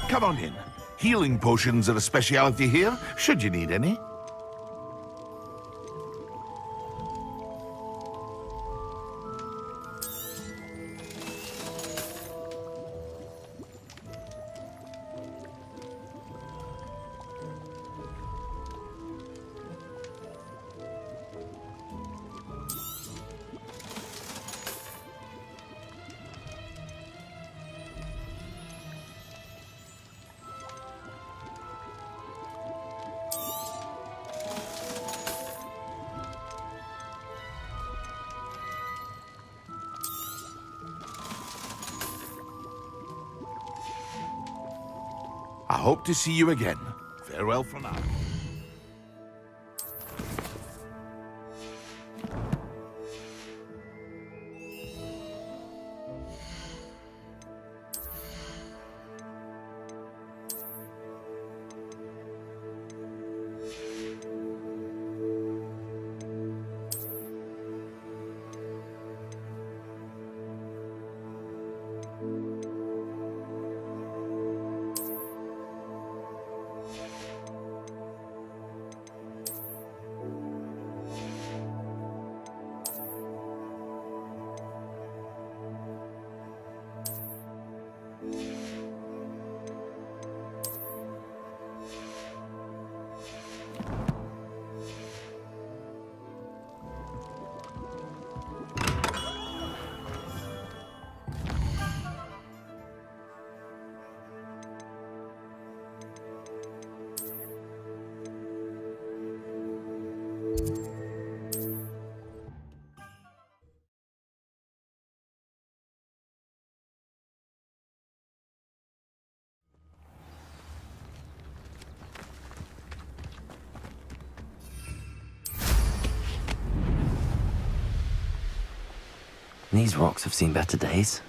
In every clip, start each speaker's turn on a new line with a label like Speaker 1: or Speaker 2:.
Speaker 1: Come on in. Healing potions are a speciality here, should you need any. I hope to see you again. Farewell for now.
Speaker 2: These rocks have seen better days.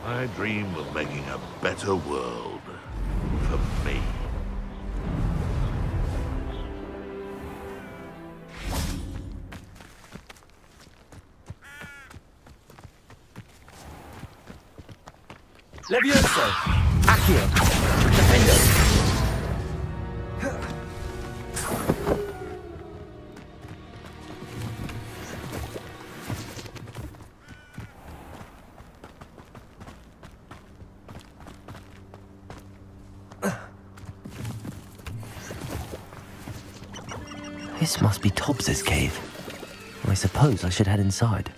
Speaker 1: I dream of making a better world for me.
Speaker 2: Levioso! Accio! Defendo! This must be Tobbs's cave. I suppose I should head inside.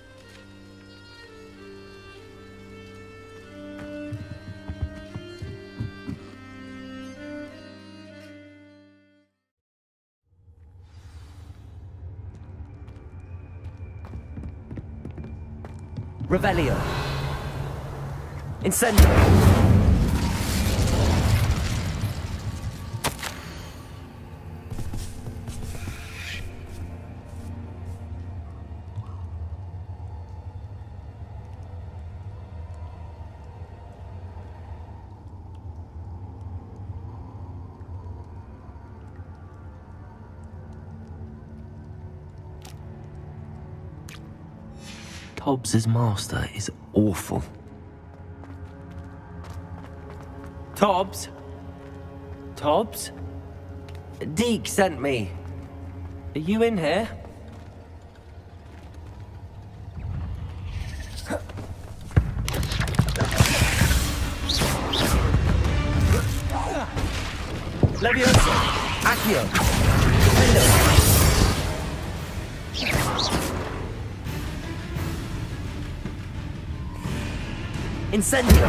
Speaker 2: Revelio. Incendio. Tobbs's master is awful. Tobbs? Tobbs? Deke sent me. Are you in here? Levioso! Accio! Defendo! Incendio!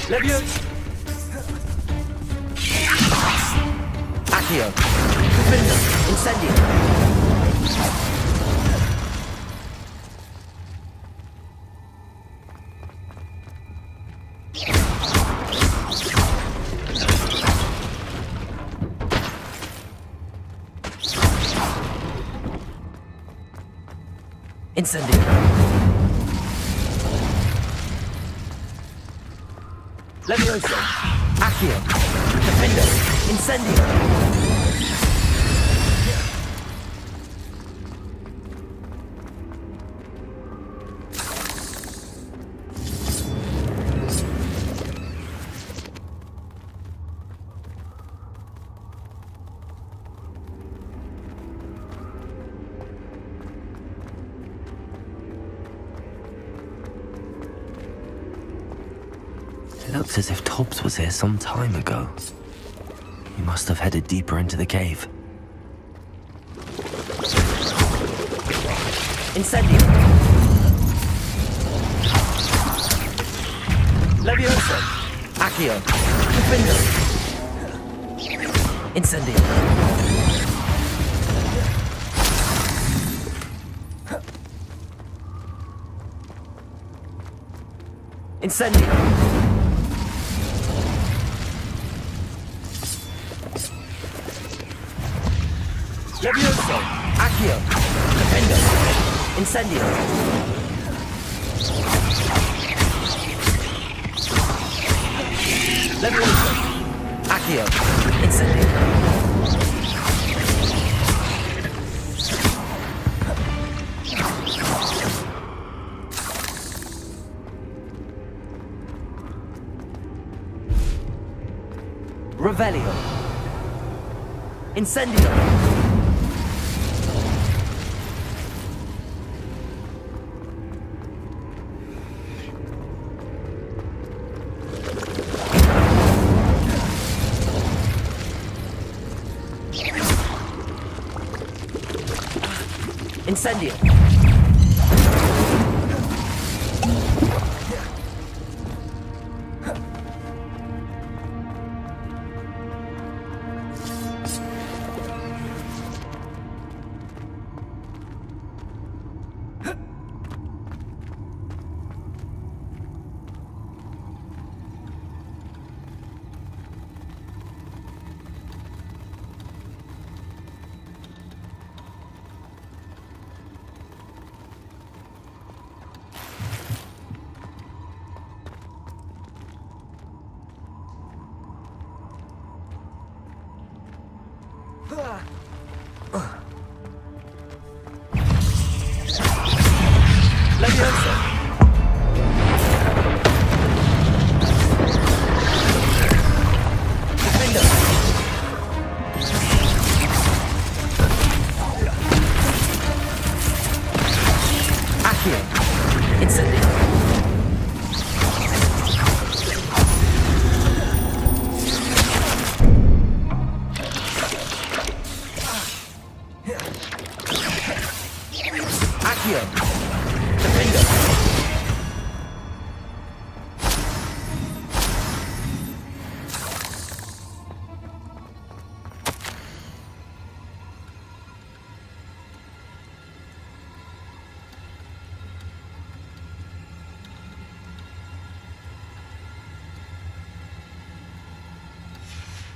Speaker 2: Leviosa! Accio! Defender! Incendio! Incendio! Leviosa! Accio! Defender! Incendio! It looks as if Tobbs was here some time ago. He must have headed deeper into the cave. Incendio! Leviosa! Accio! Defender! Incendio! Incendio! Levioso! Accio! Defender! Incendio! Levioso! Accio! Incendio! Revelio! Incendio! Incendio! Leviosa! Defender! Accio! Incendio! Accio! Defender!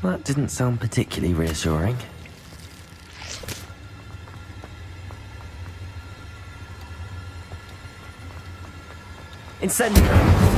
Speaker 2: That didn't sound particularly reassuring. Incendio!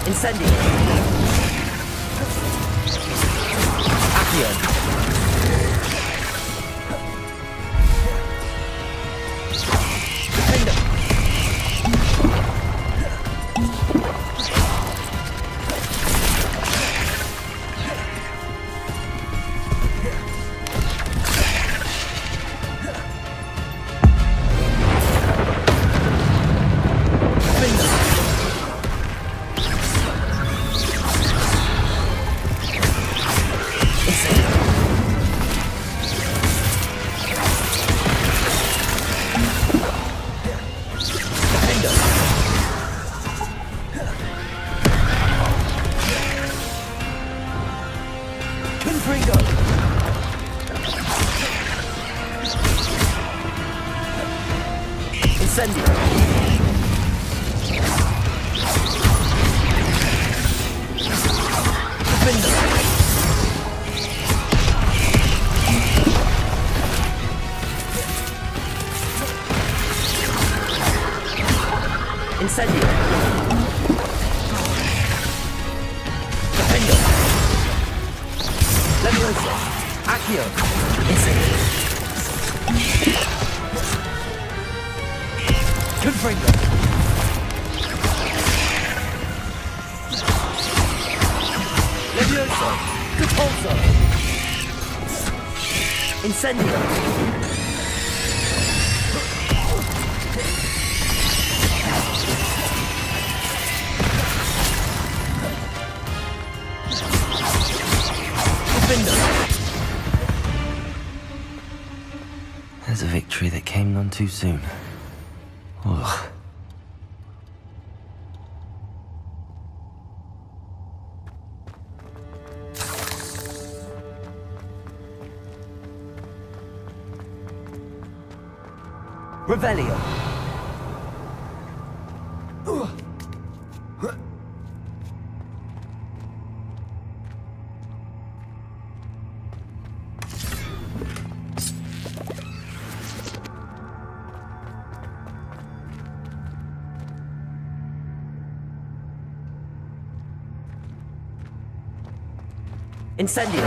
Speaker 2: Incendio. Accio. Defender. Incendio. Defender. Incendio. Defender. Leviosa. Accio. Incendio. Confringo. Leviosa. Repulso. Incendio. There's a victory that came none too soon. Ugh. Revelio. Incendio.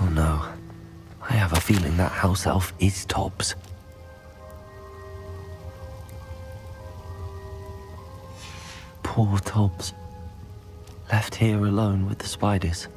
Speaker 2: Oh no. I have a feeling that house elf is Tobbs. Poor Tobbs. Left here alone with the spiders.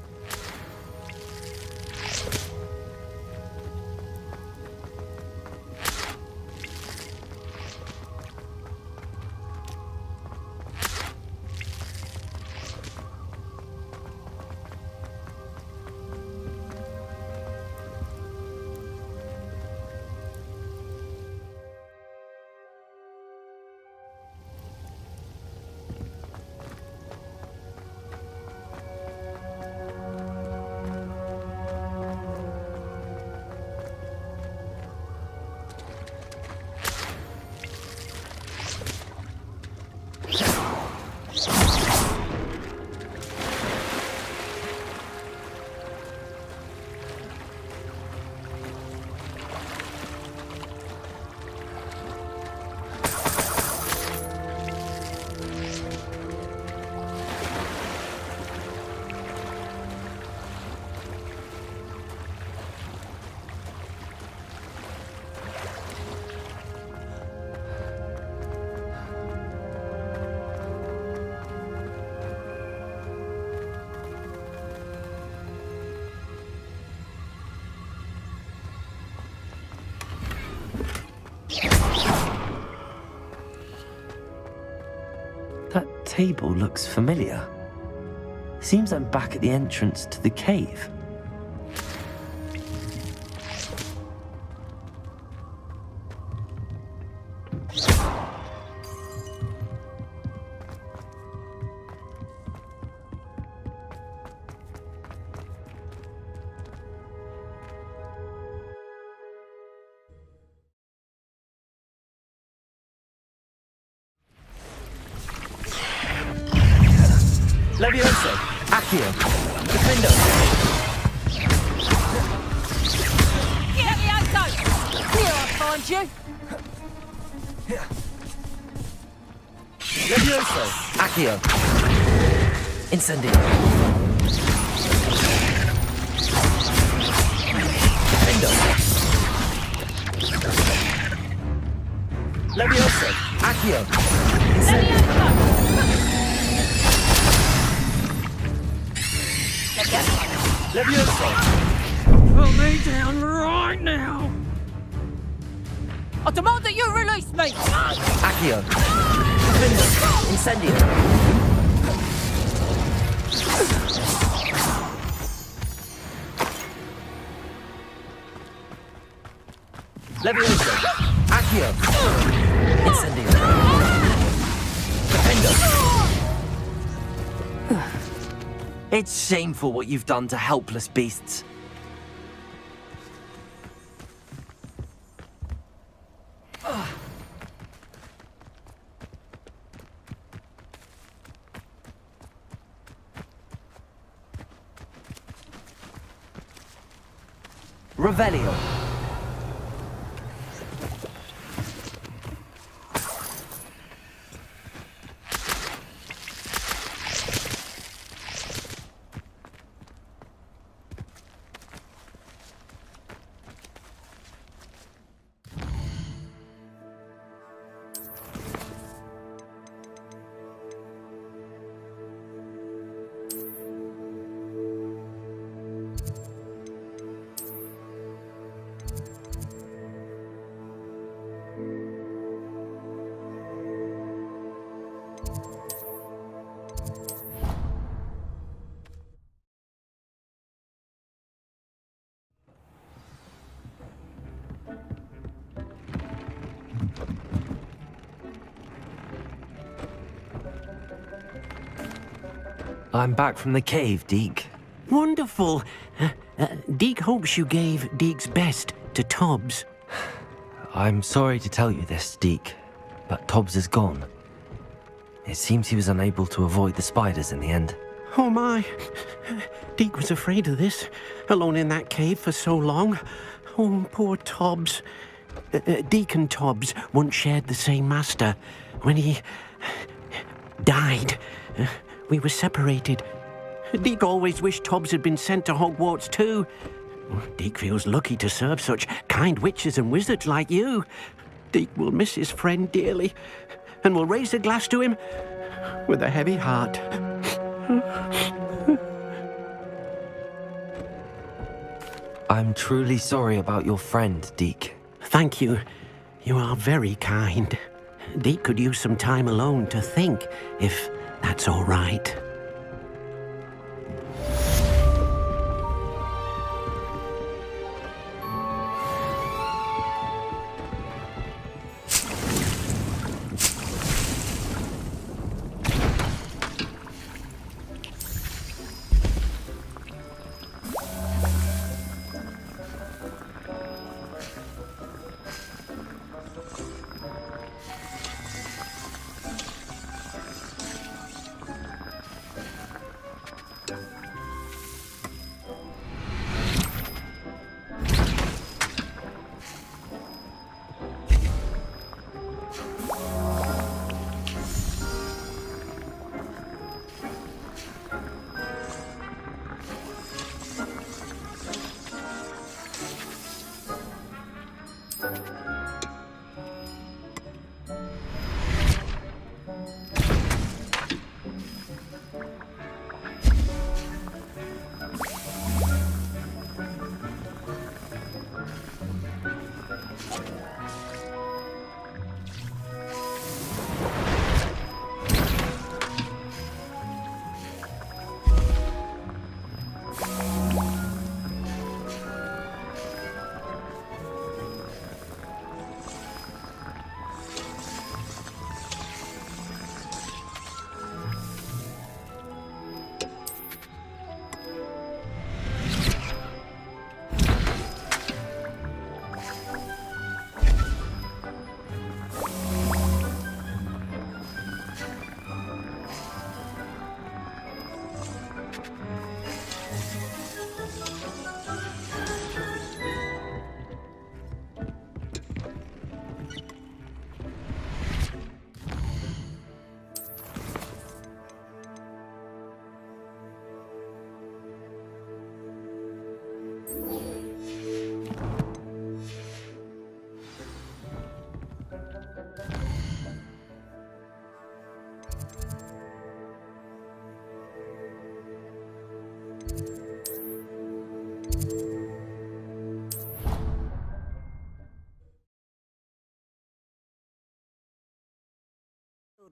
Speaker 2: table looks familiar. Seems I'm back at the entrance to the cave. Levioso! Accio! Defendo!
Speaker 3: Levioso! Here I'll find you!
Speaker 2: Levioso! Accio! Incendio! Defendo! Levioso! Accio! Incendio! Levioso!
Speaker 3: Put me down right now! I demand that you release me!
Speaker 2: Accio! Defendo! Incendio! Levioso! Accio! Incendio! Defendo! It's shameful what you've done to helpless beasts. Revelio. I'm back from the cave, Deke.
Speaker 4: Wonderful. Deke hopes you gave Deke's best to Tobbs.
Speaker 2: I'm sorry to tell you this, Deke, but Tobbs is gone. It seems he was unable to avoid the spiders in the end.
Speaker 4: Oh my. Deke was afraid of this, alone in that cave for so long. Oh, poor Tobbs. Deke and Tobbs once shared the same master. When he died, we were separated. Deke always wished Tobbs had been sent to Hogwarts too. Deke feels lucky to serve such kind witches and wizards like you. Deke will miss his friend dearly, and will raise a glass to him with a heavy heart.
Speaker 2: I'm truly sorry about your friend, Deke.
Speaker 4: Thank you. You are very kind. Deke could use some time alone to think, if that's all right.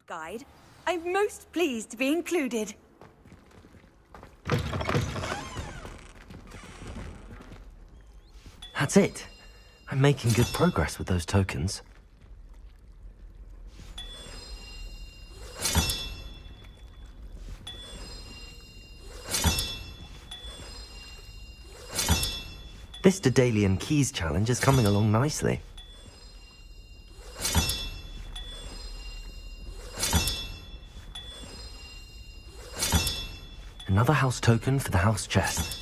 Speaker 5: Guide. I'm most pleased to be included.
Speaker 2: That's it. I'm making good progress with those tokens. This Daedalian Keys challenge is coming along nicely. Another house token for the house chest.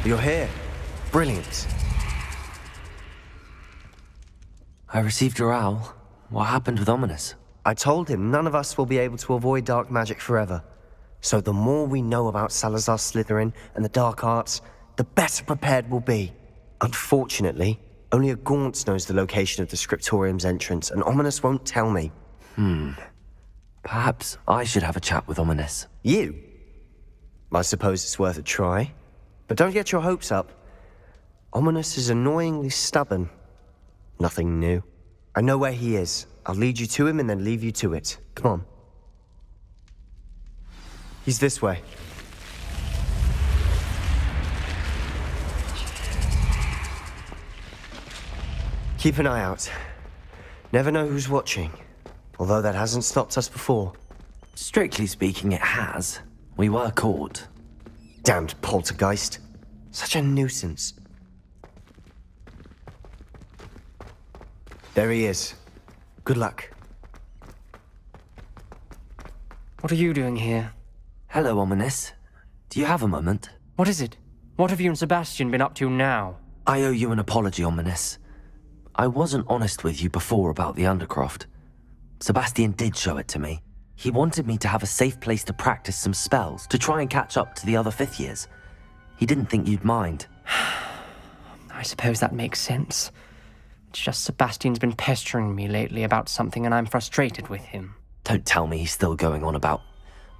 Speaker 6: You're here. Brilliant.
Speaker 2: I received your owl. What happened with Ominous?
Speaker 6: I told him none of us will be able to avoid dark magic forever. So the more we know about Salazar Slytherin and the dark arts, the better prepared we'll be. Unfortunately, only a Gaunt knows the location of the Scriptorium's entrance, and Ominous won't tell me.
Speaker 2: Perhaps I should have a chat with Ominous.
Speaker 6: You? I suppose it's worth a try. But don't get your hopes up. Ominous is annoyingly stubborn. Nothing new. I know where he is. I'll lead you to him and then leave you to it. Come on. He's this way. Keep an eye out. Never know who's watching. Although that hasn't stopped us before.
Speaker 2: Strictly speaking, it has. We were caught.
Speaker 6: Damned poltergeist. Such a nuisance. There he is. Good luck.
Speaker 7: What are you doing here?
Speaker 2: Hello, Ominous. Do you have a moment?
Speaker 7: What is it? What have you and Sebastian been up to now?
Speaker 2: I owe you an apology, Ominous. I wasn't honest with you before about the Undercroft. Sebastian did show it to me. He wanted me to have a safe place to practice some spells, to try and catch up to the other fifth years. He didn't think you'd mind.
Speaker 7: I suppose that makes sense. It's just Sebastian's been pestering me lately about something and I'm frustrated with him.
Speaker 2: Don't tell me he's still going on about,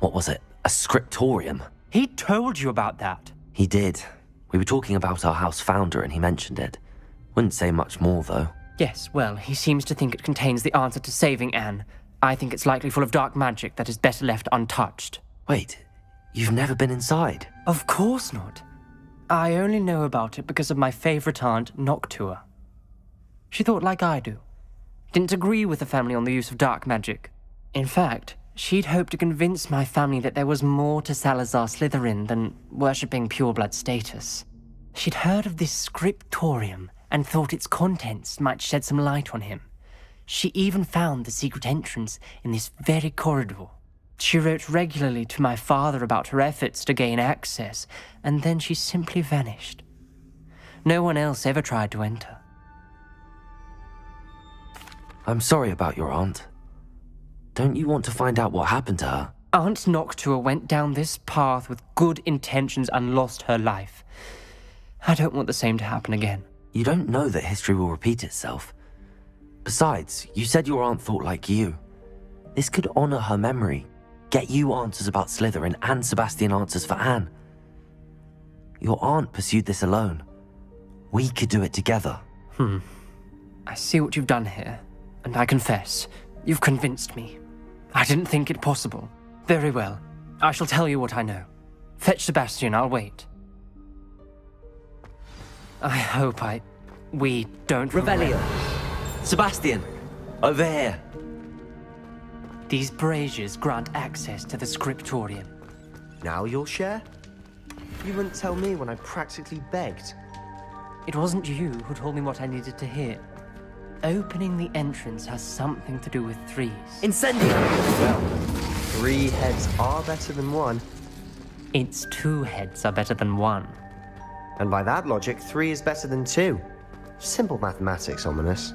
Speaker 2: what was it, a scriptorium?
Speaker 7: He told you about that.
Speaker 2: He did. We were talking about our house founder and he mentioned it. Wouldn't say much more, though.
Speaker 7: Yes, well, he seems to think it contains the answer to saving Anne. I think it's likely full of dark magic that is better left untouched.
Speaker 2: Wait, you've never been inside?
Speaker 7: Of course not. I only know about it because of my favorite aunt, Noctua. She thought like I do. Didn't agree with the family on the use of dark magic. In fact, she'd hoped to convince my family that there was more to Salazar Slytherin than worshipping pureblood status. She'd heard of this scriptorium and thought its contents might shed some light on him. She even found the secret entrance in this very corridor. She wrote regularly to my father about her efforts to gain access, and then she simply vanished. No one else ever tried to enter.
Speaker 2: I'm sorry about your aunt. Don't you want to find out what happened to her?
Speaker 7: Aunt Noctua went down this path with good intentions and lost her life. I don't want the same to happen again.
Speaker 2: You don't know that history will repeat itself. Besides, you said your aunt thought like you. This could honor her memory, get you answers about Slytherin and Sebastian answers for Anne. Your aunt pursued this alone. We could do it together.
Speaker 7: I see what you've done here, and I confess, you've convinced me. I didn't think it possible. Very well. I shall tell you what I know. Fetch Sebastian, I'll wait. I hope we don't...
Speaker 2: Revelio! Sebastian! Over here!
Speaker 7: These braziers grant access to the scriptorium.
Speaker 6: Now you'll share? You wouldn't tell me when I practically begged.
Speaker 7: It wasn't you who told me what I needed to hear. Opening the entrance has something to do with threes.
Speaker 2: Incendio!
Speaker 6: Well, 3 heads are better than 1.
Speaker 7: Its 2 heads are better than 1.
Speaker 6: And by that logic, 3 is better than 2. Simple mathematics, Ominous.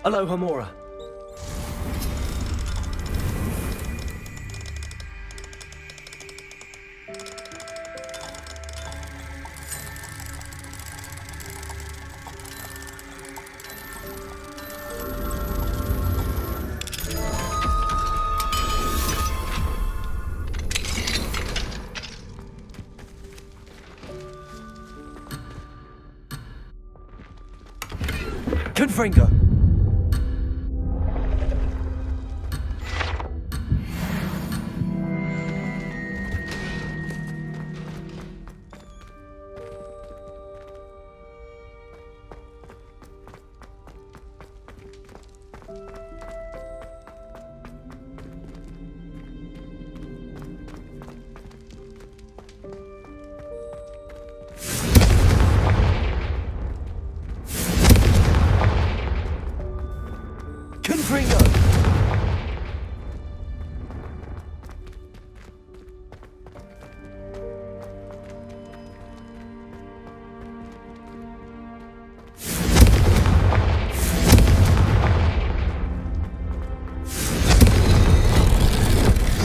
Speaker 2: Aloha Mora. Confringo.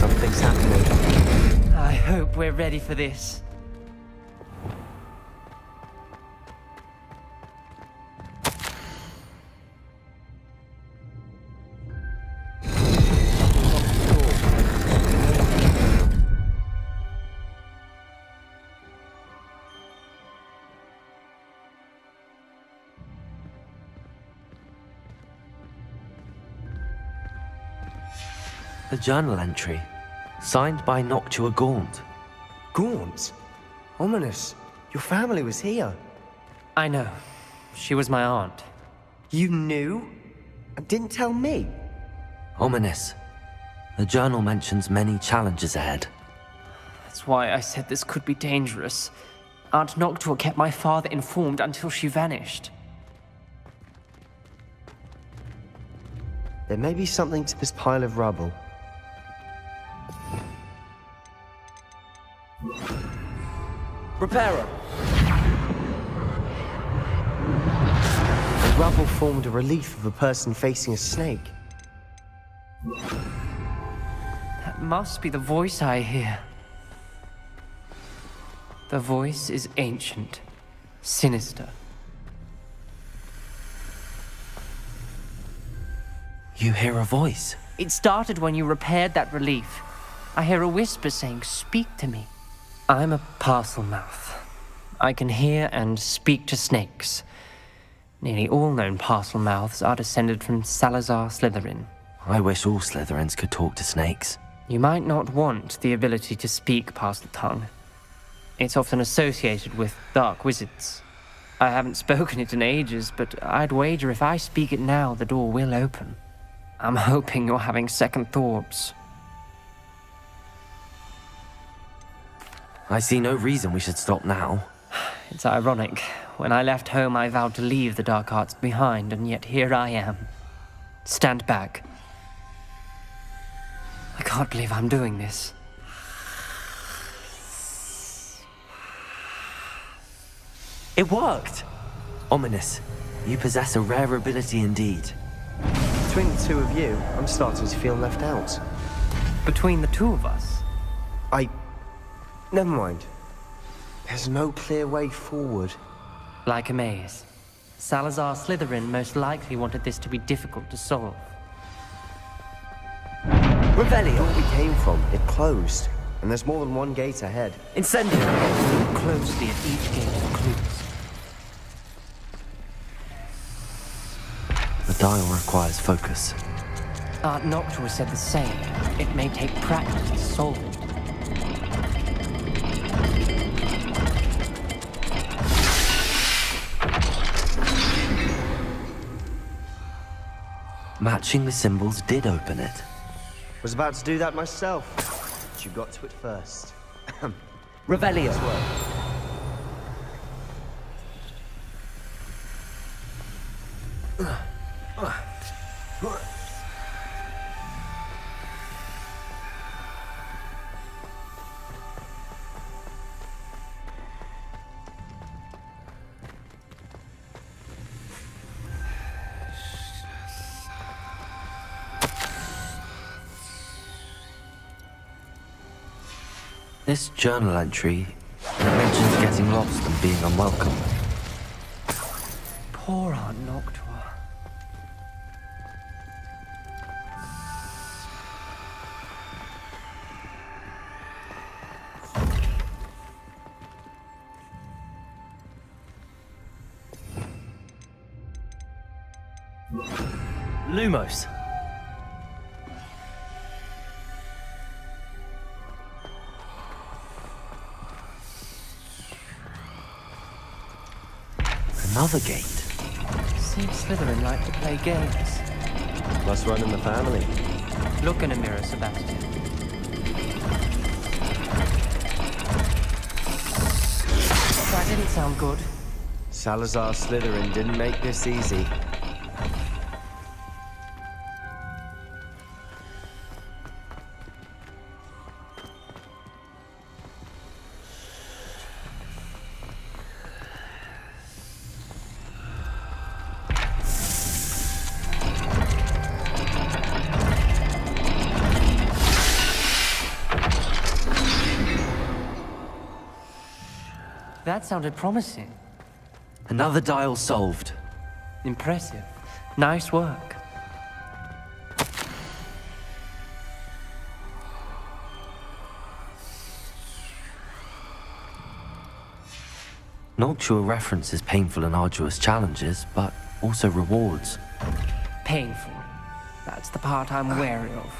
Speaker 6: Something's happening.
Speaker 7: I hope we're ready for this.
Speaker 2: A journal entry, signed by Noctua Gaunt.
Speaker 6: Gaunt? Ominous. Your family was here.
Speaker 7: I know. She was my aunt.
Speaker 6: You knew? And didn't tell me?
Speaker 2: Ominous. The journal mentions many challenges ahead.
Speaker 7: That's why I said this could be dangerous. Aunt Noctua kept my father informed until she vanished.
Speaker 6: There may be something to this pile of rubble.
Speaker 2: Reparo!
Speaker 6: The rubble formed a relief of a person facing a snake.
Speaker 7: That must be the voice I hear. The voice is ancient, sinister.
Speaker 2: You hear a voice.
Speaker 7: It started when you repaired that relief. I hear a whisper saying, "Speak to me." I'm a parcel mouth. I can hear and speak to snakes. Nearly all known parcel mouths are descended from Salazar Slytherin.
Speaker 2: I wish all Slytherins could talk to snakes.
Speaker 7: You might not want the ability to speak parcel tongue. It's often associated with dark wizards. I haven't spoken it in ages, but I'd wager if I speak it now, the door will open. I'm hoping you're having second thoughts.
Speaker 2: I see no reason we should stop now.
Speaker 7: It's ironic. When I left home, I vowed to leave the dark arts behind, and yet here I am. Stand back. I can't believe I'm doing this.
Speaker 2: It worked! Ominous, you possess a rare ability indeed.
Speaker 6: Between the two of you, I'm starting to feel left out.
Speaker 7: Between the two of us,
Speaker 6: Never mind. There's no clear way forward.
Speaker 7: like a maze. Salazar Slytherin most likely wanted this to be difficult to solve.
Speaker 2: Revelio!
Speaker 6: Where we came from, it closed. And there's more than one gate ahead.
Speaker 2: Incendio!
Speaker 7: Look closely at each gate for clues.
Speaker 2: The dial requires focus.
Speaker 7: Aunt Noctua said the same. It may take practice to solve it.
Speaker 2: Matching the symbols did open it.
Speaker 6: Was about to do that myself, but you got to it first.
Speaker 7: Revelio.
Speaker 2: This journal entry, it mentions getting lost and being unwelcome.
Speaker 7: Poor Aunt Noctua.
Speaker 2: Lumos. Another gate.
Speaker 7: Seems Slytherin like to play games.
Speaker 6: Must run in the family.
Speaker 7: Look in a mirror, Sebastian. That didn't sound good.
Speaker 6: Salazar Slytherin didn't make this easy.
Speaker 7: That sounded promising.
Speaker 2: Another dial solved.
Speaker 7: Impressive. Nice work.
Speaker 2: Noctua references painful and arduous challenges, but also rewards.
Speaker 7: Painful. That's the part I'm wary of.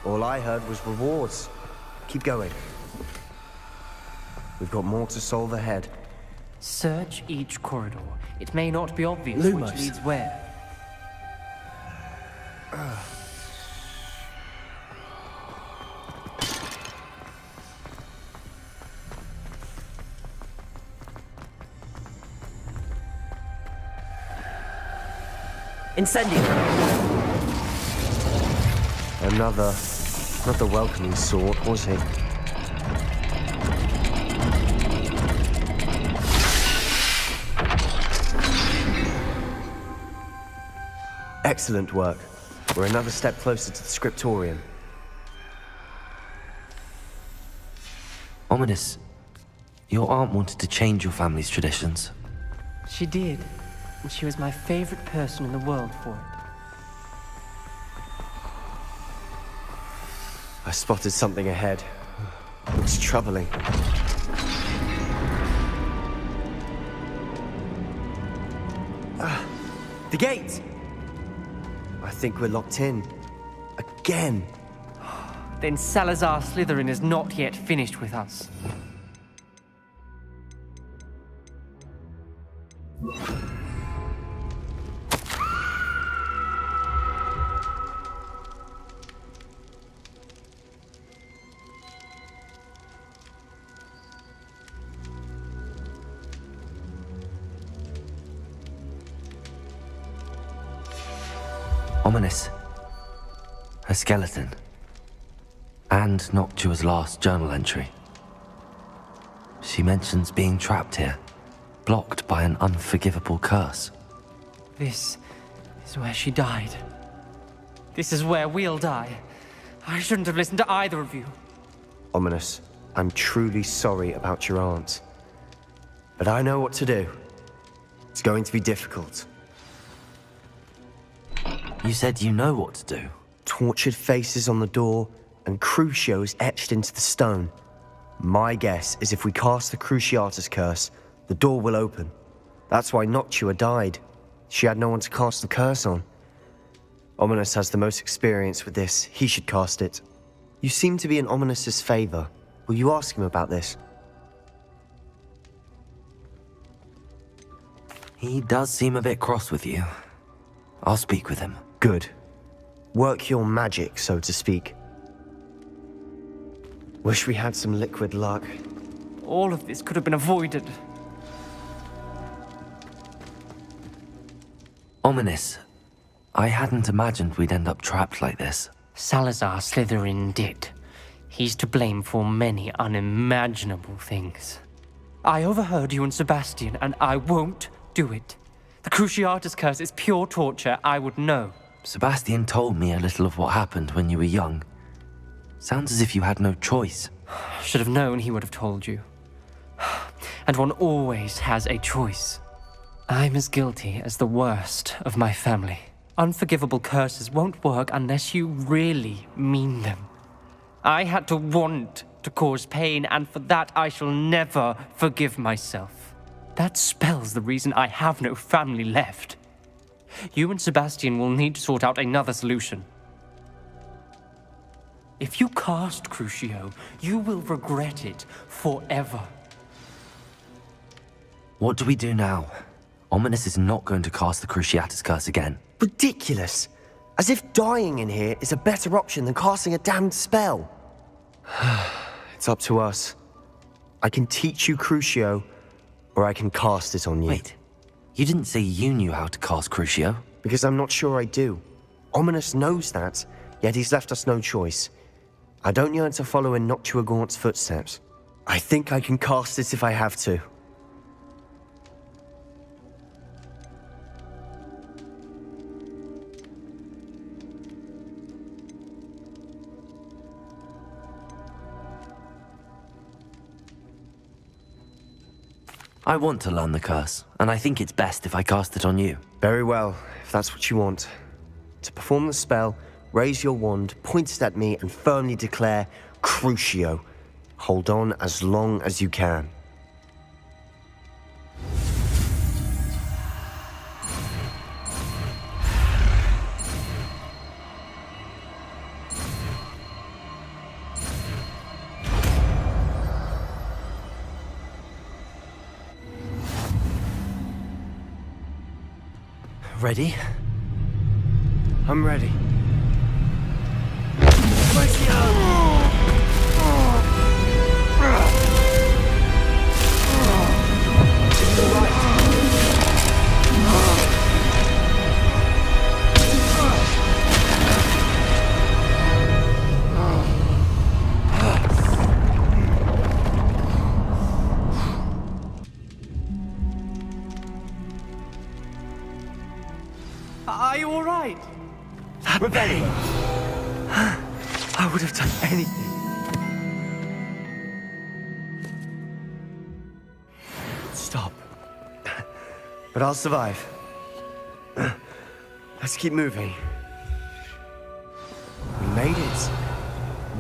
Speaker 6: All I heard was rewards. Keep going. We've got more to solve ahead.
Speaker 7: Search each corridor. It may not be obvious
Speaker 2: Lumos.
Speaker 7: which leads where.
Speaker 2: Incendio!
Speaker 6: Another, not the welcoming sort, was he? Excellent work. We're another step closer to the scriptorium.
Speaker 2: Ominous, your aunt wanted to change your family's traditions.
Speaker 7: She did. And she was my favorite person in the world for it.
Speaker 6: I spotted something ahead. Looks troubling. The gate! I think we're locked in. Again.
Speaker 7: Then Salazar Slytherin is not yet finished with us.
Speaker 2: Ominous. Her skeleton. And Noctua's last journal entry. She mentions being trapped here, blocked by an unforgivable curse.
Speaker 7: This is where she died. This is where we'll die. I shouldn't have listened to either of you.
Speaker 6: Ominous, I'm truly sorry about your aunt. But I know what to do. It's going to be difficult.
Speaker 2: You said you know what to do.
Speaker 6: Tortured faces on the door and Crucios etched into the stone. My guess is if we cast the Cruciatus curse, the door will open. That's why Noctua died. She had no one to cast the curse on. Ominous has the most experience with this. He should cast it. You seem to be in Ominous's favor. Will you ask him about this?
Speaker 2: He does seem a bit cross with you. I'll speak with him.
Speaker 6: Good. Work your magic, so to speak. Wish we had some liquid luck.
Speaker 7: All of this could have been avoided.
Speaker 2: Ominous. I hadn't imagined we'd end up trapped like this.
Speaker 7: Salazar Slytherin did. He's to blame for many unimaginable things. I overheard you and Sebastian, and I won't do it. The Cruciatus curse is pure torture, I would know.
Speaker 2: Sebastian told me a little of what happened when you were young. Sounds as if you had no choice.
Speaker 7: Should have known he would have told you. And one always has a choice. I'm as guilty as the worst of my family. Unforgivable curses won't work unless you really mean them. I had to want to cause pain, and for that I shall never forgive myself. That spells the reason I have no family left. You and Sebastian will need to sort out another solution. If you cast Crucio, you will regret it forever.
Speaker 2: What do we do now? Ominous is not going to cast the Cruciatus curse again.
Speaker 6: Ridiculous! As if dying in here is a better option than casting a damned spell. It's up to us. I can teach you Crucio, or I can cast it on you.
Speaker 2: Wait, you didn't say you knew how to cast Crucio?
Speaker 6: Because I'm not sure I do. Ominous knows that, yet he's left us no choice. I don't yearn to follow in Noctua Gaunt's footsteps. I think I can cast it if I have to.
Speaker 2: I want to learn the curse, and I think it's best if I cast it on you.
Speaker 6: Very well, if that's what you want. To perform the spell, raise your wand, point it at me, and firmly declare, Crucio. Hold on as long as you can.
Speaker 2: Ready?
Speaker 6: I'm ready.
Speaker 7: Are you all right?
Speaker 6: Rebellion! I would have done anything. Stop. But I'll survive. Let's keep moving. We made it.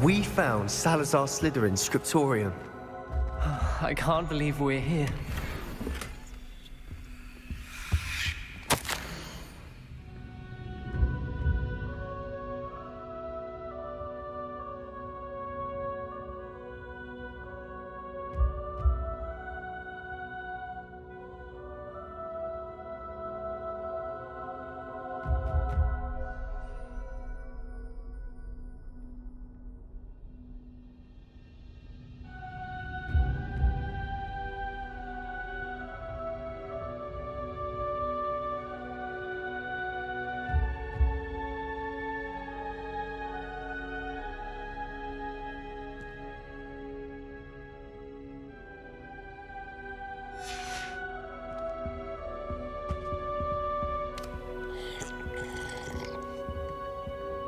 Speaker 6: We found Salazar Slytherin's scriptorium.
Speaker 7: I can't believe we're here.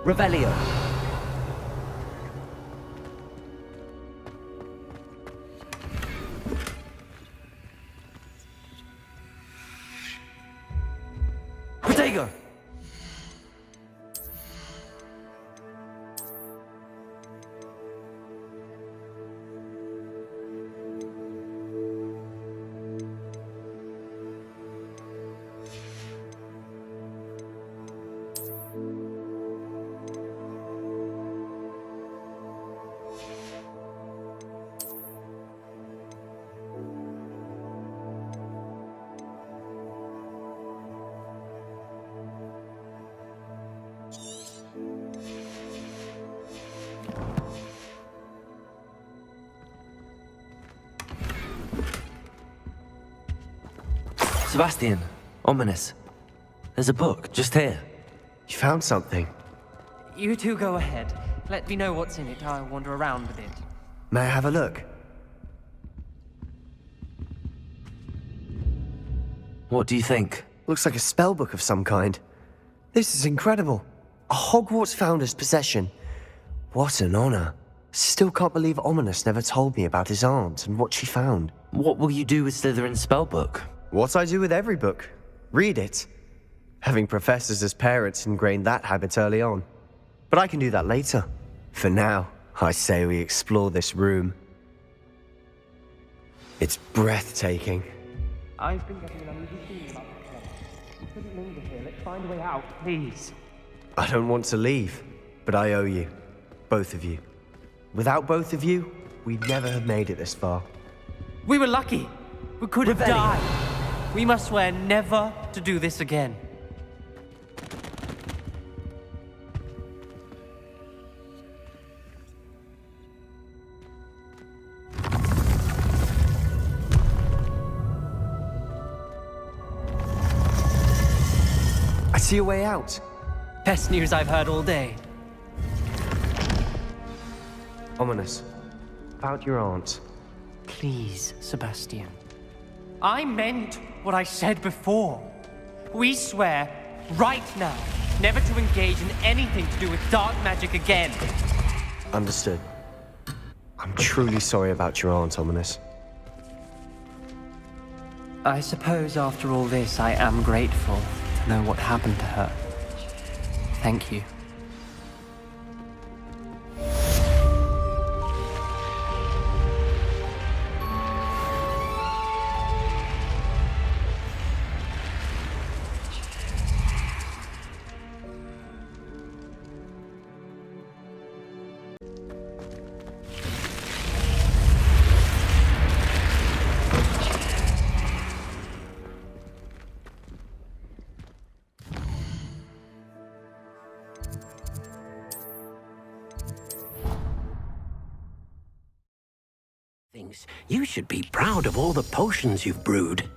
Speaker 6: Revelio. Protego.
Speaker 2: Sebastian, ominous. There's a book just here.
Speaker 6: You found something.
Speaker 7: You two go ahead. Let me know what's in it. I'll wander around with it.
Speaker 6: May I have a look?
Speaker 2: What do you think?
Speaker 6: Looks like a spell book of some kind. This is incredible. A Hogwarts founder's possession. What an honor. Still can't believe Ominous never told me about his aunt and what she found.
Speaker 2: What will you do with Slytherin's spellbook?
Speaker 6: What I do with every book. Read it. Having professors as parents ingrained that habit early on. But I can do that later. For now, I say we explore this room. It's breathtaking.
Speaker 7: I've been getting an uneasy feeling about this place. We couldn't linger here. Let's find a way out, please.
Speaker 6: I don't want to leave, but I owe you. Both of you. Without both of you, we'd never have made it this far.
Speaker 7: We were lucky. We could have
Speaker 2: Revelli.
Speaker 7: died. We must swear never to do this again.
Speaker 6: I see a way out.
Speaker 7: Best news I've heard all day.
Speaker 6: Ominous. About your aunt.
Speaker 7: Please, Sebastian. I meant what I said before. We swear, right now, never to engage in anything to do with dark magic again.
Speaker 6: Understood. I'm truly sorry about your aunt, Ominous.
Speaker 7: I suppose after all this, I am grateful to know what happened to her. Thank you.
Speaker 4: Things. You should be proud of all the potions you've brewed.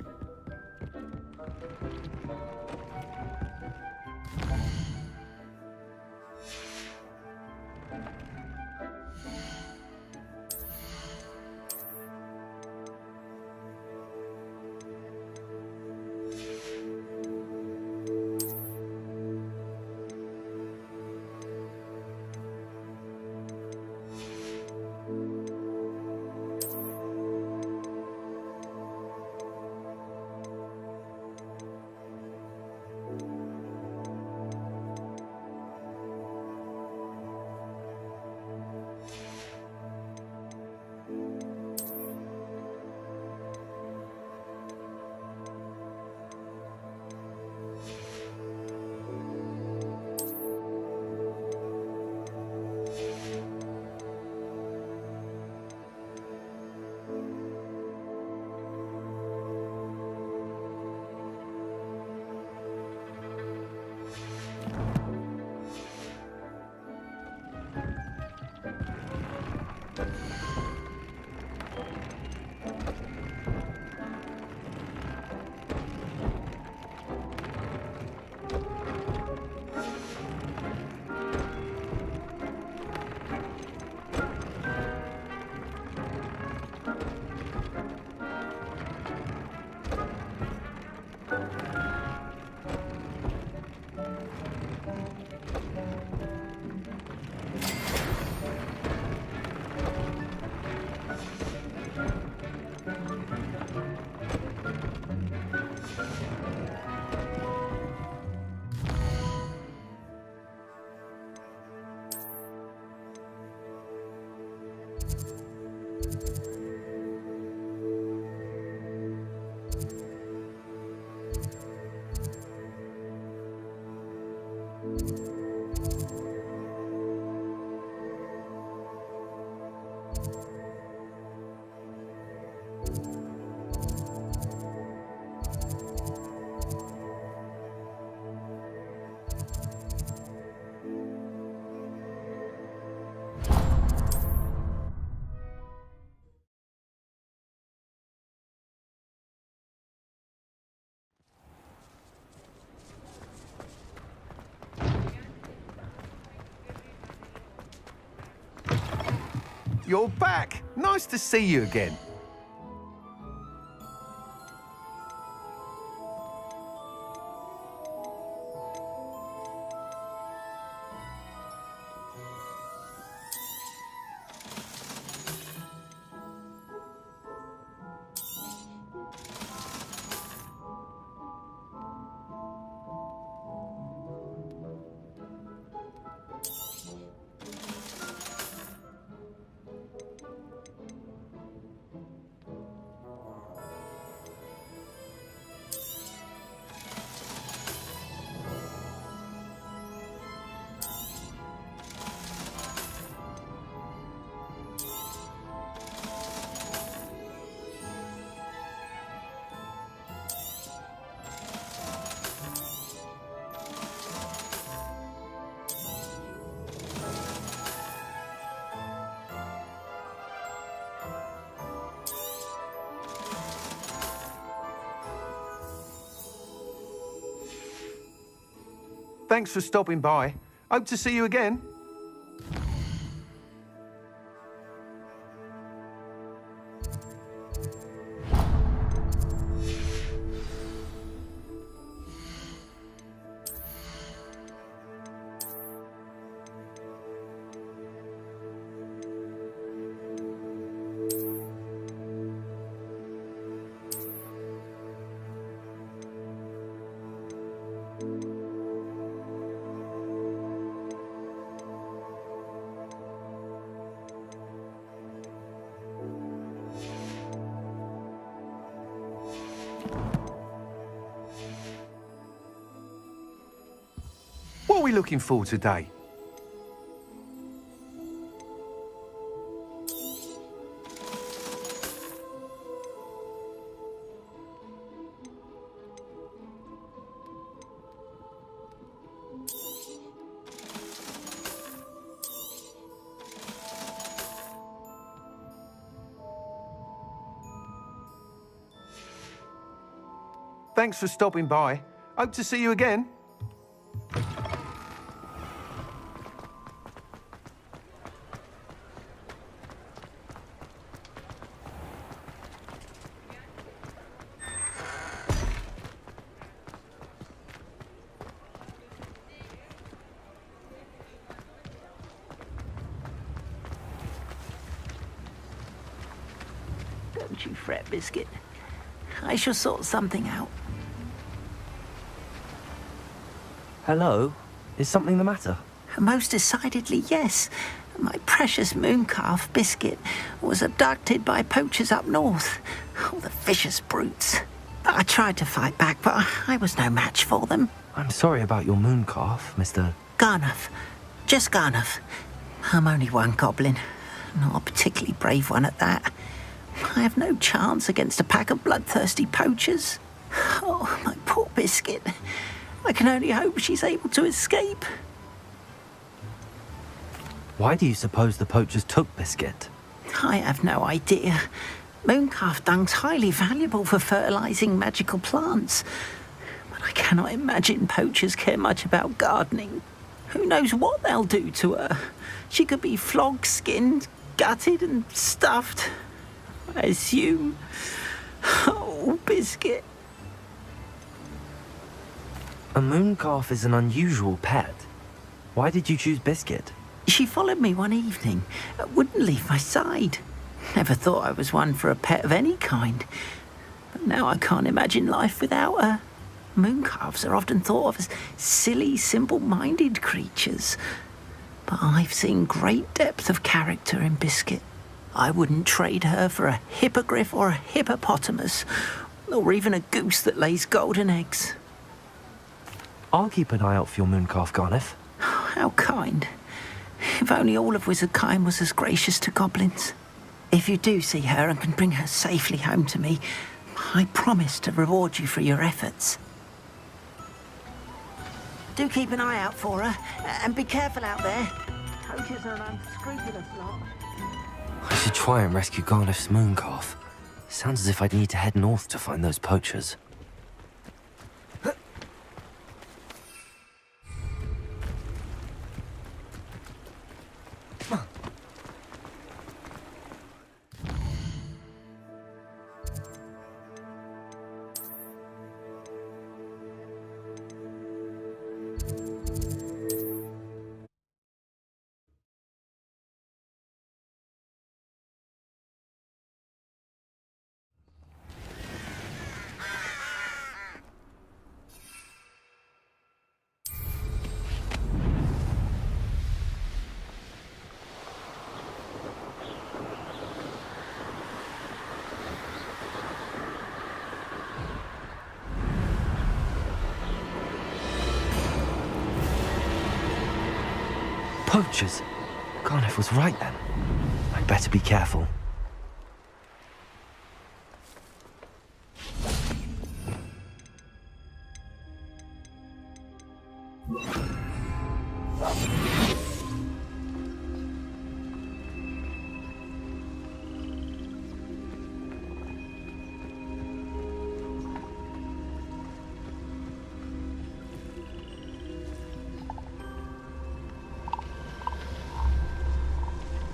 Speaker 8: you're back. Nice to see you again. Thanks for stopping by. Hope to see you again. What are we looking for today? Thanks for stopping by. Hope to see you again.
Speaker 3: Don't you fret, Biscuit. I shall sort something out.
Speaker 2: Hello? Is something the matter?
Speaker 3: Most decidedly, yes. My precious mooncalf, Biscuit, was abducted by poachers up north. Oh, the vicious brutes. I tried to fight back, but I was no match for them.
Speaker 2: I'm sorry about your mooncalf, Mr.
Speaker 3: Garnuff. Just Garnuff. I'm only one goblin. Not a particularly brave one at that. I have no chance against a pack of bloodthirsty poachers. Oh, my poor Biscuit. I can only hope she's able to escape.
Speaker 2: Why do you suppose the poachers took Biscuit?
Speaker 3: I have no idea. Mooncalf dung's highly valuable for fertilizing magical plants. But I cannot imagine poachers care much about gardening. Who knows what they'll do to her? She could be flogged, skinned, gutted and stuffed. I assume. Oh, Biscuit.
Speaker 2: A mooncalf is an unusual pet. Why did you choose Biscuit?
Speaker 3: She followed me one evening, wouldn't leave my side. Never thought I was one for a pet of any kind. But now I can't imagine life without her. Mooncalves are often thought of as silly, simple-minded creatures. But I've seen great depth of character in Biscuit. I wouldn't trade her for a hippogriff or a hippopotamus, or even a goose that lays golden eggs.
Speaker 2: I'll keep an eye out for your mooncalf, Garniff.
Speaker 3: How kind. If only all of Wizardkind was as gracious to goblins. If you do see her and can bring her safely home to me, I promise to reward you for your efforts. Do keep an eye out for her, and be careful out there. Poachers are an unscrupulous lot.
Speaker 2: I should try and rescue Garniff's mooncalf. Sounds as if I'd need to head north to find those poachers. Poachers? Garniff was right then. I'd better be careful.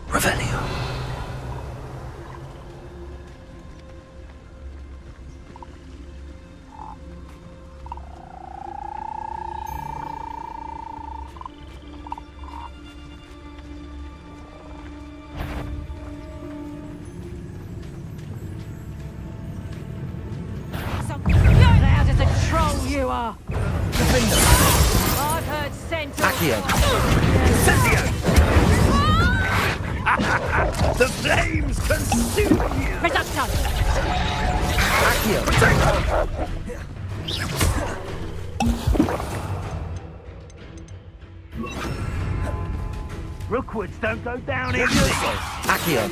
Speaker 2: Revelio.
Speaker 5: Loud as a troll you are! I've heard scent of...
Speaker 2: Accio.
Speaker 1: The flames consume you!
Speaker 5: Reduction!
Speaker 2: Accio.
Speaker 1: Rookwoods don't go down easy!
Speaker 2: Accio.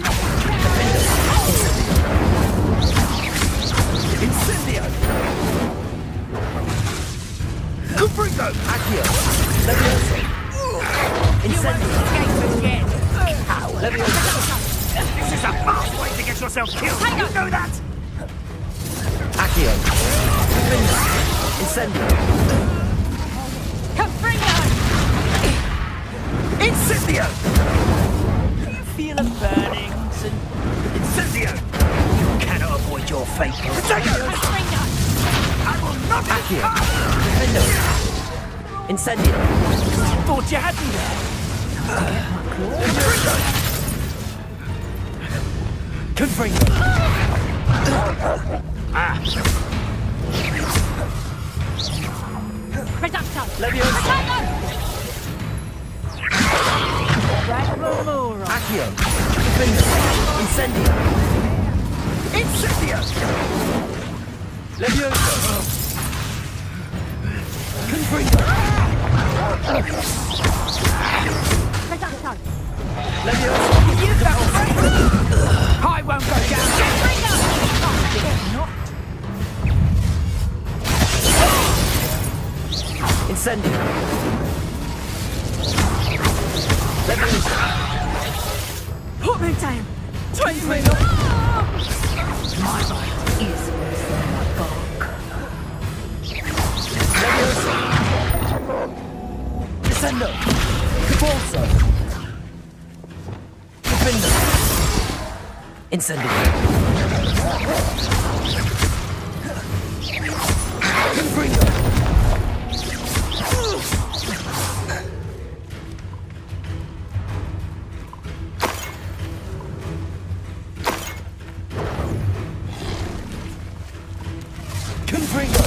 Speaker 1: Incendio! Cubrigo!
Speaker 2: Accio. Levioso. Incendio.
Speaker 5: Again!
Speaker 1: This is a fast way to get yourself killed!
Speaker 5: Hang on.
Speaker 1: You know that?
Speaker 2: Accio. Incendio.
Speaker 5: Confringo!
Speaker 1: Incendio!
Speaker 3: Feel a burning.
Speaker 1: Incendio!
Speaker 3: You cannot avoid your fate.
Speaker 1: Potato!
Speaker 5: Confringo!
Speaker 1: I will not
Speaker 2: Accio. Incendio.
Speaker 3: Thought you had me there.
Speaker 2: Confringo.
Speaker 5: Reduction!
Speaker 2: Levioso.
Speaker 5: Potato!
Speaker 2: Accio. Incendio.
Speaker 1: Incendio!
Speaker 2: Levioso. Confringo.
Speaker 5: Reduction!
Speaker 2: Levioso.
Speaker 3: I won't go down.
Speaker 2: Incendio. Levioso.
Speaker 5: Put me down!
Speaker 3: Take me up. My bite is worse than my bark.
Speaker 2: Levioso. Descendo. Caporso. Defendo. Incendio. Confringo. Confringo.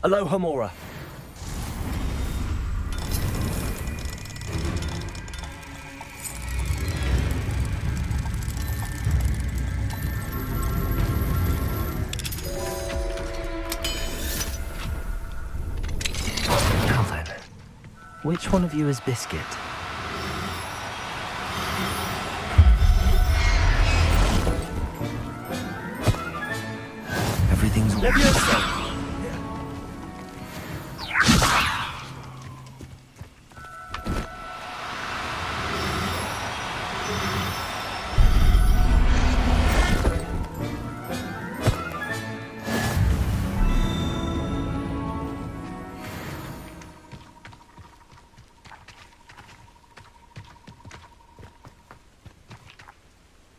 Speaker 2: Aloha Mora. Now then, which one of you is Biscuit? Everything's Levioso.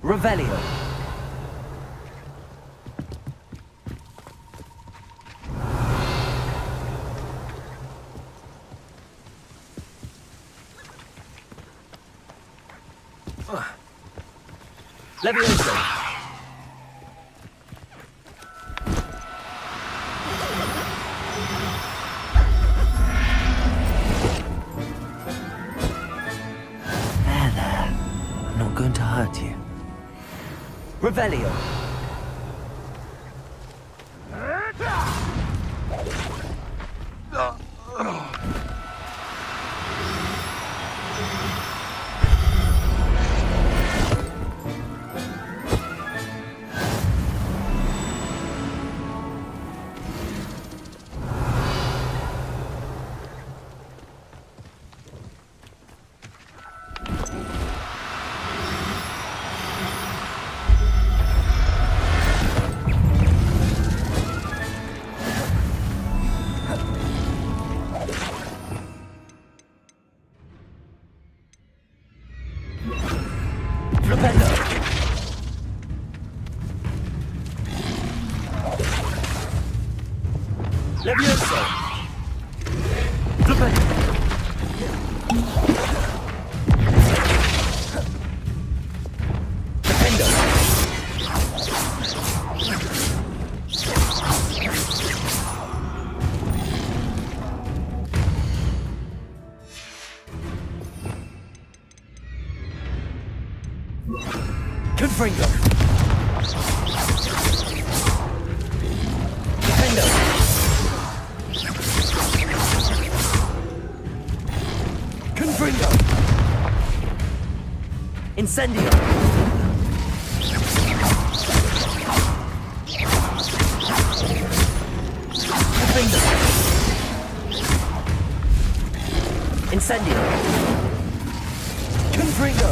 Speaker 2: Revelio. Levioso! There. I'm not going to hurt you. Revelio! Levioso! Flipendo! Flipendo! Confringo! Flipendo! Confringo! Incendio! Confringo! Incendio! Confringo!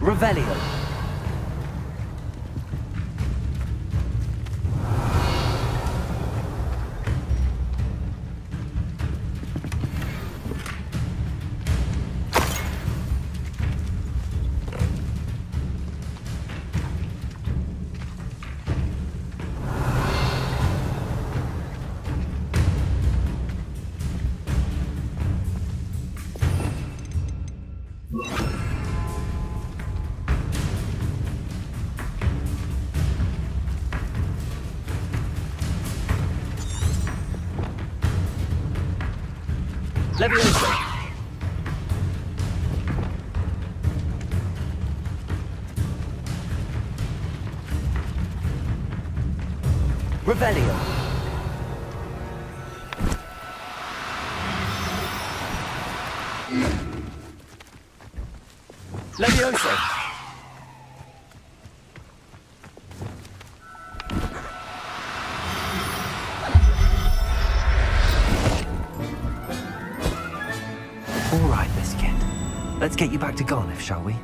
Speaker 2: Revelio. Levioso! Revelio! Levioso! All right, Biscuit. Let's get you back to Garniff, shall we?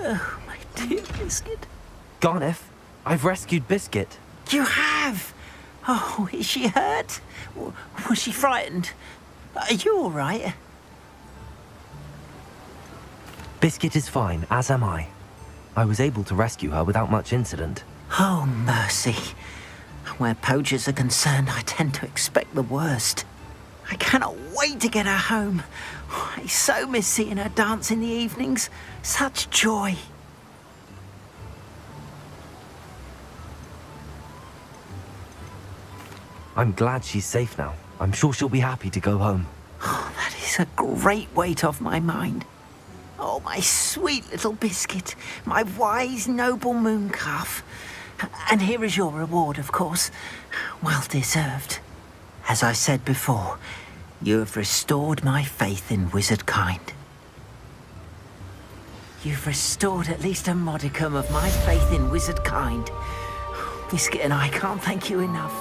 Speaker 3: Oh, my dear Biscuit.
Speaker 2: Garniff, I've rescued Biscuit.
Speaker 3: You have? Oh, is she hurt? Was she frightened? Are you all right?
Speaker 2: Biscuit is fine, as am I. I was able to rescue her without much incident.
Speaker 3: Oh, mercy. Where poachers are concerned, I tend to expect the worst. I cannot wait to get her home. I so miss seeing her dance in the evenings. Such joy.
Speaker 2: I'm glad she's safe now. I'm sure she'll be happy to go home.
Speaker 3: Oh, that is a great weight off my mind. Oh, my sweet little biscuit, my wise, noble moon calf. And here is your reward, of course. Well deserved. As I said before, you have restored my faith in wizard kind. You've restored at least a modicum of my faith in wizard kind. Biscuit and I can't thank you enough.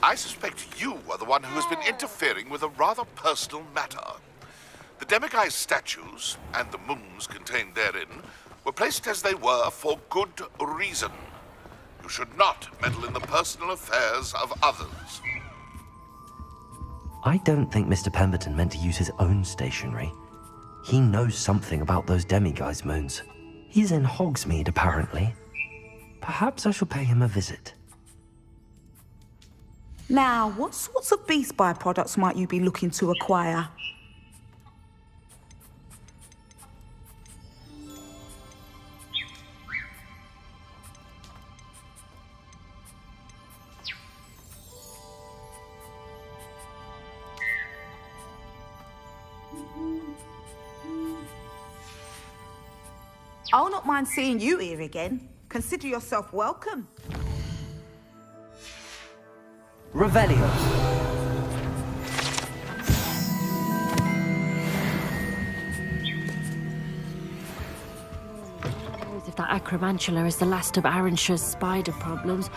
Speaker 1: I suspect you are the one who has been interfering with a rather personal matter. The demiguise statues, and the moons contained therein, were placed as they were for good reason. You should not meddle in the personal affairs of others.
Speaker 2: I don't think Mr. Pemberton meant to use his own stationery. He knows something about those demiguise moons. He's in Hogsmeade, apparently. Perhaps I shall pay him a visit.
Speaker 9: Now, what sorts of beast byproducts might you be looking to acquire? I'll not mind seeing you here again. Consider yourself welcome.
Speaker 2: Revelio.
Speaker 5: If that acromantula is the last of Arrenshire's spider problems.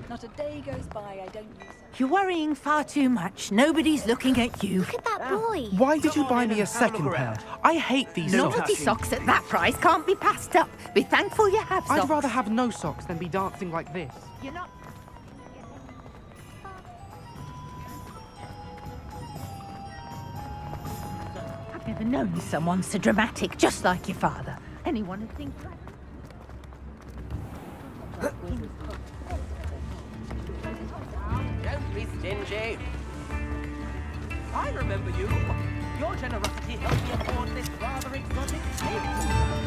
Speaker 10: Not a day goes by I don't use them.
Speaker 11: You're worrying far too much. Nobody's looking at you.
Speaker 10: Look at that boy.
Speaker 12: Why did you buy me a second pair? I hate these
Speaker 11: Novelty
Speaker 12: socks.
Speaker 11: socks at that price can't be passed up. Be thankful you have socks.
Speaker 12: I'd rather have no socks than be dancing like this.
Speaker 11: You're not... I've never known someone so dramatic, just like your father. Anyone would think...
Speaker 4: Don't be stingy. I remember you. Your generosity helped me afford this rather exotic gift.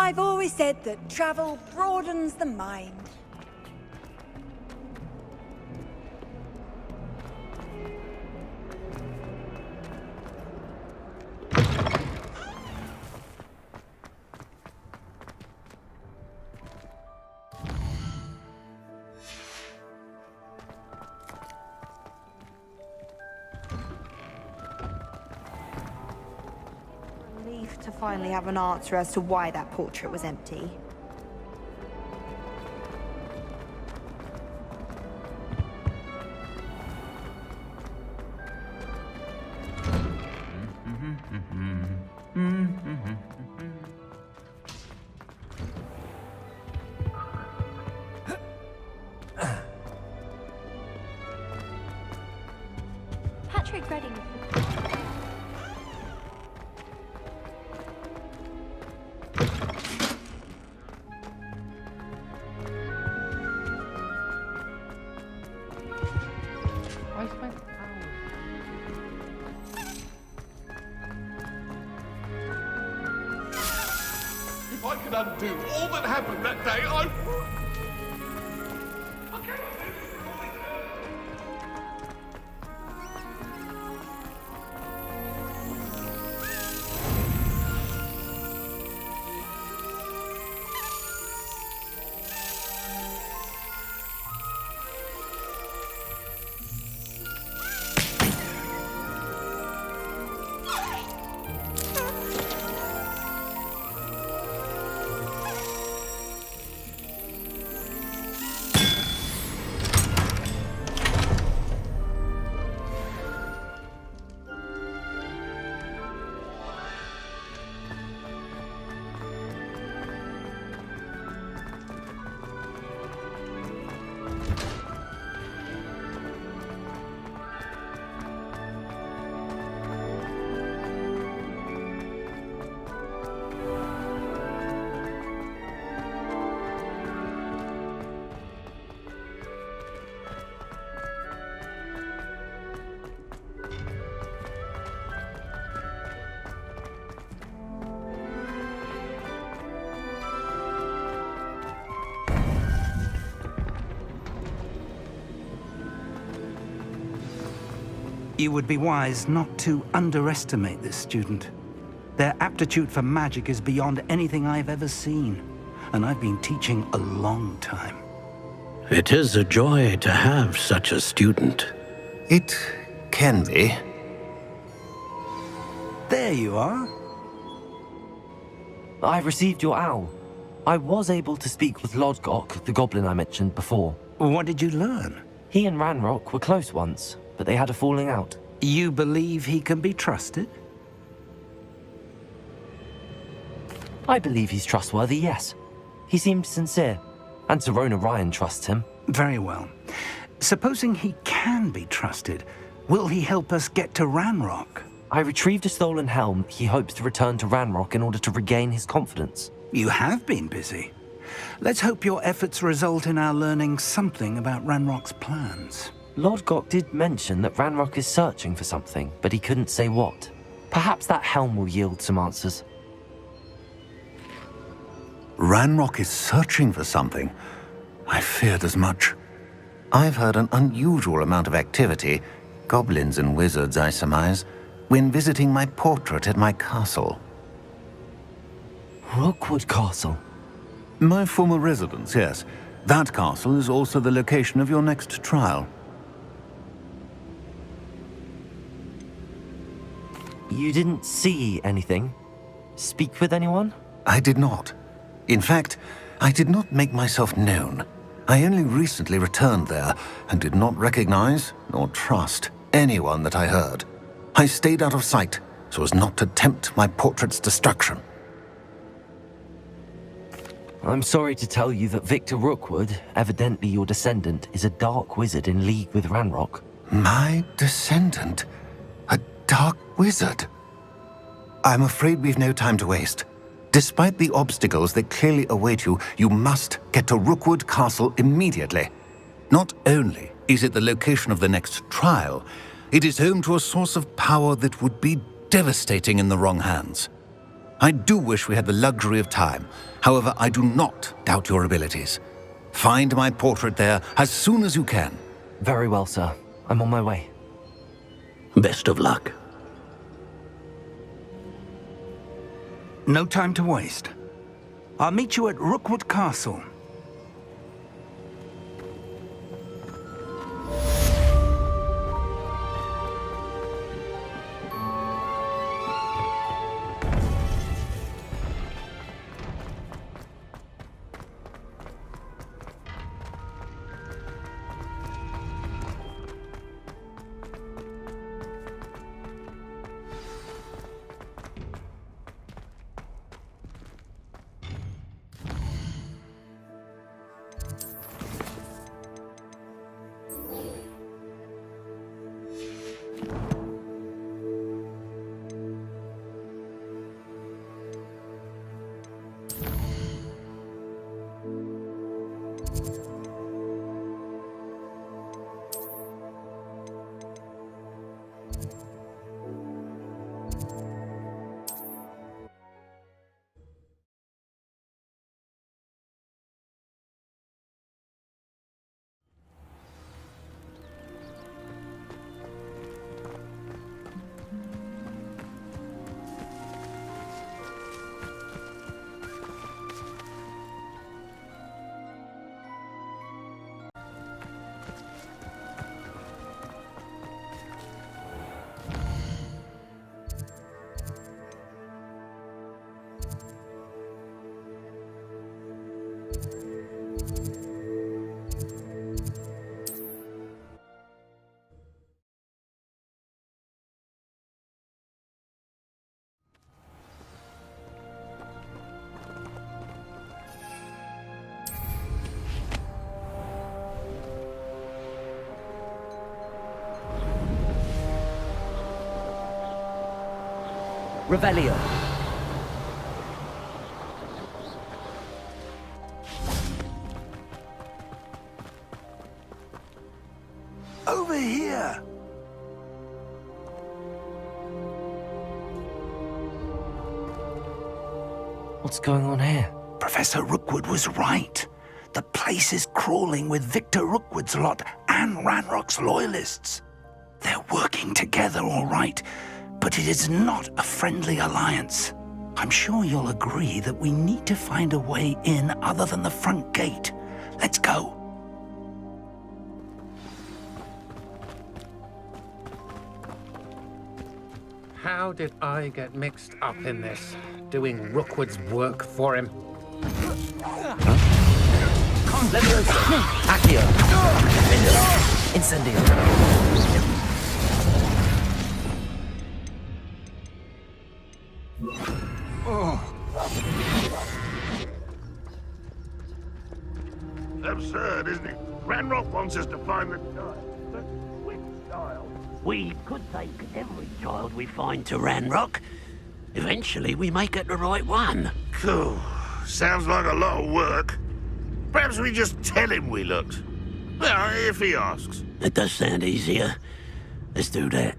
Speaker 10: I've always said that travel broadens the mind.
Speaker 9: To finally have an answer as to why that portrait was empty.
Speaker 10: Patrick Redding.
Speaker 1: If I could undo all that happened that day, I would.
Speaker 8: You would be wise not to underestimate this student. Their aptitude for magic is beyond anything I've ever seen, and I've been teaching a long time.
Speaker 4: It is a joy to have such a student.
Speaker 13: It can be.
Speaker 8: There you are.
Speaker 2: I received your owl. I was able to speak with Lodgok, the goblin I mentioned before.
Speaker 8: What did you learn?
Speaker 2: He and Ranrock were close once, but they had a falling out.
Speaker 8: You believe he can be trusted?
Speaker 2: I believe he's trustworthy, yes. He seems sincere, and Serona Ryan trusts him.
Speaker 8: Very well. Supposing he can be trusted, will he help us get to Ranrock?
Speaker 2: I retrieved a stolen helm he hopes to return to Ranrock in order to regain his confidence.
Speaker 8: You have been busy. Let's hope your efforts result in our learning something about Ranrock's plans.
Speaker 2: Lodgok did mention that Ranrock is searching for something, but he couldn't say what. Perhaps that helm will yield some answers.
Speaker 13: Ranrock is searching for something. I feared as much. I've heard an unusual amount of activity, goblins and wizards, I surmise, when visiting my portrait at my castle.
Speaker 2: Rookwood Castle?
Speaker 13: My former residence, yes. That castle is also the location of your next trial.
Speaker 2: You didn't see anything? Speak with anyone?
Speaker 13: I did not. In fact, I did not make myself known. I only recently returned there and did not recognize nor trust anyone that I heard. I stayed out of sight so as not to tempt my portrait's destruction.
Speaker 2: I'm sorry to tell you that Victor Rookwood, evidently your descendant, is a dark wizard in league with Ranrock.
Speaker 13: My descendant? A dark wizard? I'm afraid we've no time to waste. Despite the obstacles that clearly await you, you must get to Rookwood Castle immediately. Not only is it the location of the next trial, it is home to a source of power that would be devastating in the wrong hands. I do wish we had the luxury of time. However, I do not doubt your abilities. Find my portrait there as soon as you can.
Speaker 2: Very well, sir. I'm on my way.
Speaker 4: Best of luck.
Speaker 8: No time to waste. I'll meet you at Rookwood Castle.
Speaker 7: Revelio.
Speaker 8: Over here!
Speaker 2: What's going on here?
Speaker 8: Professor Rookwood was right. The place is crawling with Victor Rookwood's lot and Ranrock's loyalists. They're working together, all right, but it is not a friendly alliance. I'm sure you'll agree that we need to find a way in other than the front gate. Let's go.
Speaker 4: How did I get mixed up in this? Doing Rookwood's work for him?
Speaker 2: Accio. Incendio.
Speaker 1: Absurd, isn't it? Ranrock wants us to find the child. But which child?
Speaker 4: We could take every child we find to Ranrock. Eventually, we may get the right one.
Speaker 1: Cool. Sounds like a lot of work. Perhaps we just tell him we looked. Well, if he asks.
Speaker 4: It does sound easier. Let's do that.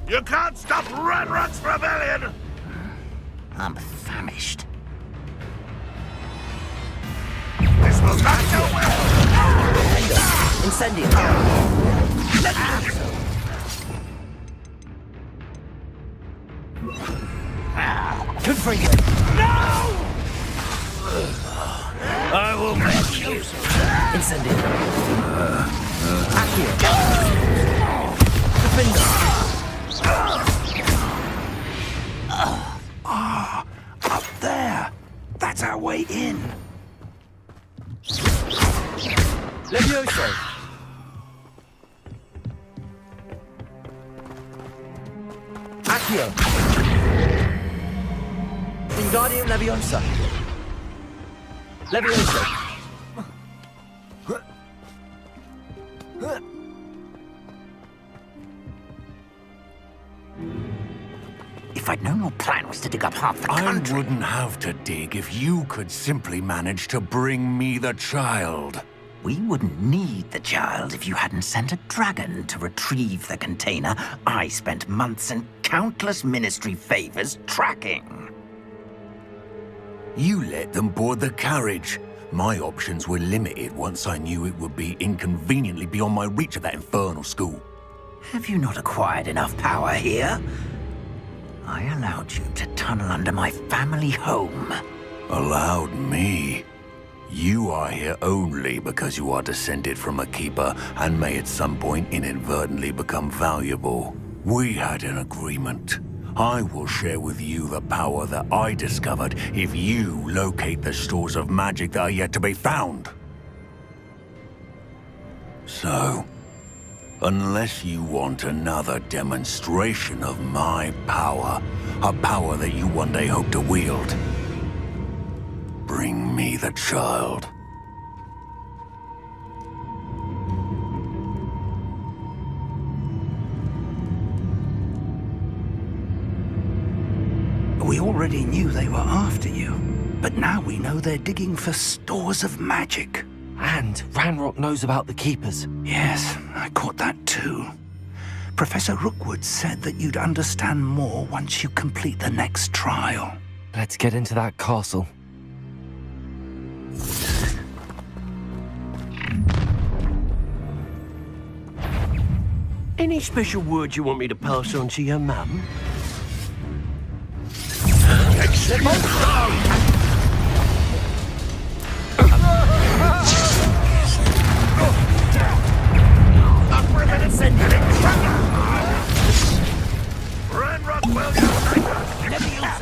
Speaker 1: You can't stop Ranrock's rebellion!
Speaker 3: I'm famished.
Speaker 1: This will not do well!
Speaker 2: Incendio.
Speaker 3: Good for you.
Speaker 8: I will make you.
Speaker 2: Incendio. Accio. Defender.
Speaker 8: Up there. That's our way in.
Speaker 2: Levioso. Accio. Wingardium Leviosa. Leviosa.
Speaker 8: If I'd known your plan was to dig up half the country...
Speaker 13: I wouldn't have to dig if you could simply manage to bring me the child.
Speaker 3: We wouldn't need the child if you hadn't sent a dragon to retrieve the container I spent months and countless ministry favors tracking.
Speaker 14: You let them board the carriage. My options were limited once I knew it would be inconveniently beyond my reach at that infernal school.
Speaker 3: Have you not acquired enough power here? I allowed you to tunnel under my family home.
Speaker 14: Allowed me? You are here only because you are descended from a keeper and may at some point inadvertently become valuable. We had an agreement. I will share with you the power that I discovered if you locate the stores of magic that are yet to be found. So, unless you want another demonstration of my power, a power that you one day hope to wield, bring me the child.
Speaker 8: We already knew they were after you, but now we know they're digging for stores of magic.
Speaker 2: And Ranrock knows about the Keepers.
Speaker 8: Yes, I caught that too. Professor Rookwood said that you'd understand more once you complete the next trial.
Speaker 2: Let's get into that castle.
Speaker 4: Any special words you want me to pass on to your mum?
Speaker 1: Ranrock will unite us!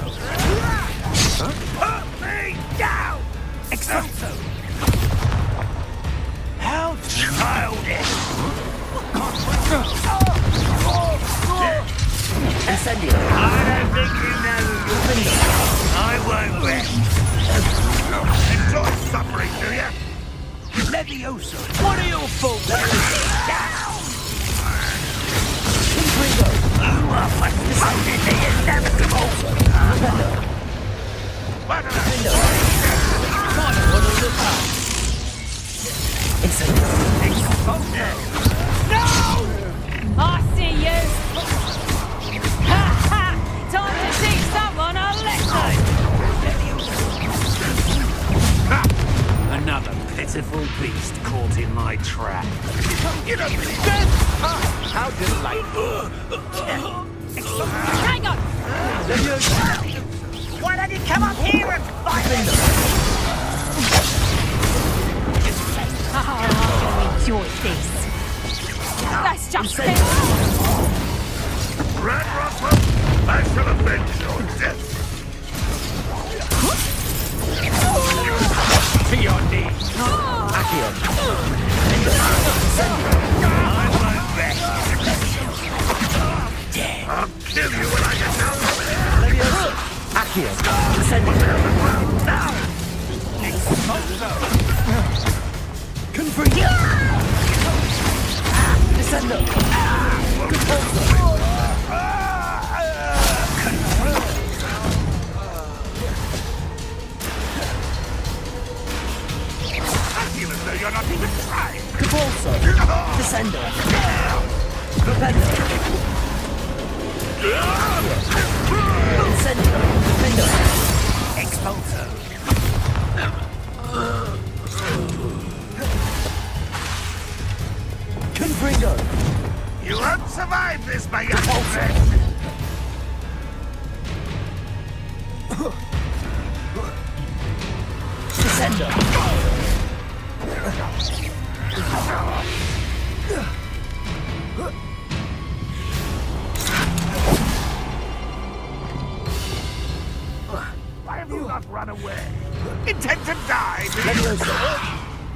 Speaker 1: Put me down!
Speaker 8: Excelso! How childish!
Speaker 3: Incendio!
Speaker 8: I don't think you know your finger. I won't rest.
Speaker 1: Enjoy suffering, do ya?
Speaker 8: Levioso! What are your faults? Down! You are participating in the inevitable!
Speaker 11: No! I see you! Ha ha! Time to teach someone a lesson!
Speaker 8: Another pitiful beast caught in my trap.
Speaker 1: You don't believe
Speaker 8: How delightful!
Speaker 11: Hang on!
Speaker 10: Why don't you come up here and fight me?
Speaker 11: Oh, I'm gonna enjoy this. That's just it!
Speaker 1: Ranrock, I shall avenge your death!
Speaker 8: To your knees!
Speaker 3: Accio!
Speaker 8: I won't rest!
Speaker 1: I'll kill you when I get down from here!
Speaker 3: Accio! Incendio! Confringo! Descendo!
Speaker 1: I feel as though you're not even trying!
Speaker 3: Capolso! Descendo! Propendo! Incendio! Defendo!
Speaker 8: Expulso!
Speaker 3: Confringo!
Speaker 1: You won't survive this, my young friend!
Speaker 3: Descendo!
Speaker 1: Why have you not run away? Intend to die, do you?
Speaker 3: Levioso!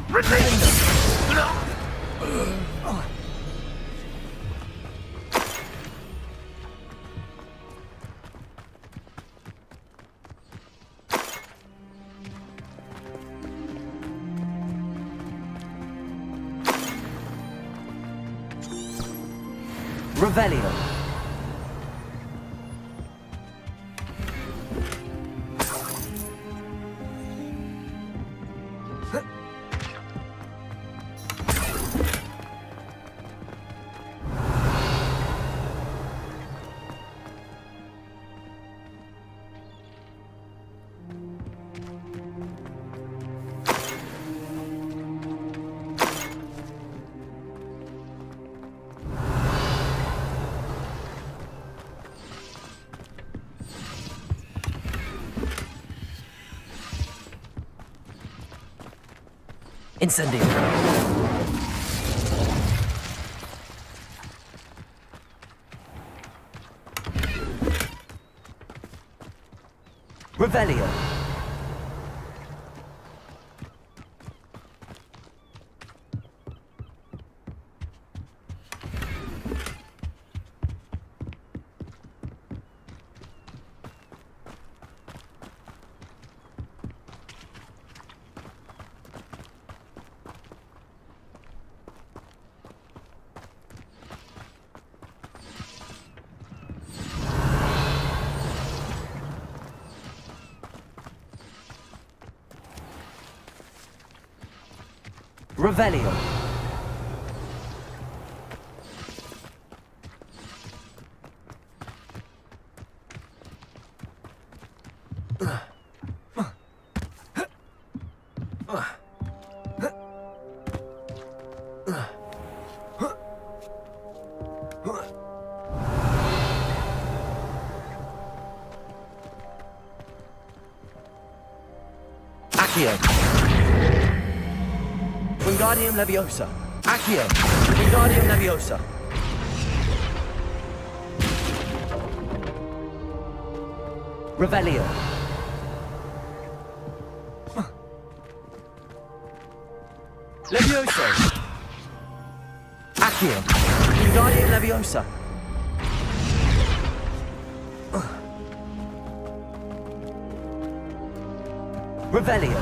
Speaker 1: Retreat!
Speaker 2: Revelio. Incendio. Revelio. Revelio. Accio. Wingardium Leviosa. Accio. Wingardium Leviosa. Revelio. Levioso. Accio. Wingardium Leviosa. Revelio.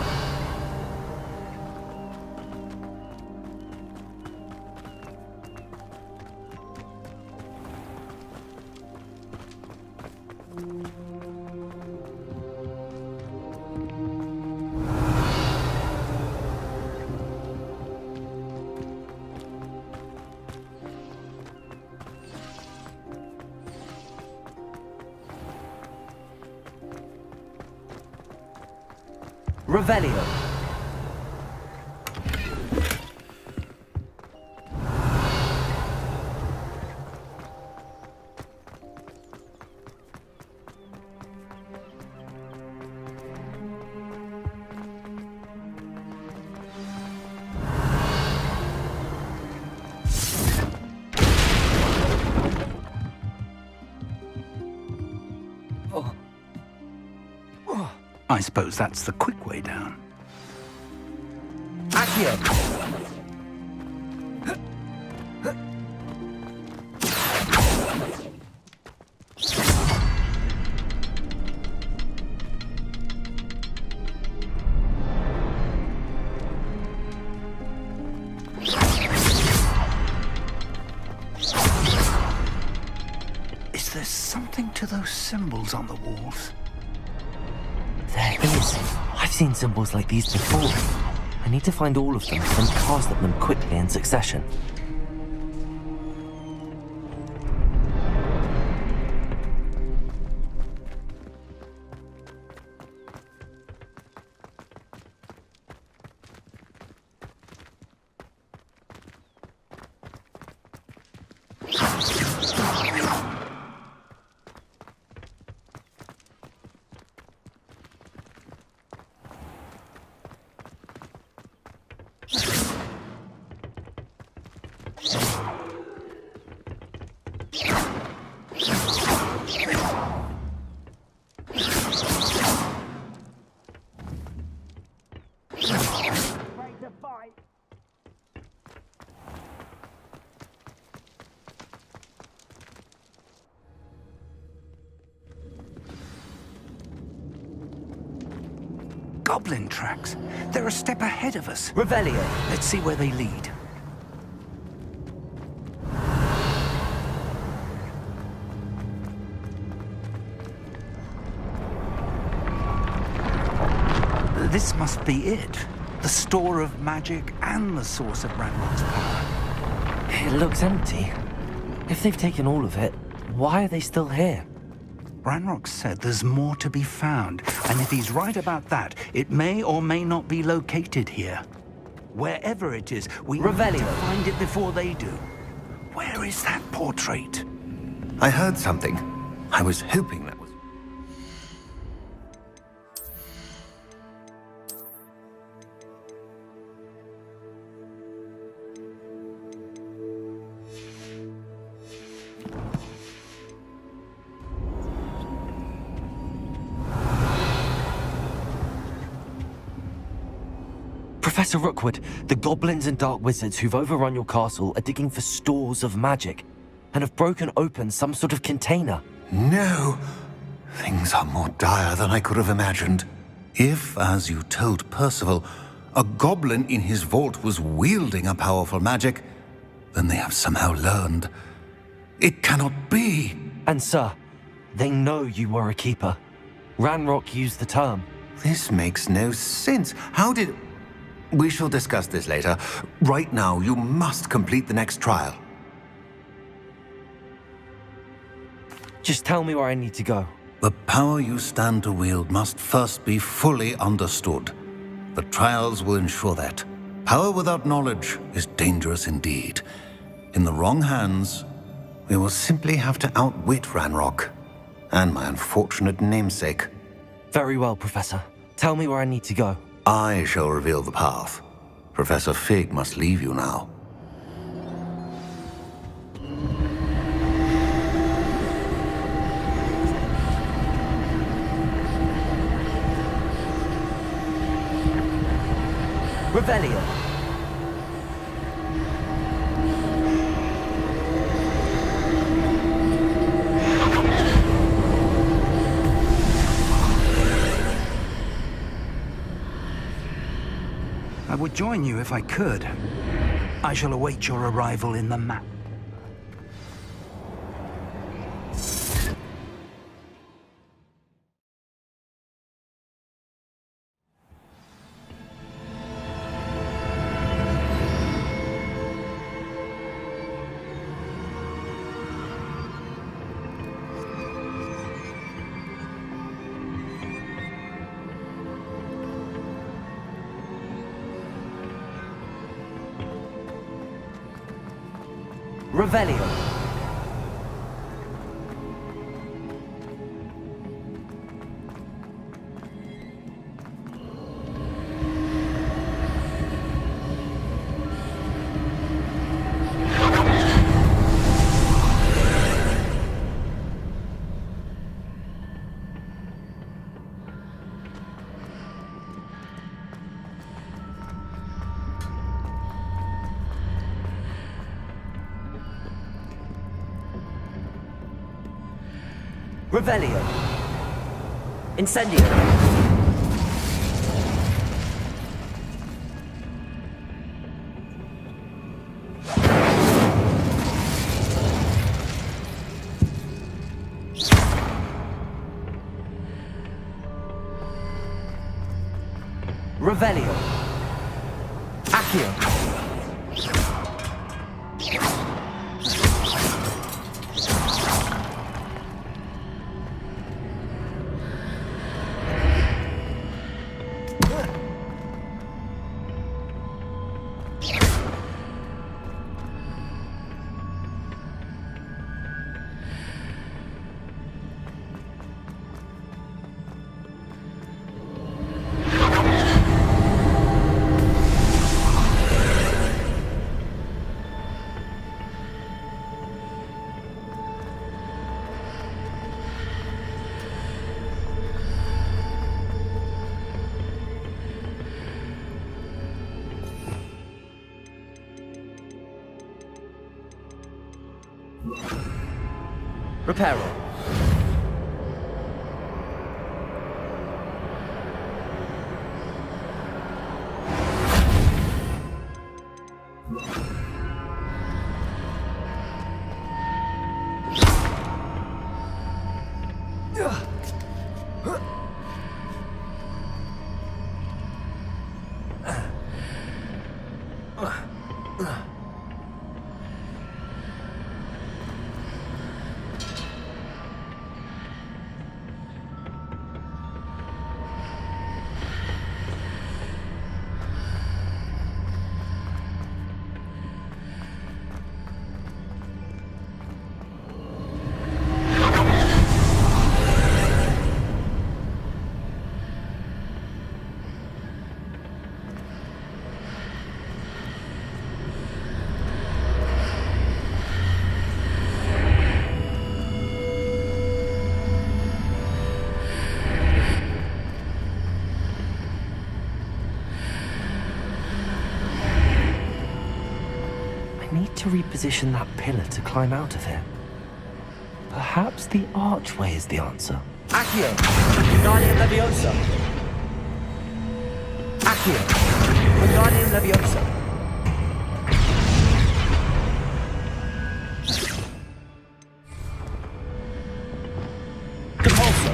Speaker 2: Revelio.
Speaker 8: I suppose that's the quick way down.
Speaker 2: Accio.
Speaker 8: Is there something to those symbols on the walls?
Speaker 2: There is. I've seen symbols like these before. I need to find all of them and cast at them quickly in succession.
Speaker 8: Goblin tracks. They're a step ahead of us.
Speaker 2: Revelio.
Speaker 8: Let's see where they lead. This must be it. The store of magic and the source of Ranrock's power.
Speaker 2: It looks empty. If they've taken all of it, why are they still here?
Speaker 8: Ranrock said there's more to be found, and if he's right about that, it may or may not be located here. Wherever it is, we need to find it before they do. Where is that portrait?
Speaker 13: I heard something. I was hoping that was...
Speaker 2: Professor Rookwood, the goblins and dark wizards who've overrun your castle are digging for stores of magic and have broken open some sort of container.
Speaker 13: No! Things are more dire than I could have imagined. If, as you told Percival, a goblin in his vault was wielding a powerful magic, then they have somehow learned. It cannot be!
Speaker 2: And sir, they know you were a keeper. Ranrock used the term.
Speaker 13: This makes no sense. How did... We shall discuss this later. Right now, you must complete the next trial.
Speaker 2: Just tell me where I need to go.
Speaker 13: The power you stand to wield must first be fully understood. The trials will ensure that. Power without knowledge is dangerous indeed. In the wrong hands, we will simply have to outwit Ranrock and my unfortunate namesake.
Speaker 2: Very well, Professor. Tell me where I need to go.
Speaker 13: I shall reveal the path. Professor Fig must leave you now.
Speaker 2: Revelio.
Speaker 8: I would join you if I could. I shall await your arrival in the map.
Speaker 2: Revelio. Revelio. Incendio. Revelio. Accio. Reparo. need to reposition that pillar to climb out of here. Perhaps the archway is the answer.
Speaker 6: Accio! Wingardium Leviosa! Accio! Wingardium Leviosa! Compulso!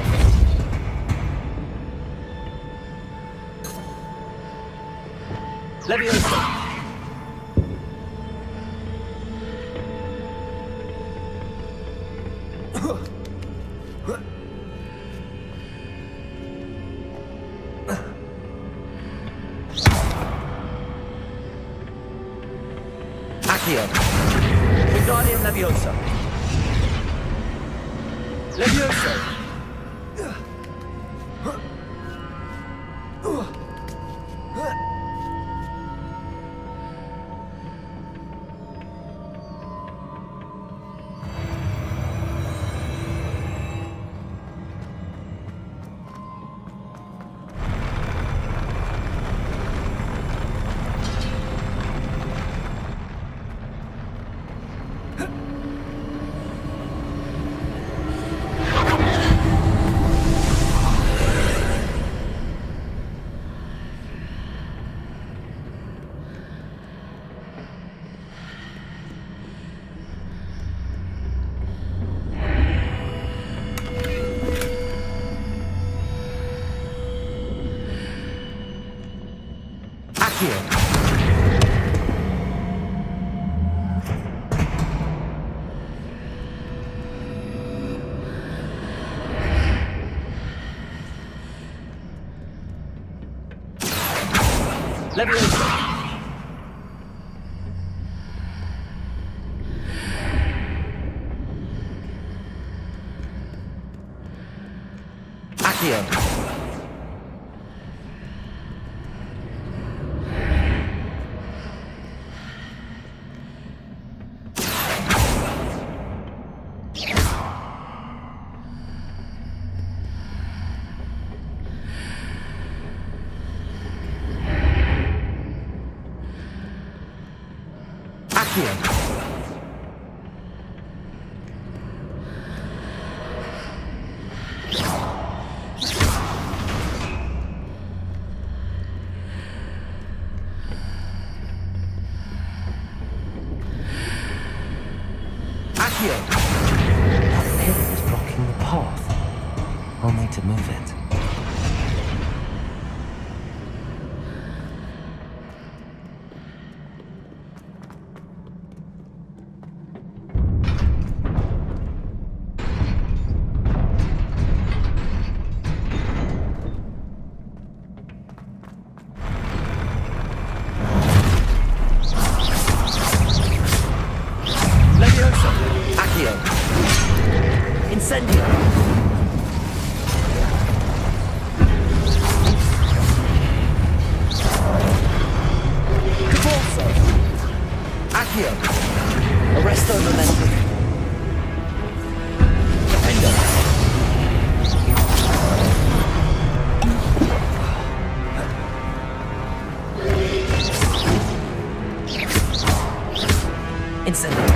Speaker 6: Leviosa! Accio! Wingardium Leviosa! Leviosa! Leviosa! Accio! Accio!
Speaker 2: That pillar is blocking the path. I'll need to move it.
Speaker 6: Accio! Incendio! Compulso! Accio! Arresto Momentum! Defendo! Incendio!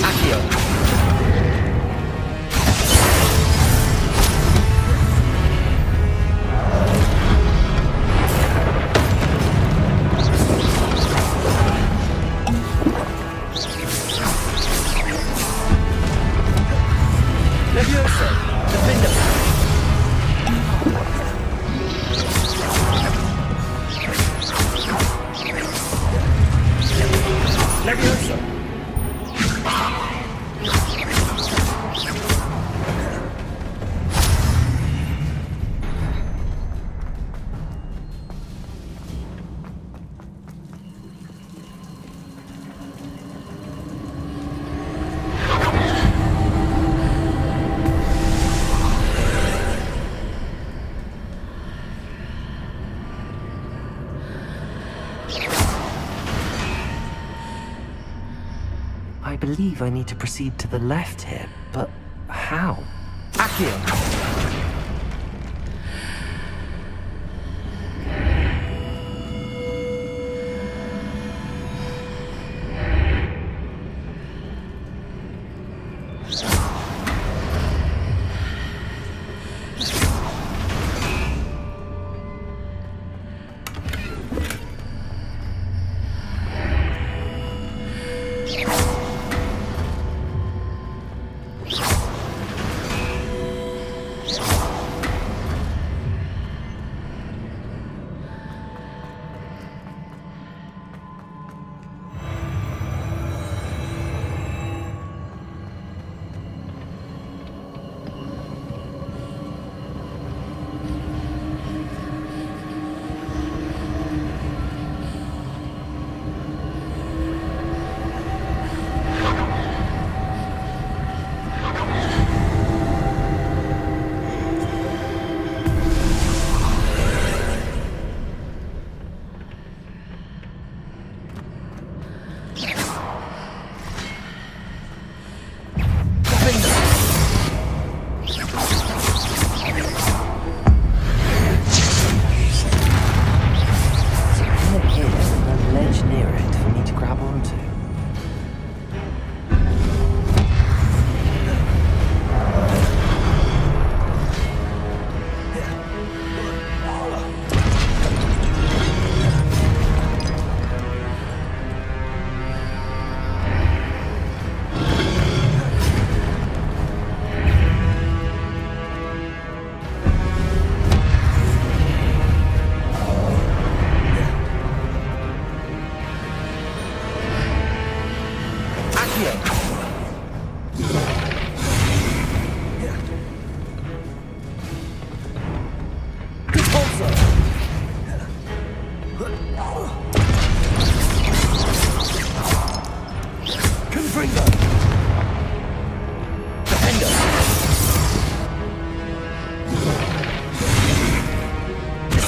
Speaker 6: Accio! Leviosa! Defendo! Leviosa!
Speaker 2: I believe I need to proceed to the left here, but how?
Speaker 6: Accio!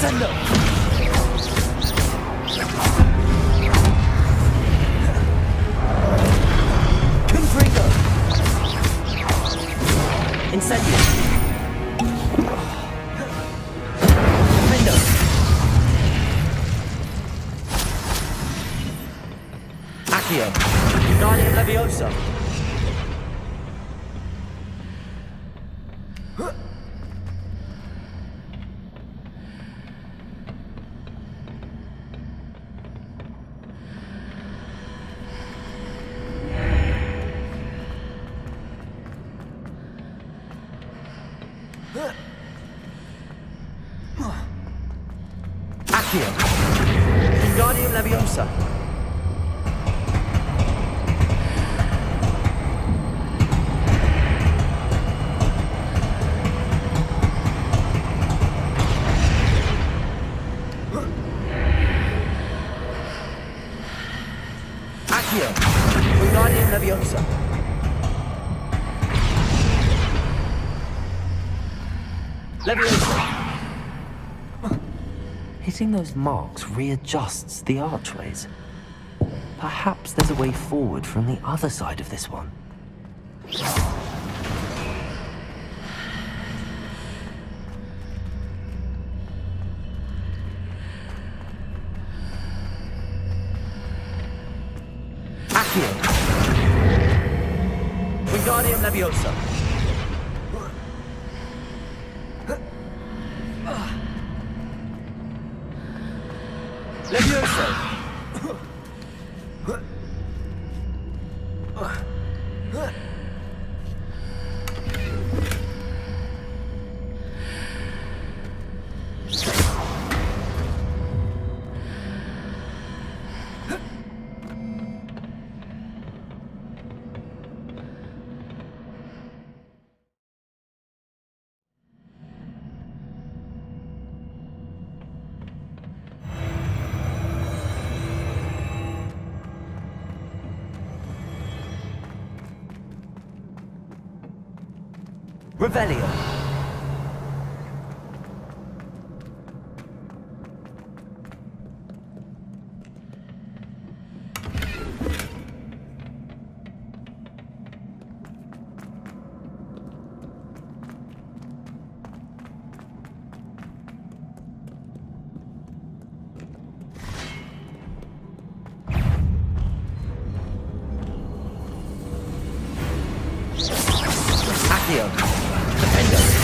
Speaker 2: Defender! Confringo! Incendio! Defender! Accio! Guardian Leviosa! Accio! Guardian Leviosa! Accio! Guardian Leviosa! Leviosa! Hitting those marks readjusts the archways. Perhaps there's a way forward from the other side of this one. Accio! Wingardium Leviosa! Leviosa! Revelio. Accio. Defender.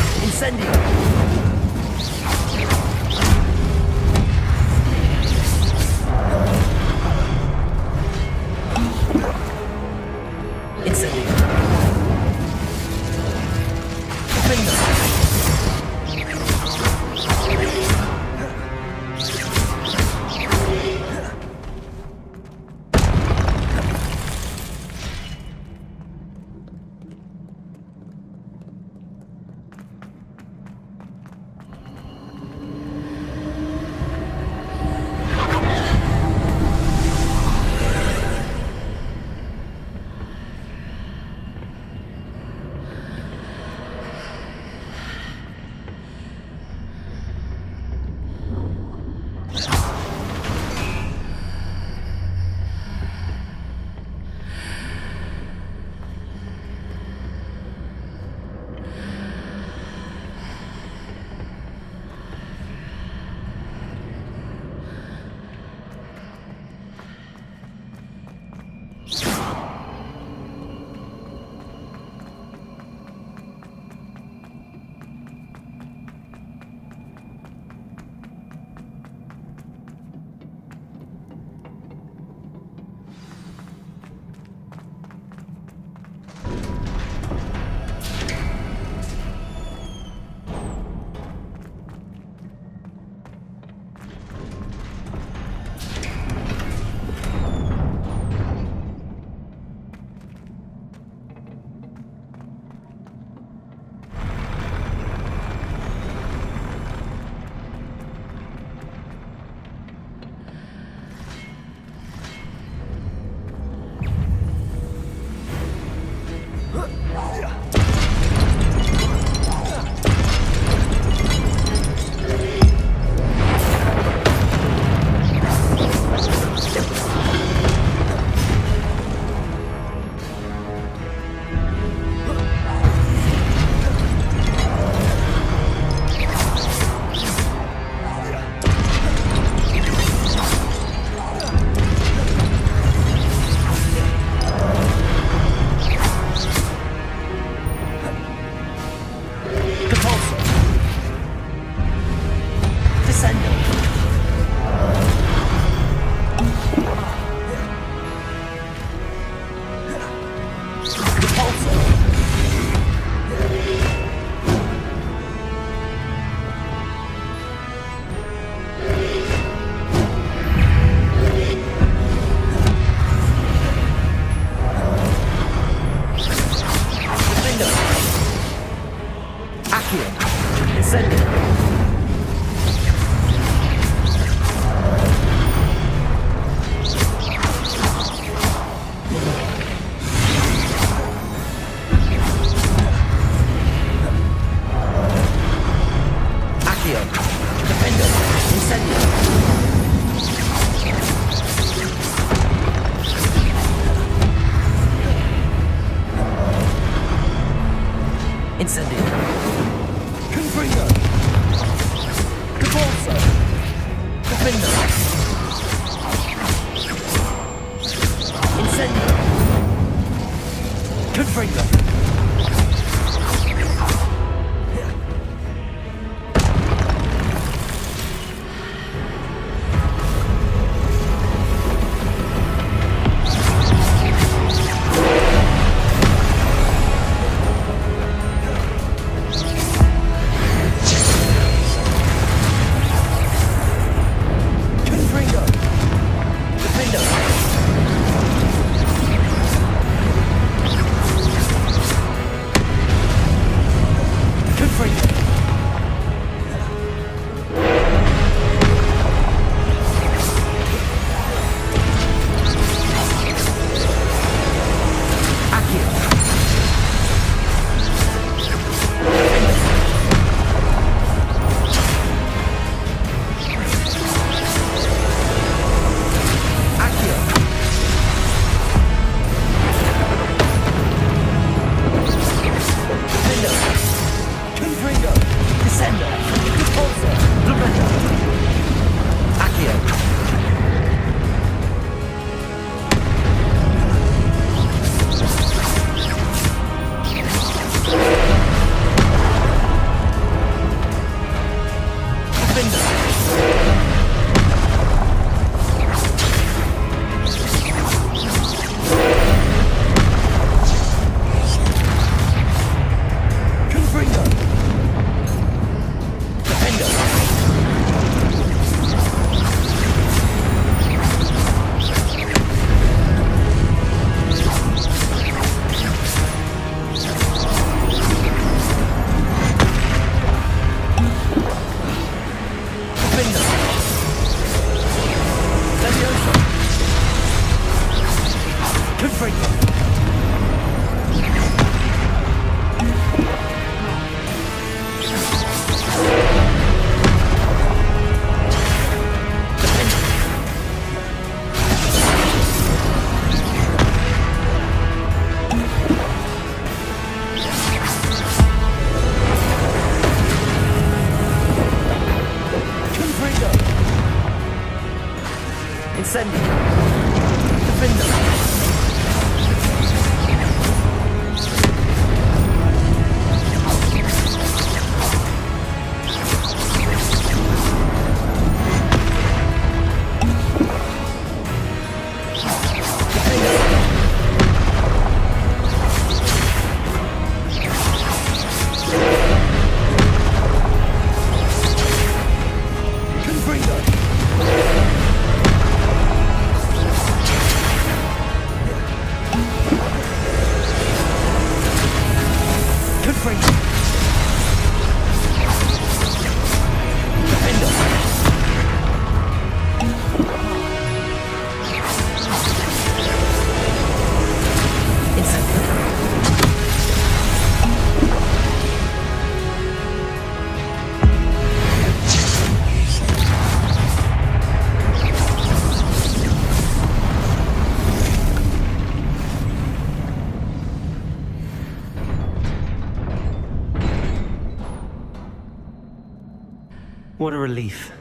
Speaker 4: What a relief.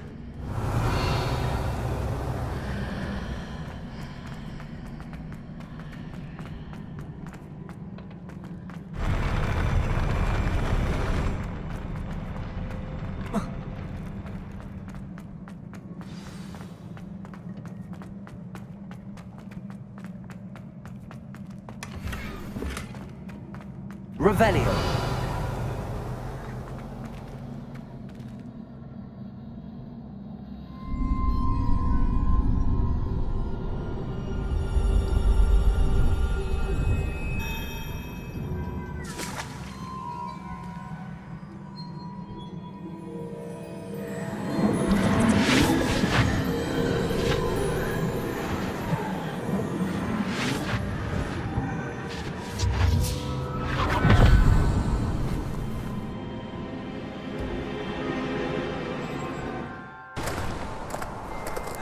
Speaker 2: Revelio.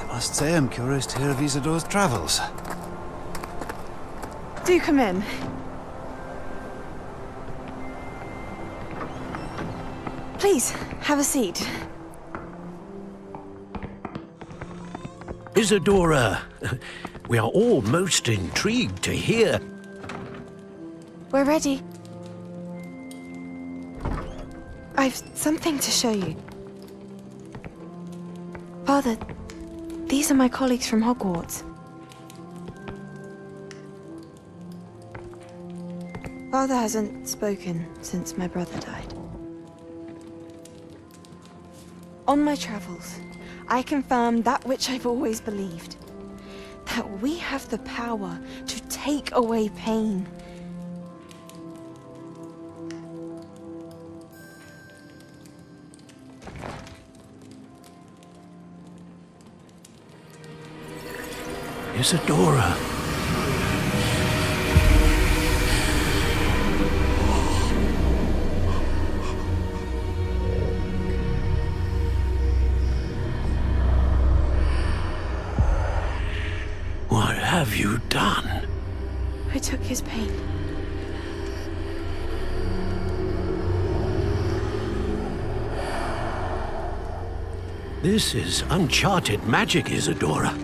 Speaker 15: I must say I'm curious to hear of Isidore's travels.
Speaker 16: Do come in. Please, have a seat.
Speaker 4: Isadora, we are all most intrigued to hear.
Speaker 16: We're ready. I've something to show you. Father, these are my colleagues from Hogwarts. Father hasn't spoken since my brother died. On my travels, I confirmed that which I've always believed. That we have the power to take away pain.
Speaker 4: Isadora. What have you done?
Speaker 16: I took his pain.
Speaker 4: This is uncharted magic, Isadora.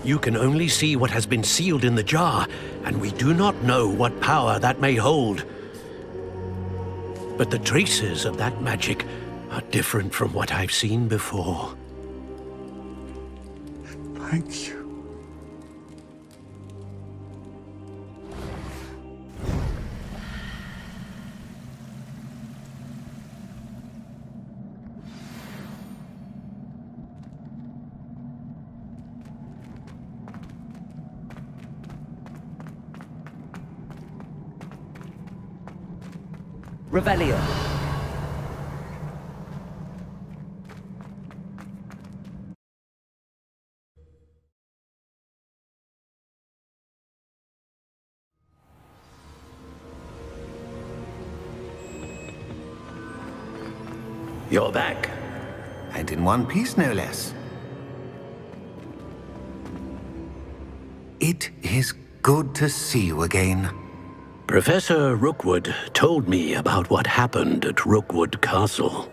Speaker 4: You can only see what has been sealed in the jar, and we do not know what power that may hold. But the traces of that magic are different from what I've seen before.
Speaker 15: Thank you.
Speaker 2: Revelio.
Speaker 4: You're back.
Speaker 13: And in one piece, no less. It is good to see you again.
Speaker 4: Professor Rookwood told me about what happened at Rookwood Castle.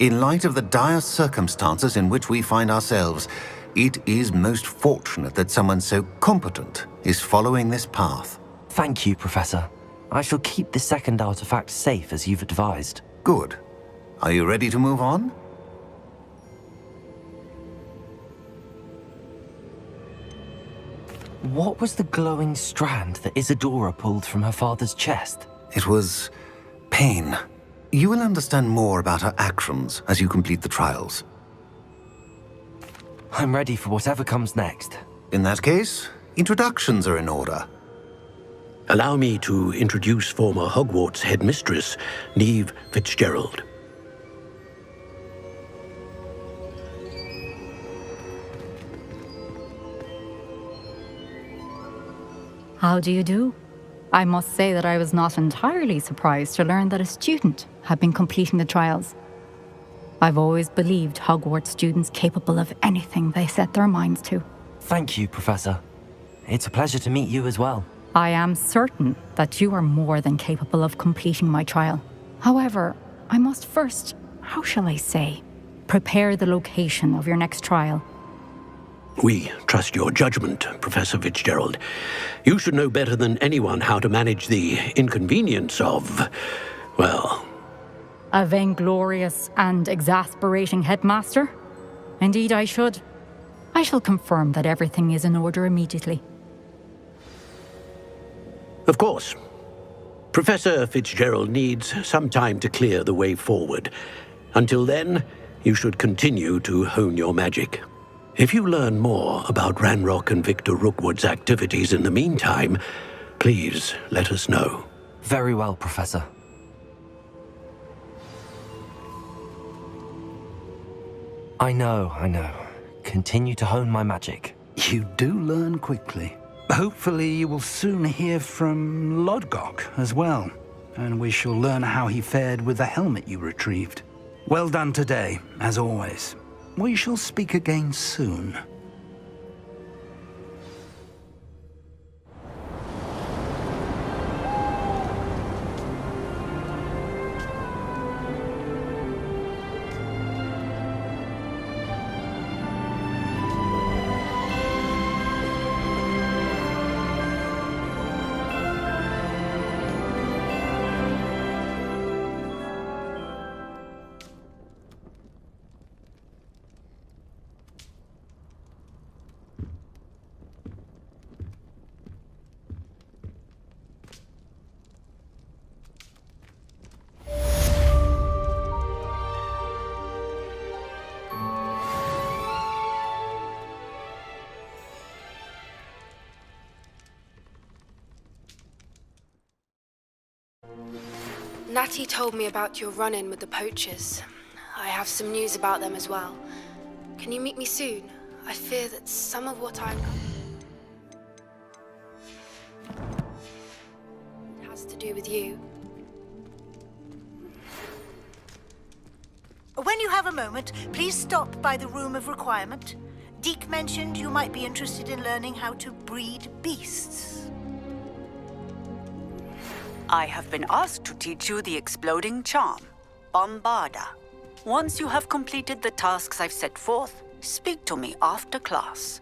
Speaker 13: In light of the dire circumstances in which we find ourselves, it is most fortunate that someone so competent is following this path.
Speaker 2: Thank you, Professor. I shall keep the second artifact safe as you've advised.
Speaker 13: Good. Are you ready to move on?
Speaker 2: What was the glowing strand that Isadora pulled from her father's chest?
Speaker 13: It was pain. You will understand more about her actions as you complete the trials.
Speaker 2: I'm ready for whatever comes next.
Speaker 13: In that case, introductions are in order.
Speaker 4: Allow me to introduce former Hogwarts headmistress, Neve Fitzgerald.
Speaker 17: How do you do? I must say that I was not entirely surprised to learn that a student had been completing the trials. I've always believed Hogwarts students capable of anything they set their minds to.
Speaker 2: Thank you, Professor. It's a pleasure to meet you as well.
Speaker 17: I am certain that you are more than capable of completing my trial. However, I must first, how shall I say, prepare the location of your next trial.
Speaker 4: We trust your judgment, Professor Fitzgerald. You should know better than anyone how to manage the inconvenience of, well...
Speaker 17: A vainglorious and exasperating headmaster? Indeed I should. I shall confirm that everything is in order immediately.
Speaker 4: Of course. Professor Fitzgerald needs some time to clear the way forward. Until then, you should continue to hone your magic. If you learn more about Ranrock and Victor Rookwood's activities in the meantime, please let us know.
Speaker 2: Very well, Professor. I know. Continue to hone my magic.
Speaker 8: You do learn quickly. Hopefully you will soon hear from Lodgok as well, and we shall learn how he fared with the helmet you retrieved. Well done today, as always. We shall speak again soon.
Speaker 18: Natty told me about your run-in with the poachers. I have some news about them as well. Can you meet me soon? I fear that some of what I'm... It has to do with you.
Speaker 19: When you have a moment, please stop by the Room of Requirement. Deke mentioned you might be interested in learning how to breed beasts.
Speaker 20: I have been asked to teach you the exploding charm, Bombarda. Once you have completed the tasks I've set forth, speak to me after class.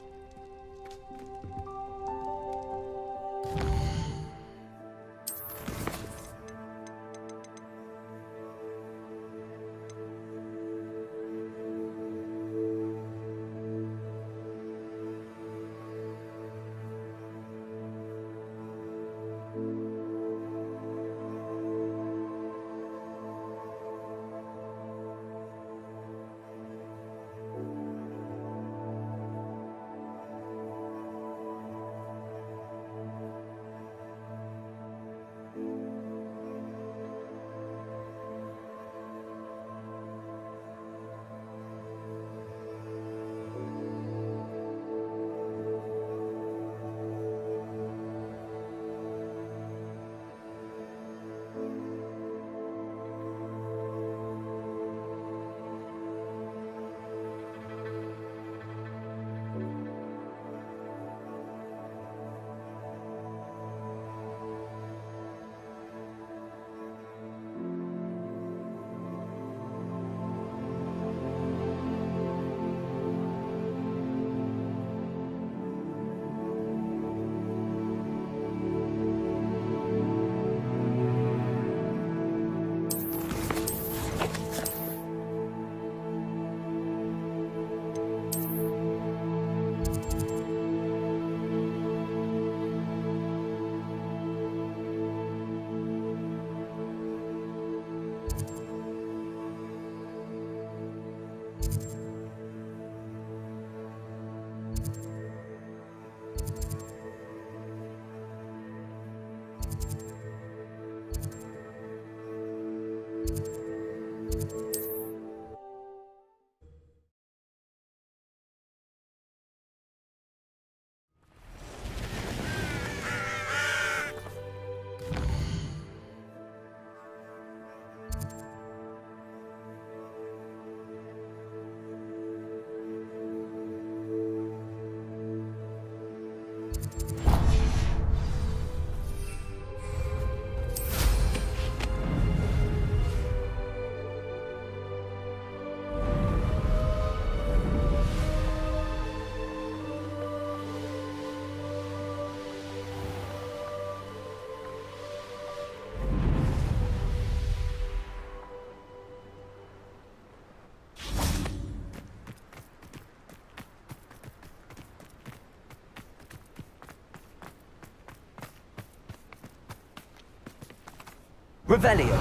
Speaker 2: Revelio.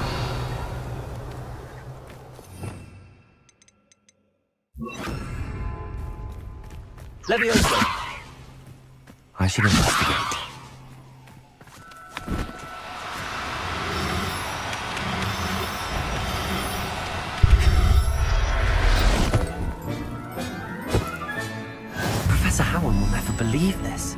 Speaker 2: Levioso. I should investigate. Professor Howard will never believe this.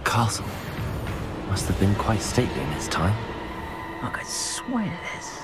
Speaker 2: Castle. Must have been quite stately in its time.
Speaker 3: I could swear this.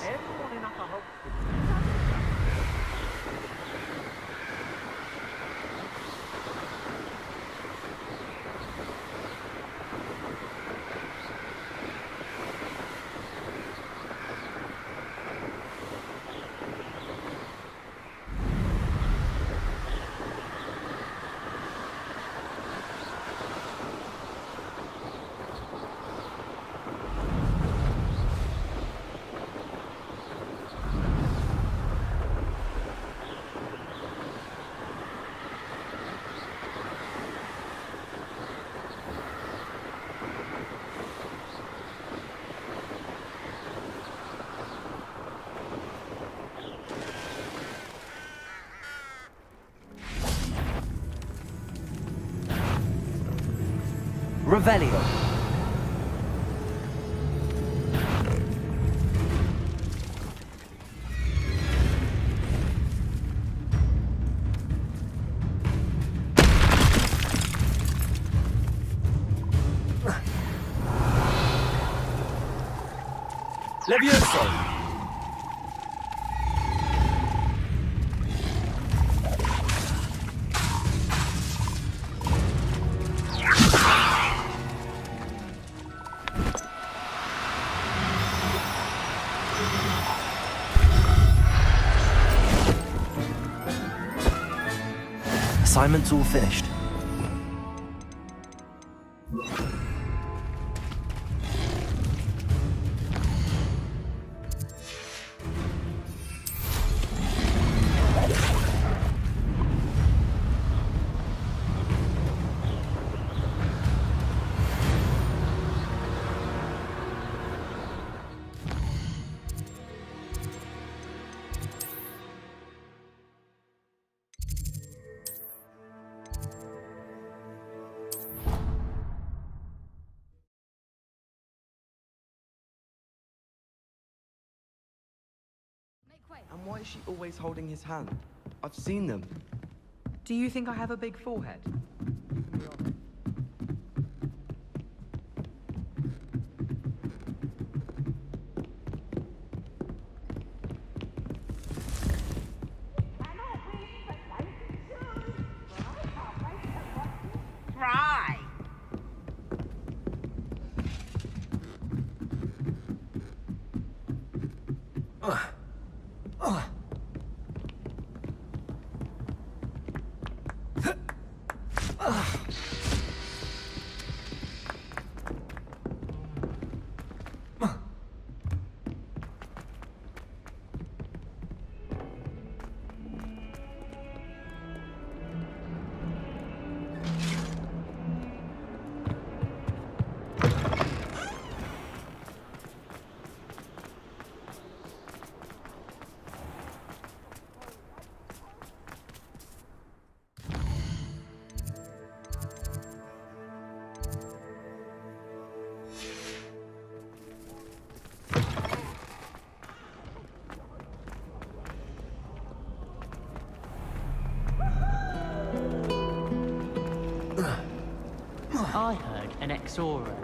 Speaker 2: Revelio. Levioso. Assignment's all finished.
Speaker 21: And why is she always holding his hand? I've seen them.
Speaker 12: Do you think I have a big forehead?
Speaker 19: Try.
Speaker 7: Fix aura.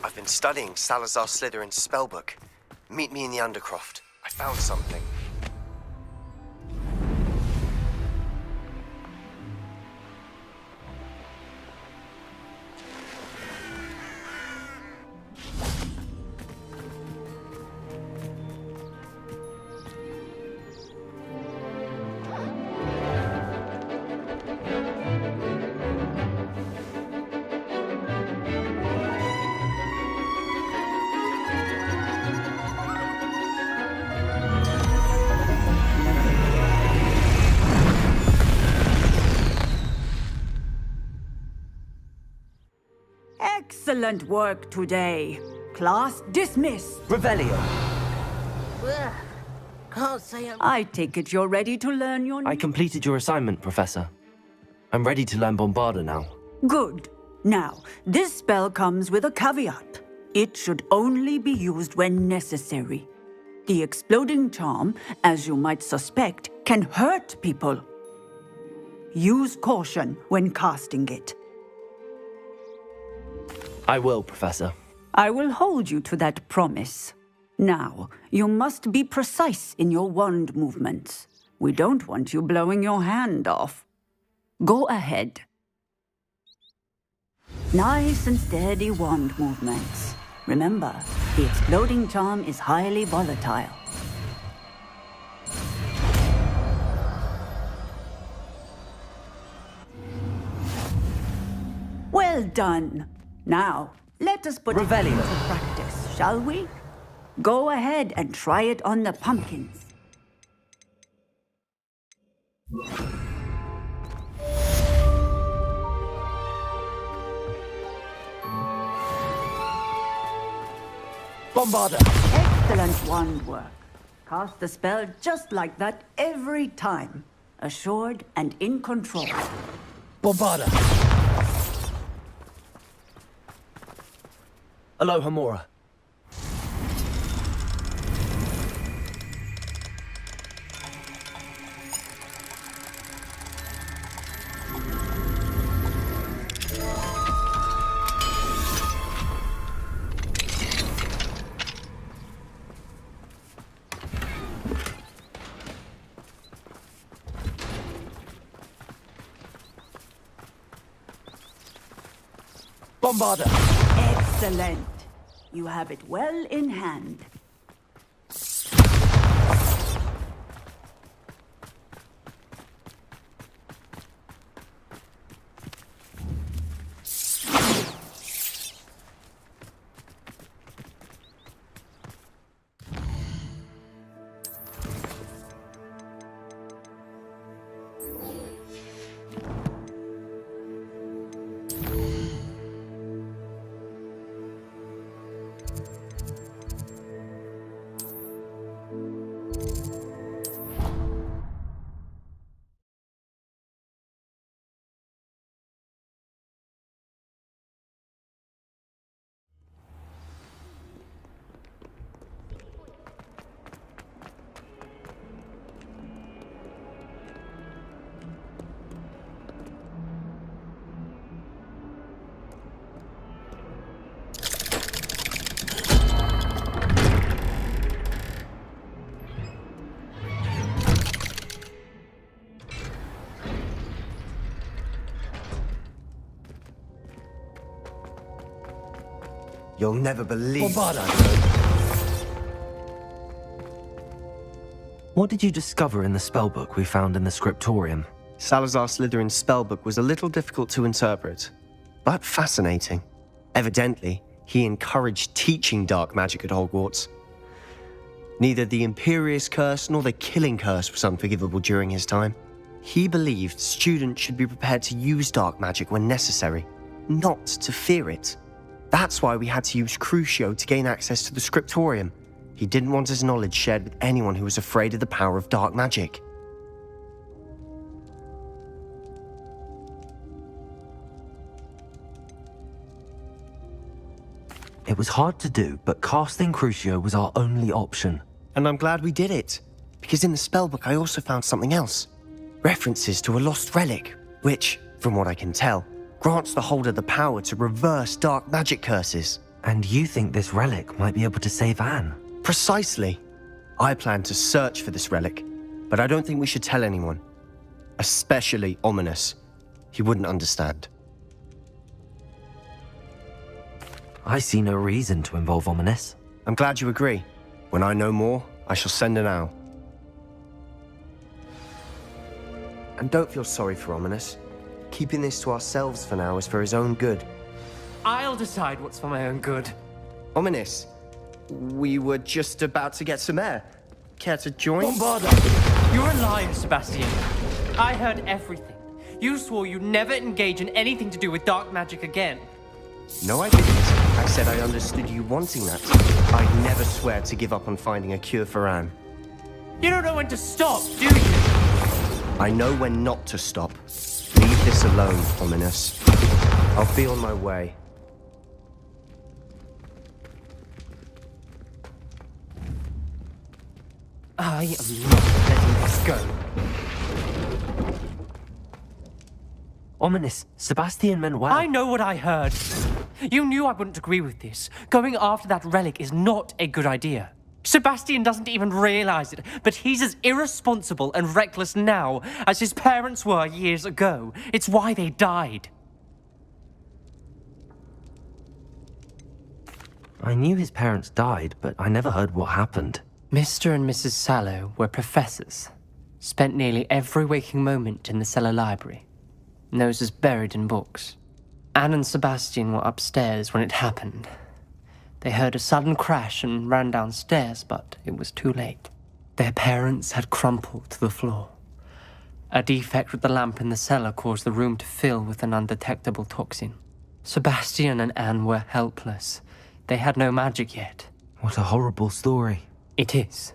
Speaker 6: I've been studying Salazar Slytherin's spellbook. Meet me in the Undercroft. I found something.
Speaker 5: Excellent work today. Class dismissed.
Speaker 2: Revelio.
Speaker 5: Can't say I take it you're ready to learn your
Speaker 2: I completed your assignment, Professor. I'm ready to learn Bombarda now.
Speaker 5: Good. Now, this spell comes with a caveat. It should only be used when necessary. The exploding charm, as you might suspect, can hurt people. Use caution when casting it.
Speaker 2: I will, Professor.
Speaker 5: I will hold you to that promise. Now, you must be precise in your wand movements. We don't want you blowing your hand off. Go ahead. Nice and steady wand movements. Remember, the exploding charm is highly volatile. Well done. Now, let us put it into practice, shall we? Go ahead and try it on the pumpkins.
Speaker 2: Bombarda!
Speaker 5: Excellent wand work. Cast the spell just like that every time. Assured and in control.
Speaker 2: Bombarda! Aloha Mora. Bombarda!
Speaker 5: Excellent. You have it well in hand.
Speaker 6: You'll never believe...
Speaker 2: Bombarda! What did you discover in the spellbook we found in the scriptorium?
Speaker 6: Salazar Slytherin's spellbook was a little difficult to interpret, but fascinating. Evidently, he encouraged teaching dark magic at Hogwarts. Neither the Imperious Curse nor the Killing Curse was unforgivable during his time. He believed students should be prepared to use dark magic when necessary, not to fear it. That's why we had to use Crucio to gain access to the scriptorium. He didn't want his knowledge shared with anyone who was afraid of the power of dark magic.
Speaker 2: It was hard to do, but casting Crucio was our only option.
Speaker 6: And I'm glad we did it, because in the spellbook I also found something else. References to a lost relic, which, from what I can tell, grants the holder the power to reverse dark magic curses.
Speaker 2: And you think this relic might be able to save Anne?
Speaker 6: Precisely. I plan to search for this relic, but I don't think we should tell anyone. Especially Ominous. He wouldn't understand.
Speaker 2: I see no reason to involve Ominous.
Speaker 6: I'm glad you agree. When I know more, I shall send an owl. And don't feel sorry for Ominous. Keeping this to ourselves for now is for his own good.
Speaker 7: I'll decide what's for my own good.
Speaker 6: Ominous, we were just about to get some air. Care to join?
Speaker 7: Bombarda! You're a liar, Sebastian. I heard everything. You swore you'd never engage in anything to do with dark magic again.
Speaker 6: No, I didn't. I said I understood you wanting that. I'd never swear to give up on finding a cure for Anne.
Speaker 7: You don't know when to stop, do you?
Speaker 6: I know when not to stop. Leave this alone, Ominous. I'll be on my way.
Speaker 7: I am not letting this go.
Speaker 2: Ominous, Sebastian meant well.
Speaker 7: I know what I heard. You knew I wouldn't agree with this. Going after that relic is not a good idea. Sebastian doesn't even realize it, but he's as irresponsible and reckless now as his parents were years ago. It's why they died.
Speaker 2: I knew his parents died, but I never heard what happened.
Speaker 7: Mr. and Mrs. Sallow were professors. Spent nearly every waking moment in the cellar library. Noses buried in books. Anne and Sebastian were upstairs when it happened. They heard a sudden crash and ran downstairs, but it was too late. Their parents had crumpled to the floor. A defect with the lamp in the cellar caused the room to fill with an undetectable toxin. Sebastian and Anne were helpless. They had no magic yet.
Speaker 2: What a horrible story.
Speaker 7: It is.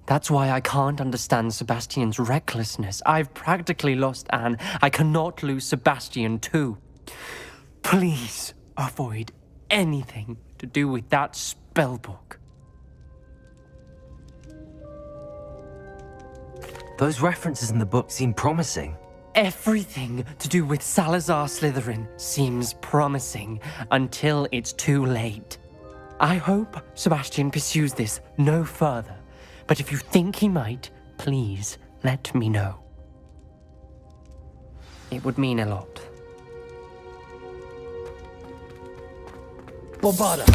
Speaker 7: That's why I can't understand Sebastian's recklessness. I've practically lost Anne. I cannot lose Sebastian too. Please avoid anything to do with that spellbook.
Speaker 2: Those references in the book seem promising.
Speaker 7: Everything to do with Salazar Slytherin seems promising until it's too late. I hope Sebastian pursues this no further, but if you think he might, please let me know. It would mean a lot.
Speaker 8: Bombarda!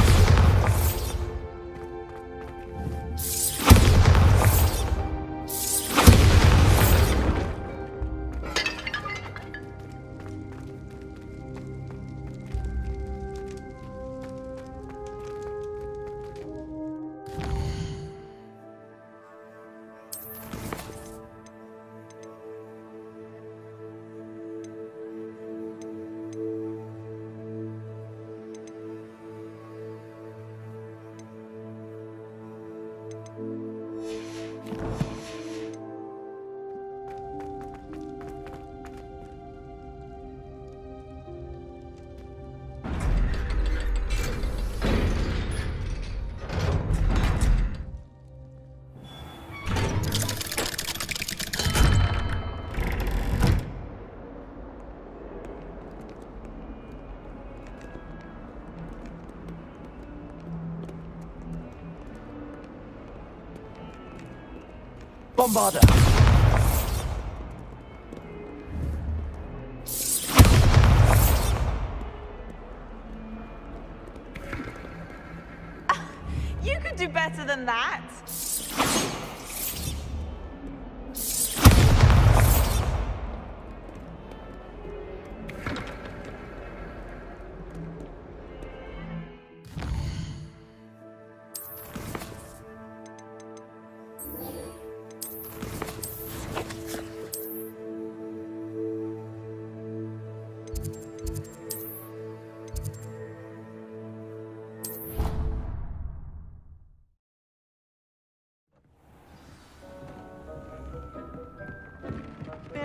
Speaker 8: Bombarda!
Speaker 10: You could do better than that.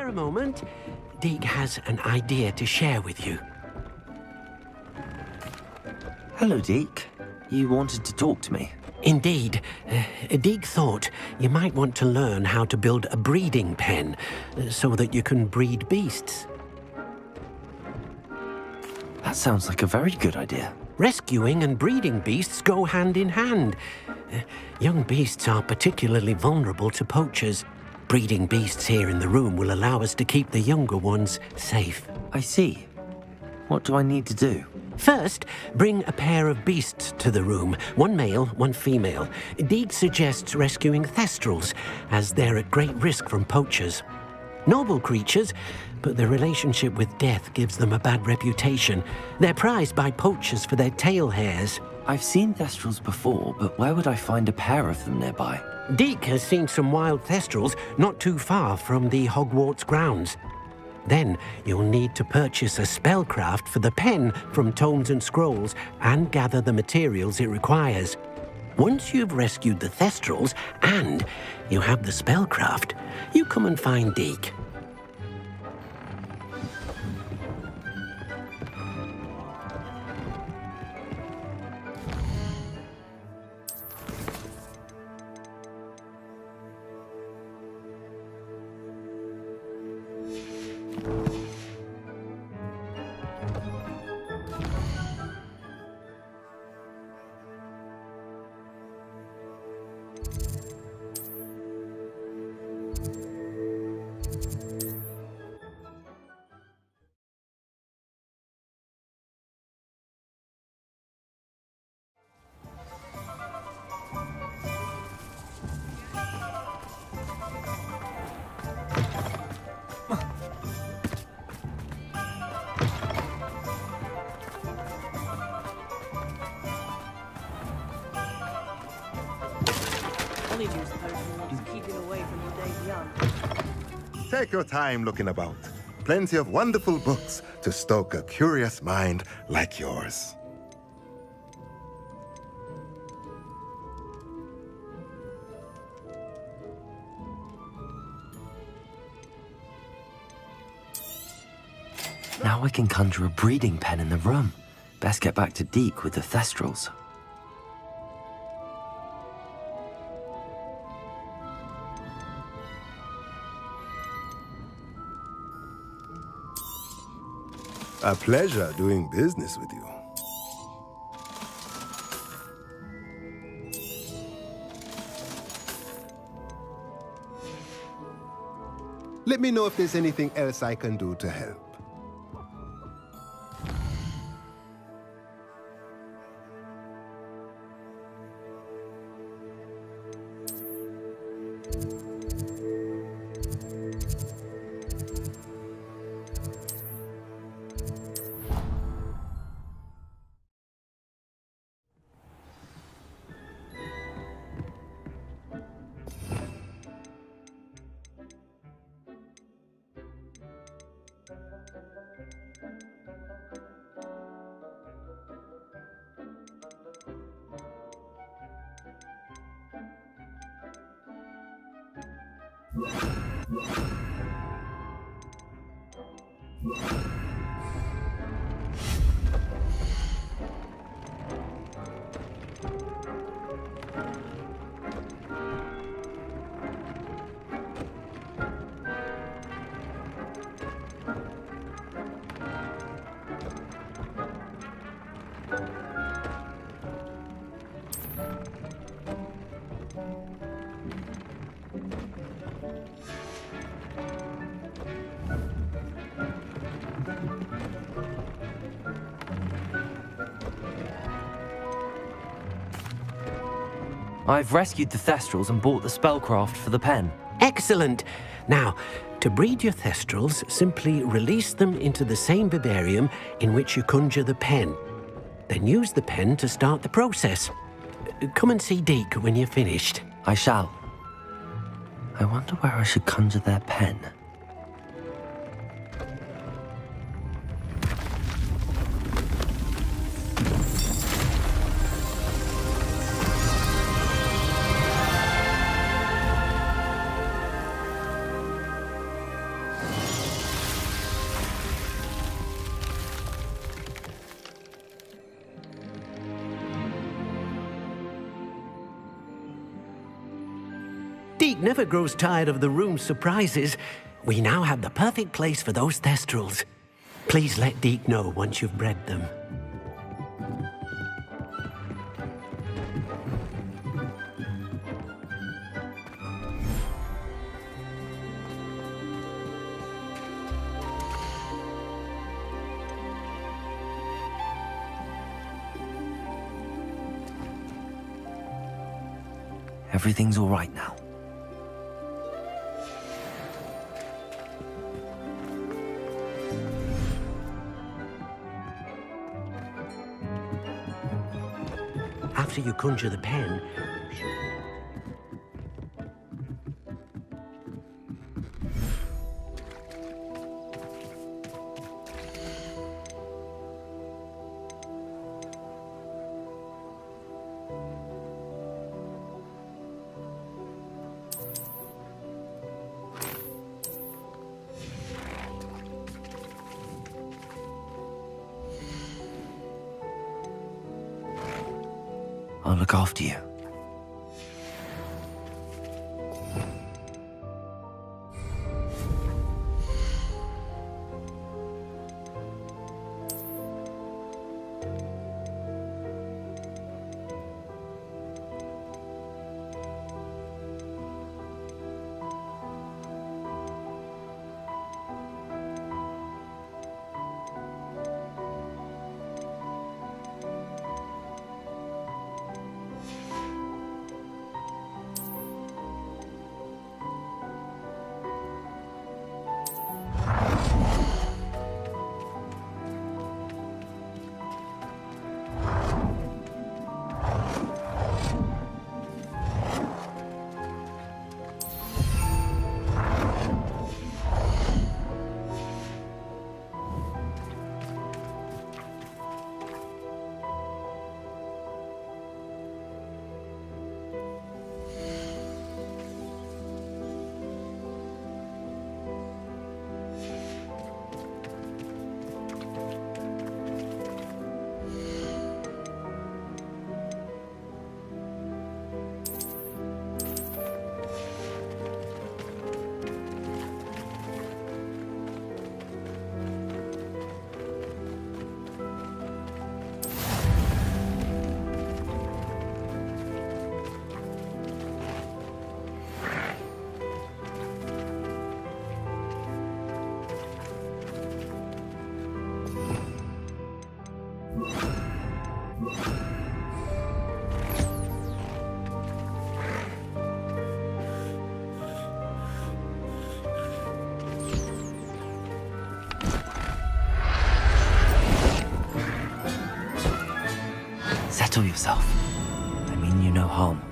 Speaker 4: Spare a moment. Deke has an idea to share with you.
Speaker 2: Hello, Deke. You wanted to talk to me?
Speaker 4: Indeed. Deke thought you might want to learn how to build a breeding pen so that you can breed beasts.
Speaker 2: That sounds like a very good idea.
Speaker 4: Rescuing and breeding beasts go hand in hand. Young beasts are particularly vulnerable to poachers. Breeding beasts here in the room will allow us to keep the younger ones safe.
Speaker 2: I see. What do I need to do?
Speaker 4: First, bring a pair of beasts to the room. One male, one female. Deke suggests rescuing thestrals, as they're at great risk from poachers. Noble creatures, but their relationship with death gives them a bad reputation. They're prized by poachers for their tail hairs.
Speaker 2: I've seen thestrals before, but where would I find a pair of them nearby?
Speaker 4: Deke has seen some wild thestrals not too far from the Hogwarts grounds. Then you'll need to purchase a spellcraft for the pen from Tomes and Scrolls and gather the materials it requires. Once you've rescued the thestrals and you have the spellcraft, you come and find Deke.
Speaker 9: Take your time looking about. Plenty of wonderful books to stoke a curious mind like yours.
Speaker 2: Now I can conjure a breeding pen in the room. Best get back to Deke with the thestrals.
Speaker 9: A pleasure doing business with you. Let me know if there's anything else I can do to help.
Speaker 2: I've rescued the thestrals and bought the spellcraft for the pen.
Speaker 4: Excellent! Now, to breed your thestrals, simply release them into the same vivarium in which you conjure the pen. Then use the pen to start the process. Come and see Deke when you're finished.
Speaker 2: I shall. I wonder where I should conjure their pen.
Speaker 4: Deek never grows tired of the room's surprises. We now have the perfect place for those thestrals. Please let Deek know once you've bred them.
Speaker 2: Everything's all right now.
Speaker 4: After you conjure the pen,
Speaker 2: I'll look after you. Settle yourself. I mean you no harm.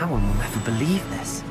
Speaker 2: No one will ever believe this.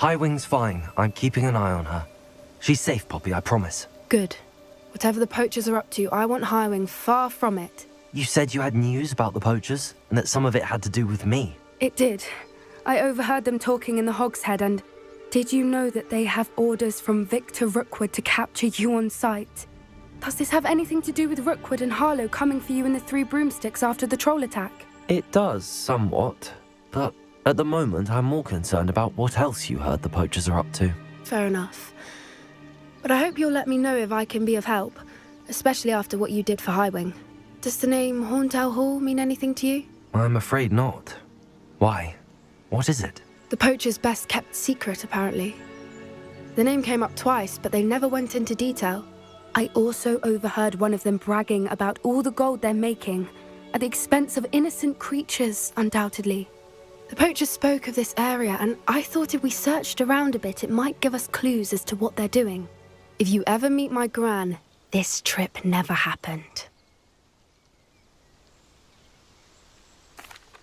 Speaker 2: Highwing's fine. I'm keeping an eye on her. She's safe, Poppy, I promise.
Speaker 18: Good. Whatever the poachers are up to, I want Highwing far from it.
Speaker 2: You said you had news about the poachers, and that some of it had to do with me.
Speaker 18: It did. I overheard them talking in the Hogshead, and did you know that they have orders from Victor Rookwood to capture you on sight? Does this have anything to do with Rookwood and Harlow coming for you in the Three Broomsticks after the troll attack?
Speaker 2: It does, somewhat. But at the moment, I'm more concerned about what else you heard the poachers are up to.
Speaker 18: Fair enough. But I hope you'll let me know if I can be of help, especially after what you did for Highwing. Does the name Horntail Hall mean anything to you?
Speaker 2: I'm afraid not. Why? What is it?
Speaker 18: The poachers' best kept secret, apparently. The name came up twice, but they never went into detail. I also overheard one of them bragging about all the gold they're making, at the expense of innocent creatures, undoubtedly. The poachers spoke of this area, and I thought if we searched around a bit, it might give us clues as to what they're doing. If you ever meet my gran, this trip never happened.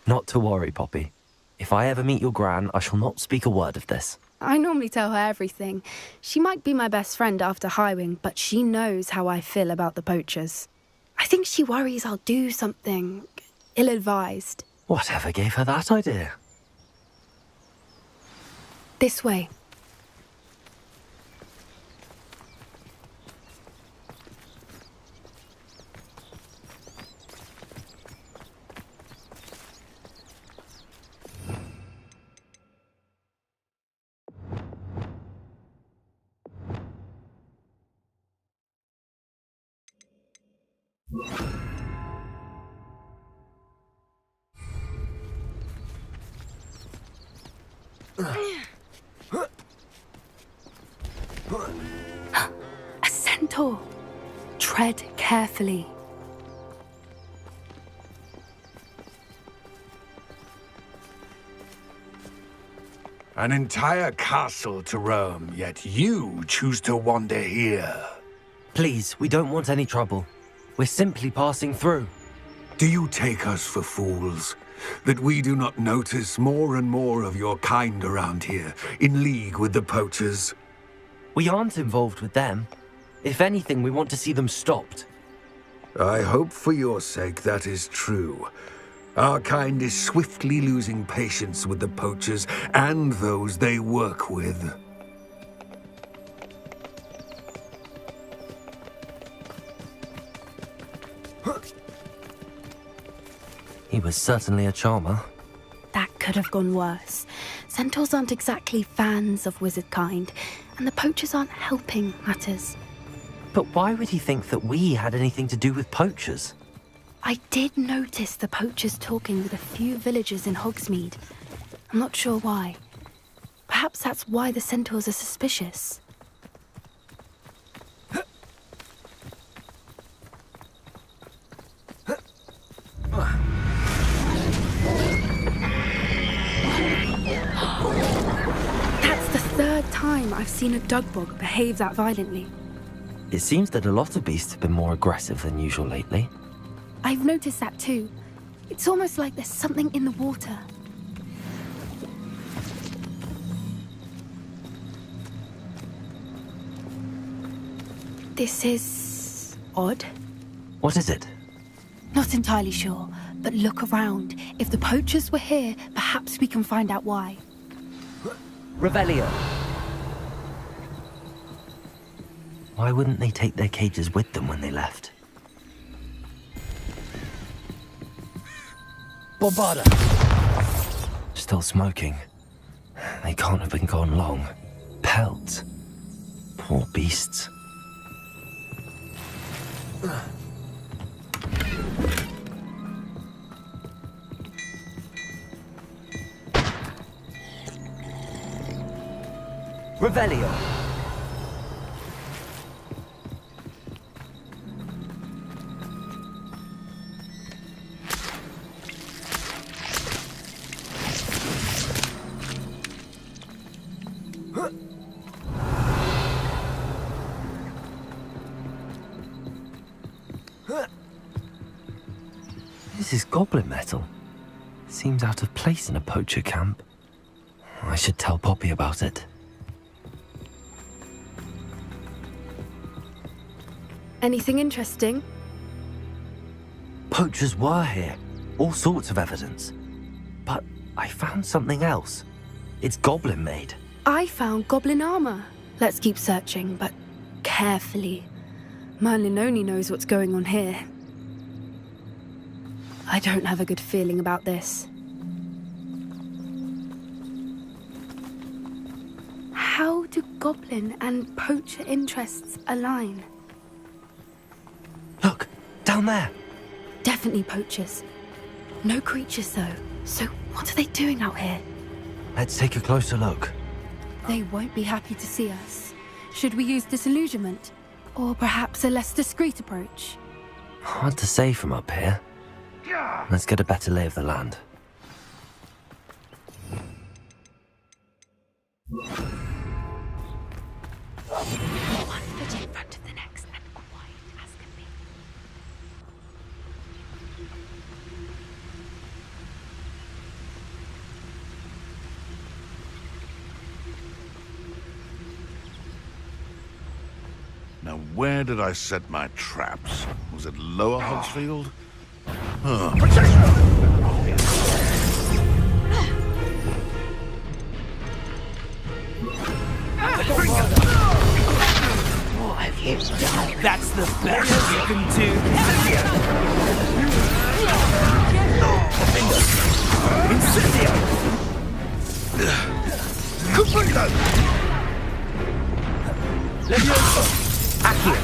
Speaker 2: Not to worry, Poppy. If I ever meet your gran, I shall not speak a word of this.
Speaker 18: I normally tell her everything. She might be my best friend after Highwing, but she knows how I feel about the poachers. I think she worries I'll do something ill-advised.
Speaker 2: Whatever gave her that idea?
Speaker 18: This way. A centaur. Tread carefully.
Speaker 8: An entire castle to roam, yet you choose to wander here.
Speaker 2: Please, we don't want any trouble. We're simply passing through.
Speaker 8: Do you take us for fools? That we do not notice more and more of your kind around here, in league with the poachers?
Speaker 2: We aren't involved with them. If anything, we want to see them stopped.
Speaker 8: I hope for your sake that is true. Our kind is swiftly losing patience with the poachers and those they work with.
Speaker 2: He was certainly a charmer.
Speaker 18: That could have gone worse. Centaurs aren't exactly fans of wizard kind, and the poachers aren't helping matters.
Speaker 2: But why would he think that we had anything to do with poachers?
Speaker 18: I did notice the poachers talking with a few villagers in Hogsmeade. I'm not sure why. Perhaps that's why the centaurs are suspicious. That's the third time I've seen a dugbog behave that violently.
Speaker 2: It seems that a lot of beasts have been more aggressive than usual lately.
Speaker 18: I've noticed that too. It's almost like there's something in the water. This is odd.
Speaker 2: What is it?
Speaker 18: Not entirely sure, but look around. If the poachers were here, perhaps we can find out why.
Speaker 2: Revelio. Why wouldn't they take their cages with them when they left?
Speaker 14: Bombarda!
Speaker 2: Still smoking. They can't have been gone long. Pelts. Poor beasts. Revelio. This is goblin metal. Seems out of place in a poacher camp. I should tell Poppy about it.
Speaker 18: Anything interesting?
Speaker 2: Poachers were here. All sorts of evidence. But I found something else. It's goblin made.
Speaker 18: I found goblin armor. Let's keep searching, but carefully. Merlin only knows what's going on here. I don't have a good feeling about this. How do goblin and poacher interests align?
Speaker 2: Look, down there.
Speaker 18: Definitely poachers. No creatures, though. So what are they doing out here?
Speaker 2: Let's take a closer look.
Speaker 18: They won't be happy to see us. Should we use disillusionment? Or perhaps a less discreet approach?
Speaker 2: Hard to say from up here. Let's get a better lay of the land.
Speaker 18: One foot in front of the next and quiet as can be.
Speaker 1: Now, where did I set my traps? Was it Lower Hogsfield? Huh.
Speaker 14: What have you done? That's the best you can do. Incendio! Cubrido! Levioso! Accio!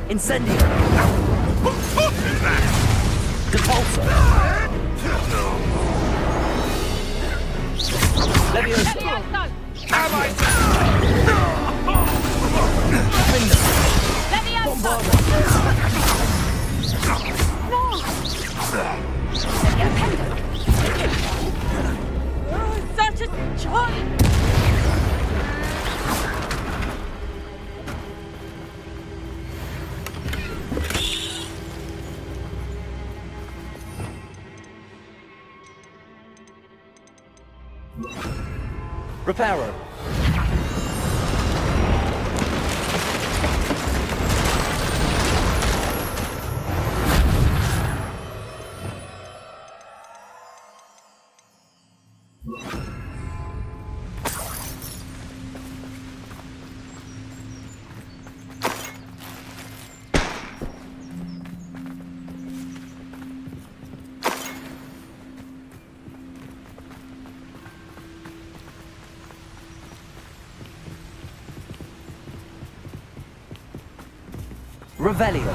Speaker 2: Incendio! Depulso!
Speaker 10: Such a joy!
Speaker 14: Reparo.
Speaker 2: Revelio.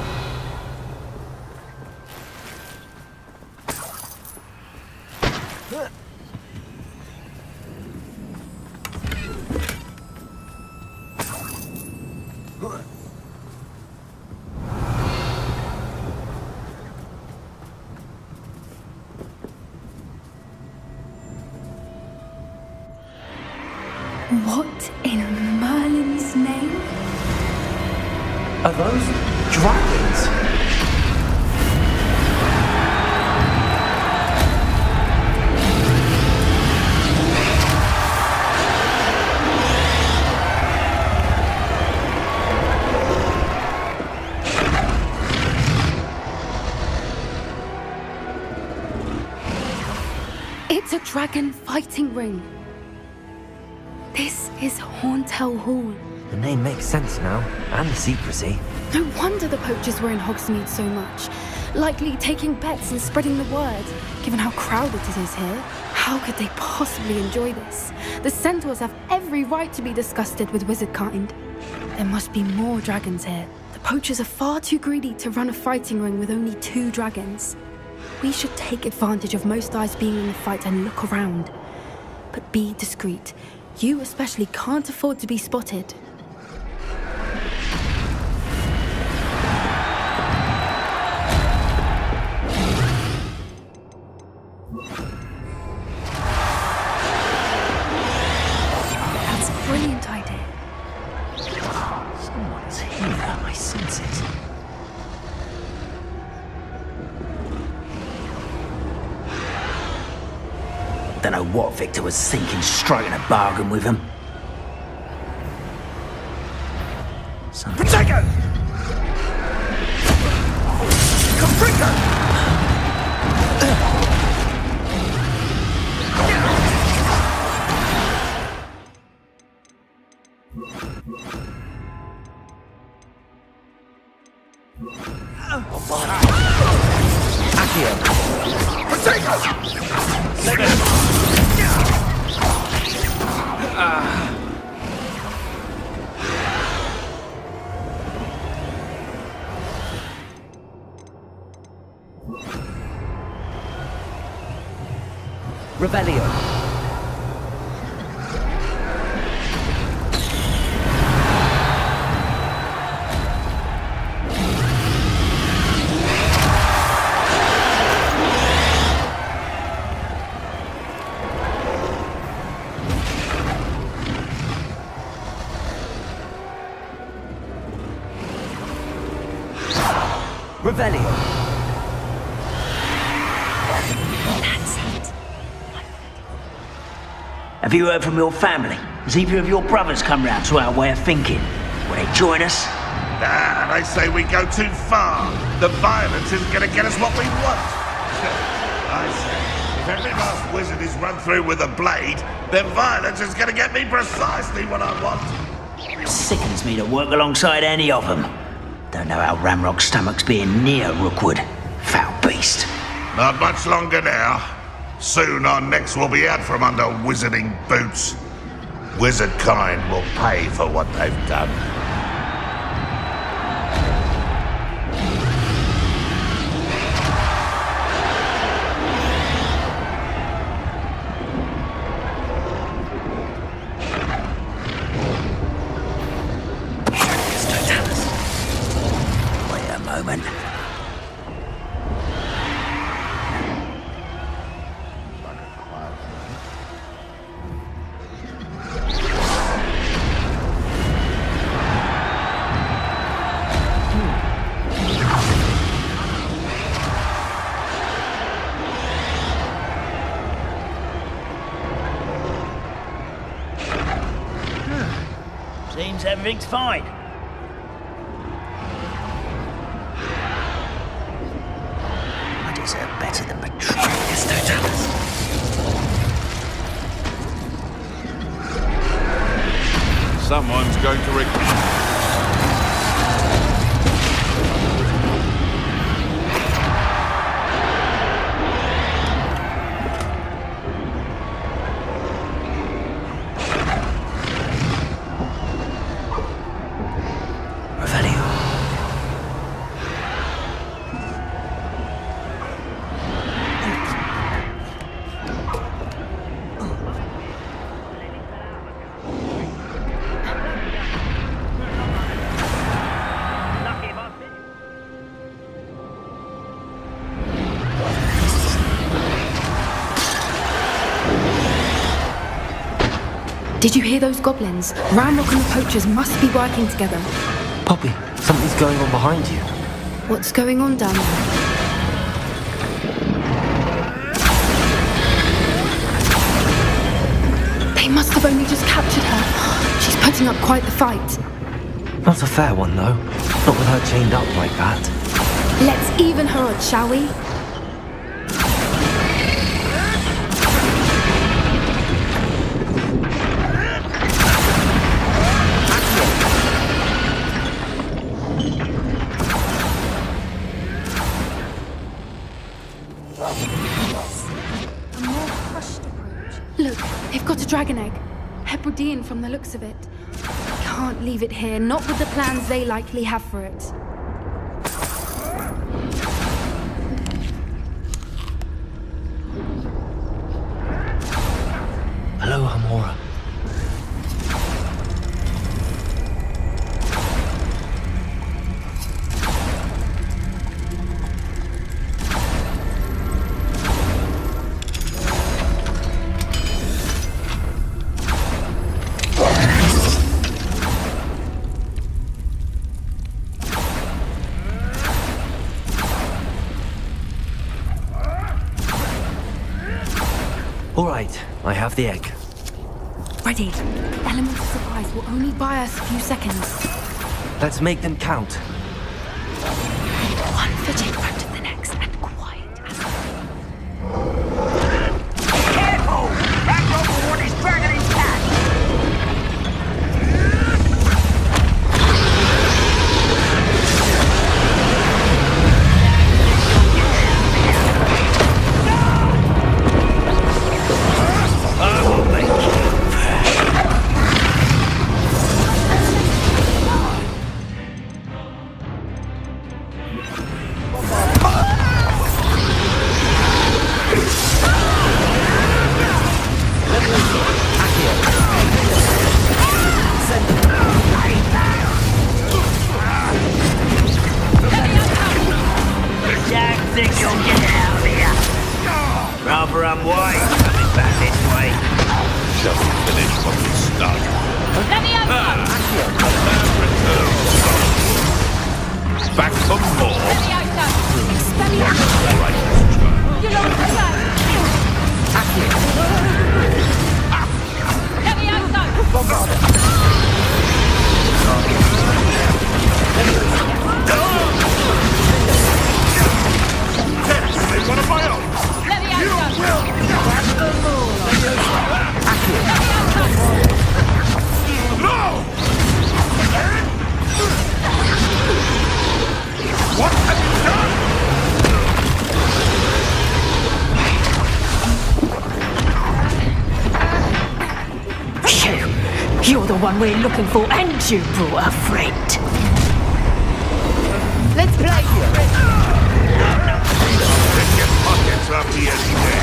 Speaker 18: What in Merlin's name?
Speaker 2: Are those dragons?
Speaker 18: It's a dragon fighting ring. This is Horntail Hall.
Speaker 2: The name makes sense now, and the secrecy.
Speaker 18: No wonder the poachers were in Hogsmeade so much. Likely taking bets and spreading the word. Given how crowded it is here, how could they possibly enjoy this? The centaurs have every right to be disgusted with wizard kind. There must be more dragons here. The poachers are far too greedy to run a fighting ring with only 2 dragons. We should take advantage of most eyes being in the fight and look around. But be discreet. You especially can't afford to be spotted. That's a brilliant idea.
Speaker 3: Someone's here. I sense it. Don't know what Victor was thinking, striking a bargain with him.
Speaker 14: Protego! Caprico!
Speaker 2: Revelio. Revelio.
Speaker 3: That's it. Have you heard from your family? Has either of your brothers come round to our way of thinking? Will they join us?
Speaker 1: Nah, they say we go too far. The violence isn't going to get us what we want. I say, if every last wizard is run through with a blade, then violence is going to get me precisely what I want.
Speaker 3: Sickens me to work alongside any of them. Don't know how Ramrock's stomach's being near Rookwood. Foul beast.
Speaker 1: Not much longer now. Soon our necks will be out from under wizarding boots. Wizard kind will pay for what they've done.
Speaker 19: moment.
Speaker 14: Seems everything's fine.
Speaker 19: I deserve better than betraying Aristoteles.
Speaker 1: Someone's going to
Speaker 18: Did you hear those goblins? Ranrock and the poachers must be working together.
Speaker 2: Poppy, something's going on behind you.
Speaker 18: What's going on down there? They must have only just captured her. She's putting up quite the fight.
Speaker 2: Not a fair one, though. Not with her chained up like that.
Speaker 18: Let's even her odds, shall we? Look, they've got a dragon egg. Hebridean from the looks of it. Can't leave it here, not with the plans they likely have for it.
Speaker 2: Hello, Hamora. All right, I have the egg.
Speaker 18: Ready. Element of surprise will only buy us a few seconds.
Speaker 2: Let's make them count.
Speaker 18: One foot in front of the next and quiet as
Speaker 14: Careful! Ranrock will want his dragon intact! I will make you. Jack thinks you'll get out of here. Rather unwise coming back this way.
Speaker 1: Shall we finish what we started? Back for more. Take one of my own. You will. No! What have you done?
Speaker 11: You're the one we're looking for, and you brought a friend.
Speaker 14: Let's play here.
Speaker 1: Get your pockets up here today.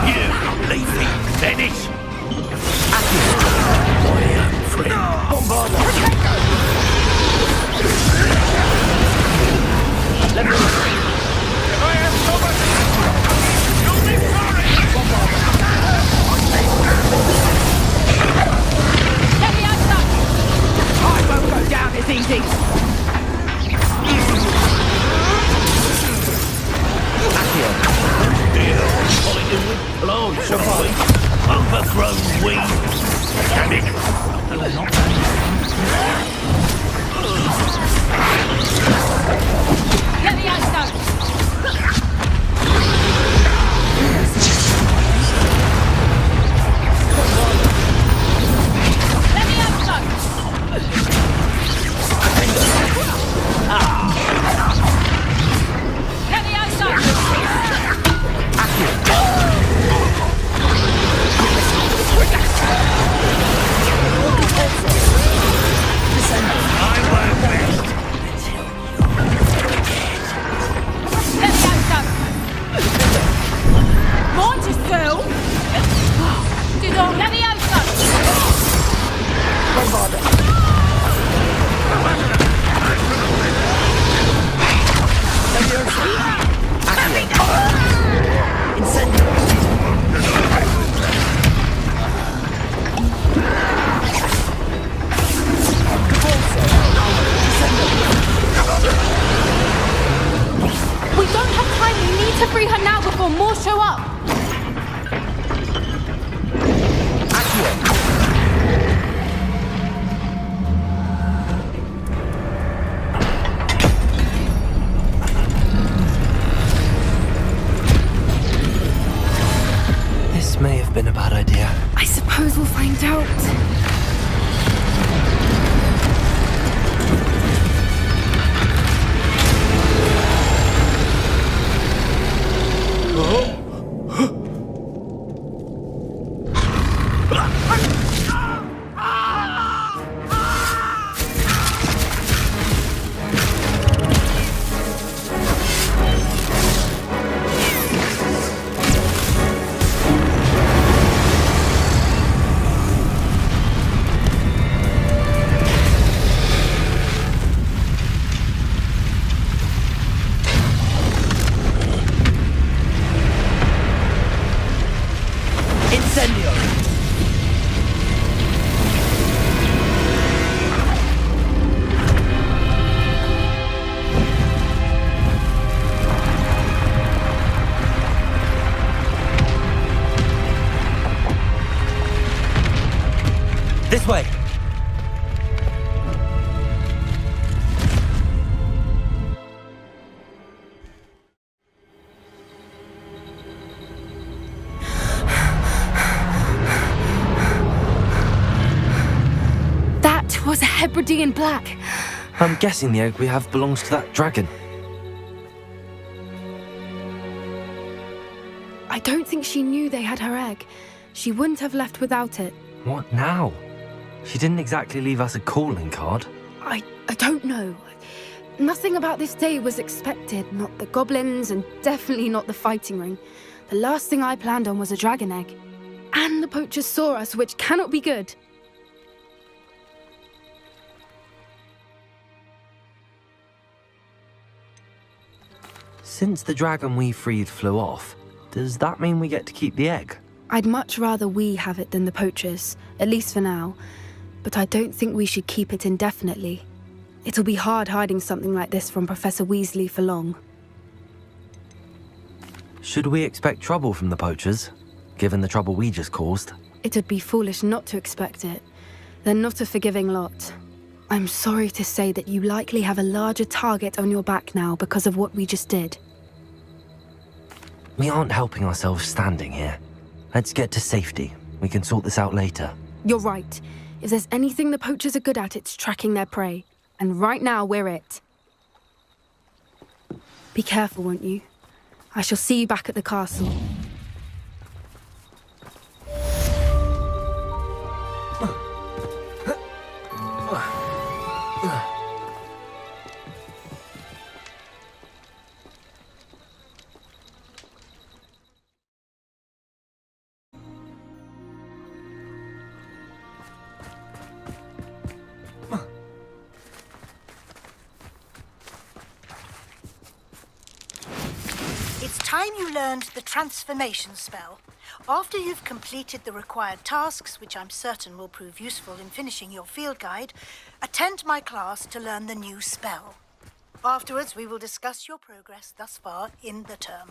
Speaker 14: You leafy finish!
Speaker 11: I won't go down as easy.
Speaker 14: Plants of wheat, overgrown weed. Damn it!
Speaker 11: Let me out, Let me out, Let me outside! Let me outside! Monticello! Let me outside! We don't have time. We need to free her now before more show up.
Speaker 2: This may have been a bad idea.
Speaker 18: I suppose we'll find out.
Speaker 2: This way!
Speaker 18: That was a Hebridean black.
Speaker 2: I'm guessing the egg we have belongs to that dragon.
Speaker 18: I don't think she knew they had her egg. She wouldn't have left without it.
Speaker 2: What now? She didn't exactly leave us a calling card.
Speaker 18: I don't know. Nothing about this day was expected. Not the goblins, and definitely not the fighting ring. The last thing I planned on was a dragon egg. And the poachers saw us, which cannot be good.
Speaker 2: Since the dragon we freed flew off, does that mean we get to keep the egg?
Speaker 18: I'd much rather we have it than the poachers, at least for now. But I don't think we should keep it indefinitely. It'll be hard hiding something like this from Professor Weasley for long.
Speaker 2: Should we expect trouble from the poachers, given the trouble we just caused?
Speaker 18: It'd be foolish not to expect it. They're not a forgiving lot. I'm sorry to say that you likely have a larger target on your back now because of what we just did.
Speaker 2: We aren't helping ourselves standing here. Let's get to safety. We can sort this out later.
Speaker 18: You're right. If there's anything the poachers are good at, it's tracking their prey. And right now, we're it. Be careful, won't you? I shall see you back at the castle.
Speaker 19: It's time you learned the transformation spell. After you've completed the required tasks, which I'm certain will prove useful in finishing your field guide, attend my class to learn the new spell. Afterwards, we will discuss your progress thus far in the term.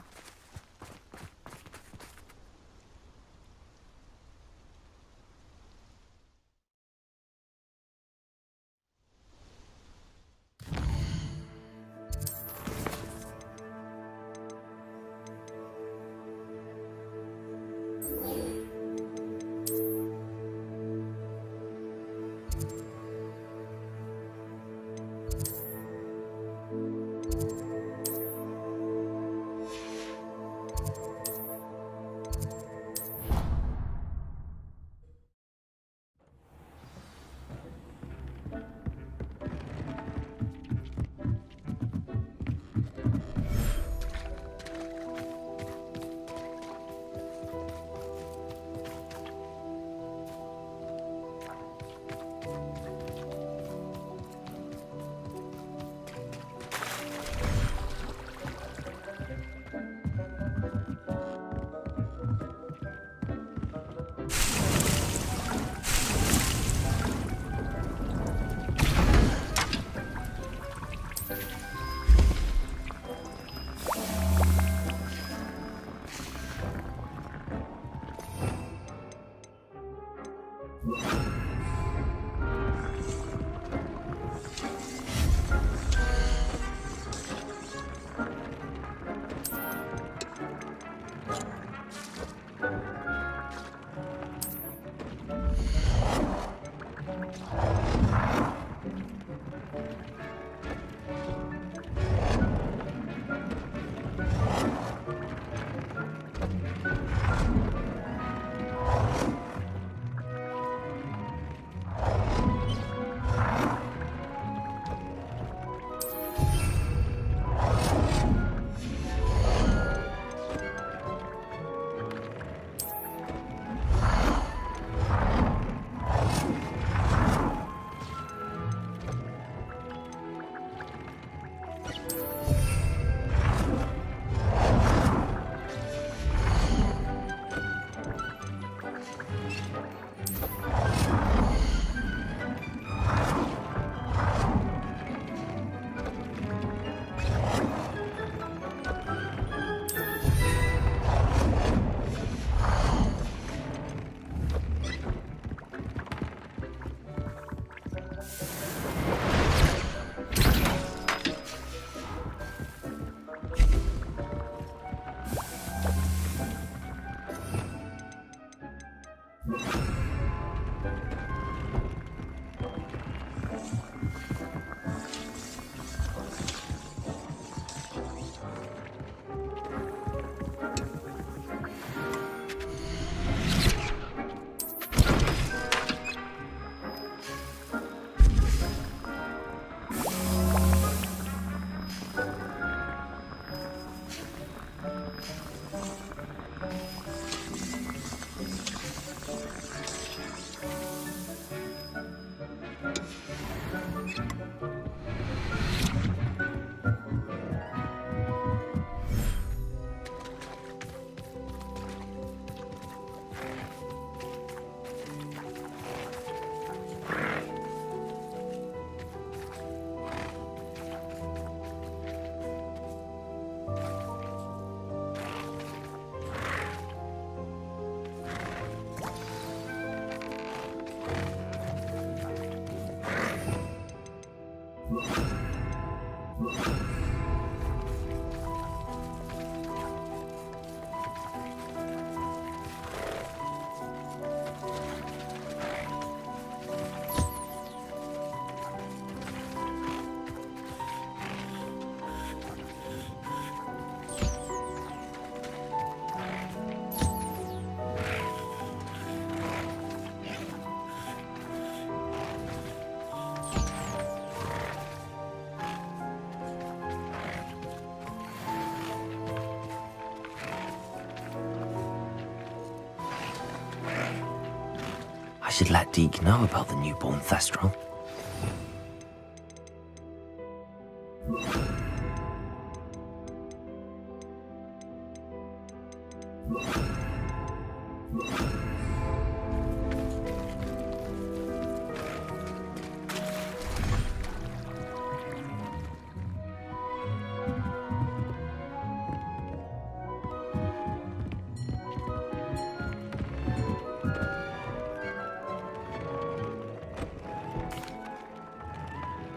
Speaker 2: I should let Deke know about the newborn Thestral.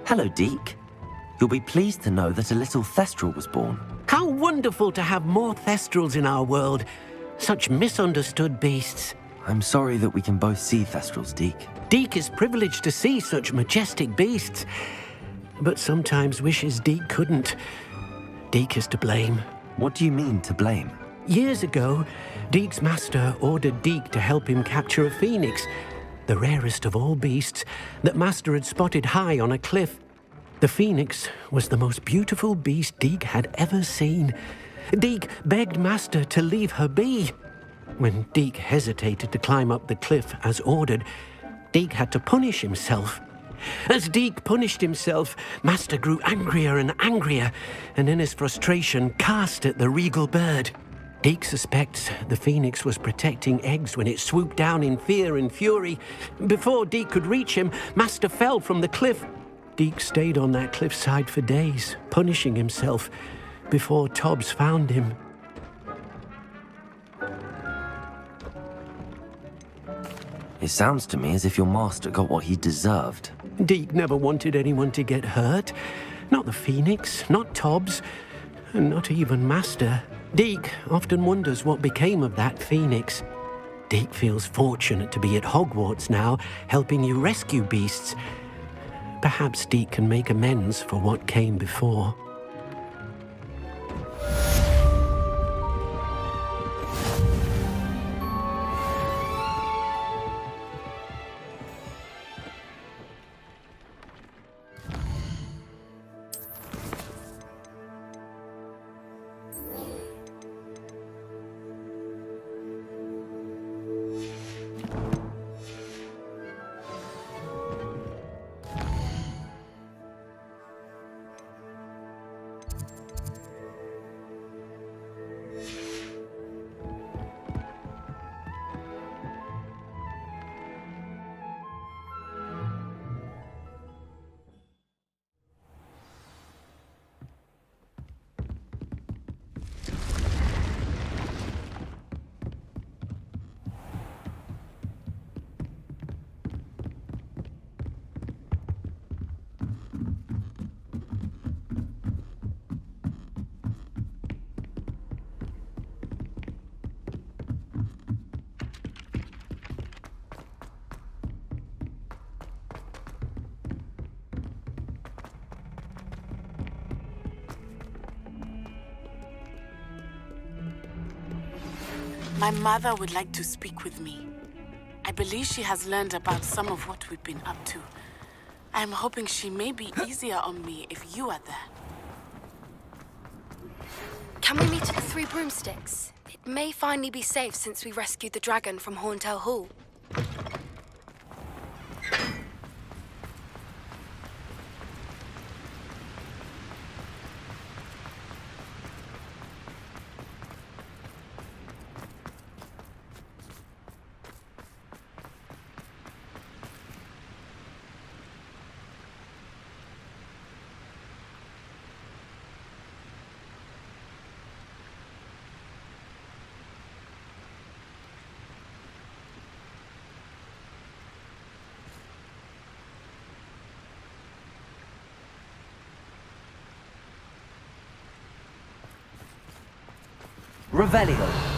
Speaker 2: Hello, Deke. You'll be pleased to know that a little Thestral was born.
Speaker 4: How wonderful to have more Thestrals in our world. Such misunderstood beasts.
Speaker 2: I'm sorry that we can both see Thestrals, Deke.
Speaker 4: Deke is privileged to see such majestic beasts, but sometimes wishes Deke couldn't. Deke is to blame.
Speaker 2: What do you mean, to blame?
Speaker 4: Years ago, Deke's master ordered Deke to help him capture a phoenix, the rarest of all beasts, that Master had spotted high on a cliff. The phoenix was the most beautiful beast Deke had ever seen. Deke begged Master to leave her be. When Deke hesitated to climb up the cliff as ordered, Deke had to punish himself. As Deke punished himself, Master grew angrier and angrier, and in his frustration cast at the regal bird. Deke suspects the phoenix was protecting eggs when it swooped down in fear and fury. Before Deke could reach him, Master fell from the cliff. Deke stayed on that cliffside for days, punishing himself, before Tobbs found him.
Speaker 2: It sounds to me as if your master got what he deserved.
Speaker 4: Deke never wanted anyone to get hurt. Not the phoenix, not Tobbs, and not even Master. Deke often wonders what became of that phoenix. Deke feels fortunate to be at Hogwarts now, helping you rescue beasts. Perhaps Deke can make amends for what came before.
Speaker 16: My mother would like to speak with me. I believe she has learned about some of what we've been up to. I am hoping she may be easier on me if you are there.
Speaker 18: Can we meet at the Three Broomsticks? It may finally be safe since we rescued the dragon from Horntail Hall.
Speaker 2: Revelio.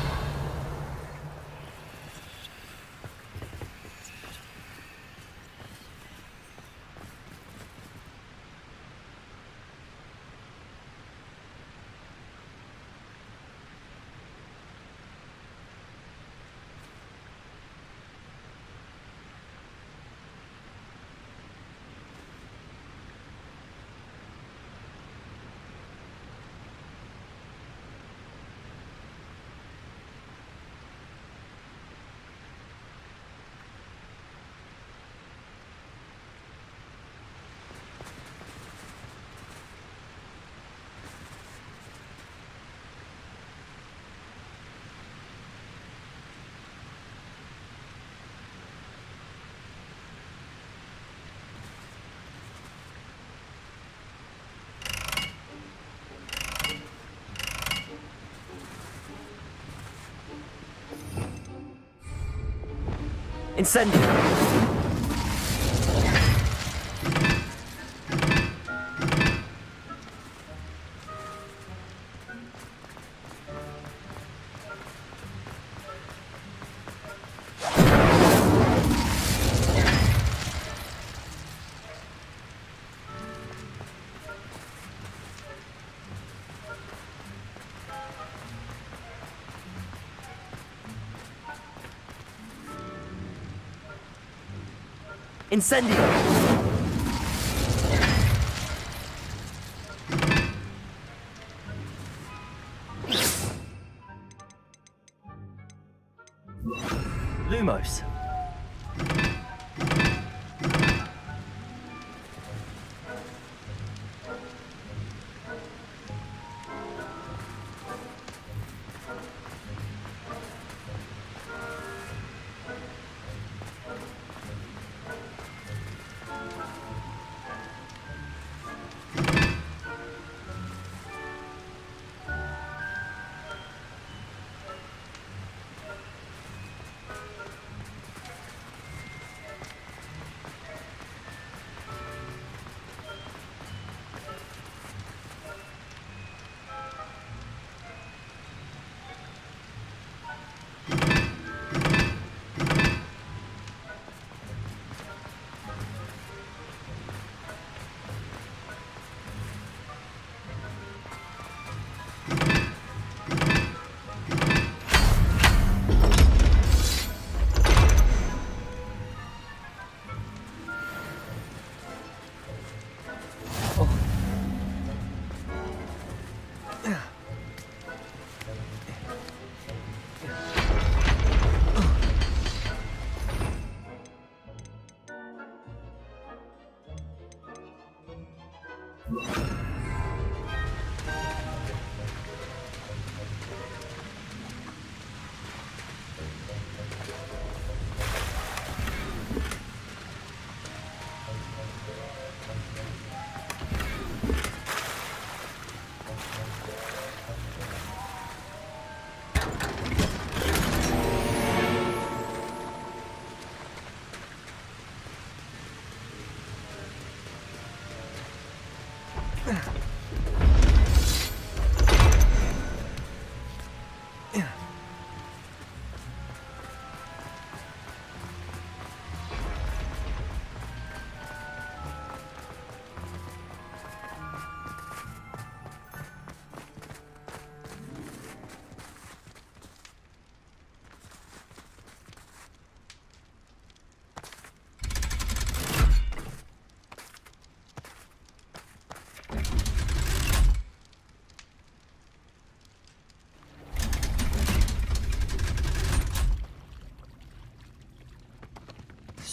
Speaker 2: Incendio! Incendio! Lumos.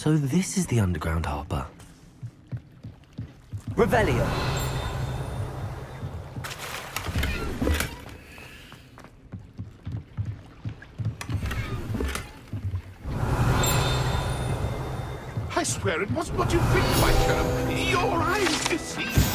Speaker 2: So this is the underground harbour. Revelio!
Speaker 1: I swear it wasn't what you think, my cherub. Your eyes deceive you.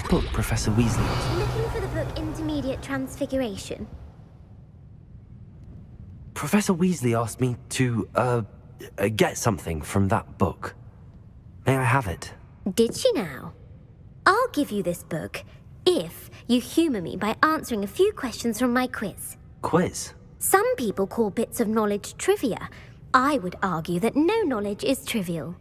Speaker 2: book Professor Weasley was?
Speaker 15: Looking for the book Intermediate Transfiguration.
Speaker 2: Professor Weasley asked me to, get something from that book. May I have it?
Speaker 15: Did she now? I'll give you this book if you humour me by answering a few questions from my quiz.
Speaker 2: Quiz?
Speaker 15: Some people call bits of knowledge trivia. I would argue that no knowledge is trivial.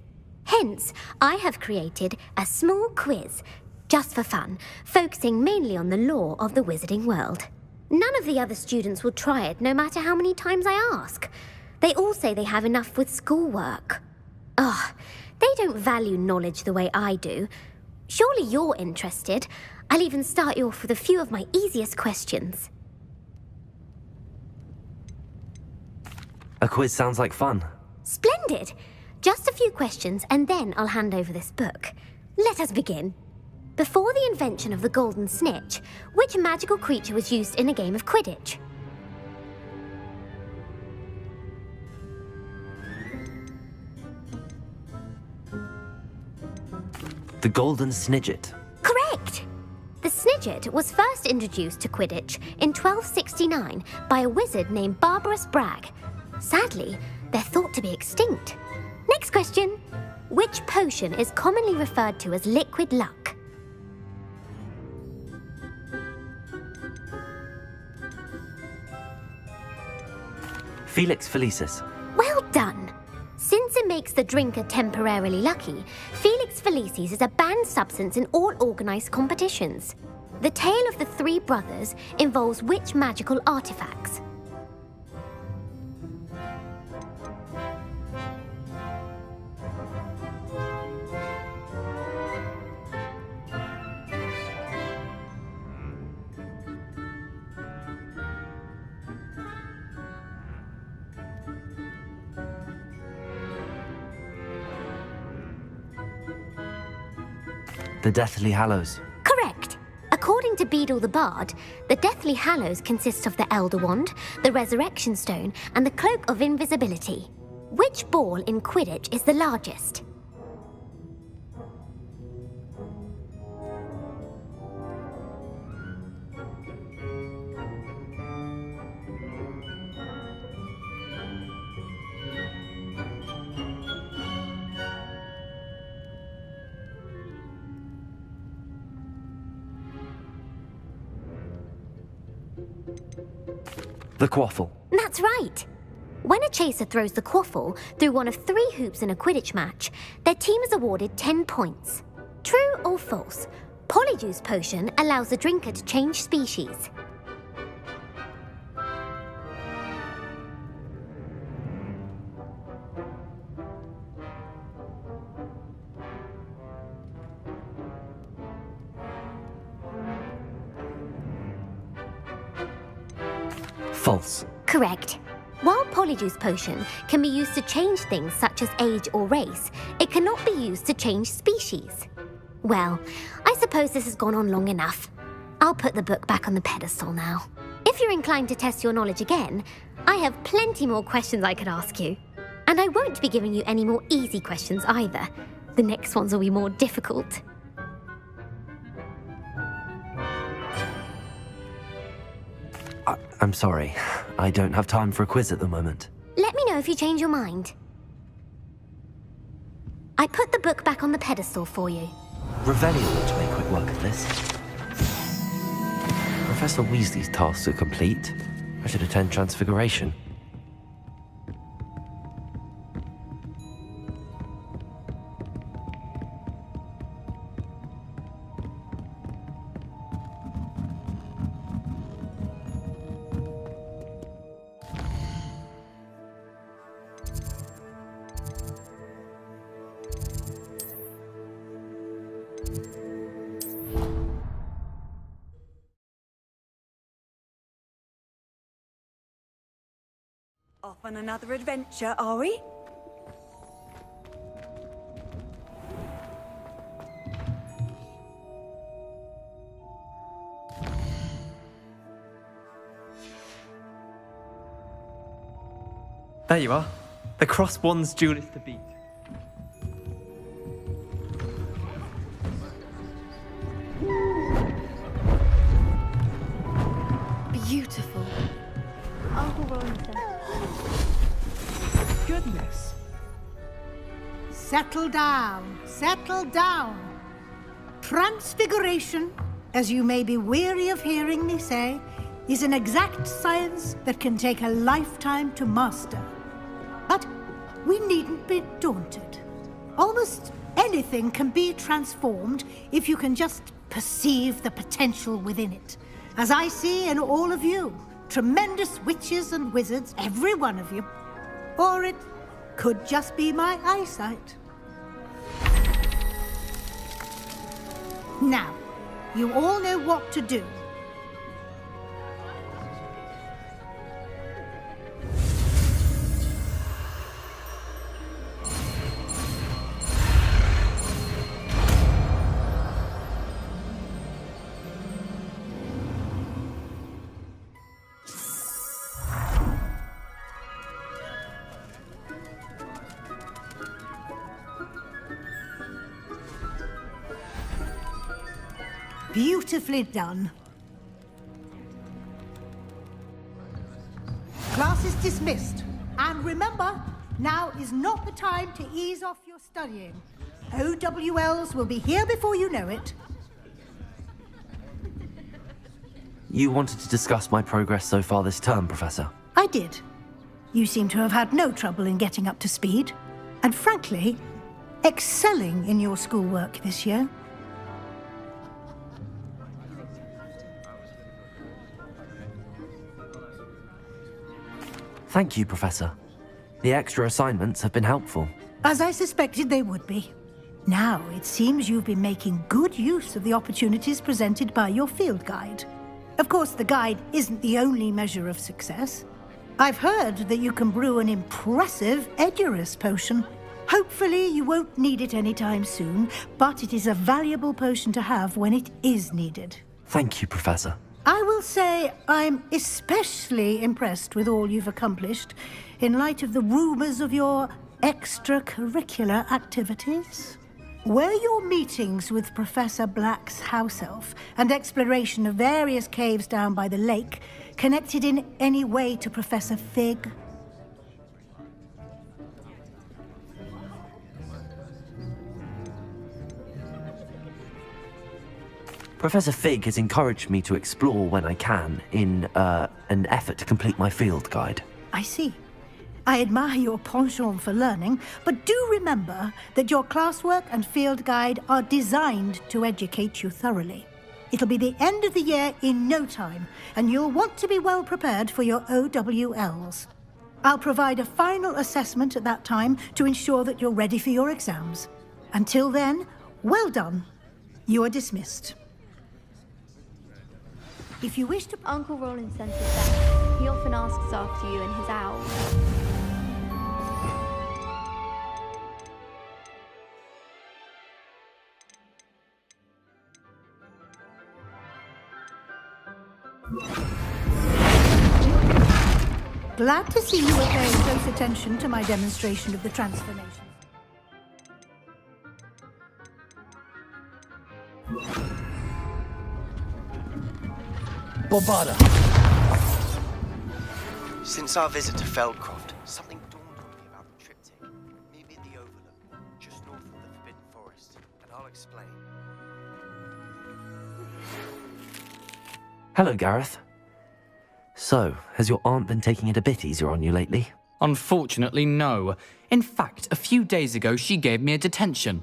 Speaker 15: Hence, I have created a small quiz, just for fun, focusing mainly on the lore of the wizarding world. None of the other students will try it, no matter how many times I ask. They all say they have enough with schoolwork. Ugh, they don't value knowledge the way I do. Surely you're interested. I'll even start you off with a few of my easiest questions.
Speaker 2: A quiz sounds like fun.
Speaker 15: Splendid! Just a few questions, and then I'll hand over this book. Let us begin. Before the invention of the golden snitch, which magical creature was used in a game of Quidditch?
Speaker 2: The golden snidget.
Speaker 15: Correct! The snidget was first introduced to Quidditch in 1269 by a wizard named Barbarous Bragg. Sadly, they're thought to be extinct. Next question. Which potion is commonly referred to as liquid luck?
Speaker 2: Felix Felicis.
Speaker 15: Well done! Since it makes the drinker temporarily lucky, Felix Felicis is a banned substance in all organised competitions. The tale of the three brothers involves which magical artifacts?
Speaker 2: The Deathly Hallows.
Speaker 15: Correct! According to Beedle the Bard, the Deathly Hallows consists of the Elder Wand, the Resurrection Stone, and the Cloak of Invisibility. Which ball in Quidditch is the largest?
Speaker 2: The Quaffle.
Speaker 15: That's right! When a chaser throws the quaffle through one of 3 hoops in a Quidditch match, their team is awarded 10 points. True or false? Polyjuice Potion allows the drinker to change species.
Speaker 2: False.
Speaker 15: Correct. While Polyjuice Potion can be used to change things such as age or race, it cannot be used to change species. Well, I suppose this has gone on long enough. I'll put the book back on the pedestal now. If you're inclined to test your knowledge again, I have plenty more questions I could ask you. And I won't be giving you any more easy questions either. The next ones will be more difficult.
Speaker 2: I'm sorry. I don't have time for a quiz at the moment.
Speaker 15: Let me know if you change your mind. I put the book back on the pedestal for you.
Speaker 2: Revelio ought to make quick work of this. Professor Weasley's tasks are complete. I should attend Transfiguration.
Speaker 5: Off on another adventure, are we?
Speaker 22: There you are. The cross one's duelist to beat.
Speaker 12: Goodness.
Speaker 19: Settle down, settle down. Transfiguration, as you may be weary of hearing me say, is an exact science that can take a lifetime to master. But we needn't be daunted. Almost anything can be transformed if you can just perceive the potential within it. As I see in all of you, tremendous witches and wizards, every one of you. Or it could just be my eyesight. Now, you all know what to do. Beautifully done. Class is dismissed. And remember, now is not the time to ease off your studying. OWLs will be here before you know it.
Speaker 2: You wanted to discuss my progress so far this term, Professor.
Speaker 19: I did. You seem to have had no trouble in getting up to speed. And frankly, excelling in your schoolwork this year.
Speaker 2: Thank you, Professor. The extra assignments have been helpful.
Speaker 19: As I suspected they would be. Now, it seems you've been making good use of the opportunities presented by your field guide. Of course, the guide isn't the only measure of success. I've heard that you can brew an impressive Edurus potion. Hopefully, you won't need it anytime soon, but it is a valuable potion to have when it is needed.
Speaker 2: Thank you, Professor.
Speaker 19: I will say I'm especially impressed with all you've accomplished in light of the rumors of your extracurricular activities. Were your meetings with Professor Black's house elf and exploration of various caves down by the lake connected in any way to Professor Fig?
Speaker 2: Professor Fig has encouraged me to explore when I can in an effort to complete my field guide.
Speaker 19: I see. I admire your penchant for learning, but do remember that your classwork and field guide are designed to educate you thoroughly. It'll be the end of the year in no time, and you'll want to be well prepared for your OWLs. I'll provide a final assessment at that time to ensure that you're ready for your exams. Until then, well done. You are dismissed. If you wish to...
Speaker 13: Uncle Roland sent us back. He often asks after you and his owl.
Speaker 19: Glad to see you were paying close attention to my demonstration of the transformation.
Speaker 6: Bombarda! Since our visit to Feldcroft, something dawned on me about the triptych. Maybe at the Overlook, just north of the Forbidden Forest, and I'll explain.
Speaker 2: Hello, Gareth. So, has your aunt been taking it a bit easier on you lately?
Speaker 17: Unfortunately, no. In fact, a few days ago, she gave me a detention.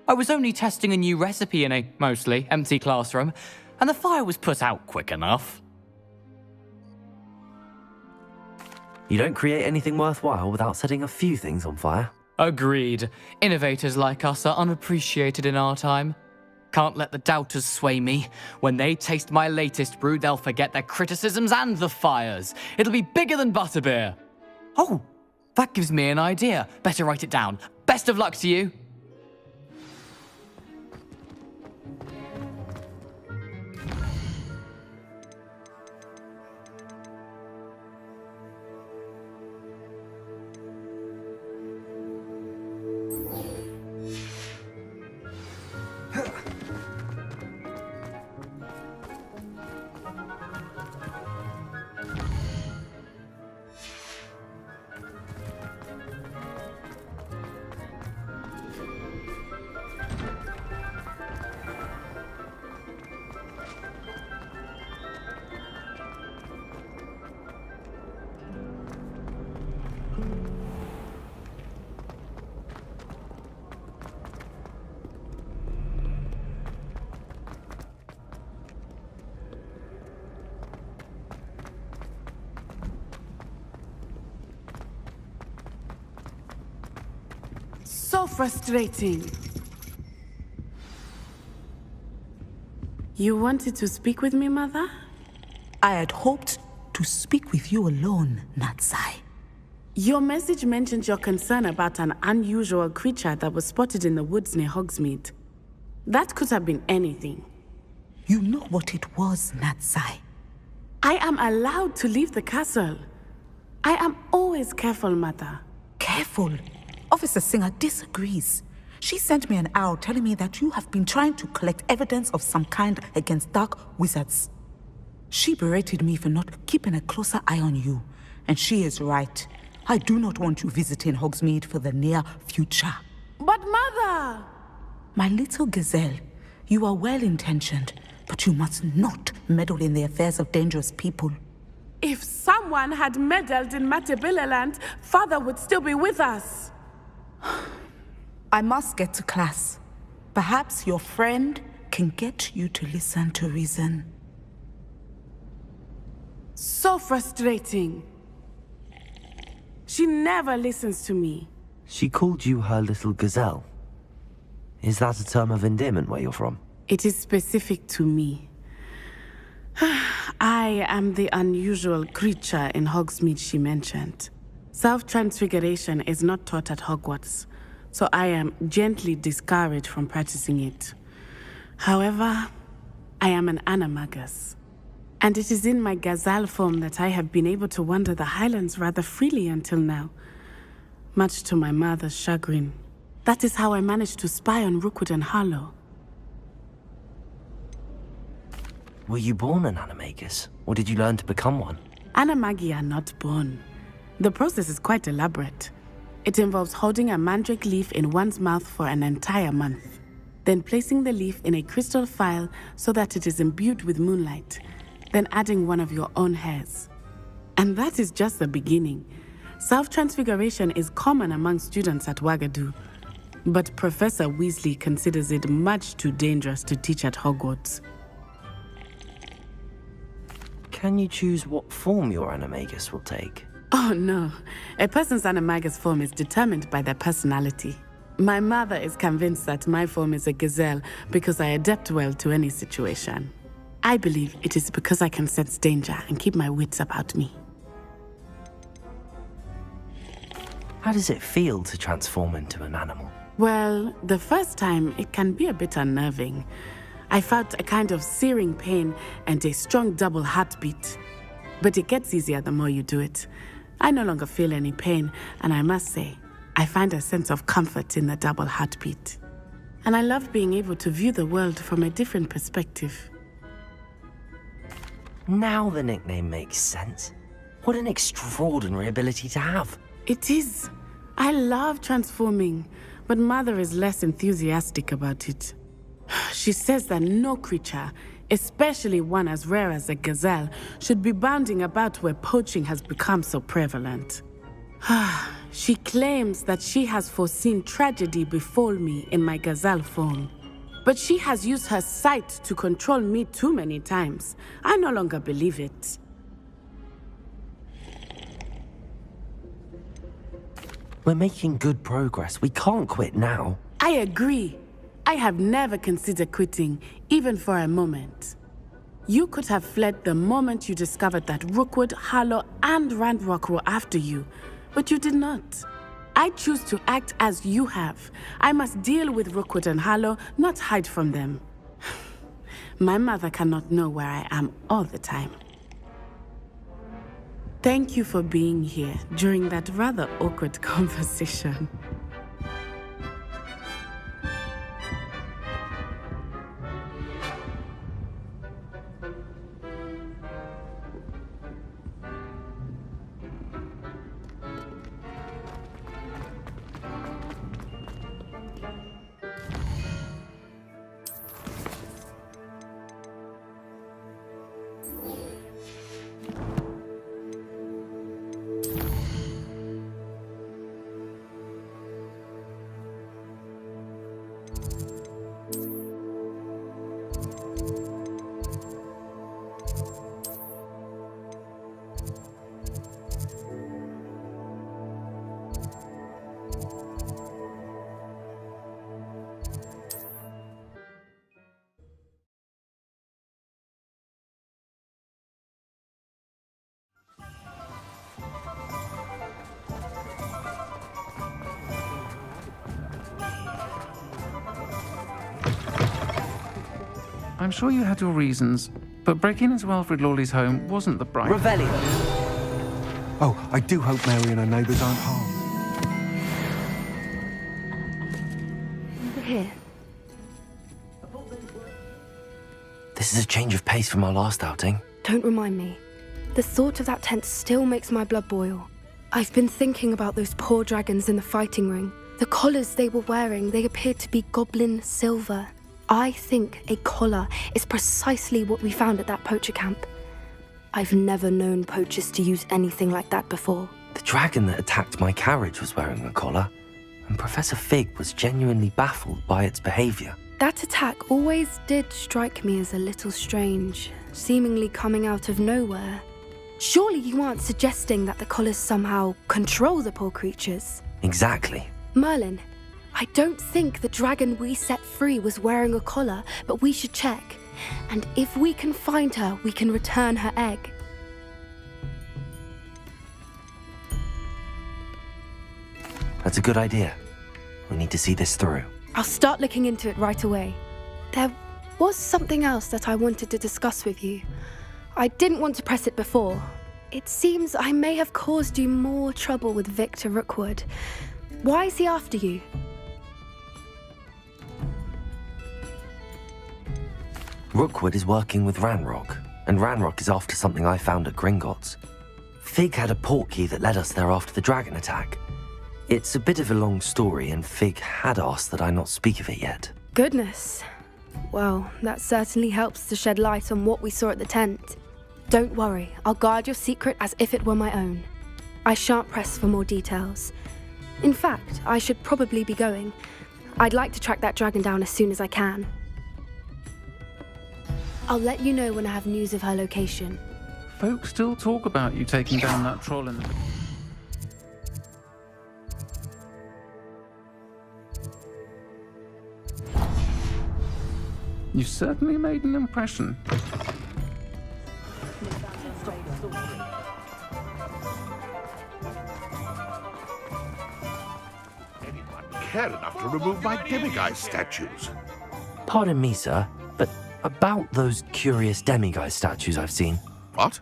Speaker 17: I was only testing a new recipe in a mostly empty classroom, and the fire was put out quick enough.
Speaker 2: You don't create anything worthwhile without setting a few things on fire.
Speaker 17: Agreed. Innovators like us are unappreciated in our time. Can't let the doubters sway me. When they taste my latest brew, they'll forget their criticisms and the fires. It'll be bigger than butterbeer. Oh, that gives me an idea. Better write it down. Best of luck to you.
Speaker 20: So frustrating. You wanted to speak with me, Mother?
Speaker 21: I had hoped to speak with you alone, Natsai.
Speaker 20: Your message mentioned your concern about an unusual creature that was spotted in the woods near Hogsmeade. That could have been anything.
Speaker 21: You know what it was, Natsai.
Speaker 20: I am allowed to leave the castle. I am always careful, Mother.
Speaker 21: Careful? Officer Singer disagrees. She sent me an arrow telling me that you have been trying to collect evidence of some kind against dark wizards. She berated me for not keeping a closer eye on you, and she is right. I do not want you visiting Hogsmeade for the near future.
Speaker 20: But Mother!
Speaker 21: My little gazelle, you are well-intentioned, but you must not meddle in the affairs of dangerous people.
Speaker 20: If someone had meddled in Matabeleland, Father would still be with us.
Speaker 21: I must get to class. Perhaps your friend can get you to listen to reason.
Speaker 20: So frustrating. She never listens to me.
Speaker 2: She called you her little gazelle. Is that a term of endearment where you're from?
Speaker 20: It is specific to me. I am the unusual creature in Hogsmeade she mentioned. Self-transfiguration is not taught at Hogwarts, so I am gently discouraged from practicing it. However, I am an animagus, and it is in my gazelle form that I have been able to wander the Highlands rather freely until now, much to my mother's chagrin. That is how I managed to spy on Rookwood and Harlow.
Speaker 2: Were you born an animagus, or did you learn to become one?
Speaker 20: Animagi are not born. The process is quite elaborate. It involves holding a mandrake leaf in one's mouth for an entire month, then placing the leaf in a crystal phial so that it is imbued with moonlight, then adding one of your own hairs. And that is just the beginning. Self-transfiguration is common among students at Wagadu, but Professor Weasley considers it much too dangerous to teach at Hogwarts.
Speaker 2: Can you choose what form your animagus will take?
Speaker 20: Oh no, a person's animagus form is determined by their personality. My mother is convinced that my form is a gazelle because I adapt well to any situation. I believe it is because I can sense danger and keep my wits about me.
Speaker 2: How does it feel to transform into an animal?
Speaker 20: Well, the first time it can be a bit unnerving. I felt a kind of searing pain and a strong double heartbeat. But it gets easier the more you do it. I no longer feel any pain, and I must say, I find a sense of comfort in the double heartbeat. And I love being able to view the world from a different perspective.
Speaker 2: Now the nickname makes sense. What an extraordinary ability to have.
Speaker 20: It is. I love transforming, but Mother is less enthusiastic about it. She says that no creature, especially one as rare as a gazelle, should be bounding about where poaching has become so prevalent. She claims that she has foreseen tragedy befall me in my gazelle form. But she has used her sight to control me too many times. I no longer believe it.
Speaker 2: We're making good progress. We can't quit now.
Speaker 20: I agree. I have never considered quitting, even for a moment. You could have fled the moment you discovered that Rookwood, Harlow, and Ranrock were after you, but you did not. I choose to act as you have. I must deal with Rookwood and Harlow, not hide from them. My mother cannot know where I am all the time. Thank you for being here during that rather awkward conversation.
Speaker 7: I'm sure you had your reasons, but breaking into Alfred Lawley's home wasn't the bright...
Speaker 2: Revelio!
Speaker 9: Oh, I do hope Mary and her neighbours aren't harmed.
Speaker 18: Here.
Speaker 2: This is a change of pace from our last outing.
Speaker 18: Don't remind me. The thought of that tent still makes my blood boil. I've been thinking about those poor dragons in the fighting ring. The collars they were wearing, they appeared to be goblin silver. I think a collar is precisely what we found at that poacher camp. I've never known poachers to use anything like that before.
Speaker 2: The dragon that attacked my carriage was wearing a collar, and Professor Fig was genuinely baffled by its behavior.
Speaker 18: That attack always did strike me as a little strange, seemingly coming out of nowhere. Surely you aren't suggesting that the collars somehow control the poor creatures?
Speaker 2: Exactly.
Speaker 18: Merlin, I don't think the dragon we set free was wearing a collar, but we should check. And if we can find her, we can return her egg.
Speaker 2: That's a good idea. We need to see this through.
Speaker 18: I'll start looking into it right away. There was something else that I wanted to discuss with you. I didn't want to press it before. It seems I may have caused you more trouble with Victor Rookwood. Why is he after you?
Speaker 2: Rookwood is working with Ranrock, and Ranrock is after something I found at Gringotts. Fig had a portkey that led us there after the dragon attack. It's a bit of a long story, and Fig had asked that I not speak of it yet.
Speaker 18: Goodness. Well, that certainly helps to shed light on what we saw at the tent. Don't worry, I'll guard your secret as if it were my own. I shan't press for more details. In fact, I should probably be going. I'd like to track that dragon down as soon as I can. I'll let you know when I have news of her location.
Speaker 7: Folks still talk about you taking down that troll in the... You certainly made an impression.
Speaker 1: Anyone care enough to remove my demiguise statues?
Speaker 2: Pardon me, sir, but about those curious demiguise statues I've seen.
Speaker 1: What?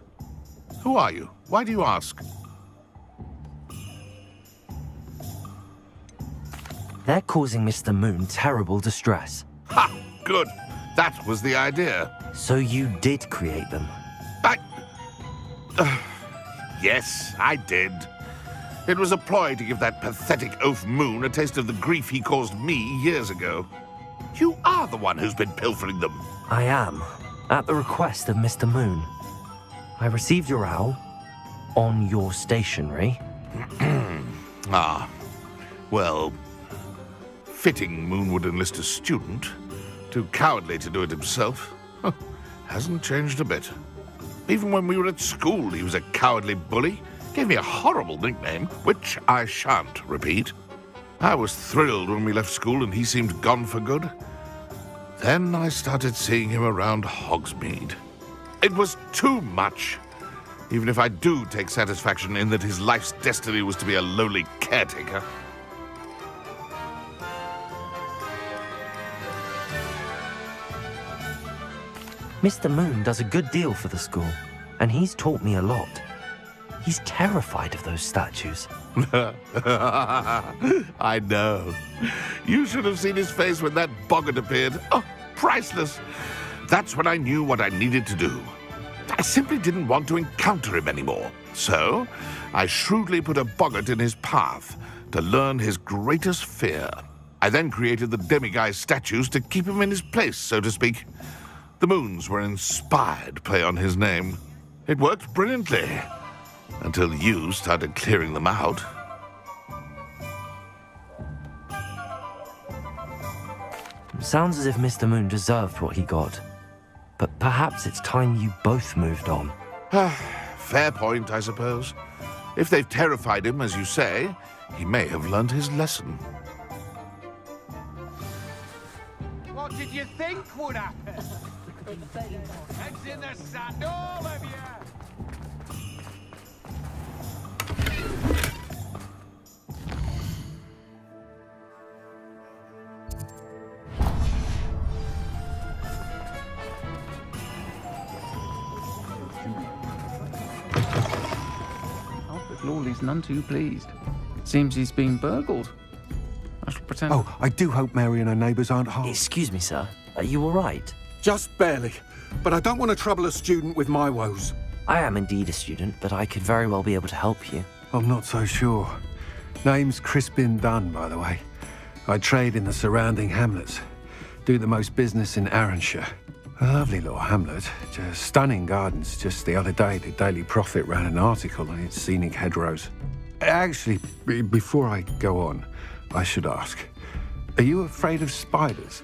Speaker 1: Who are you? Why do you ask?
Speaker 2: They're causing Mr. Moon terrible distress.
Speaker 1: Ha! Good. That was the idea.
Speaker 2: So you did create them?
Speaker 1: Yes, I did. It was a ploy to give that pathetic oaf Moon a taste of the grief he caused me years ago. You are the one who's been pilfering them.
Speaker 2: I am, at the request of Mr. Moon. I received your owl on your stationery.
Speaker 1: Ah, well, fitting Moon would enlist a student. Too cowardly to do it himself. Hasn't changed a bit. Even when we were at school, he was a cowardly bully. Gave me a horrible nickname, which I shan't repeat. I was thrilled when we left school and he seemed gone for good. Then I started seeing him around Hogsmeade. It was too much. Even if I do take satisfaction in that his life's destiny was to be a lowly caretaker.
Speaker 2: Mr. Moon does a good deal for the school, and he's taught me a lot. He's terrified of those statues.
Speaker 1: I know. You should have seen his face when that boggart appeared. Oh, priceless. That's when I knew what I needed to do. I simply didn't want to encounter him anymore. So, I shrewdly put a boggart in his path to learn his greatest fear. I then created the demiguise statues to keep him in his place, so to speak. The moons were an inspired play on his name. It worked brilliantly. Until you started clearing them out.
Speaker 2: Sounds as if Mr. Moon deserved what he got. But perhaps it's time you both moved on.
Speaker 1: Fair point, I suppose. If they've terrified him, as you say, he may have learned his lesson.
Speaker 23: What did you think would happen? Heads in the sand, all of you!
Speaker 7: Lawley's none too pleased. Seems he's been burgled. I shall pretend...
Speaker 9: Oh, I do hope Mary and her neighbours aren't harmed.
Speaker 2: Excuse me, sir. Are you all right?
Speaker 9: Just barely. But I don't want to trouble a student with my woes.
Speaker 2: I am indeed a student, but I could very well be able to help you.
Speaker 9: I'm not so sure. Name's Crispin Dunn, by the way. I trade in the surrounding hamlets. Do the most business in Arranshire. A lovely little hamlet. Just stunning gardens. Just the other day, the Daily Prophet ran an article on its scenic hedgerows. Actually, before I go on, I should ask, are you afraid of spiders?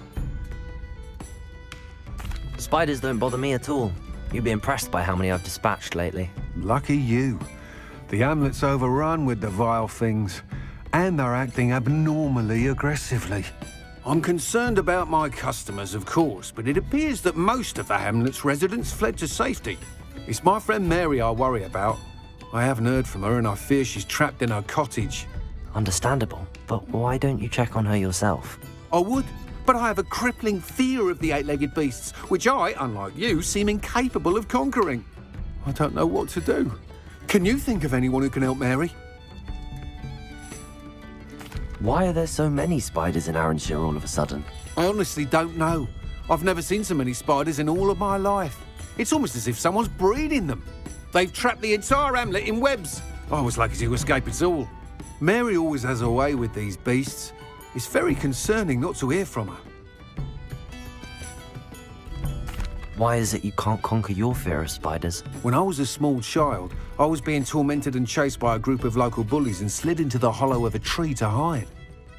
Speaker 2: Spiders don't bother me at all. You'd be impressed by how many I've dispatched lately.
Speaker 9: Lucky you. The hamlet's overrun with the vile things, and they're acting abnormally aggressively. I'm concerned about my customers, of course, but it appears that most of the hamlet's residents fled to safety. It's my friend Mary I worry about. I haven't heard from her, and I fear she's trapped in her cottage.
Speaker 2: Understandable, but why don't you check on her yourself?
Speaker 9: I would, but I have a crippling fear of the eight-legged beasts, which I, unlike you, seem incapable of conquering. I don't know what to do. Can you think of anyone who can help Mary?
Speaker 2: Why are there so many spiders in Arranshire all of a sudden?
Speaker 9: I honestly don't know. I've never seen so many spiders in all of my life. It's almost as if someone's breeding them. They've trapped the entire hamlet in webs. I was lucky to escape it all. Mary always has a way with these beasts. It's very concerning not to hear from her.
Speaker 2: Why is it you can't conquer your fear of spiders?
Speaker 9: When I was a small child, I was being tormented and chased by a group of local bullies and slid into the hollow of a tree to hide.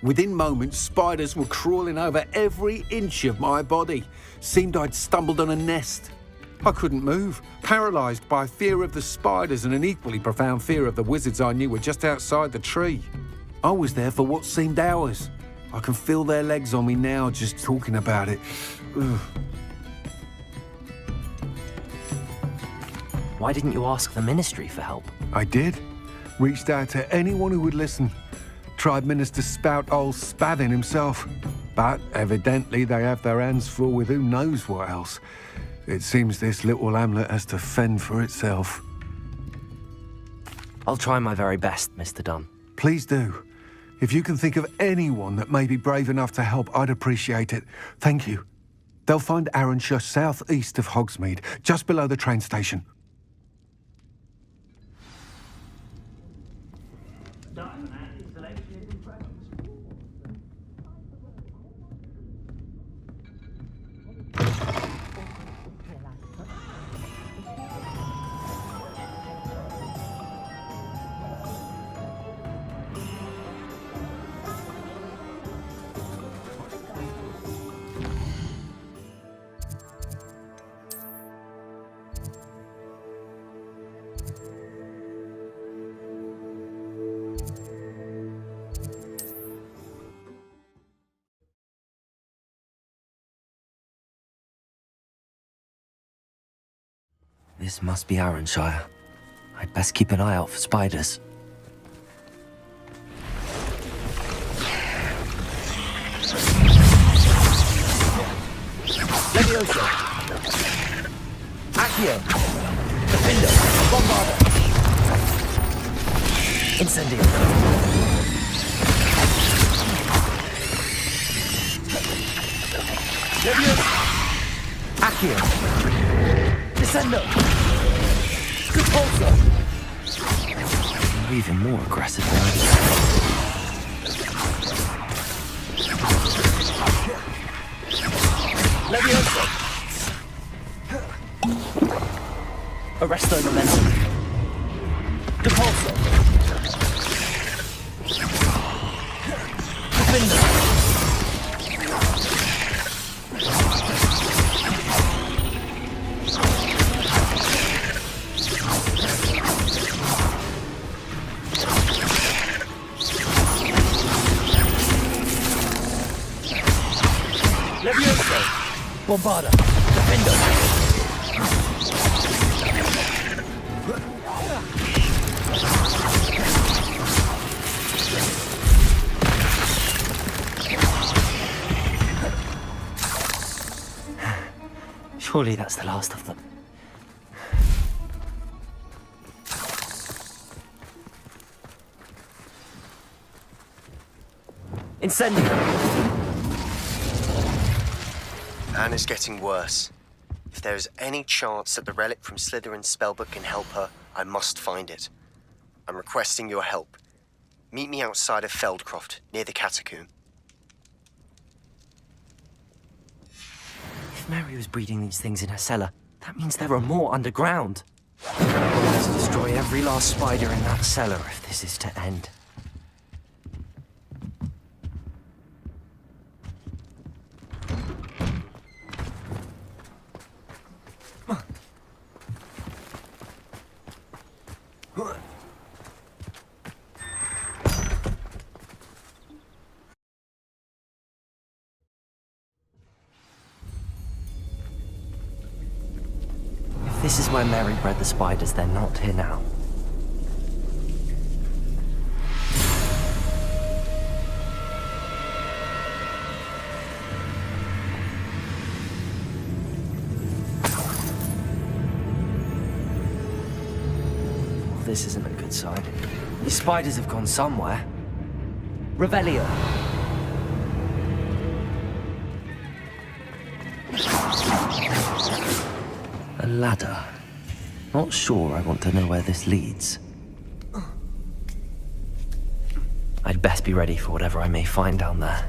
Speaker 9: Within moments, spiders were crawling over every inch of my body. Seemed I'd stumbled on a nest. I couldn't move, paralysed by fear of the spiders and an equally profound fear of the wizards I knew were just outside the tree. I was there for what seemed hours. I can feel their legs on me now just talking about it. Ugh.
Speaker 2: Why didn't you ask the ministry for help?
Speaker 9: I did. Reached out to anyone who would listen. Tried Minister Spout old Spavin himself. But evidently they have their hands full with who knows what else. It seems this little hamlet has to fend for itself.
Speaker 2: I'll try my very best, Mr. Dunn.
Speaker 9: Please do. If you can think of anyone that may be brave enough to help, I'd appreciate it. Thank you. They'll find Arranshire southeast of Hogsmeade, just below the train station.
Speaker 2: This must be Arranshire. I'd best keep an eye out for spiders.
Speaker 14: Leviosa! Accio! Defender! Bombarda!
Speaker 2: Incendio!
Speaker 14: Leviosa! Accio! Descendo! Repulsor!
Speaker 2: You're even more aggressive than I expected.
Speaker 14: Leviosa! Arresto momentum! Repulsor! Defender! Leviosa! Bombarda! Defender!
Speaker 2: Surely that's the last of them. Incendio!
Speaker 6: Anne is getting worse. If there is any chance that the relic from Slytherin's spellbook can help her, I must find it. I'm requesting your help. Meet me outside of Feldcroft, near the catacomb.
Speaker 2: If Mary was breeding these things in her cellar, that means there are more underground. We'll have to destroy every last spider in that cellar if this is to end. If this is where Mary bred the spiders, they're not here now. Well, this isn't a good sign. These spiders have gone somewhere. Revelio. A ladder. Not sure I want to know where this leads. I'd best be ready for whatever I may find down there.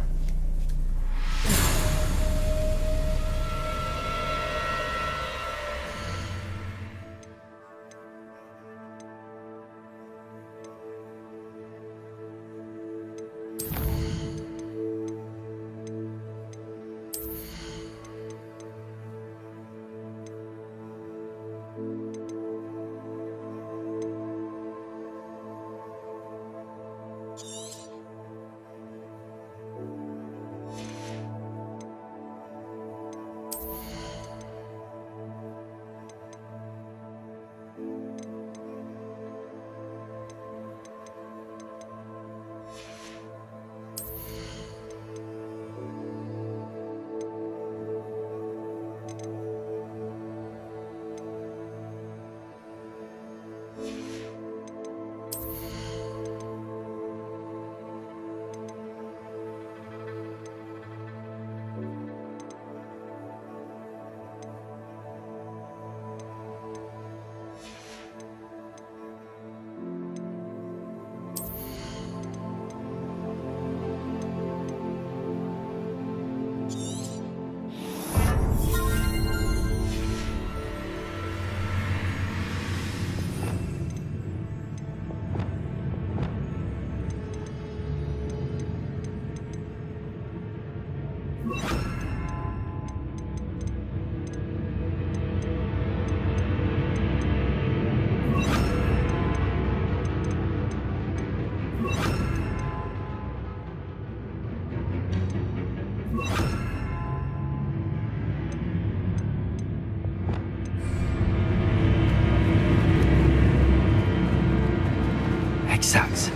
Speaker 2: Exact.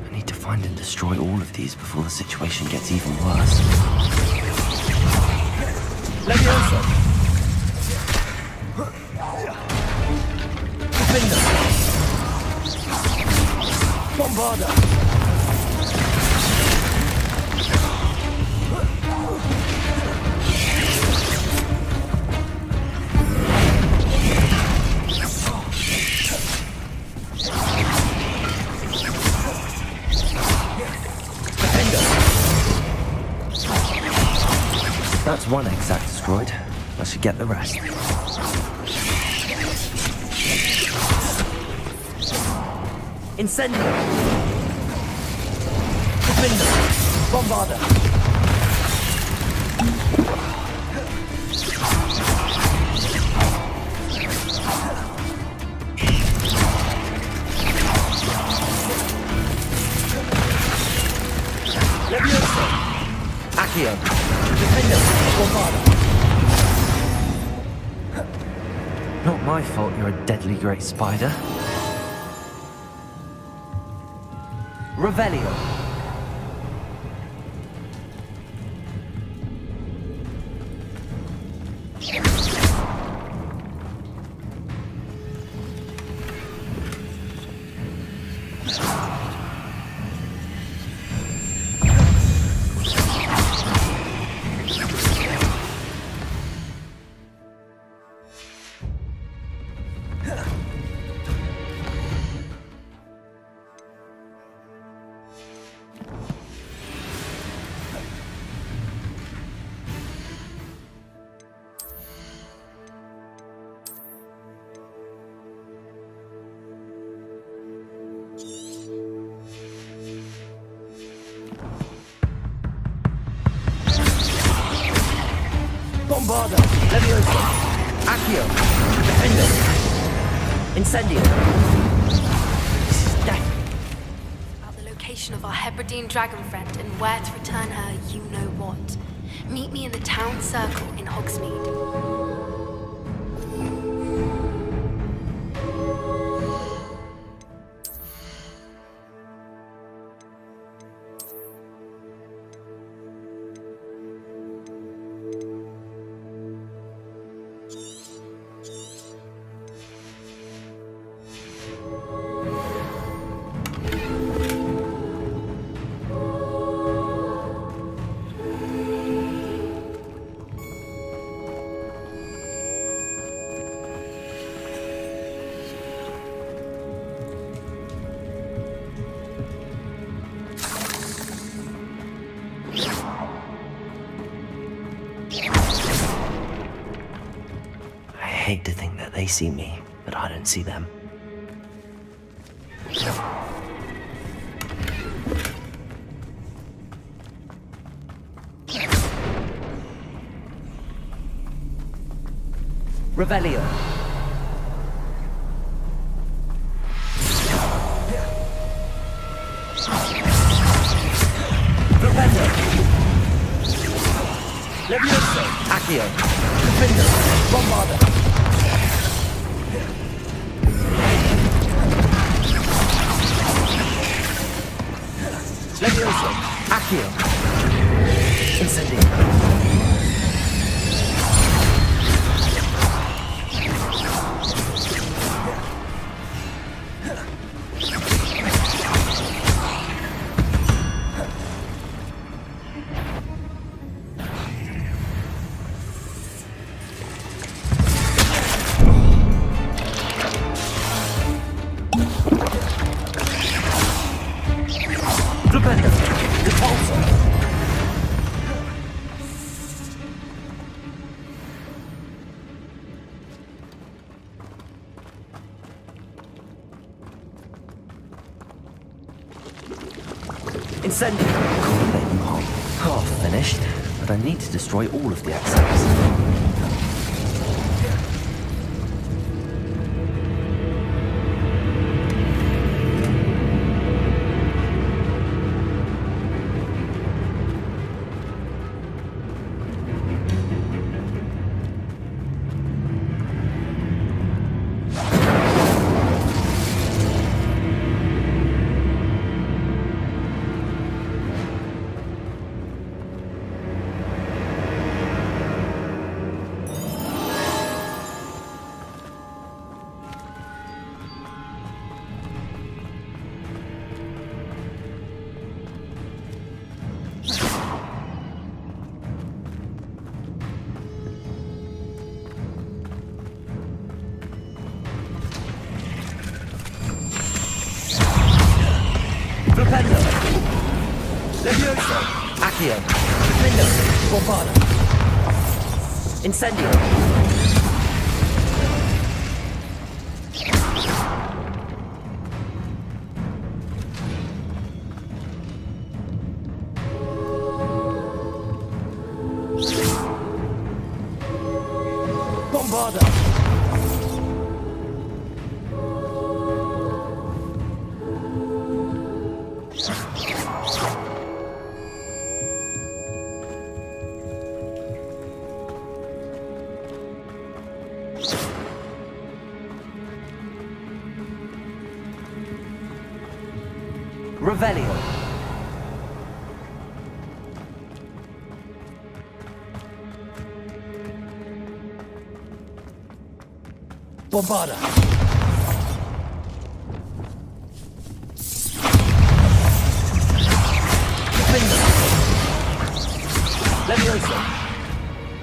Speaker 2: I need to find and destroy all of these before the situation gets even worse. Leviosa! Defender! Bombarda! That's one exact destroyed. I should get the rest. Incendio! Defender! Bombarda! Leviosa! Accio! Defender! Bombarda! Not my fault you're a deadly great spider. Revelio. Bombarda! Levioso! Accio! Defendo! Incendio! This is death!
Speaker 18: About the location of our Hebridean dragon friend and where to return her, you know what. Meet me in the town circle in Hogsmeade.
Speaker 2: I hate to think that they see me, but I don't see them. Revelio. Propendo. Levioso. Accio. Defendo. Bombarda. Levioso. Accio. Incendio. Propendo. Repulsor. Incendio. Half finished, but I need to destroy all of the exits. Propendo. Levioso. Accio. Defendo. Bombarda. Incendio. Bombarda. Revelio. Bombarda. Defender. Levioso.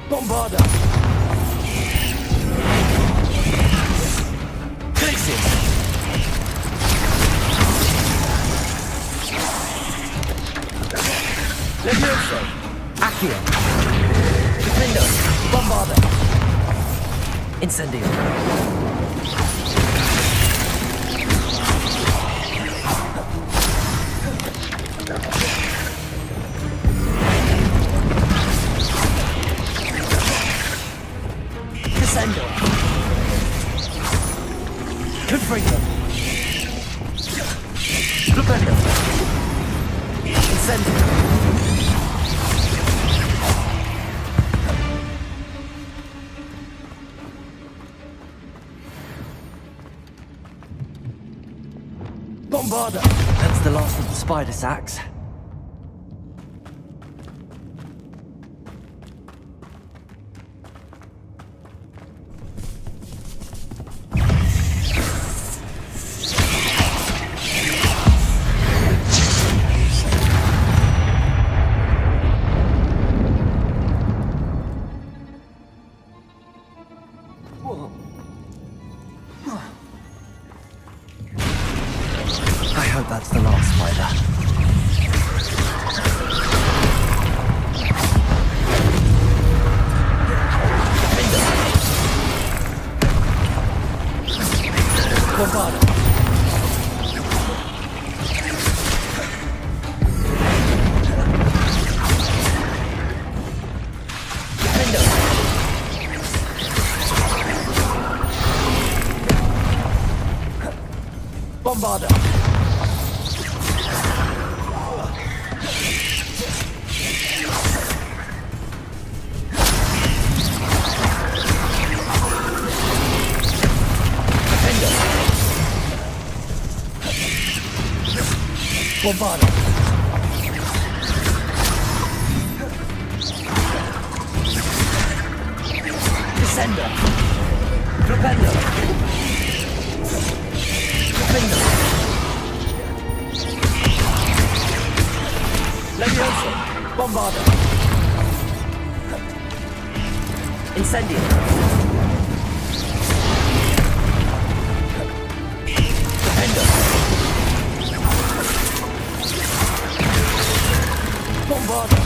Speaker 2: Bombarda. Crisis. Levioso. Accio. Defendo. Bombarda. Incendio. Bombarda! That's the last of the spider sacks. I hope that's the last spider. Bombarda. Bombarda. Bombarda. Descender. Propender. Defender. Leviosa. Bombarda. Incendio. Defender. Bombarda.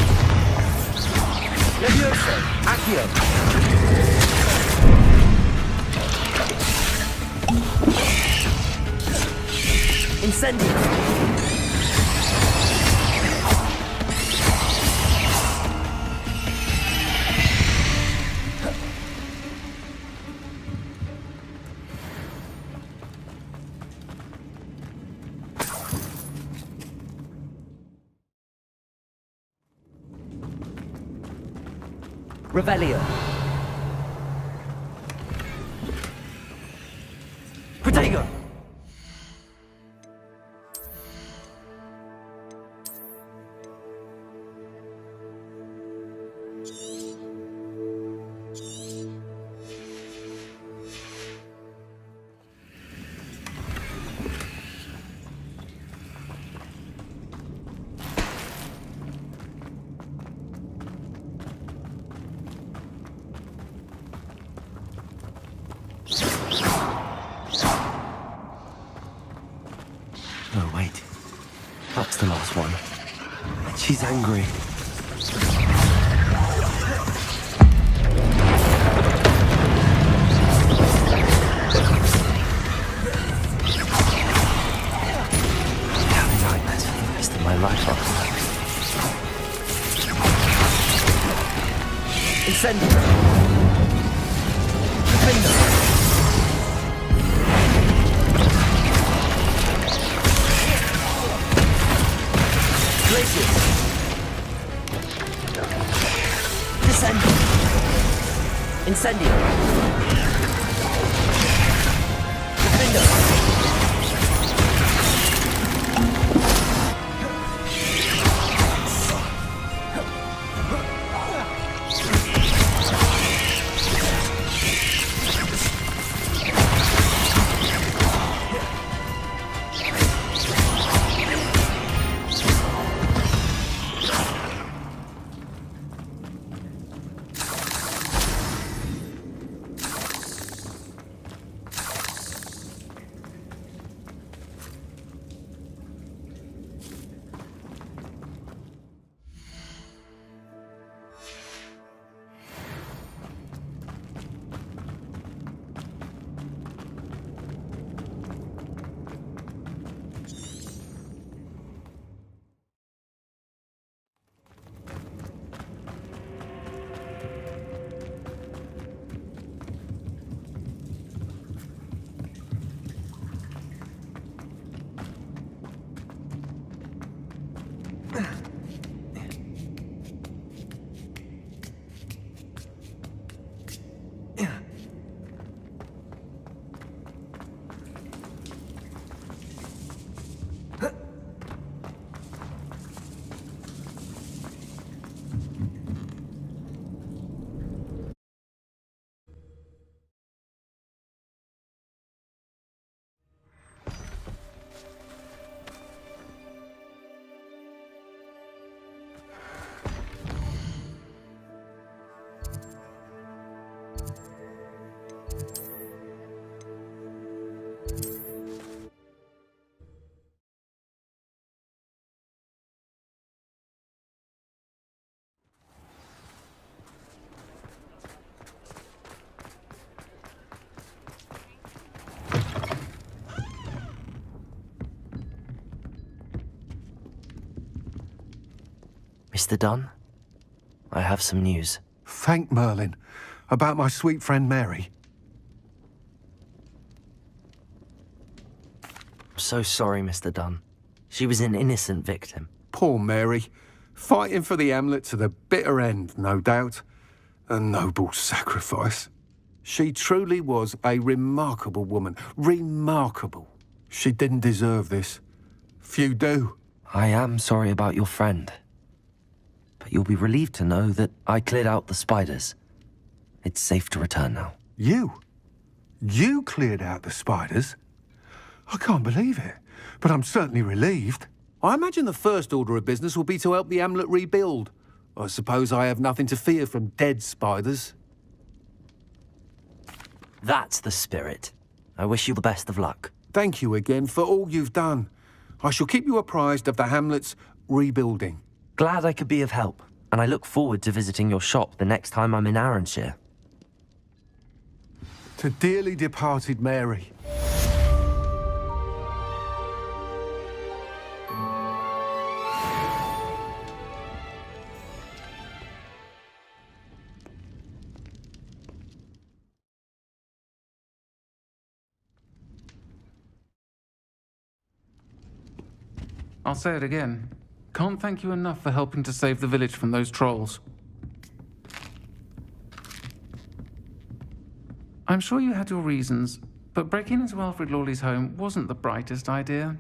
Speaker 2: Leviosa. Accio. Incendio. Revelio. Protego. Oh, wait. That's the last one. She's angry. Having nightmares for the rest of my life after that. Incendio. Defender. Descendo. Incendio. Defender. Mr. Dunn, I have some news.
Speaker 9: Thank Merlin. About my sweet friend Mary.
Speaker 2: I'm so sorry, Mr. Dunn. She was an innocent victim.
Speaker 9: Poor Mary. Fighting for the Hamlet to the bitter end, no doubt. A noble sacrifice. She truly was a remarkable woman. Remarkable. She didn't deserve this. Few do.
Speaker 2: I am sorry about your friend. But you'll be relieved to know that I cleared out the spiders. It's safe to return now.
Speaker 9: You? You cleared out the spiders? I can't believe it, but I'm certainly relieved. I imagine the first order of business will be to help the Hamlet rebuild. I suppose I have nothing to fear from dead spiders.
Speaker 2: That's the spirit. I wish you the best of luck.
Speaker 9: Thank you again for all you've done. I shall keep you apprised of the Hamlet's rebuilding.
Speaker 2: Glad I could be of help, and I look forward to visiting your shop the next time I'm in Arranshire.
Speaker 9: To dearly departed Mary.
Speaker 7: I'll say it again. Can't thank you enough for helping to save the village from those trolls. I'm sure you had your reasons, but breaking into Alfred Lawley's home wasn't the brightest idea.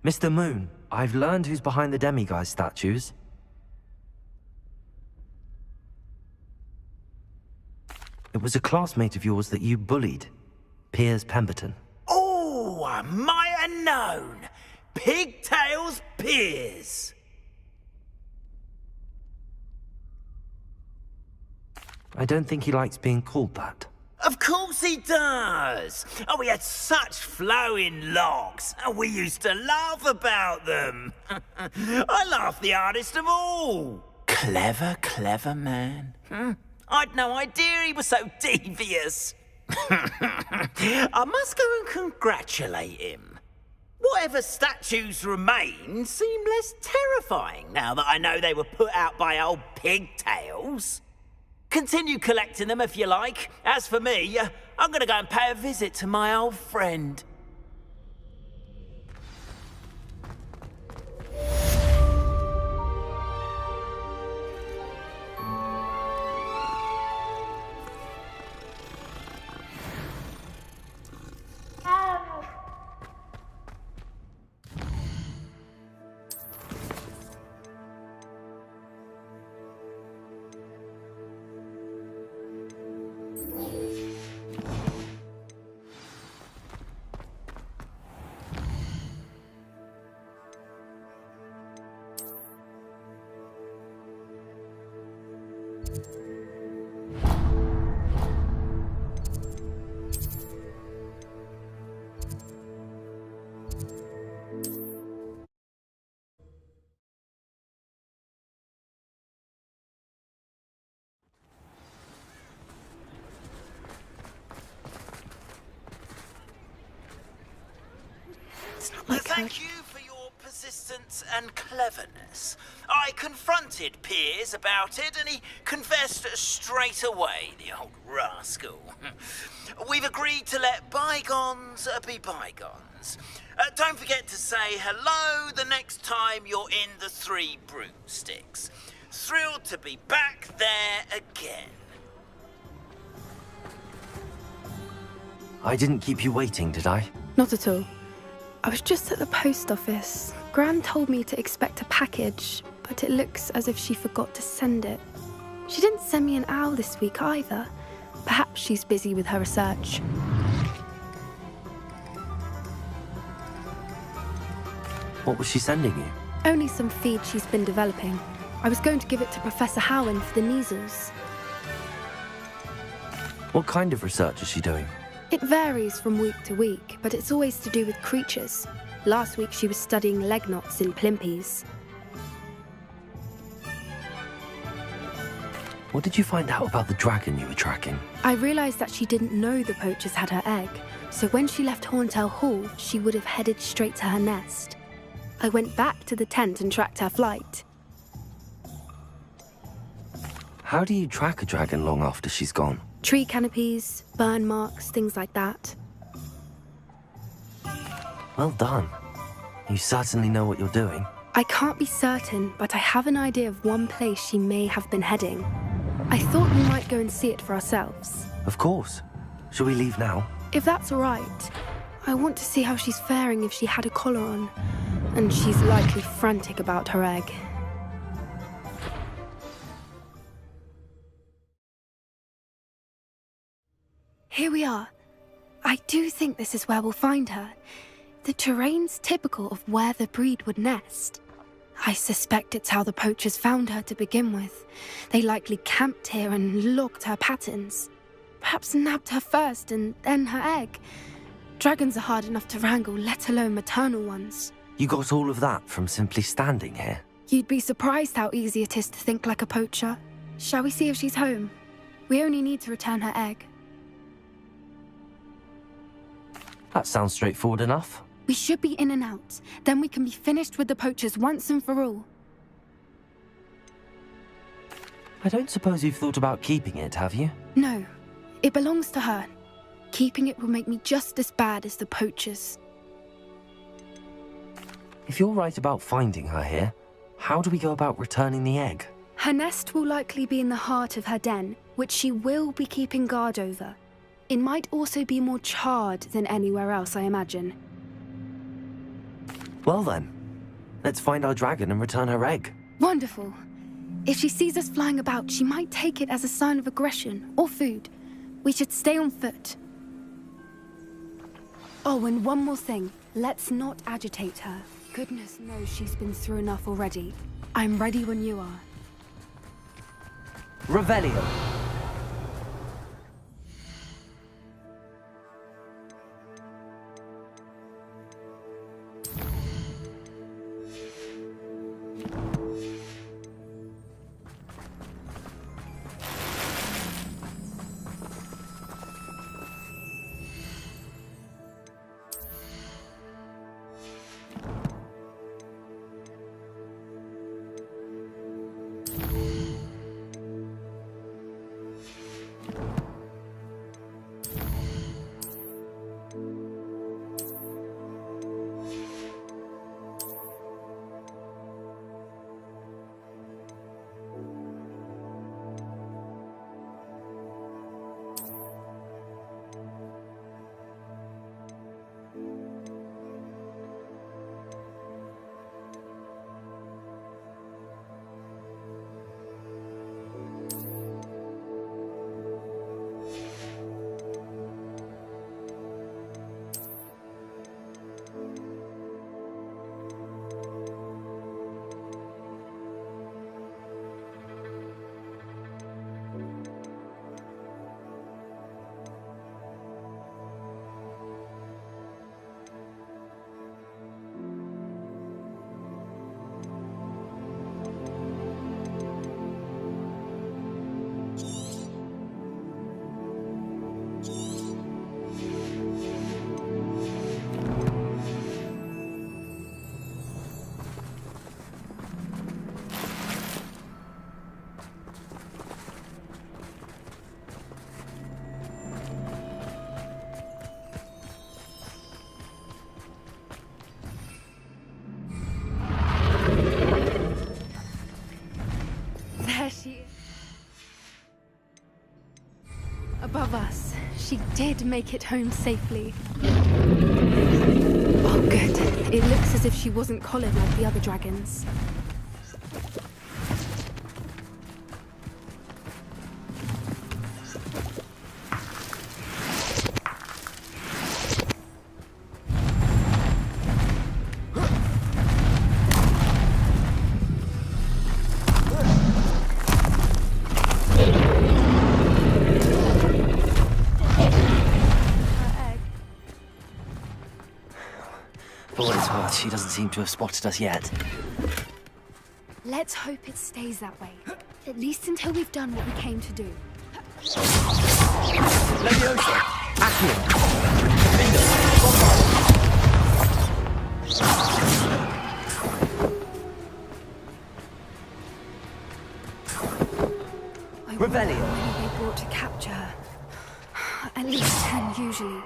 Speaker 2: Mr. Moon, I've learned who's behind the demiguise statues. It was a classmate of yours that you bullied, Piers Pemberton.
Speaker 14: Oh, I might have known. Pigtails Piers.
Speaker 2: I don't think he likes being called that.
Speaker 14: Of course he does. Oh, we had such flowing locks, and we used to laugh about them. I laughed the hardest of all. Clever, clever man. I'd no idea he was so devious. I must go and congratulate him. Whatever statues remain seem less terrifying now that I know they were put out by old pigtails. Continue collecting them if you like. As for me, I'm gonna go and pay a visit to my old friend.
Speaker 18: It's not like her.
Speaker 14: Thank you for your persistence and cleverness. I confronted Piers about it, and he confessed straight away, the old rascal. We've agreed to let bygones be bygones. Don't forget to say hello the next time you're in the Three Broomsticks. Thrilled to be back there again.
Speaker 2: I didn't keep you waiting, did I?
Speaker 18: Not at all. I was just at the post office. Gran told me to expect a package, but it looks as if she forgot to send it. She didn't send me an owl this week either. Perhaps she's busy with her research.
Speaker 2: What was she sending you?
Speaker 18: Only some feed she's been developing. I was going to give it to Professor Howen for the measles.
Speaker 2: What kind of research is she doing?
Speaker 18: It varies from week to week, but it's always to do with creatures. Last week she was studying leg knots in plimpies.
Speaker 2: What did you find out about the dragon you were tracking?
Speaker 18: I realised that she didn't know the poachers had her egg, so when she left Horntail Hall, she would have headed straight to her nest. I went back to the tent and tracked her flight.
Speaker 2: How do you track a dragon long after she's gone?
Speaker 18: Tree canopies, burn marks, things like that.
Speaker 2: Well done. You certainly know what you're doing.
Speaker 18: I can't be certain, but I have an idea of one place she may have been heading. I thought we might go and see it for ourselves.
Speaker 2: Of course. Shall we leave now?
Speaker 18: If that's all right. I want to see how she's faring if she had a collar on. And she's likely frantic about her egg. Here we are. I do think this is where we'll find her. The terrain's typical of where the breed would nest. I suspect it's how the poachers found her to begin with. They likely camped here and logged her patterns. Perhaps nabbed her first and then her egg. Dragons are hard enough to wrangle, let alone maternal ones.
Speaker 2: You got all of that from simply standing here?
Speaker 18: You'd be surprised how easy it is to think like a poacher. Shall we see if she's home? We only need to return her egg.
Speaker 2: That sounds straightforward enough.
Speaker 18: We should be in and out. Then we can be finished with the poachers once and for all.
Speaker 2: I don't suppose you've thought about keeping it, have you?
Speaker 18: No. It belongs to her. Keeping it will make me just as bad as the poachers.
Speaker 2: If you're right about finding her here, how do we go about returning the egg?
Speaker 18: Her nest will likely be in the heart of her den, which she will be keeping guard over. It might also be more charred than anywhere else, I imagine.
Speaker 2: Well then, let's find our dragon and return her egg.
Speaker 18: Wonderful. If she sees us flying about, she might take it as a sign of aggression or food. We should stay on foot. Oh, and one more thing. Let's not agitate her. Goodness knows she's been through enough already. I'm ready when you are.
Speaker 2: Revelio.
Speaker 18: of us, she did make it home safely. Oh, good. It looks as if she wasn't collared like the other dragons.
Speaker 2: For what it's worth, she doesn't seem to have spotted us yet.
Speaker 18: Let's hope it stays that way. At least until we've done what we came to do.
Speaker 2: Leviosa! Accio!
Speaker 18: I wonder how many they brought to capture her. At least 10 usually.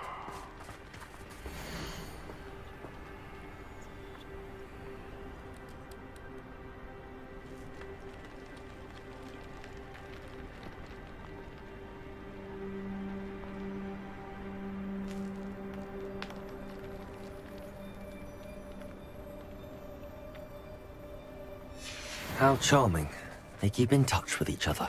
Speaker 2: How charming. They keep in touch with each other.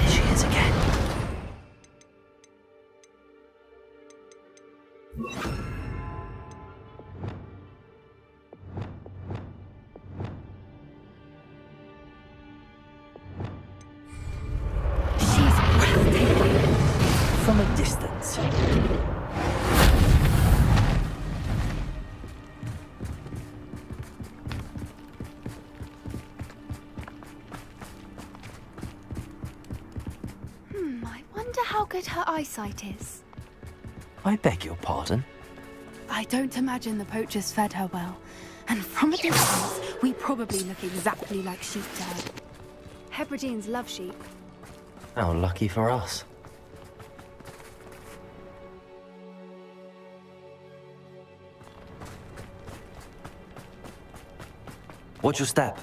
Speaker 2: She is again.
Speaker 18: She's breathtaking.
Speaker 2: From a distance.
Speaker 18: I wonder how good her eyesight is.
Speaker 2: I beg your pardon?
Speaker 18: I don't imagine the poachers fed her well. And from a distance, we probably look exactly like sheep to her. Hebrideans love sheep.
Speaker 2: How lucky for us. Watch your step.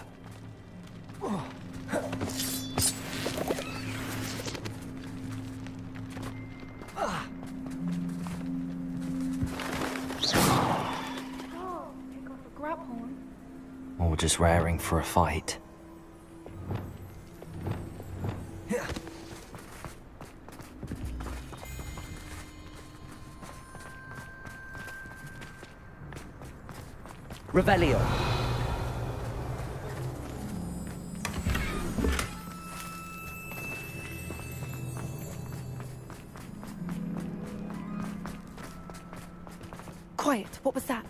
Speaker 2: Or just raring for a fight. Revelio.
Speaker 18: Quiet, what was that?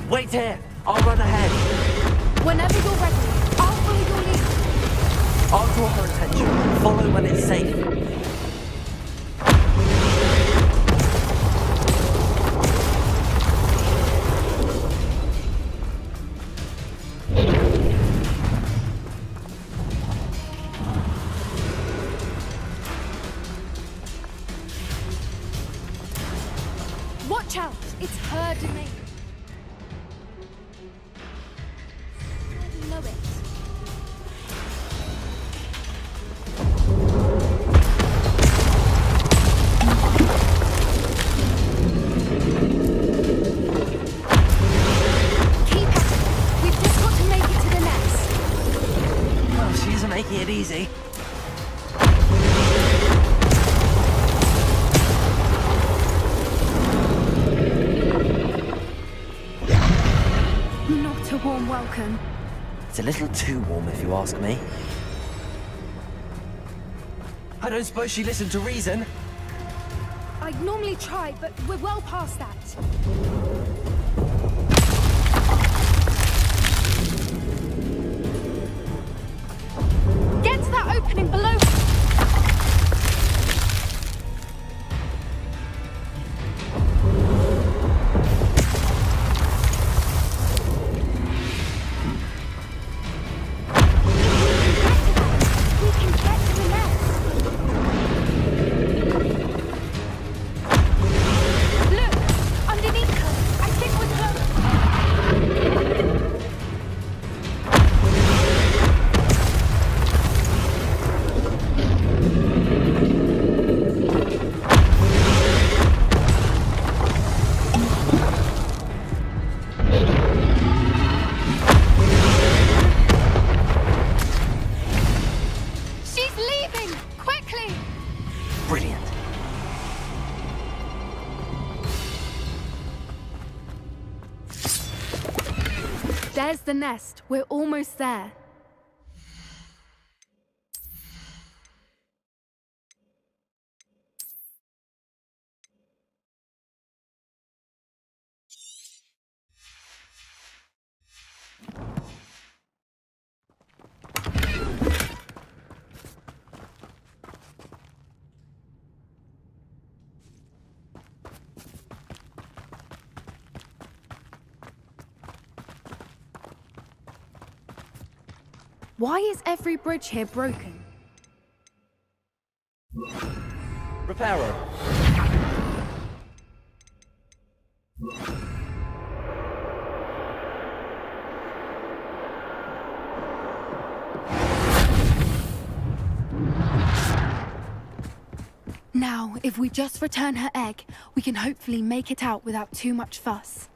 Speaker 2: Wait here. I'll run ahead.
Speaker 18: Whenever you're ready, I'll follow your lead.
Speaker 2: I'll draw her attention. Follow when it's safe. it easy.
Speaker 18: Not a warm welcome.
Speaker 2: It's a little too warm, if you ask me. I don't suppose she listened to reason.
Speaker 18: I'd normally try, but we're well past that. Get to that opening below. We can get to the nest. Look, underneath her. I think we're close. She's leaving! Quickly!
Speaker 2: Brilliant.
Speaker 18: There's the nest. We're almost there. Why is every bridge here broken?
Speaker 2: Reparo.
Speaker 18: Now, if we just return her egg, we can hopefully make it out without too much fuss.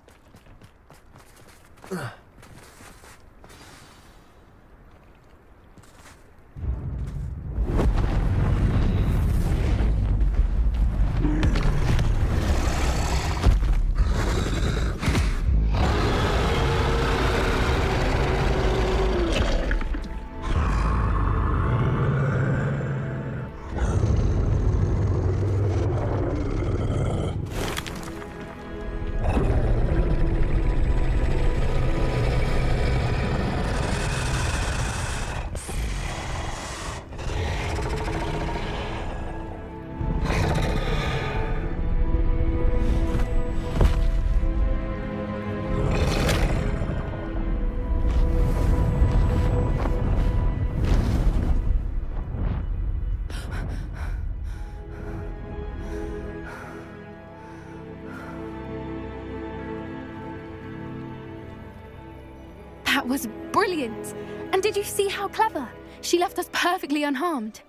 Speaker 18: That was brilliant! And did you see how clever? She left us perfectly unharmed.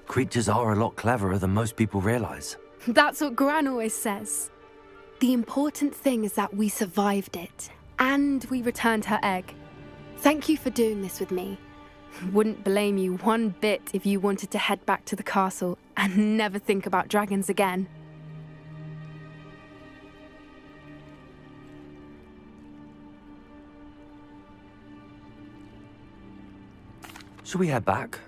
Speaker 2: Creatures are a lot cleverer than most people realize.
Speaker 18: That's what Gran always says. The important thing is that we survived it, and we returned her egg. Thank you for doing this with me. Wouldn't blame you one bit if you wanted to head back to the castle and never think about dragons again.
Speaker 2: Shall we head back?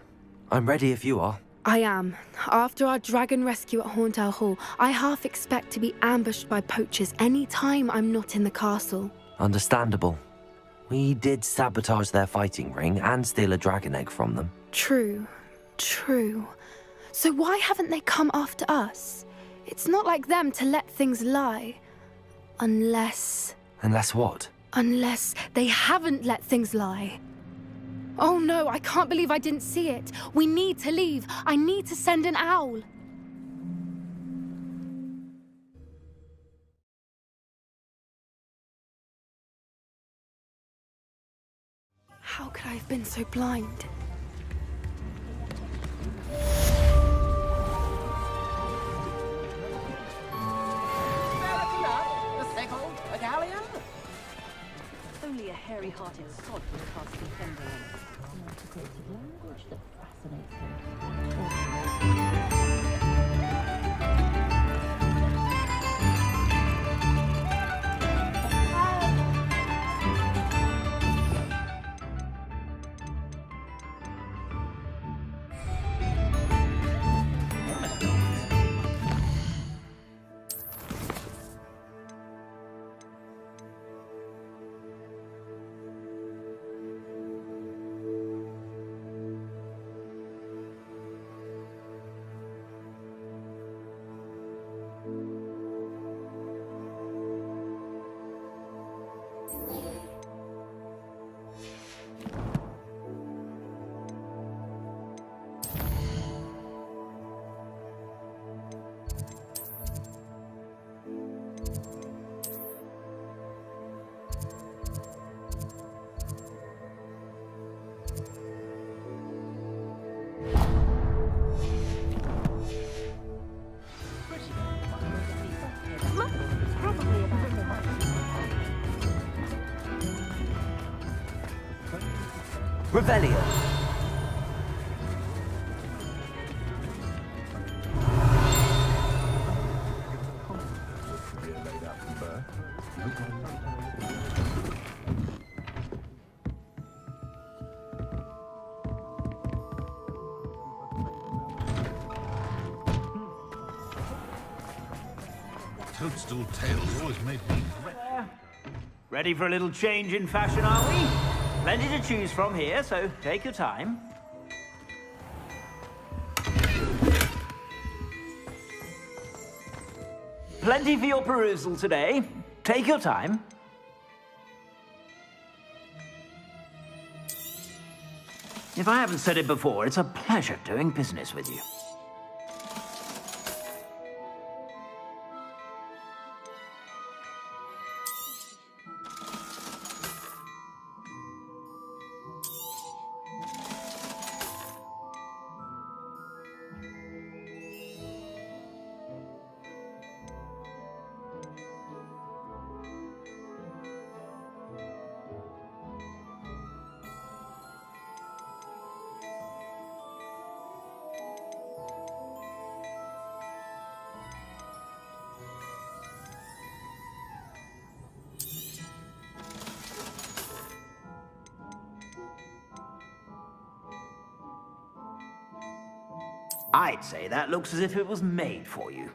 Speaker 2: I'm ready if you are.
Speaker 18: I am. After our dragon rescue at Horndale Hall, I half expect to be ambushed by poachers any time I'm not in the castle.
Speaker 2: Understandable. We did sabotage their fighting ring and steal a dragon egg from them.
Speaker 18: True. So why haven't they come after us? It's not like them to let things lie. Unless
Speaker 2: what?
Speaker 18: Unless they haven't let things lie. Oh no, I can't believe I didn't see it. We need to leave. I need to send an owl. How could I have been so blind?
Speaker 3: Only a hair
Speaker 11: hairy-hearted sod will cast defender on it. An antiquated language that fascinates
Speaker 2: Revelio.
Speaker 3: Toadstool tails always made me
Speaker 14: Ready for a little change in fashion, are we? Plenty to choose from here, so take your time. Plenty for your perusal today. Take your time. If I haven't said it before, it's a pleasure doing business with you. I'd say that looks as if it was made for you.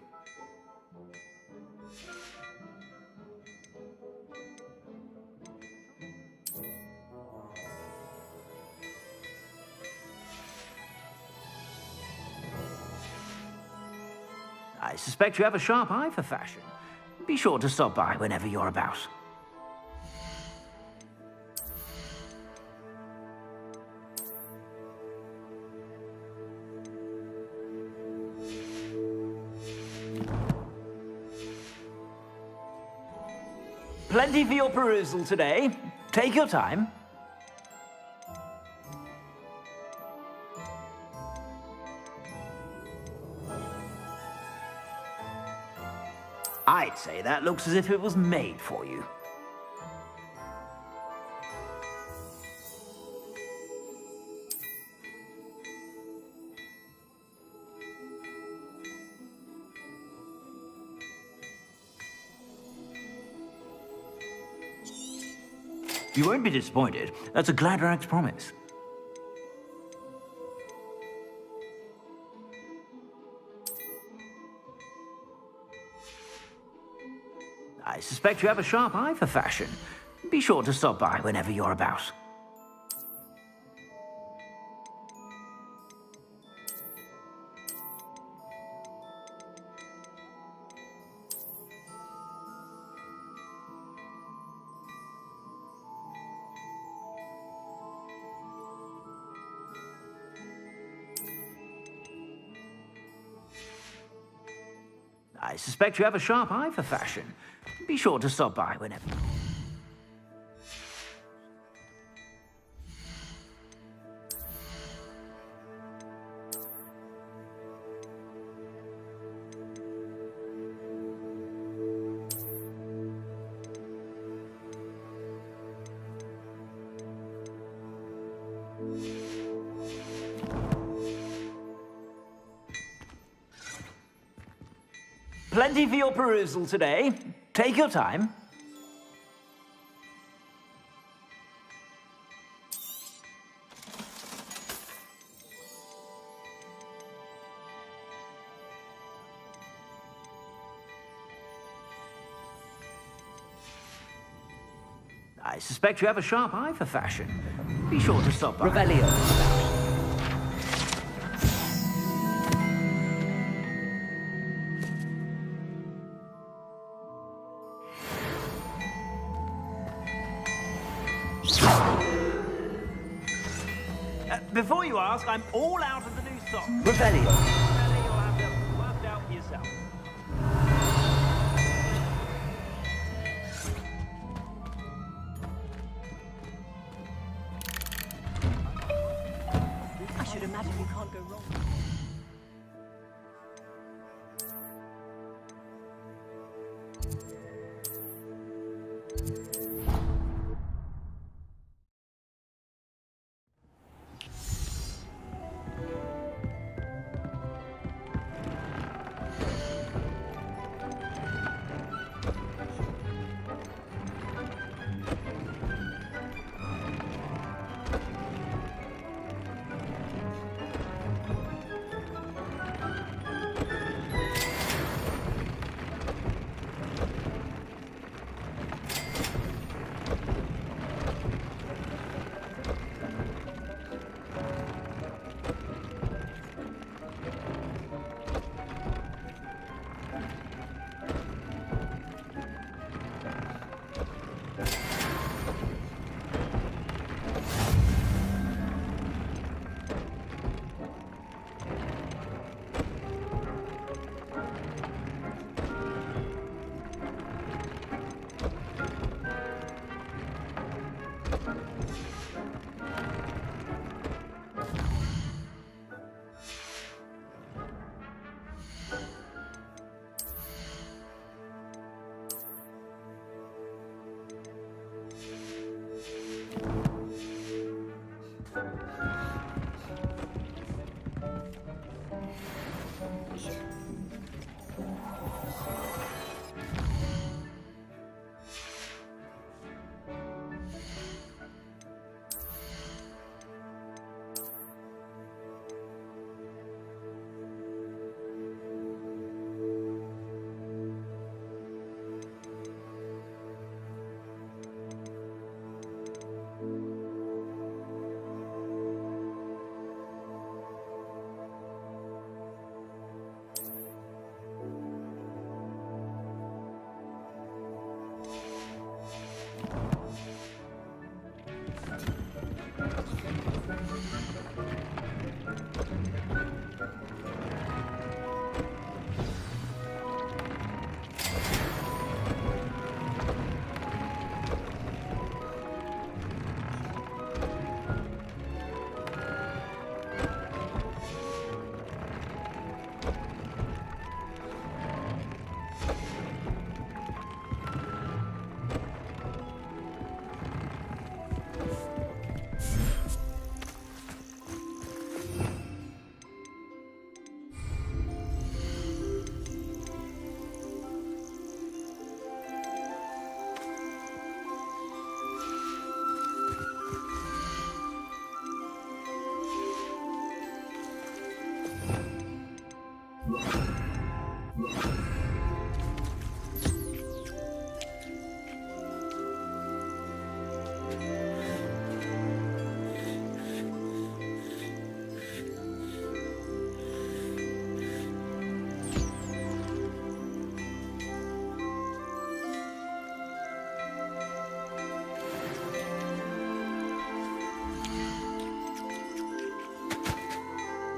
Speaker 14: I suspect you have a sharp eye for fashion. Be sure to stop by whenever you're about. Plenty for your perusal today. Take your time. I'd say that looks as if it was made for you. You won't be disappointed. That's a Gladrax promise. I suspect you have a sharp eye for fashion. Be sure to stop by whenever you're about. I suspect you have a sharp eye for fashion. Be sure to stop by whenever.
Speaker 4: Plenty for your perusal today. Take your time. I suspect you have a sharp eye for fashion. Be sure to stop by. Revelio. Before you ask, I'm all out of the new stock. Revelio. You'll have to work out for yourself.
Speaker 11: I should imagine you can't go wrong.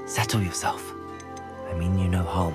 Speaker 2: Settle yourself. I mean you no harm.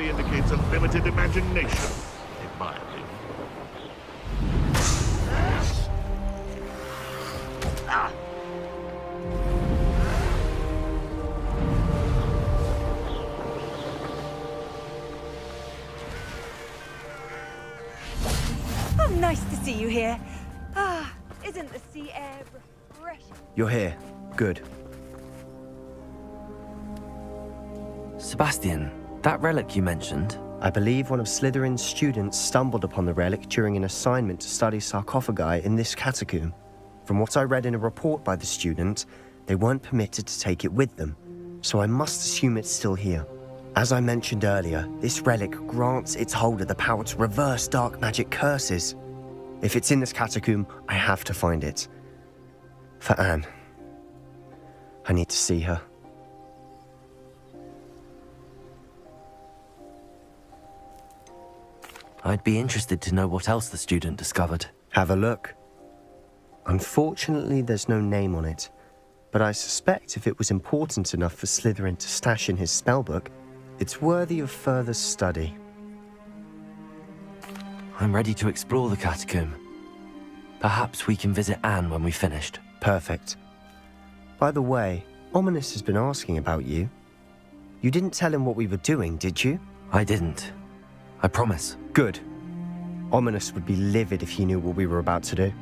Speaker 1: Indicates a limited imagination, in my opinion.
Speaker 8: Oh, nice to see you here. Ah, isn't the sea air refreshing?
Speaker 6: You're here. Good.
Speaker 2: Sebastian, that relic you mentioned?
Speaker 6: I believe one of Slytherin's students stumbled upon the relic during an assignment to study sarcophagi in this catacomb. From what I read in a report by the student, they weren't permitted to take it with them, so I must assume it's still here. As I mentioned earlier, this relic grants its holder the power to reverse dark magic curses. If it's in this catacomb, I have to find it. For Anne. I need to see her.
Speaker 2: I'd be interested to know what else the student discovered.
Speaker 6: Have a look. Unfortunately, there's no name on it, but I suspect if it was important enough for Slytherin to stash in his spellbook, it's worthy of further study.
Speaker 2: I'm ready to explore the catacomb. Perhaps we can visit Anne when we've finished.
Speaker 6: Perfect. By the way, Ominous has been asking about you. You didn't tell him what we were doing, did you?
Speaker 2: I didn't. I promise.
Speaker 6: Good. Ominous would be livid if he knew what we were about to do.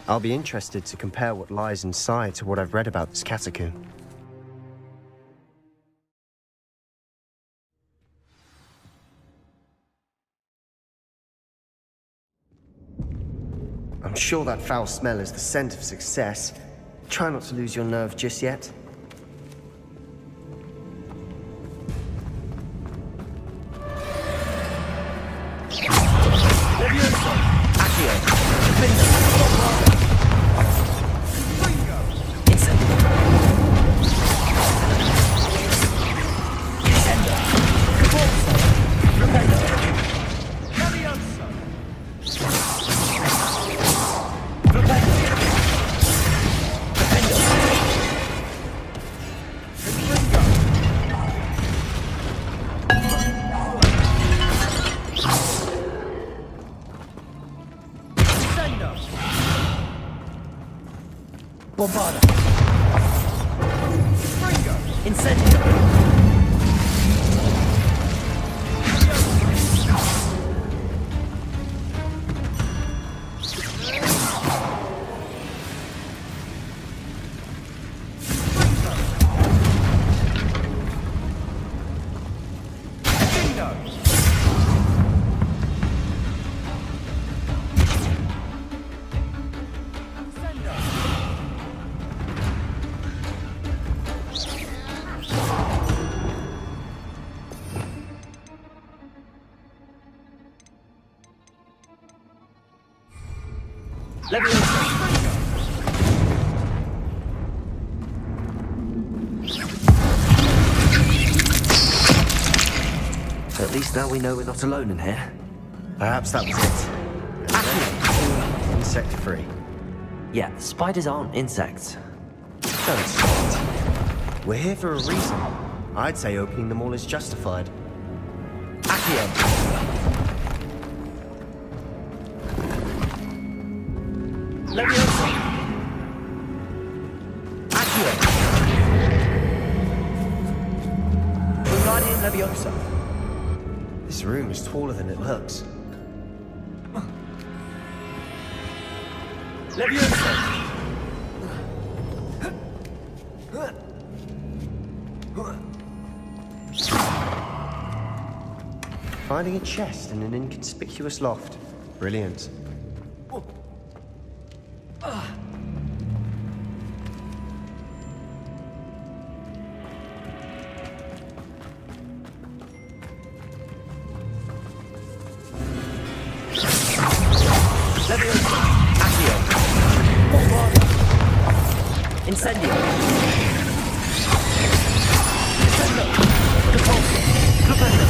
Speaker 6: I'll be interested to compare what lies inside to what I've read about this catacomb. I'm sure that foul smell is the scent of success. Try not to lose your nerve just yet.
Speaker 2: Bombarda. Incendio. At least now we know we're not alone in here.
Speaker 6: Perhaps that was it. Insect-free.
Speaker 2: Yeah, spiders aren't insects.
Speaker 6: Don't start. We're here for a reason. I'd say opening them all is justified.
Speaker 2: Accio. Leviosa. Accio. Wingardium Leviosa.
Speaker 6: This room is taller than it looks.
Speaker 2: Leviosa.
Speaker 6: Finding a chest in an inconspicuous loft. Brilliant.
Speaker 2: Leviosa. Accio. Bombarda. Incendio. Incendio. Repulsor. Clubendo.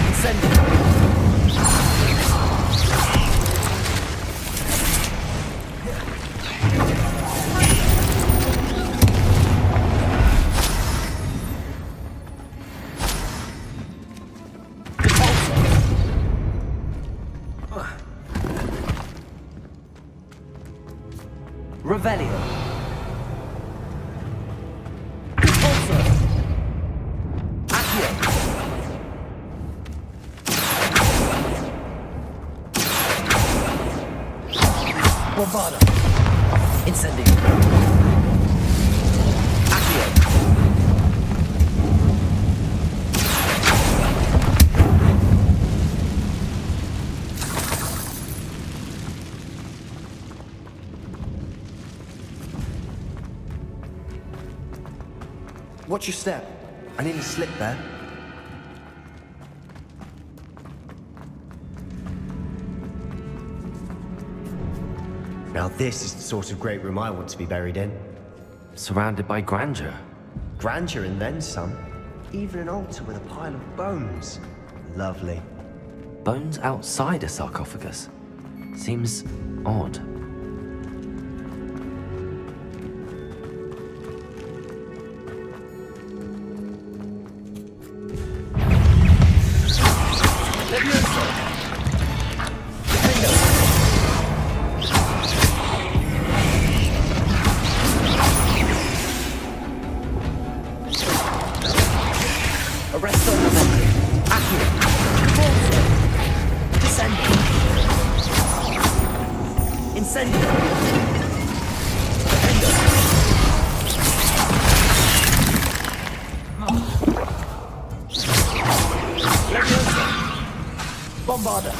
Speaker 2: Incendio. Revelio. Repulsor. Accio. Bombarda. Incendio. Accio.
Speaker 6: Watch your step. I nearly slipped there. Now this is the sort of great room I want to be buried in.
Speaker 2: Surrounded by grandeur.
Speaker 6: Grandeur and then some. Even an altar with a pile of bones. Lovely.
Speaker 2: Bones outside a sarcophagus. Seems odd. Bombarda.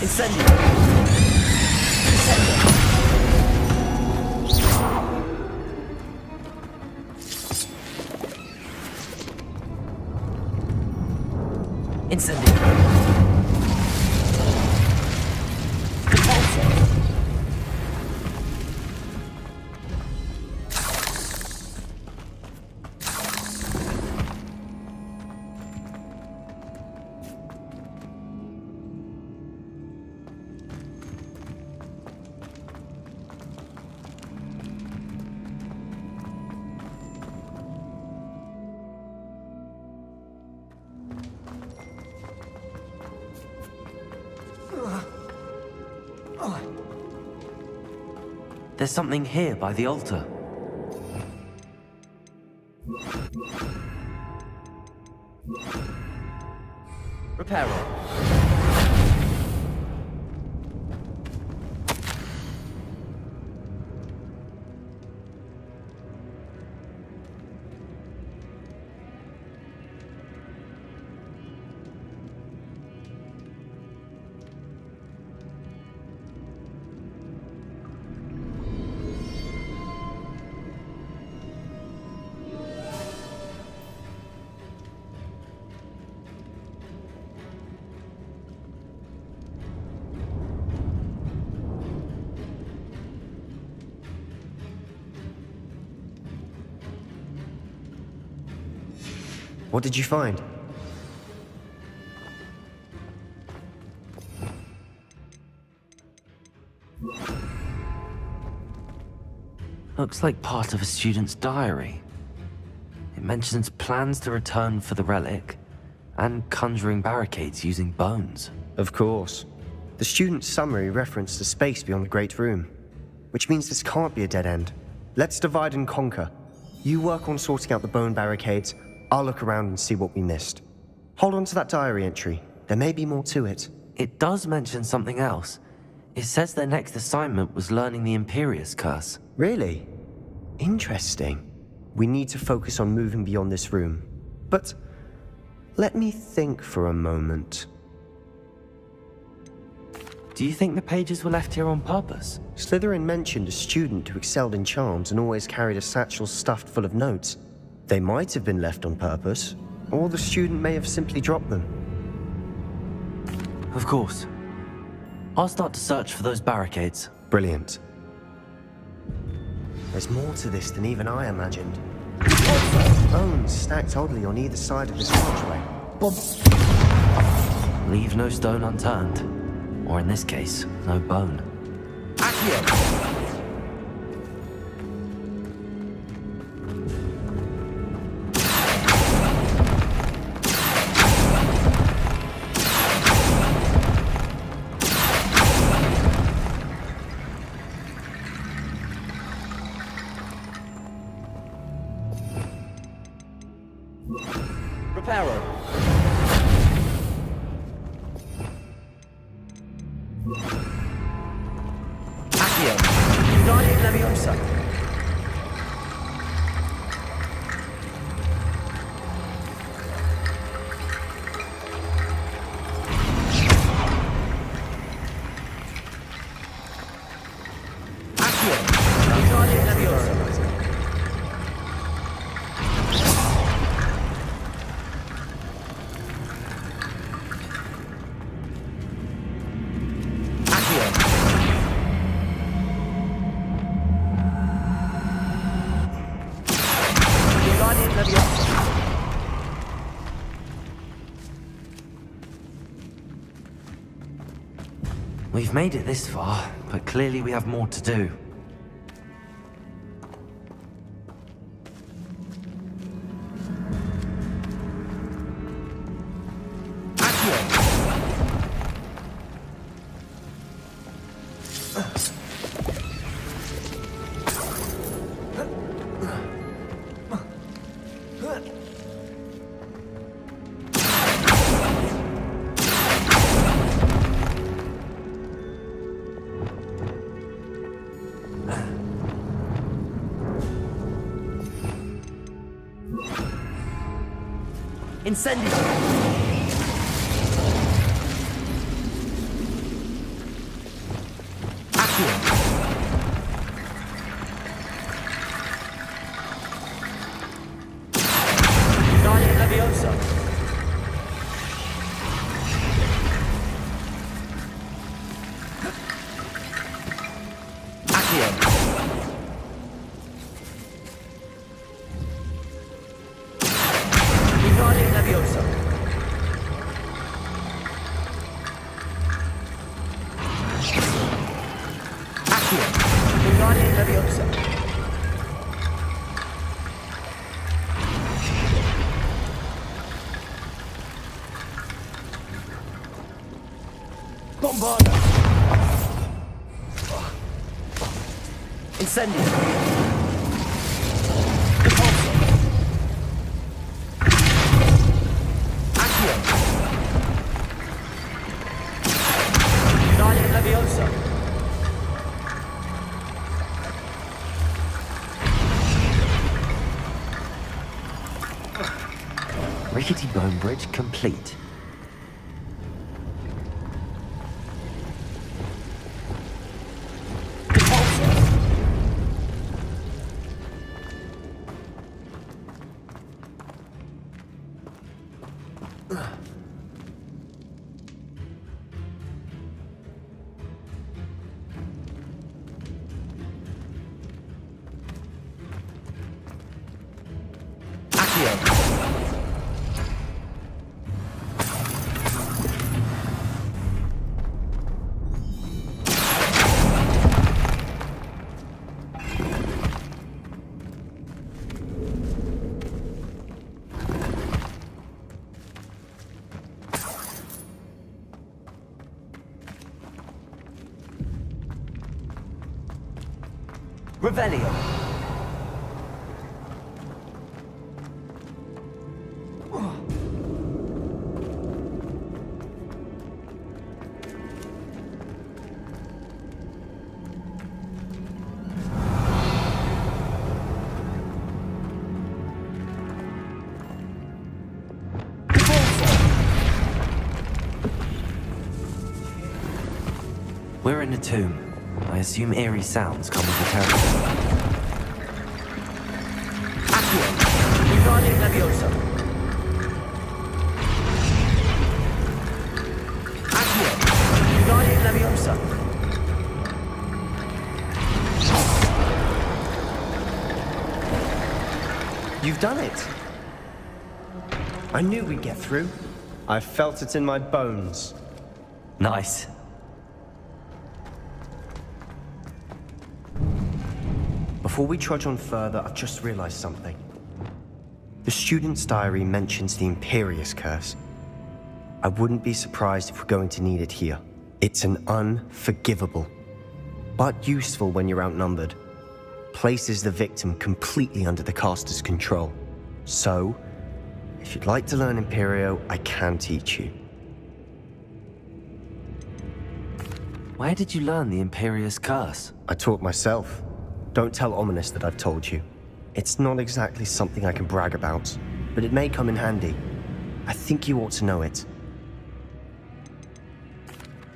Speaker 2: Incendio. Incendio. There's something here by the altar. Reparo.
Speaker 6: What did you find?
Speaker 2: Looks like part of a student's diary. It mentions plans to return for the relic and conjuring barricades using bones.
Speaker 6: Of course. The student's summary referenced a space beyond the Great Room, which means this can't be a dead end. Let's divide and conquer. You work on sorting out the bone barricades. I'll look around and see what we missed. Hold on to that diary entry. There may be more to it.
Speaker 2: It does mention something else. It says their next assignment was learning the Imperious Curse.
Speaker 6: Really? Interesting. We need to focus on moving beyond this room. But let me think for a moment.
Speaker 2: Do you think the pages were left here on purpose?
Speaker 6: Slytherin mentioned a student who excelled in charms and always carried a satchel stuffed full of notes. They might have been left on purpose, or the student may have simply dropped them.
Speaker 2: Of course. I'll start to search for those barricades.
Speaker 6: Brilliant. There's more to this than even I imagined. Bones stacked oddly on either side of this archway.
Speaker 2: Leave no stone unturned. Or in this case, no bone.
Speaker 6: Accio!
Speaker 2: Reparo.
Speaker 6: Accio! Guardian Leviosa!
Speaker 2: We've made it this far, but clearly we have more to do.
Speaker 6: Incendio! Guardian Leviosa!
Speaker 2: Incendio. Accio. Guardian Leviosa. Rickety bone bridge complete. Revelio. We're in a tomb. I assume eerie sounds come with the territory. Accio. Guardian Leviosa. Accio. Guardian Leviosa.
Speaker 6: You've done it. I knew we'd get through. I felt it in my bones.
Speaker 2: Nice.
Speaker 6: Before we trudge on further, I've just realized something. The student's diary mentions the Imperious Curse. I wouldn't be surprised if we're going to need it here. It's an unforgivable, but useful when you're outnumbered. Places the victim completely under the caster's control. So, if you'd like to learn Imperio, I can teach you.
Speaker 2: Where did you learn the Imperious Curse?
Speaker 6: I taught myself. Don't tell Ominous that I've told you. It's not exactly something I can brag about, but it may come in handy. I think you ought to know it.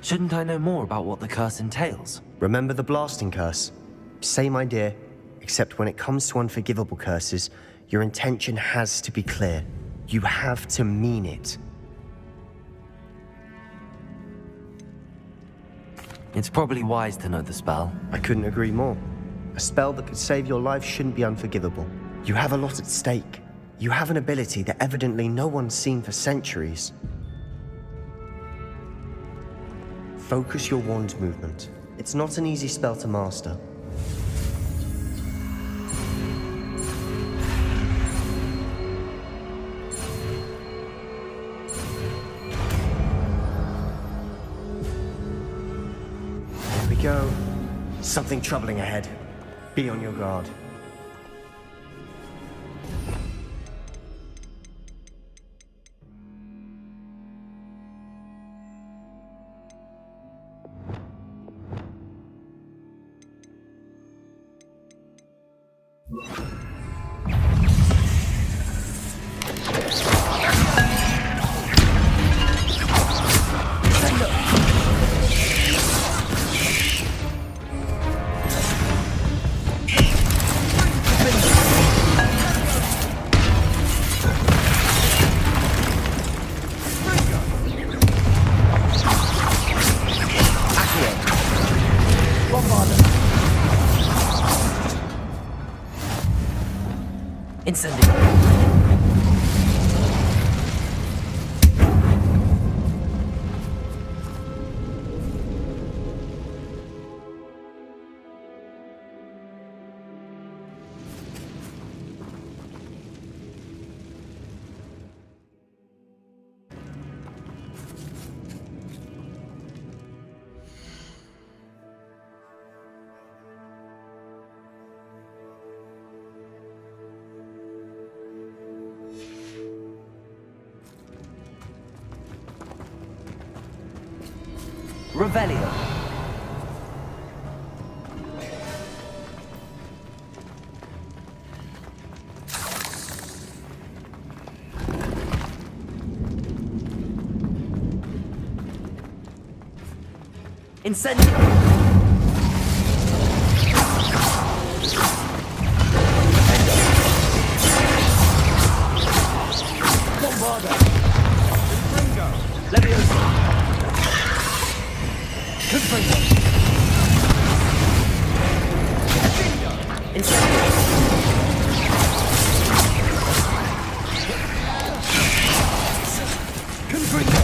Speaker 2: Shouldn't I know more about what the curse entails?
Speaker 6: Remember the blasting curse? Same idea, except when it comes to unforgivable curses, your intention has to be clear. You have to mean it.
Speaker 2: It's probably wise to know the spell.
Speaker 6: I couldn't agree more. A spell that could save your life shouldn't be unforgivable. You have a lot at stake. You have an ability that evidently no one's seen for centuries. Focus your wand movement. It's not an easy spell to master. There we go. Something troubling ahead. Be on your guard.
Speaker 2: Revelio. Incendio. Bombarda. Leviosa. Confringo. Incendio. Confringo.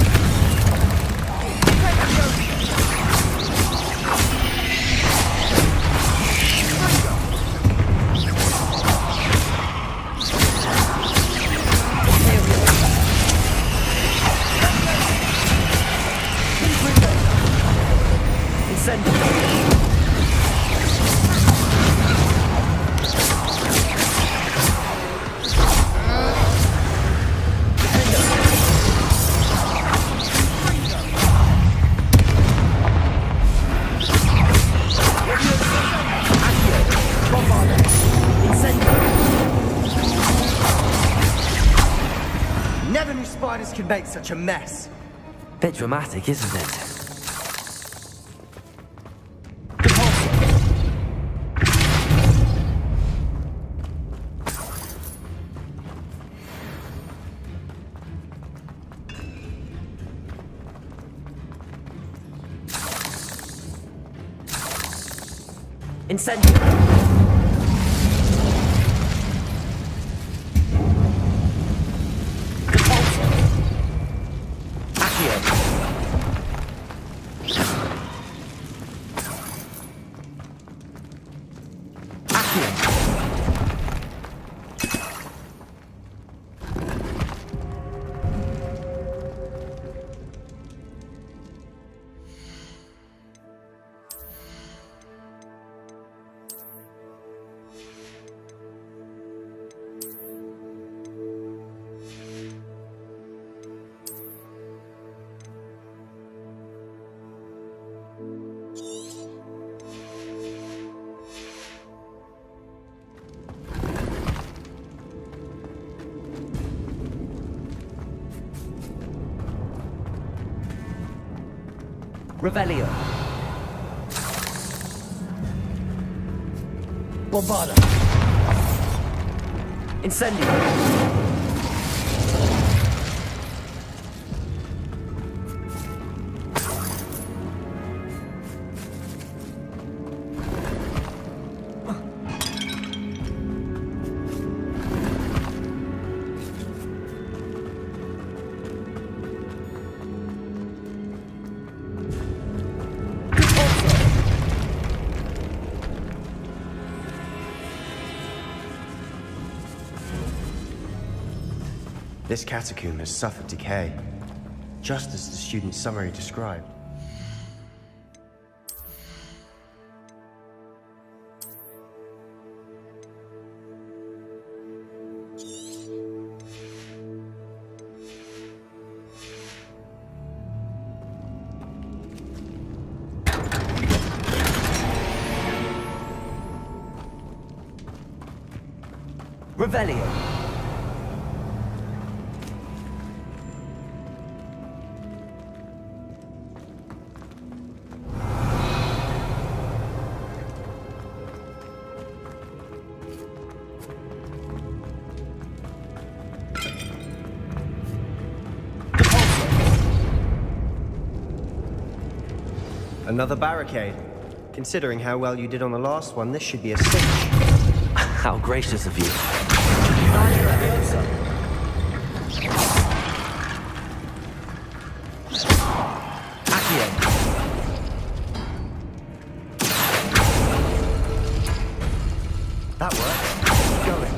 Speaker 6: Never knew spiders could make such a mess.
Speaker 2: Bit dramatic, isn't it? Incendio. Revelio. Bombarda. Incendio.
Speaker 6: This catacomb has suffered decay, just as the student summary described.
Speaker 2: Revelio.
Speaker 6: Another barricade. Considering how well you did on the last one, this should be a cinch.
Speaker 2: How gracious of you.
Speaker 6: That works. Keep going.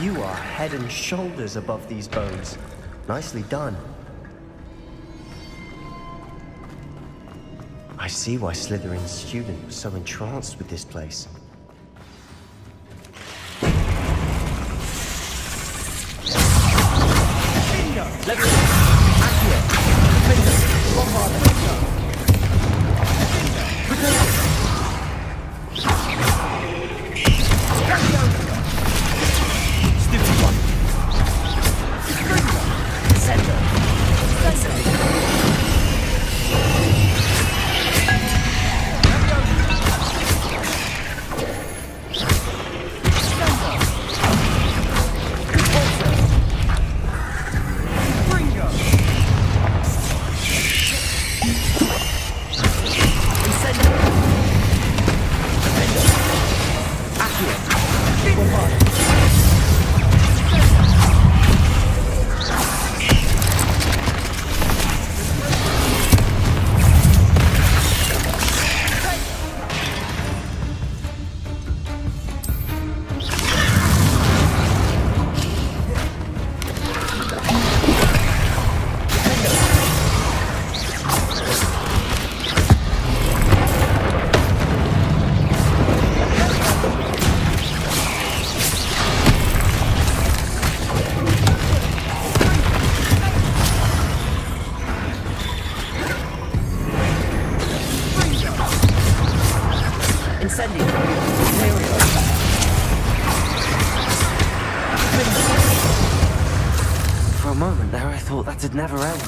Speaker 6: You are head and shoulders above these bones. Nicely done. I see why Slytherin's student was so entranced with this place.
Speaker 2: For a moment there, I thought that'd never end.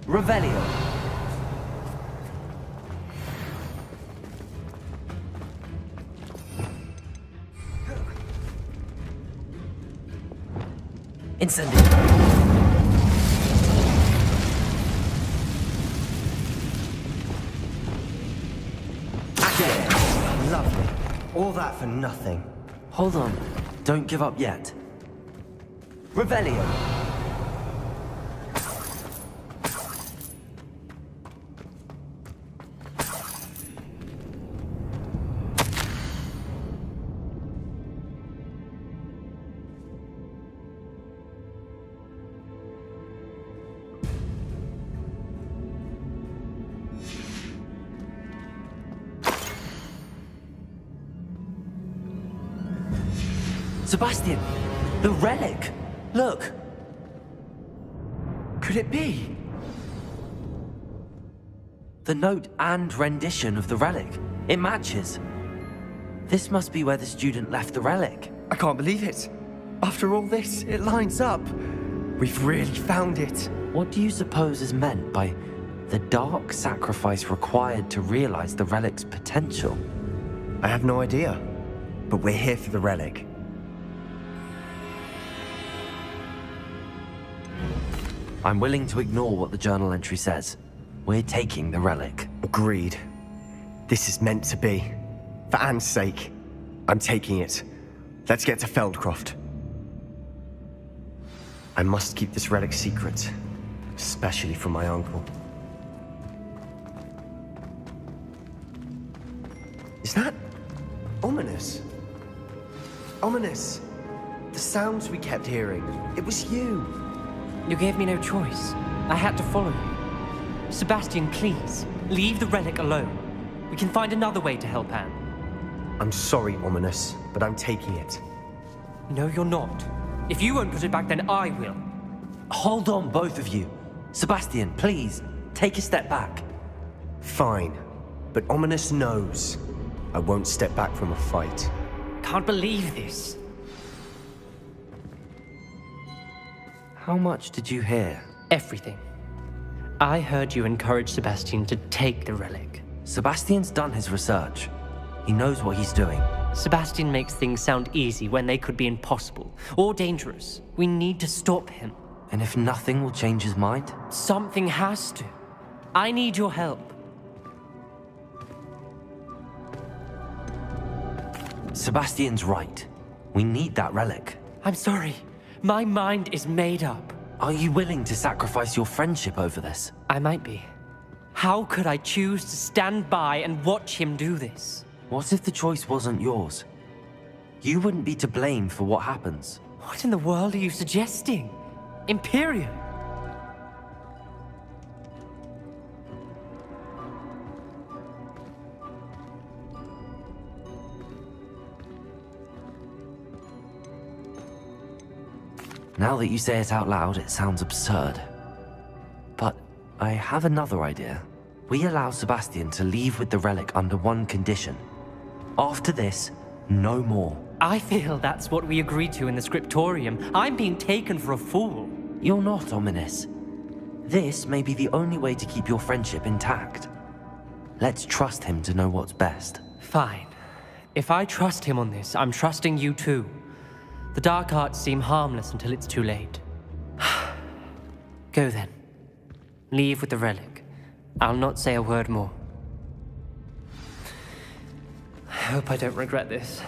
Speaker 2: Revelio. Incendio.
Speaker 6: Lovely. All that for nothing.
Speaker 2: Hold on. Don't give up yet. Revelio. Sebastian, the relic. Look. Could it be? The note and rendition of the relic. It matches. This must be where the student left the relic.
Speaker 6: I can't believe it. After all this, it lines up. We've really found it.
Speaker 2: What do you suppose is meant by the dark sacrifice required to realize the relic's potential?
Speaker 6: I have no idea, but we're here for the relic.
Speaker 2: I'm willing to ignore what the journal entry says. We're taking the relic.
Speaker 6: Agreed. This is meant to be. For Anne's sake, I'm taking it. Let's get to Feldcroft. I must keep this relic secret, especially from my uncle. Is that ominous? Ominous. The sounds we kept hearing. It was you.
Speaker 10: You gave me no choice. I had to follow you. Sebastian, please, leave the relic alone. We can find another way to help Anne.
Speaker 6: I'm sorry, Ominous, but I'm taking it.
Speaker 10: No, you're not. If you won't put it back, then I will.
Speaker 2: Hold on, both of you. Sebastian, please, take a step back.
Speaker 6: Fine, but Ominous knows I won't step back from a fight.
Speaker 10: Can't believe this.
Speaker 2: How much did you hear?
Speaker 10: Everything. I heard you encourage Sebastian to take the relic.
Speaker 2: Sebastian's done his research. He knows what he's doing.
Speaker 10: Sebastian makes things sound easy when they could be impossible or dangerous. We need to stop him.
Speaker 2: And if nothing will change his mind?
Speaker 10: Something has to. I need your help.
Speaker 2: Sebastian's right. We need that relic.
Speaker 10: I'm sorry. My mind is made up.
Speaker 2: Are you willing to sacrifice your friendship over this?
Speaker 10: I might be. How could I choose to stand by and watch him do this?
Speaker 2: What if the choice wasn't yours? You wouldn't be to blame for what happens.
Speaker 10: What in the world are you suggesting? Imperium?
Speaker 2: Now that you say it out loud, it sounds absurd. But I have another idea. We allow Sebastian to leave with the relic under one condition. After this, no more.
Speaker 10: I feel that's what we agreed to in the scriptorium. I'm being taken for a fool.
Speaker 2: You're not, Ominous. This may be the only way to keep your friendship intact. Let's trust him to know what's best.
Speaker 10: Fine. If I trust him on this, I'm trusting you too. The dark arts seem harmless until it's too late. Go then. Leave with the relic. I'll not say a word more. I hope I don't regret this.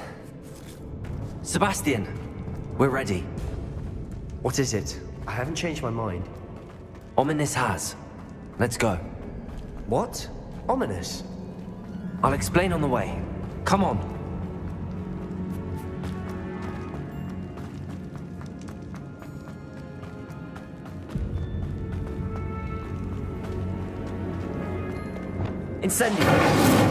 Speaker 2: Sebastian, we're ready.
Speaker 6: What is it? I haven't changed my mind.
Speaker 2: Ominous has. Let's go.
Speaker 6: What? Ominous?
Speaker 2: I'll explain on the way. Come on. Incendio!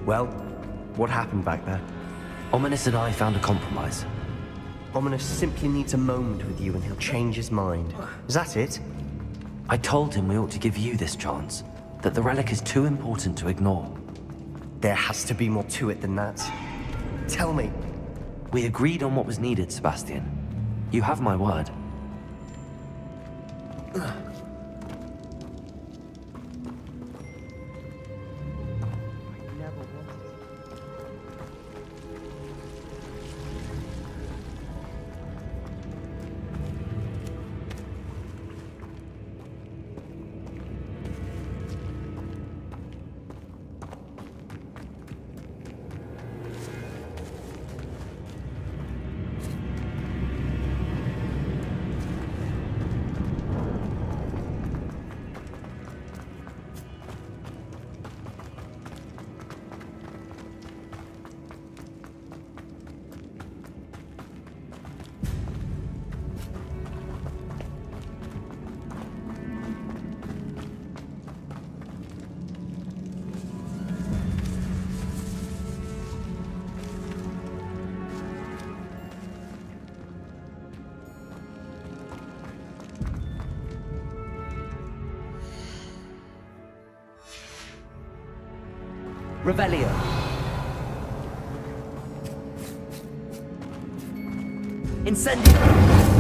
Speaker 6: Well, what happened back there?
Speaker 2: Ominous and I found a compromise.
Speaker 6: Ominous simply needs a moment with you and he'll change his mind. Is that it?
Speaker 2: I told him we ought to give you this chance, that the relic is too important to ignore.
Speaker 6: There has to be more to it than that. Tell me.
Speaker 2: We agreed on what was needed, Sebastian. You have my word. Revelio. Incendio.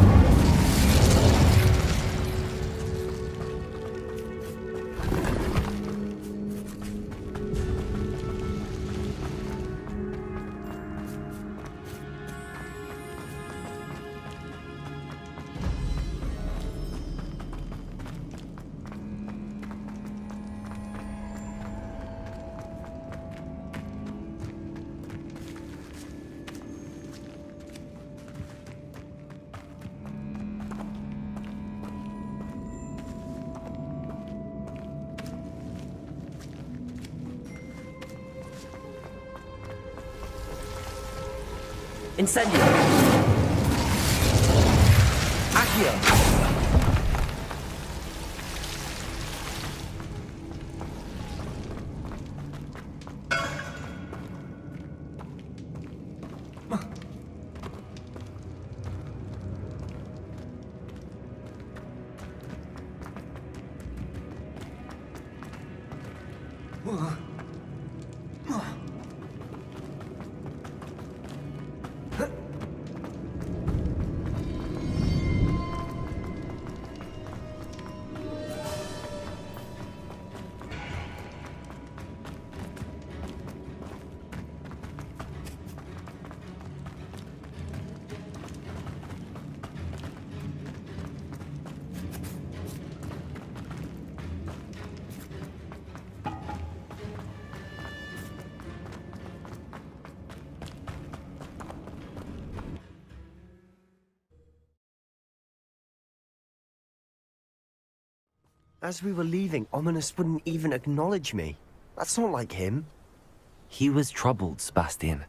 Speaker 2: Incendio! Accio!
Speaker 6: As we were leaving, Ominous wouldn't even acknowledge me. That's not like him.
Speaker 2: He was troubled, Sebastian.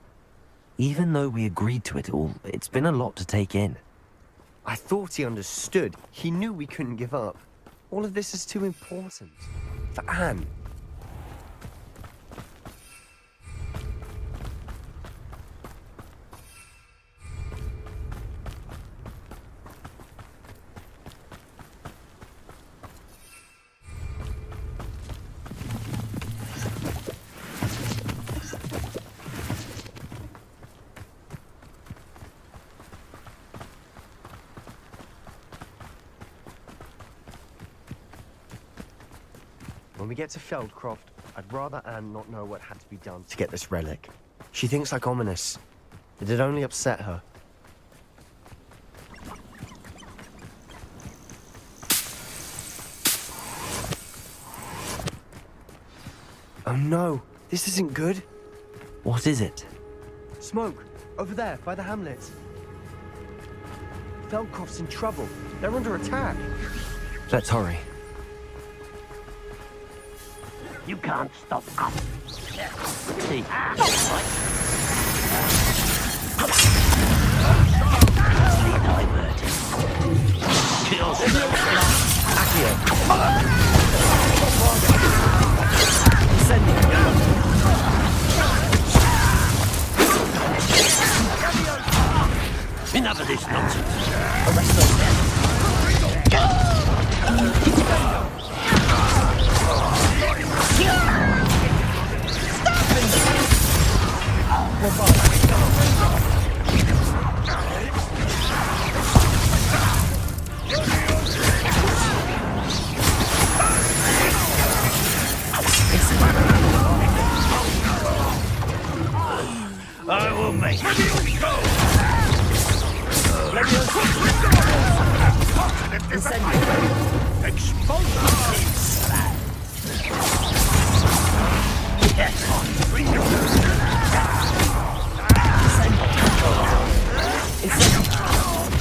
Speaker 2: Even though we agreed to it all, it's been a lot to take in.
Speaker 6: I thought he understood. He knew we couldn't give up. All of this is too important. For Anne. When we get to Feldcroft, I'd rather Anne not know what had to be done to get this relic. She thinks like Ominous. It'd only upset her. Oh no, this isn't good.
Speaker 2: What is it?
Speaker 6: Smoke, over there, by the hamlet. Feldcroft's in trouble. They're under attack.
Speaker 2: Let's hurry.
Speaker 4: You can't stop us.
Speaker 2: See.
Speaker 4: Enough of this nonsense.
Speaker 2: Arrest those men.
Speaker 4: I will make it.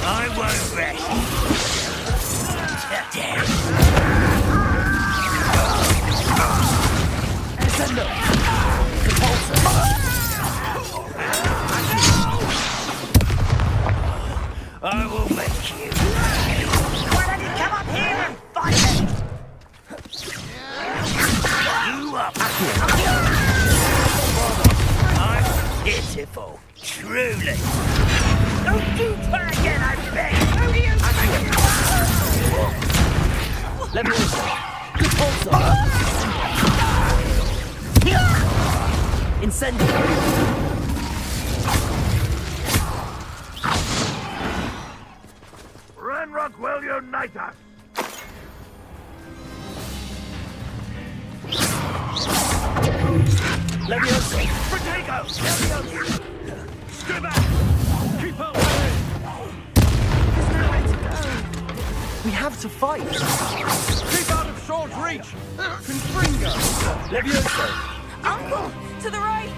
Speaker 4: I won't rest. I will make you. Why don't you come up here and fight me? You up. I'm pitiful, truly. Don't you try again, I beg. Who do you think?
Speaker 2: Let me also. Good also. Incendio.
Speaker 4: Ranrock will unite us.
Speaker 2: Levioso!
Speaker 4: Protego! Levioso! Stay back! Keep up!
Speaker 6: There's nowhere to go. We have to fight.
Speaker 23: Keep out of Shaw's reach! Confringo!
Speaker 2: Levioso!
Speaker 8: Uncle, to the right.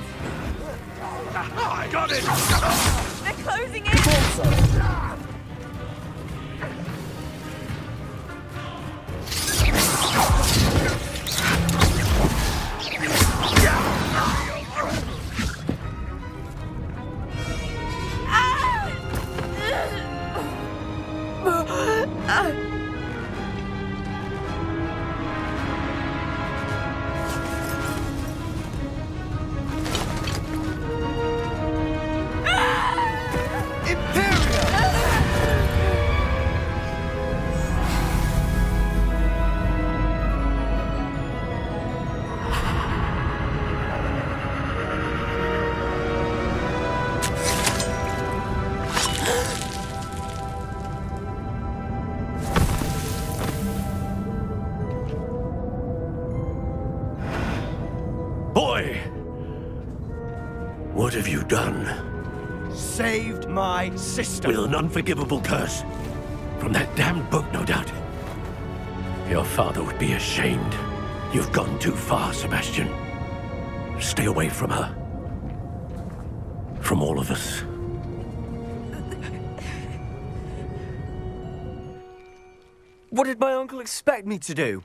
Speaker 4: I got it!
Speaker 8: They're closing in.
Speaker 2: Also.
Speaker 8: Ah!
Speaker 5: Why? What have you done?
Speaker 6: Saved my sister.
Speaker 5: With an unforgivable curse. From that damned book, no doubt. Your father would be ashamed. You've gone too far, Sebastian. Stay away from her. From all of us.
Speaker 6: What did my uncle expect me to do?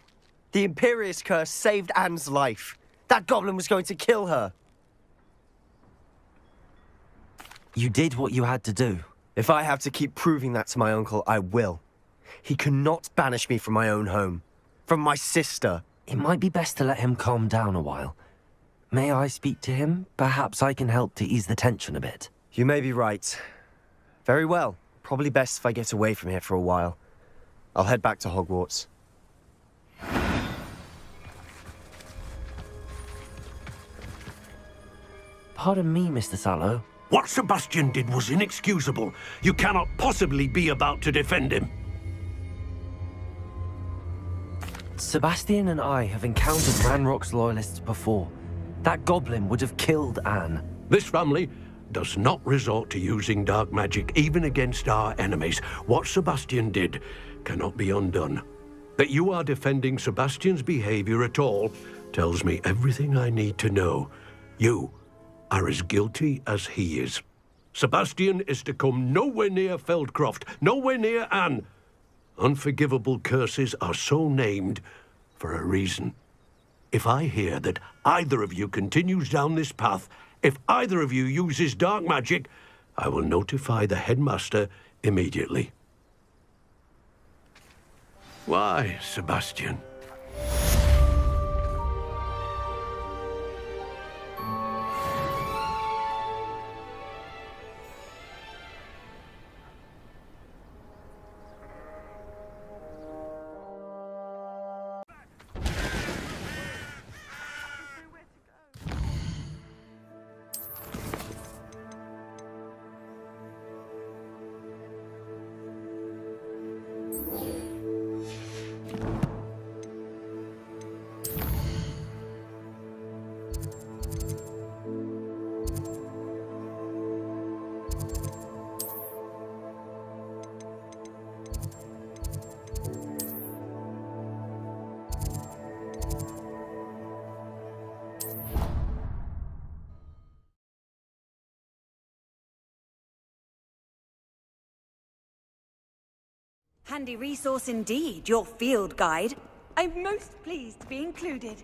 Speaker 6: The Imperious curse saved Anne's life. That goblin was going to kill her.
Speaker 2: You did what you had to do.
Speaker 6: If I have to keep proving that to my uncle, I will. He cannot banish me from my own home. From my sister.
Speaker 2: It might be best to let him calm down a while. May I speak to him? Perhaps I can help to ease the tension a bit.
Speaker 6: You may be right. Very well. Probably best if I get away from here for a while. I'll head back to Hogwarts.
Speaker 2: Pardon me, Mr. Sallow.
Speaker 5: What Sebastian did was inexcusable. You cannot possibly be about to defend him.
Speaker 2: Sebastian and I have encountered Ranrock's loyalists before. That goblin would have killed Anne.
Speaker 5: This family does not resort to using dark magic even against our enemies. What Sebastian did cannot be undone. That you are defending Sebastian's behavior at all tells me everything I need to know. You are as guilty as he is. Sebastian is to come nowhere near Feldcroft, nowhere near Anne. Unforgivable curses are so named for a reason. If I hear that either of you continues down this path, if either of you uses dark magic, I will notify the headmaster immediately. Why, Sebastian?
Speaker 8: Handy resource indeed, your field guide. I'm most pleased to be included.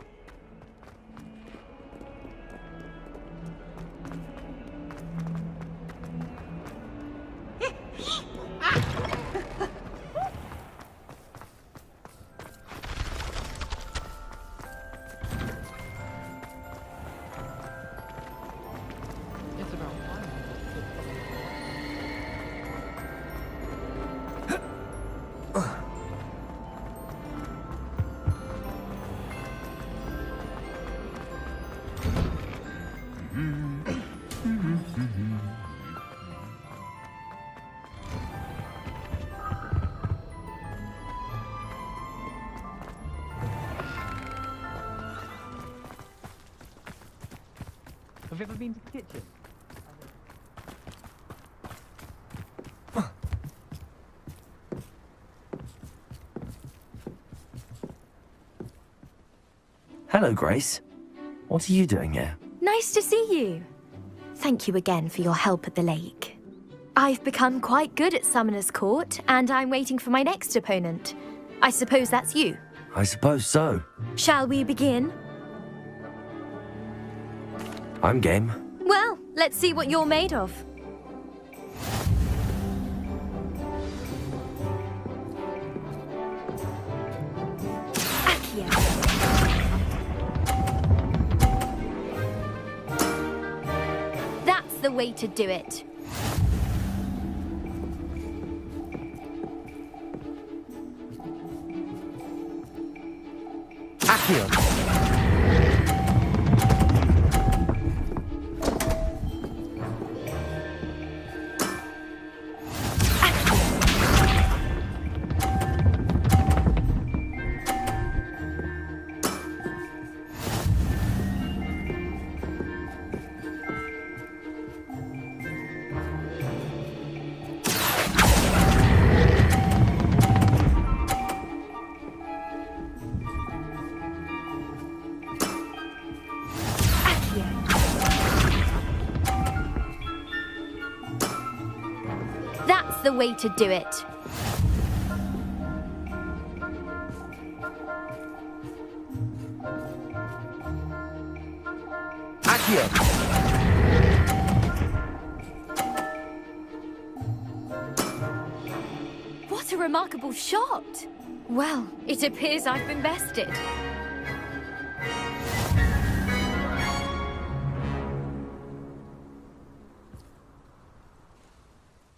Speaker 22: Have you ever been to the kitchen?
Speaker 2: Hello, Grace. What are you doing here?
Speaker 15: Nice to see you. Thank you again for your help at the lake. I've become quite good at Summoner's Court, and I'm waiting for my next opponent. I suppose that's you.
Speaker 2: I suppose so.
Speaker 15: Shall we begin?
Speaker 2: I'm game.
Speaker 15: Well, let's see what you're made of. Accio. That's the way to do it.
Speaker 6: Accio.
Speaker 8: Accio. That's the way to do it. What a remarkable shot! Well, it appears I've been bested.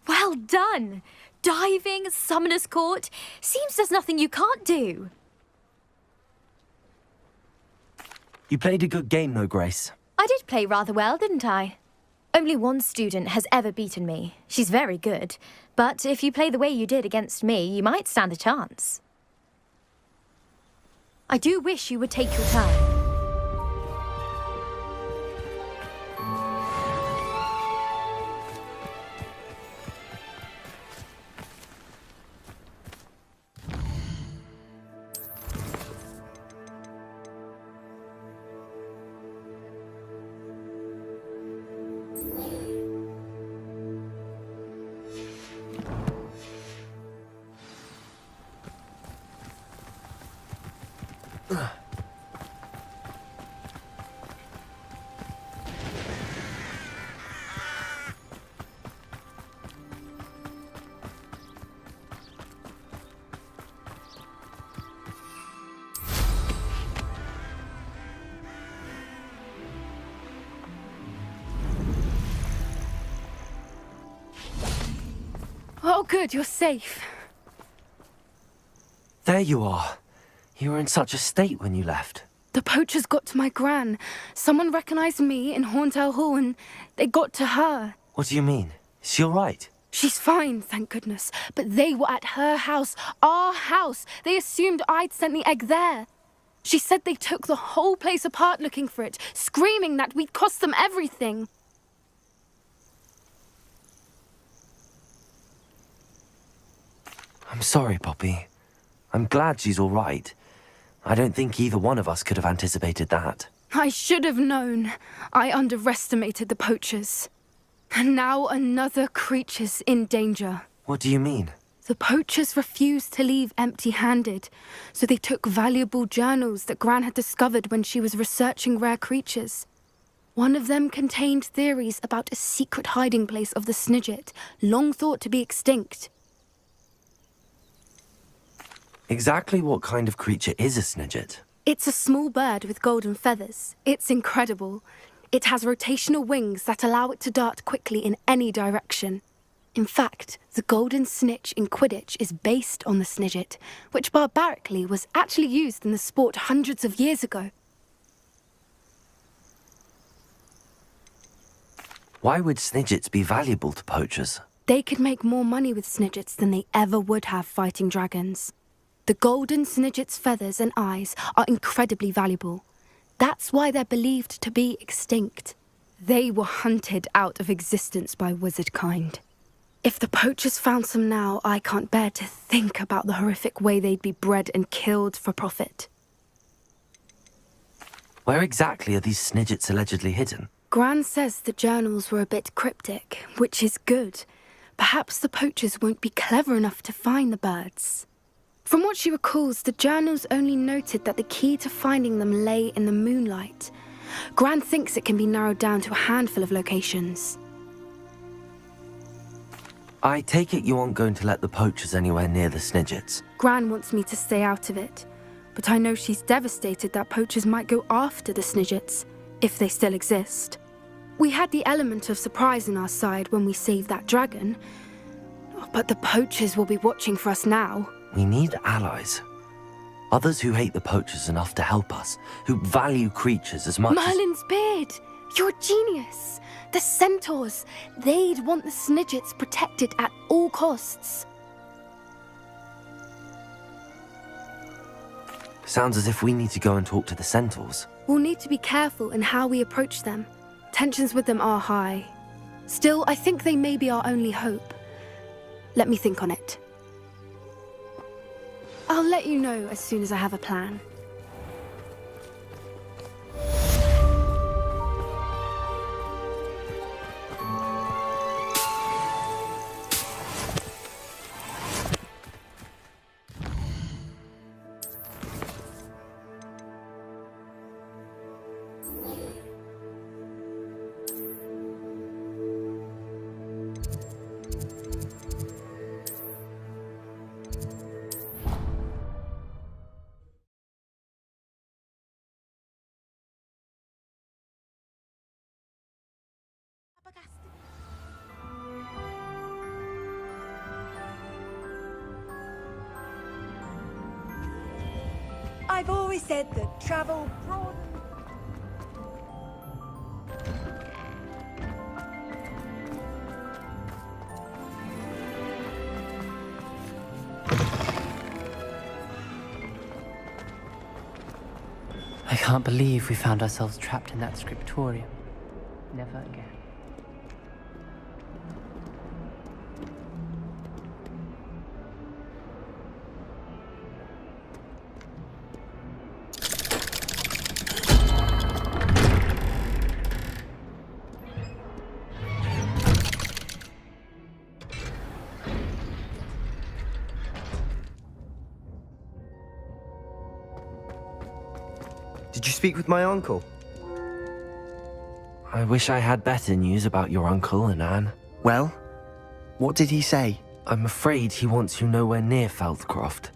Speaker 8: Well done! Diving, Summoner's Court. Seems there's nothing you can't do.
Speaker 2: You played a good game, though, Grace.
Speaker 15: I did play rather well, didn't I? Only one student has ever beaten me. She's very good. But if you play the way you did against me, you might stand a chance. I do wish you would take your turn.
Speaker 18: Oh, good, you're safe.
Speaker 2: There you are. You were in such a state when you left.
Speaker 18: The poachers got to my gran. Someone recognized me in Horntail Hall and they got to her.
Speaker 2: What do you mean? Is she all right?
Speaker 18: She's fine, thank goodness. But they were at her house, our house. They assumed I'd sent the egg there. She said they took the whole place apart looking for it, screaming that we'd cost them everything.
Speaker 2: I'm sorry, Poppy. I'm glad she's all right. I don't think either one of us could have anticipated that.
Speaker 18: I should have known. I underestimated the poachers. And now another creature's in danger.
Speaker 2: What do you mean?
Speaker 18: The poachers refused to leave empty-handed, so they took valuable journals that Gran had discovered when she was researching rare creatures. One of them contained theories about a secret hiding place of the Snidget, long thought to be extinct.
Speaker 2: Exactly what kind of creature is a Snidget?
Speaker 18: It's a small bird with golden feathers. It's incredible. It has rotational wings that allow it to dart quickly in any direction. In fact, the golden snitch in Quidditch is based on the Snidget, which barbarically was actually used in the sport hundreds of years ago.
Speaker 2: Why would Snidgets be valuable to poachers?
Speaker 18: They could make more money with Snidgets than they ever would have fighting dragons. The golden Snidget's feathers and eyes are incredibly valuable. That's why they're believed to be extinct. They were hunted out of existence by wizard kind. If the poachers found some now, I can't bear to think about the horrific way they'd be bred and killed for profit.
Speaker 2: Where exactly are these Snidgets allegedly hidden?
Speaker 18: Gran says the journals were a bit cryptic, which is good. Perhaps the poachers won't be clever enough to find the birds. From what she recalls, the journals only noted that the key to finding them lay in the moonlight. Gran thinks it can be narrowed down to a handful of locations.
Speaker 2: I take it you aren't going to let the poachers anywhere near the Snidgets.
Speaker 18: Gran wants me to stay out of it, but I know she's devastated that poachers might go after the Snidgets, if they still exist. We had the element of surprise on our side when we saved that dragon, but the poachers will be watching for us now.
Speaker 2: We need allies. Others who hate the poachers enough to help us, who value creatures as much
Speaker 18: Merlin's beard! You're a genius! The centaurs! They'd want the Snidgets protected at all costs.
Speaker 2: Sounds as if we need to go and talk to the centaurs.
Speaker 18: We'll need to be careful in how we approach them. Tensions with them are high. Still, I think they may be our only hope. Let me think on it. I'll let you know as soon as I have a plan.
Speaker 8: I've always said that travel broadens.
Speaker 10: I can't believe we found ourselves trapped in that scriptorium. Never again.
Speaker 6: Did you speak with my uncle?
Speaker 2: I wish I had better news about your uncle and Anne.
Speaker 6: Well, what did he say?
Speaker 2: I'm afraid he wants you nowhere near Feldcroft.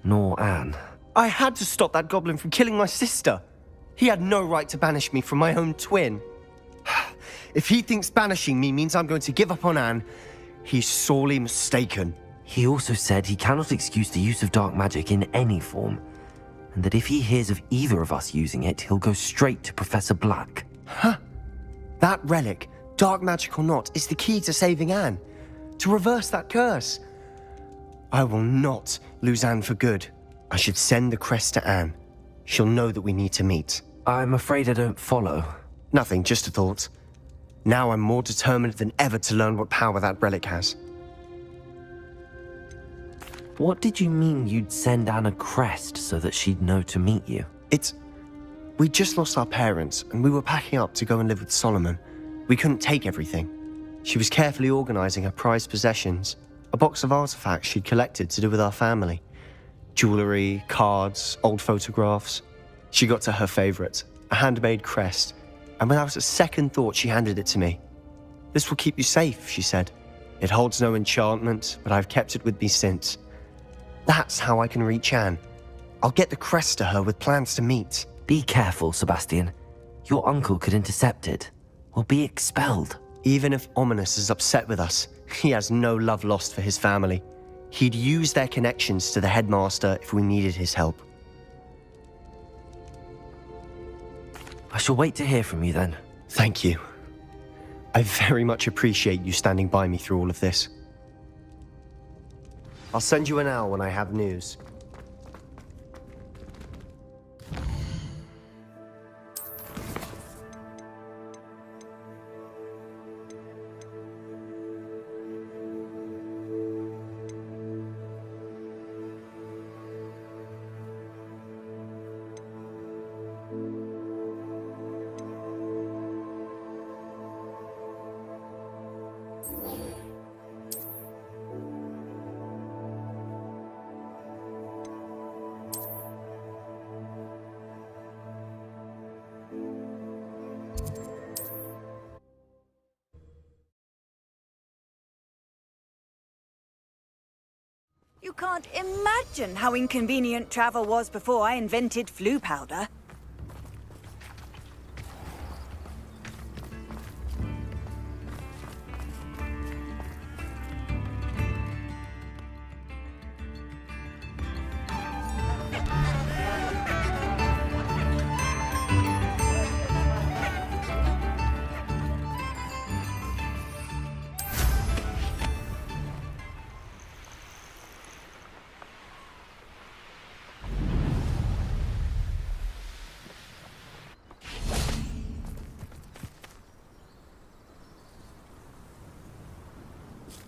Speaker 2: Nor Anne.
Speaker 6: I had to stop that goblin from killing my sister. He had no right to banish me from my own twin. If he thinks banishing me means I'm going to give up on Anne, he's sorely mistaken.
Speaker 2: He also said he cannot excuse the use of dark magic in any form, and that if he hears of either of us using it, he'll go straight to Professor Black.
Speaker 6: Huh? That relic, dark magic or not, is the key to saving Anne. To reverse that curse. I will not lose Anne for good. I should send the crest to Anne. She'll know that we need to meet.
Speaker 2: I'm afraid I don't follow.
Speaker 6: Nothing, just a thought. Now I'm more determined than ever to learn what power that relic has.
Speaker 2: What did you mean you'd send Anne a crest so that she'd know to meet you?
Speaker 6: We just lost our parents, and we were packing up to go and live with Solomon. We couldn't take everything. She was carefully organizing her prized possessions, a box of artifacts she'd collected to do with our family. Jewelry, cards, old photographs. She got to her favorite, a handmade crest, and without a second thought she handed it to me. "This will keep you safe," she said. "It holds no enchantment, but I've kept it with me since. That's how I can reach Anne. I'll get the crest to her with plans to meet."
Speaker 2: Be careful, Sebastian. Your uncle could intercept it, or be expelled.
Speaker 6: Even if Ominous is upset with us, he has no love lost for his family. He'd use their connections to the headmaster if we needed his help.
Speaker 2: I shall wait to hear from you then.
Speaker 6: Thank you. I very much appreciate you standing by me through all of this. I'll send you an owl when I have news.
Speaker 8: You can't imagine how inconvenient travel was before I invented flu powder.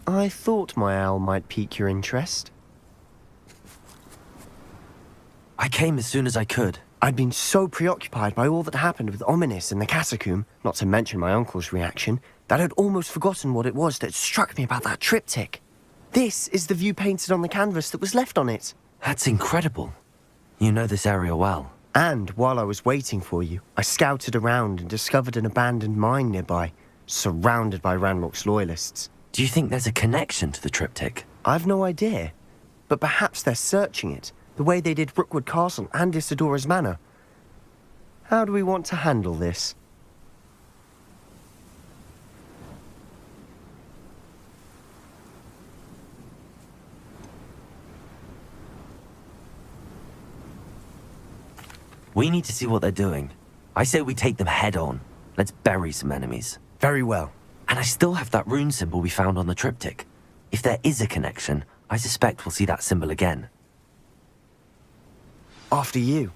Speaker 6: I thought my owl might pique your interest.
Speaker 2: I came as soon as I could.
Speaker 6: I'd been so preoccupied by all that happened with Ominous and the catacomb, not to mention my uncle's reaction, that I'd almost forgotten what it was that struck me about that triptych. This is the view painted on the canvas that was left on it.
Speaker 2: That's incredible. You know this area well.
Speaker 6: And while I was waiting for you, I scouted around and discovered an abandoned mine nearby, surrounded by Ranrock's loyalists.
Speaker 2: Do you think there's a connection to the triptych?
Speaker 6: I've no idea, but perhaps they're searching it, the way they did Rookwood Castle and Isidora's Manor. How do we want to handle this?
Speaker 2: We need to see what they're doing. I say we take them head on. Let's bury some enemies.
Speaker 6: Very well.
Speaker 2: And I still have that rune symbol we found on the triptych. If there is a connection, I suspect we'll see that symbol again.
Speaker 6: After you.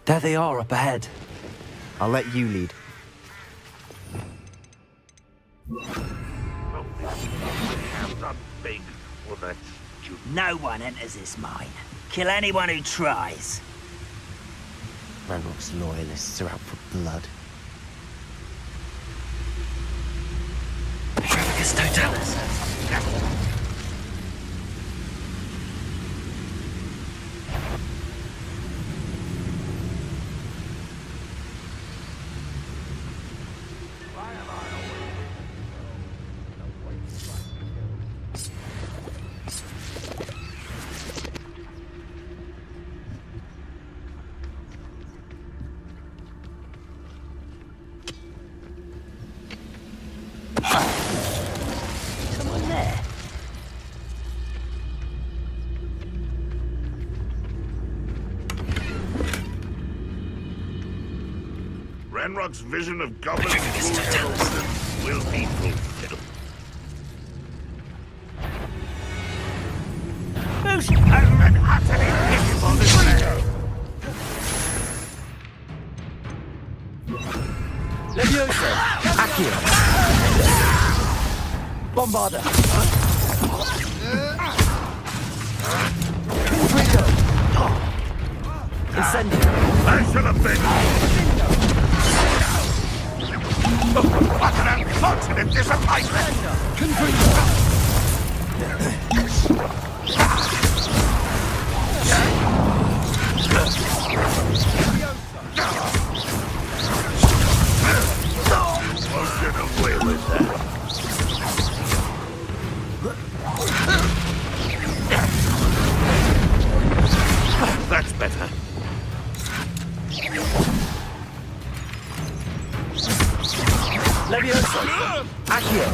Speaker 2: There they are up ahead.
Speaker 6: I'll let you lead.
Speaker 14: No one enters this mine. Kill anyone who tries.
Speaker 6: Ranrock's loyalists are out for blood.
Speaker 14: Someone there.
Speaker 1: Ranrock's vision of goblins will be fulfilled.
Speaker 14: Who's
Speaker 1: an utterly pitiful display.
Speaker 2: Leviosa! Accio! Bombarda! Trico! Incendio!
Speaker 1: I shall have been! What an unfortunate disappointment! Won't get away with that. That's better.
Speaker 2: Leviosa! Accio!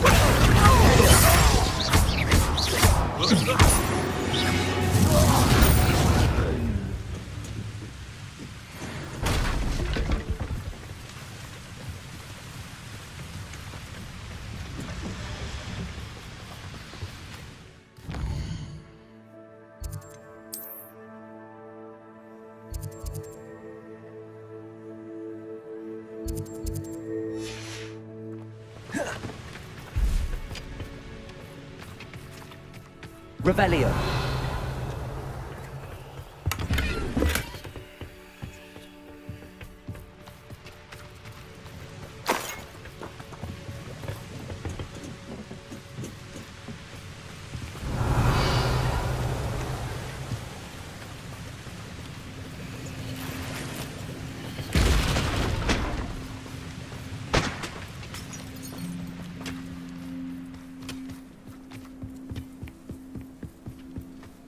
Speaker 2: Revelio.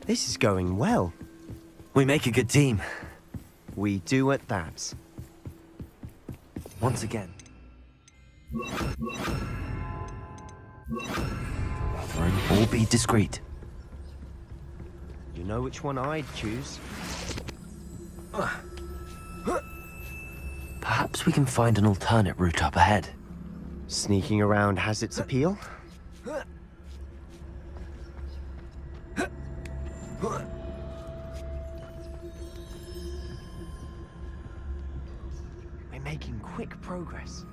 Speaker 6: This is going well.
Speaker 2: We make a good team.
Speaker 6: We do at that.
Speaker 2: Once again. Catherine, all be discreet.
Speaker 6: You know which one I'd choose.
Speaker 2: Perhaps we can find an alternate route up ahead.
Speaker 6: Sneaking around has its appeal. We're making quick progress.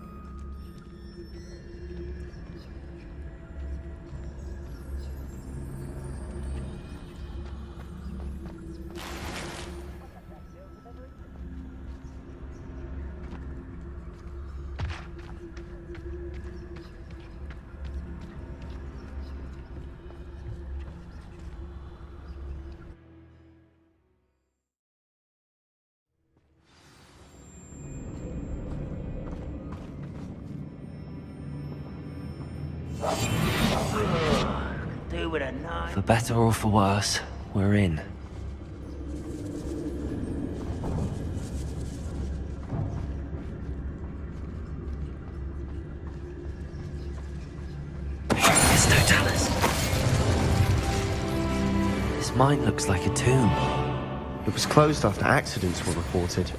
Speaker 14: Do with a knife.
Speaker 2: For better or for worse, we're in. It's Totalis. This mine looks like a tomb.
Speaker 6: It was closed after accidents were reported.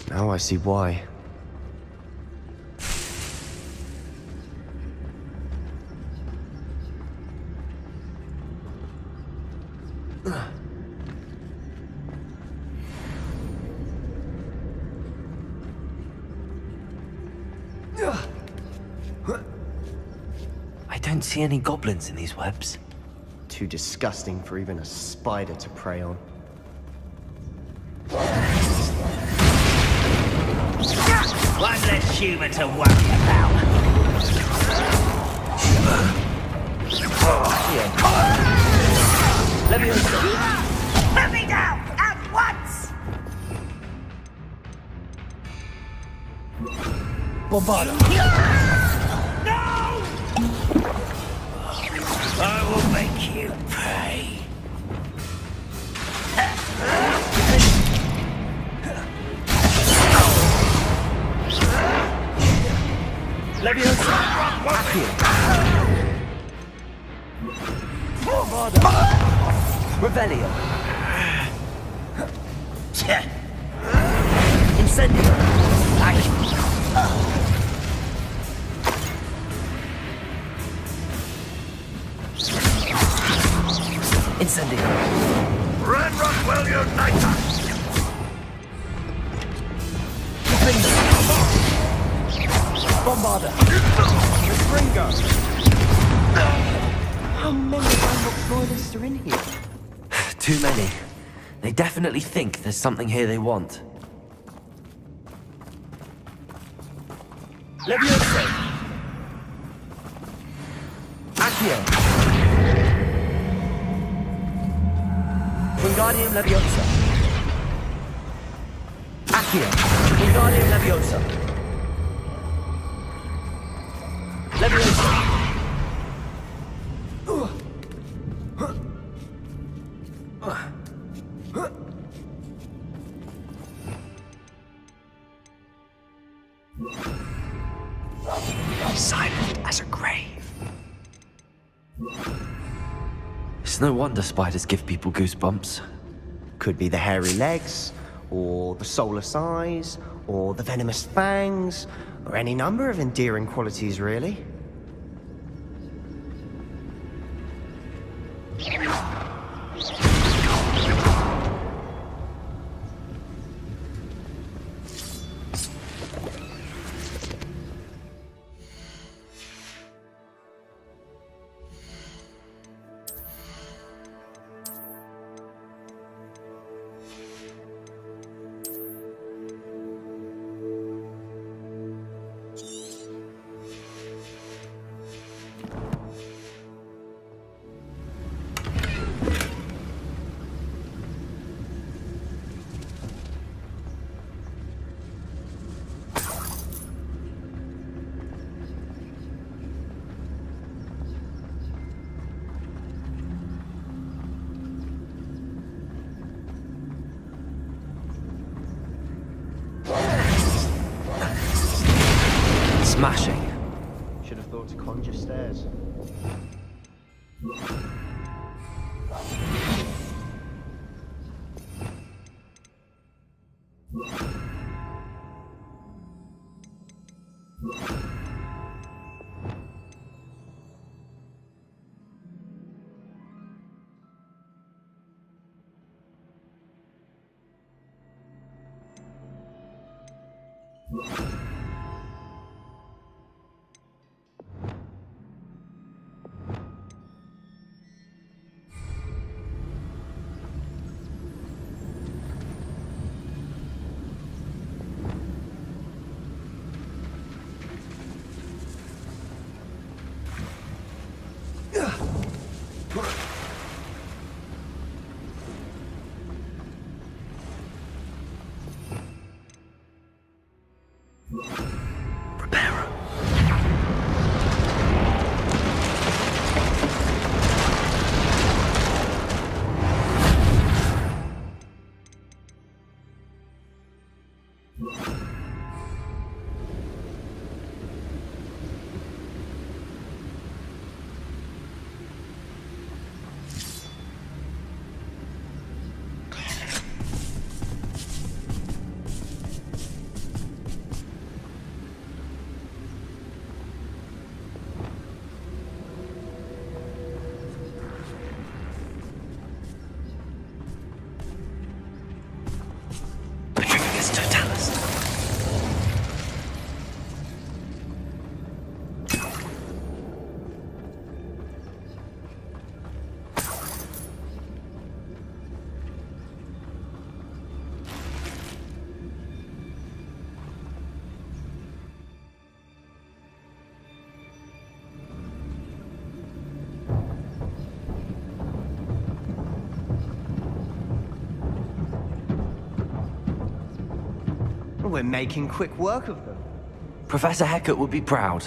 Speaker 6: Now I see why.
Speaker 2: I don't see any goblins in these webs.
Speaker 6: Too disgusting for even a spider to prey on.
Speaker 14: One less human to worry about. Let me down at once!
Speaker 2: Bombardo!
Speaker 14: No! I will make you pay.
Speaker 2: Leviosa! Revelio! Incendio! Incendio!
Speaker 14: Red Rockwell Uniter!
Speaker 2: Bombarda!
Speaker 6: Ringo! How many Landlocked Royalists are in here?
Speaker 2: Too many. They definitely think there's something here they want. Leviosa! Accio! Wingardium Leviosa! Accio! Wingardium Leviosa! Leviosa! Silent as a grave. It's no wonder spiders give people goosebumps.
Speaker 6: Could be the hairy legs, or the soulless eyes, or the venomous fangs, or any number of endearing qualities, really.
Speaker 2: Smashing.
Speaker 6: Should have thought to conjure stairs. we're making quick work of them.
Speaker 2: Professor Hecat would be proud.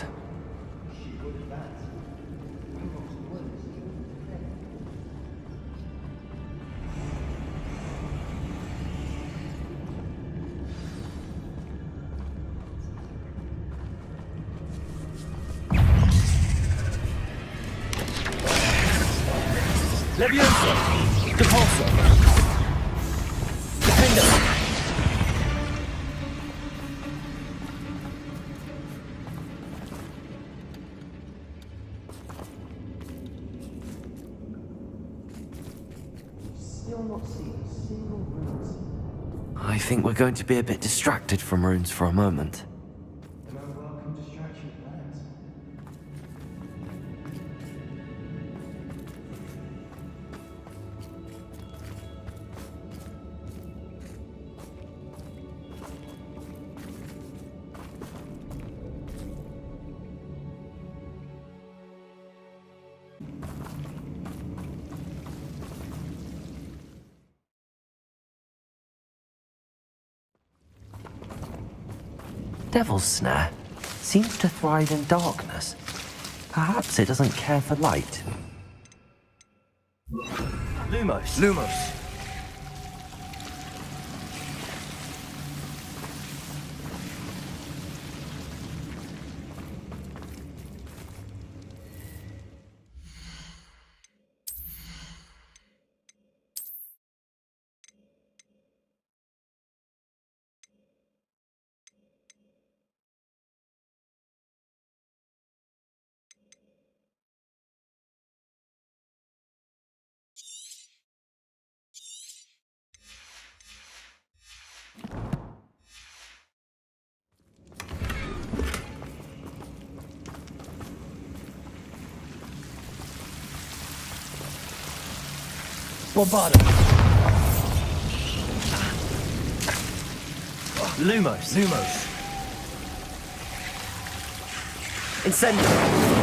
Speaker 6: Leviosa! Depulso! Defender!
Speaker 2: I think we're going to be a bit distracted from runes for a moment. Devil's Snare seems to thrive in darkness. Perhaps it doesn't care for light.
Speaker 6: Lumos! Lumos! Bombarda! Lumos! Lumos! Incendio!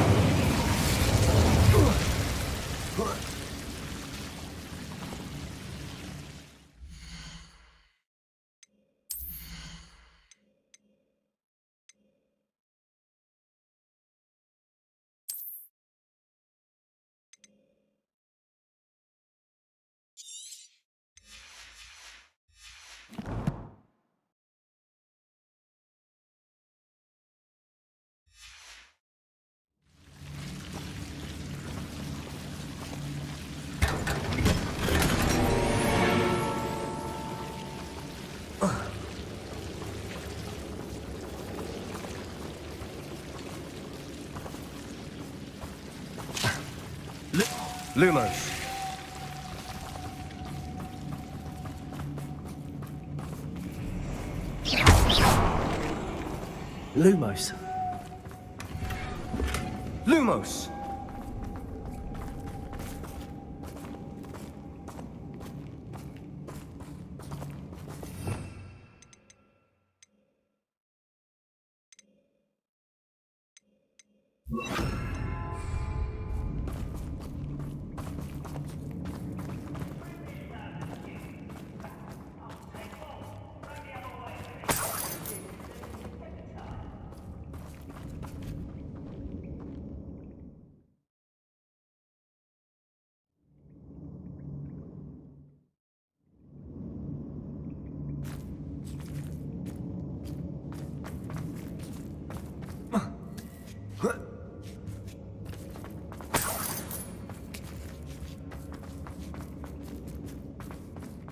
Speaker 6: Lumos. Lumos. Lumos!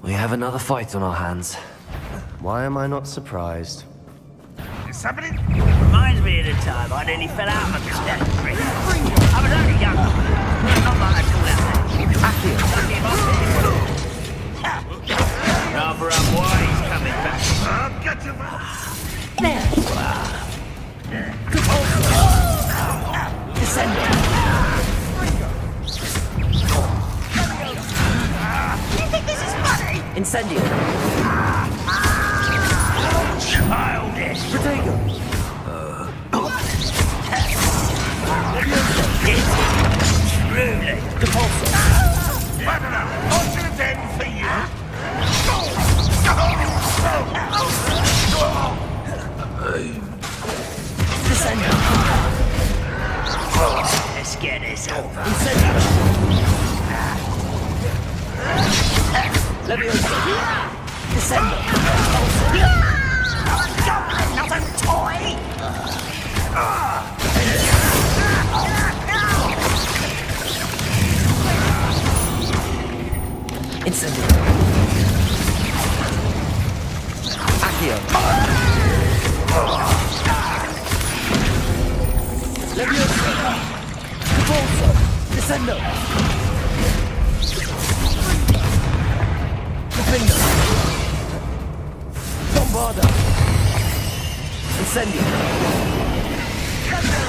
Speaker 2: We have another fight on our hands.
Speaker 6: Why am I not surprised?
Speaker 14: Somebody reminds me of the time I nearly fell out of the step. I was only young, not like I rather unwise coming back. I'll get you there.
Speaker 19: Do you think this is funny?
Speaker 6: Incendio!
Speaker 14: Childish!
Speaker 6: Protego!
Speaker 14: Truly!
Speaker 6: Depulso!
Speaker 23: Ultimate end for you!
Speaker 14: Let's get this over.
Speaker 2: Leviosa! Descendo!
Speaker 14: I'm a goblin, not a toy!
Speaker 2: Incendio! Accio! Leviosa! Convulso! Descendo! Defendo! Bombarda! Incendio!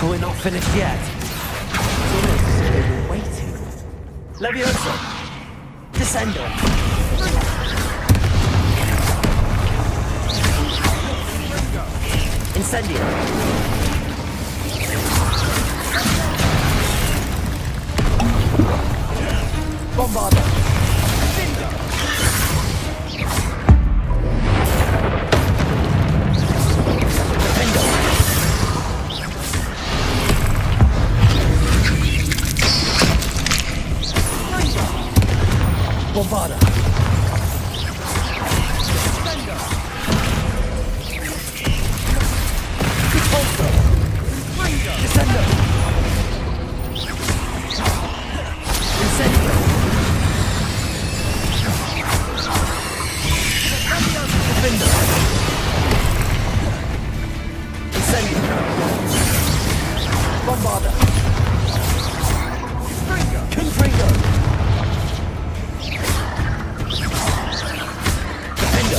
Speaker 2: We're not finished yet. It's almost as if they were waiting. Leviosa! Descendo! Incendio! Bombarda! Bombarda! Descendo! Incendio! Defendo! Incendio! Bombarda! Confringo! Defendo!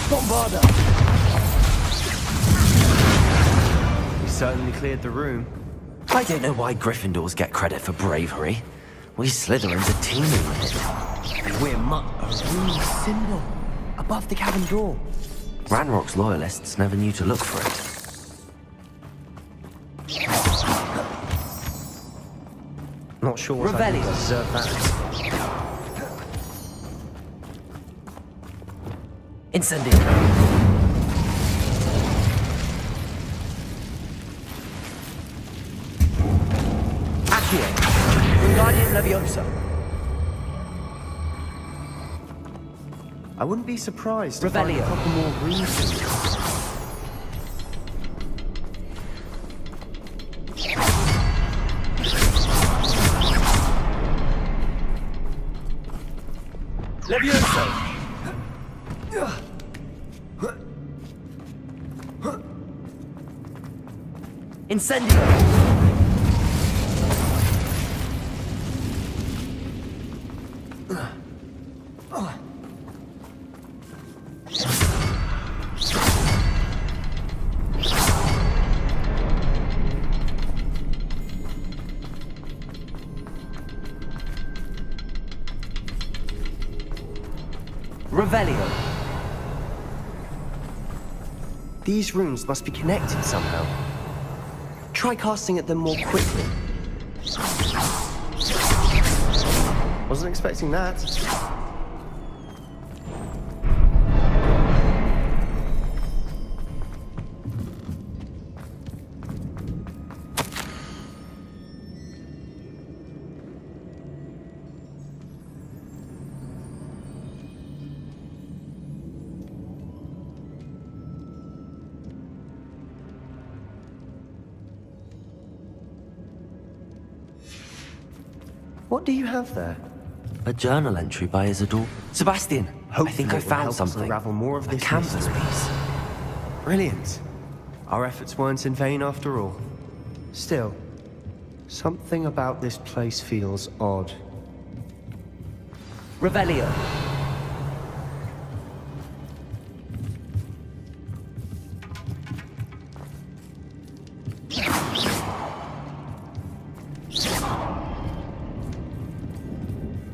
Speaker 2: Bombarda!
Speaker 6: We certainly cleared the room.
Speaker 2: I don't know why Gryffindors get credit for bravery. We Slytherins are teeming with it.
Speaker 6: And we're a rune symbol above the cabin door.
Speaker 2: Ranrock's loyalists never knew to look for it.
Speaker 6: Not sure what I deserve that.
Speaker 2: Incendio! Accio! Wingardium Leviosa!
Speaker 6: I wouldn't be surprised to find a
Speaker 2: Revelio.
Speaker 6: couple more rune symbols.
Speaker 2: Leviosa! Incendio! Revelio!
Speaker 6: These runes must be connected somehow. Try casting at them more quickly. Wasn't expecting that. What do you have there?
Speaker 2: A journal entry by Isidore. Sebastian, I think I found something.
Speaker 6: Unravel more of
Speaker 2: A
Speaker 6: this
Speaker 2: canvas
Speaker 6: mystery.
Speaker 2: piece.
Speaker 6: Brilliant. Our efforts weren't in vain after all. Still, something about this place feels odd.
Speaker 2: Revelio.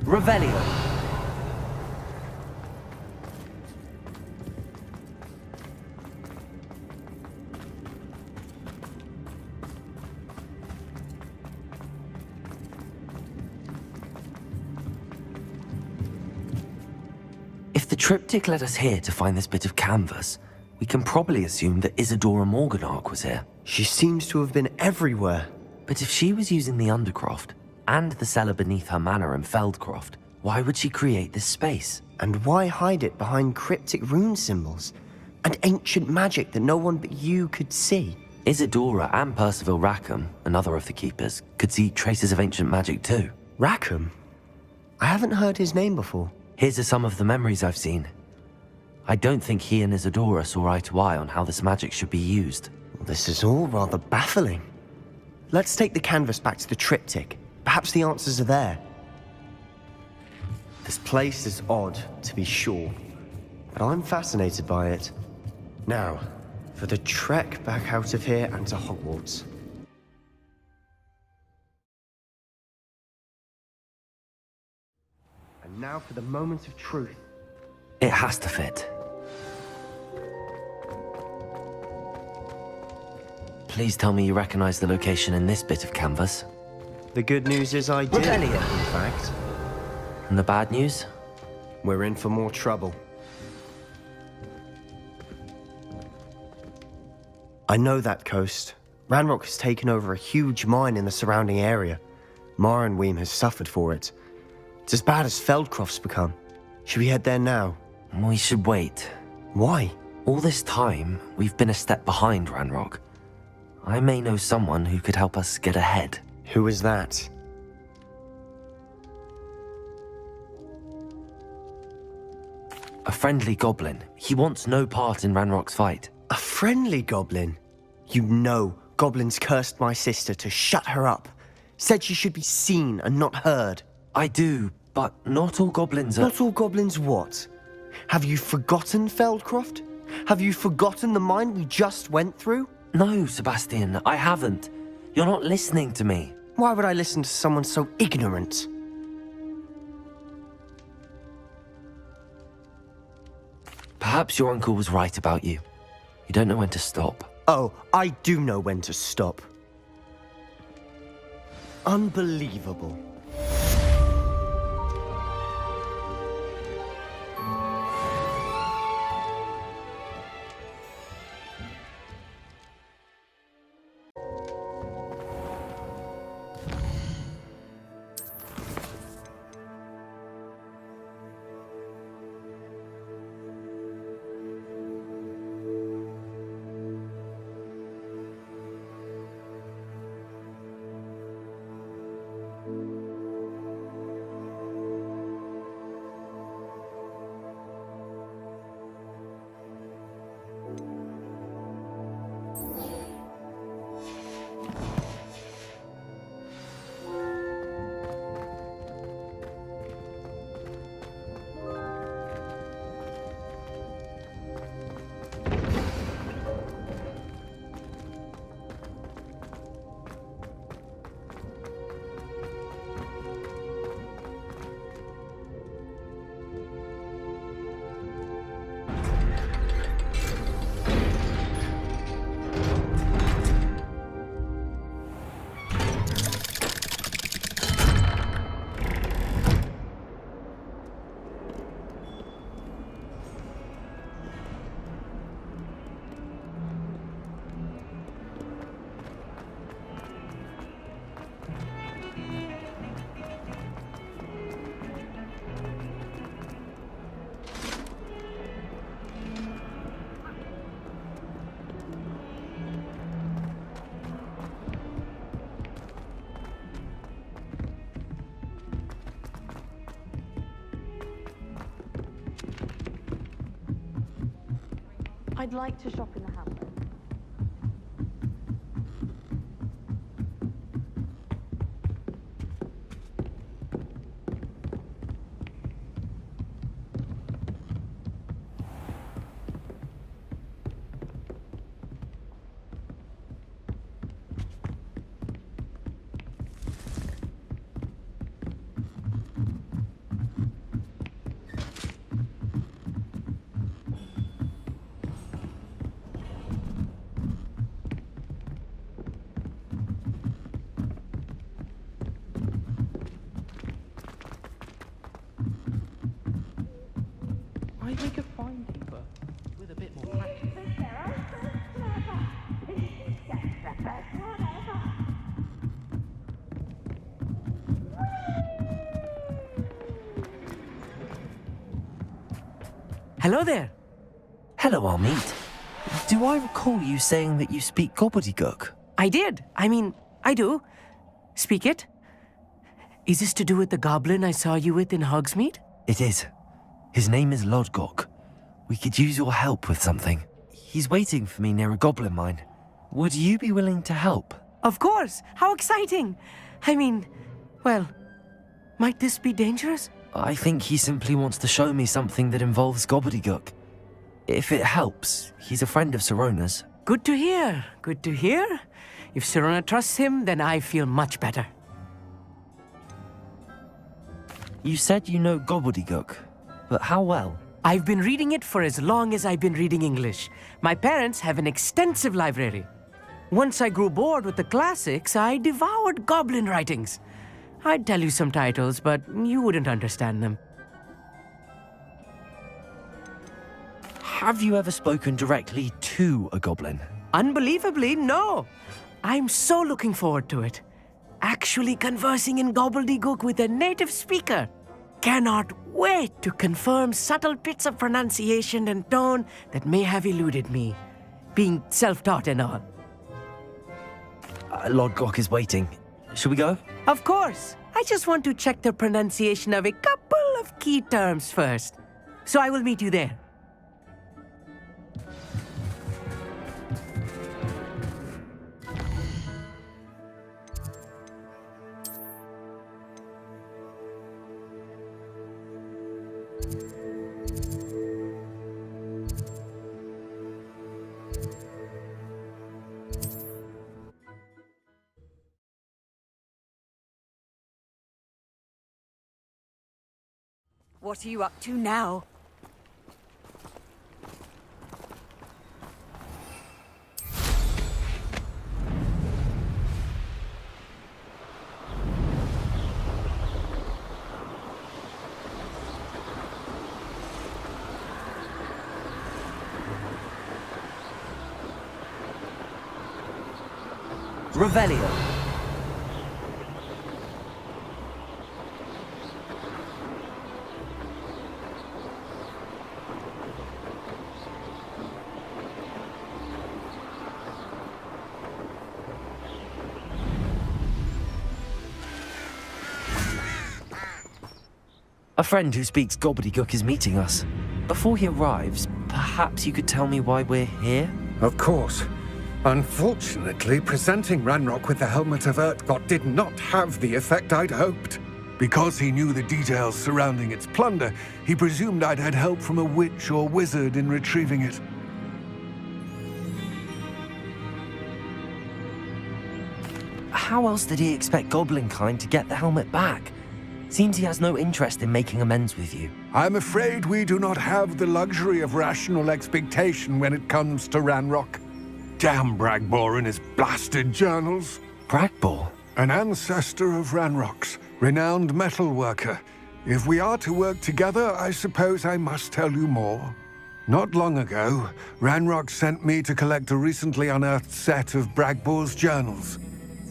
Speaker 2: Revelio. triptych led us here to find this bit of canvas. We can probably assume that Isadora Morganark was here.
Speaker 6: She seems to have been everywhere.
Speaker 2: But if she was using the Undercroft, and the cellar beneath her manor in Feldcroft, why would she create this space?
Speaker 6: And why hide it behind cryptic rune symbols? And ancient magic that no one but you could see?
Speaker 2: Isadora and Percival Rackham, another of the Keepers, could see traces of ancient magic too.
Speaker 6: Rackham? I haven't heard his name before.
Speaker 2: Here are some of the memories I've seen. I don't think he and Isadora saw eye to eye on how this magic should be used.
Speaker 6: Well, this is all rather baffling. Let's take the canvas back to the triptych. Perhaps the answers are there. This place is odd, to be sure, but I'm fascinated by it. Now, for the trek back out of here and to Hogwarts. And now for the moment of truth.
Speaker 2: It has to fit. Please tell me you recognize the location in this bit of canvas.
Speaker 6: The good news is I did, in fact.
Speaker 2: And the bad news?
Speaker 6: We're in for more trouble. I know that coast. Ranrock has taken over a huge mine in the surrounding area. Marrenweem has suffered for it. It's as bad as Feldcroft's become. Should we head there now?
Speaker 2: We should wait.
Speaker 6: Why?
Speaker 2: All this time, we've been a step behind Ranrock. I may know someone who could help us get ahead.
Speaker 6: Who is that?
Speaker 2: A friendly goblin. He wants no part in Ranrock's fight.
Speaker 6: A friendly goblin? You know, goblins cursed my sister to shut her up. Said she should be seen and not heard.
Speaker 2: I do, but not all goblins are...
Speaker 6: Not all goblins what? Have you forgotten Feldcroft? Have you forgotten the mine we just went through?
Speaker 2: No, Sebastian, I haven't. You're not listening to me.
Speaker 6: Why would I listen to someone so ignorant?
Speaker 2: Perhaps your uncle was right about you. You don't know when to stop.
Speaker 6: Oh, I do know when to stop. Unbelievable.
Speaker 11: I'd like to shop in the hamlet.
Speaker 22: I'd make a fine keeper with a bit more practice.
Speaker 12: Hello there.
Speaker 2: Hello, Amit. Do I recall you saying that you speak gobbledygook?
Speaker 12: I did. I mean, I do. Speak it. Is this to do with the goblin I saw you with in Hogsmeade?
Speaker 2: It is. His name is Lodgok. We could use your help with something. He's waiting for me near a goblin mine. Would you be willing to help?
Speaker 12: Of course. How exciting. I mean, well, might this be dangerous?
Speaker 2: I think he simply wants to show me something that involves gobbledygook. If it helps, he's a friend of Sirona's.
Speaker 12: Good to hear. Good to hear. If Sirona trusts him, then I feel much better.
Speaker 2: You said you know gobbledygook, but how well?
Speaker 12: I've been reading it for as long as I've been reading English. My parents have an extensive library. Once I grew bored with the classics, I devoured goblin writings. I'd tell you some titles, but you wouldn't understand them.
Speaker 2: Have you ever spoken directly to a goblin?
Speaker 12: Unbelievably, no. I'm so looking forward to it. Actually conversing in gobbledygook with a native speaker. Cannot wait to confirm subtle bits of pronunciation and tone that may have eluded me, being self-taught and all.
Speaker 2: Lodgok is waiting. Shall we go?
Speaker 12: Of course. I just want to check the pronunciation of a couple of key terms first. So I will meet you there.
Speaker 8: What are you up to now?
Speaker 2: Revelio. A friend who speaks gobbledygook is meeting us. Before he arrives, perhaps you could tell me why we're here?
Speaker 13: Of course. Unfortunately, presenting Ranrock with the Helmet of Urtkot did not have the effect I'd hoped. Because he knew the details surrounding its plunder, he presumed I'd had help from a witch or wizard in retrieving it.
Speaker 2: How else did he expect Goblinkind to get the helmet back? Seems he has no interest in making amends with you.
Speaker 13: I'm afraid we do not have the luxury of rational expectation when it comes to Ranrock. Damn Bragbor and his blasted journals.
Speaker 2: Bragbor?
Speaker 13: An ancestor of Ranrock's, renowned metalworker. If we are to work together, I suppose I must tell you more. Not long ago, Ranrock sent me to collect a recently unearthed set of Bragbor's journals.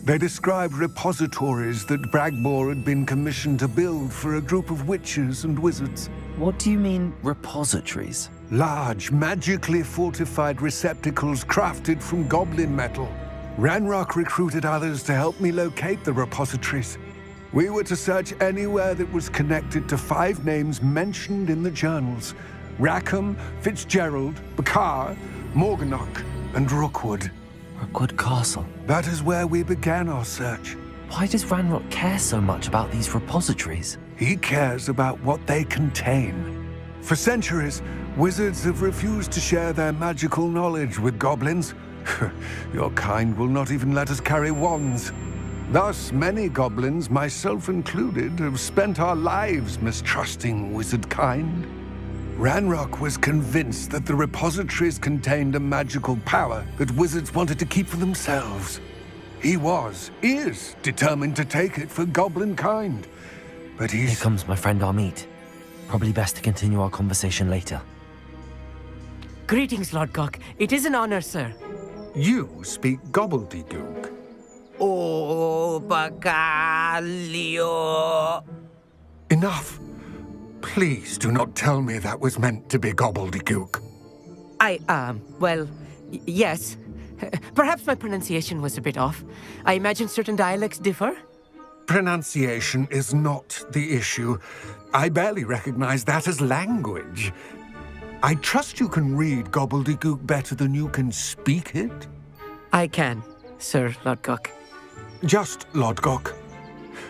Speaker 13: They described repositories that Bragbor had been commissioned to build for a group of witches and wizards.
Speaker 2: What do you mean, repositories?
Speaker 13: Large, magically fortified receptacles crafted from goblin metal. Ranrock recruited others to help me locate the repositories. We were to search anywhere that was connected to 5 names mentioned in the journals: Rackham, Fitzgerald, Bakar, Morganach, and Rookwood.
Speaker 2: Rookwood Castle.
Speaker 13: That is where we began our search.
Speaker 2: Why does Ranrock care so much about these repositories?
Speaker 13: He cares about what they contain. For centuries, wizards have refused to share their magical knowledge with goblins. Your kind will not even let us carry wands. Thus, many goblins, myself included, have spent our lives mistrusting wizard kind. Ranrock was convinced that the repositories contained a magical power that wizards wanted to keep for themselves. He is determined to take it for goblin kind. But
Speaker 2: Here comes my friend Amit. Probably best to continue our conversation later.
Speaker 12: Greetings, Lord Cock. It is an honor, sir.
Speaker 13: You speak gobbledygook.
Speaker 12: Oh, Bacalio.
Speaker 13: Enough. Please do not tell me that was meant to be gobbledygook.
Speaker 12: Well, yes. Perhaps my pronunciation was a bit off. I imagine certain dialects differ.
Speaker 13: Pronunciation is not the issue. I barely recognize that as language. I trust you can read gobbledygook better than you can speak it?
Speaker 12: I can, Sir Lodgok.
Speaker 13: Just Lodgok.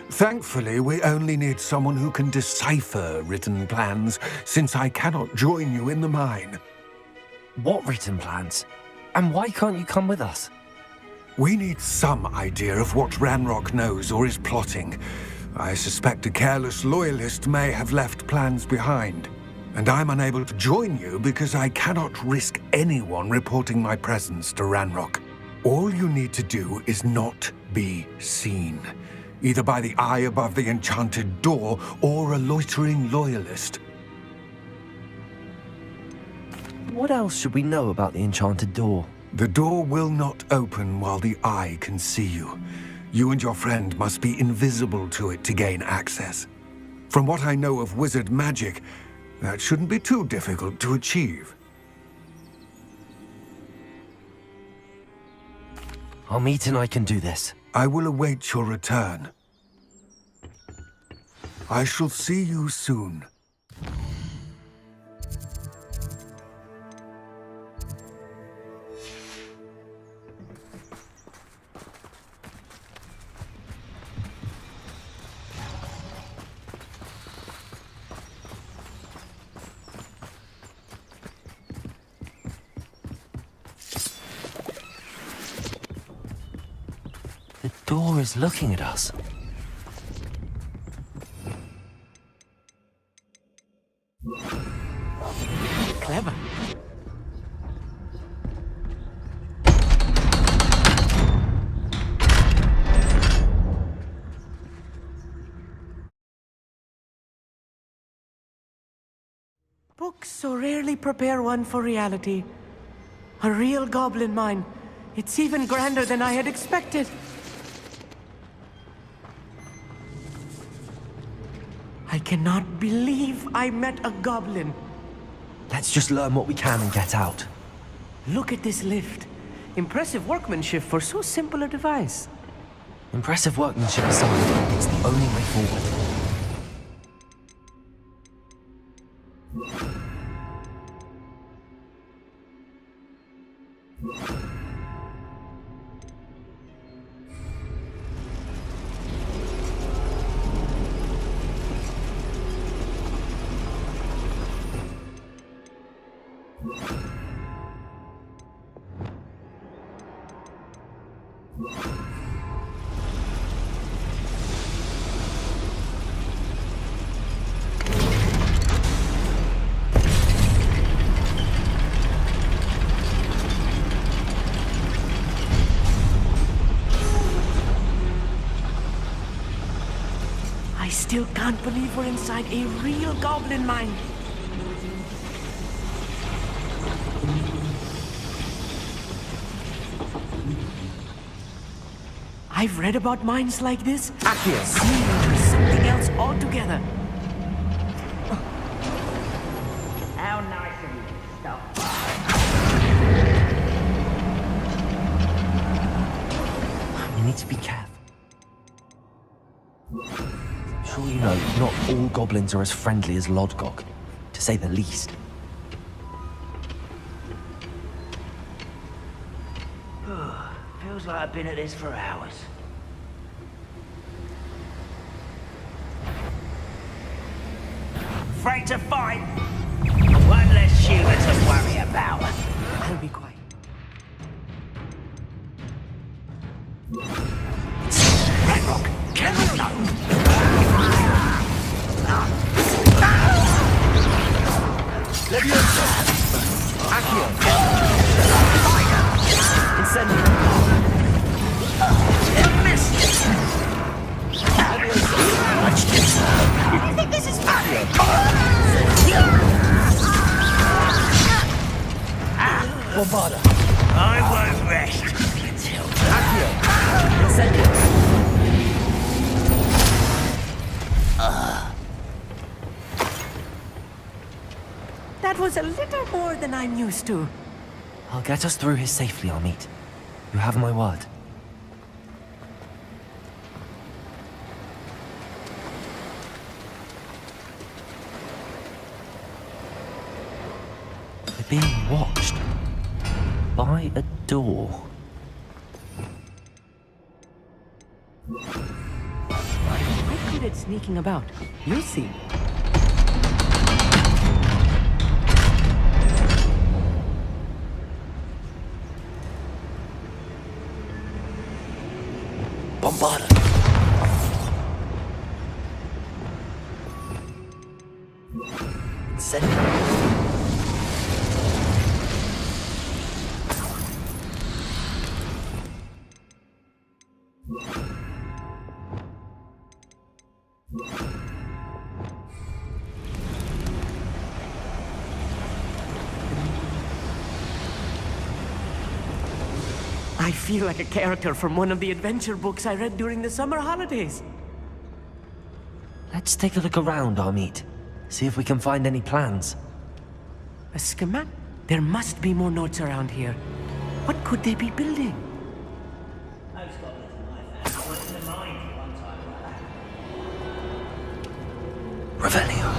Speaker 13: Thankfully, we only need someone who can decipher written plans, since I cannot join you in the mine.
Speaker 2: What written plans? And why can't you come with us?
Speaker 13: We need some idea of what Ranrock knows or is plotting. I suspect a careless loyalist may have left plans behind. And I'm unable to join you because I cannot risk anyone reporting my presence to Ranrock. All you need to do is not be seen, either by the eye above the enchanted door or a loitering loyalist.
Speaker 2: What else should we know about the enchanted door?
Speaker 13: The door will not open while the eye can see you. You and your friend must be invisible to it to gain access. From what I know of wizard magic, that shouldn't be too difficult to achieve.
Speaker 2: Amit and I can do this.
Speaker 13: I will await your return. I shall see you soon.
Speaker 2: The door is looking at us.
Speaker 12: Clever. Books so rarely prepare one for reality. A real goblin mine. It's even grander than I had expected. I cannot believe I met a goblin.
Speaker 2: Let's just learn what we can and get out.
Speaker 12: Look at this lift. Impressive workmanship for so simple a device.
Speaker 2: Impressive workmanship aside, it's the only way forward.
Speaker 12: I still can't believe we're inside a real goblin mine. I've read about mines like this.
Speaker 2: Accio!
Speaker 12: Seeing it is something else altogether.
Speaker 4: How nice of you to stop by.
Speaker 2: We need to be careful. Sure you know, not all goblins are as friendly as Lodgok, to say the least.
Speaker 4: Feels like I've been at this for hours. Afraid to fight? One less human to worry about.
Speaker 12: I'll be quiet.
Speaker 14: Ranrock, can you know?
Speaker 2: Leviosa! Accio! Incendio!
Speaker 14: Missed!
Speaker 2: Leviosa!
Speaker 14: You think this is funny? Bombarda. I won't rest until...
Speaker 12: Incendio. That was a little more than I'm used to.
Speaker 2: I'll get us through here safely, Amit. You have my word. We're being watched by a door.
Speaker 12: I'm good at sneaking about. You'll see.
Speaker 2: Bombarda. Incendio.
Speaker 12: I feel like a character from one of the adventure books I read during the summer holidays.
Speaker 2: Let's take a look around, Amit. See if we can find any plans.
Speaker 12: A schematic? There must be more notes around here. What could they be building?
Speaker 2: Revelio.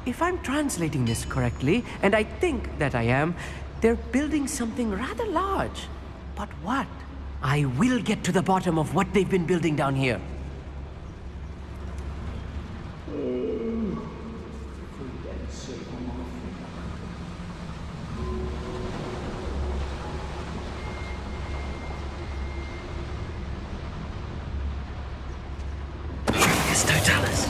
Speaker 12: If I'm translating this correctly, and I think that I am, they're building something rather large. But what? I will get to the bottom of what they've been building down here.
Speaker 2: It's Totalis.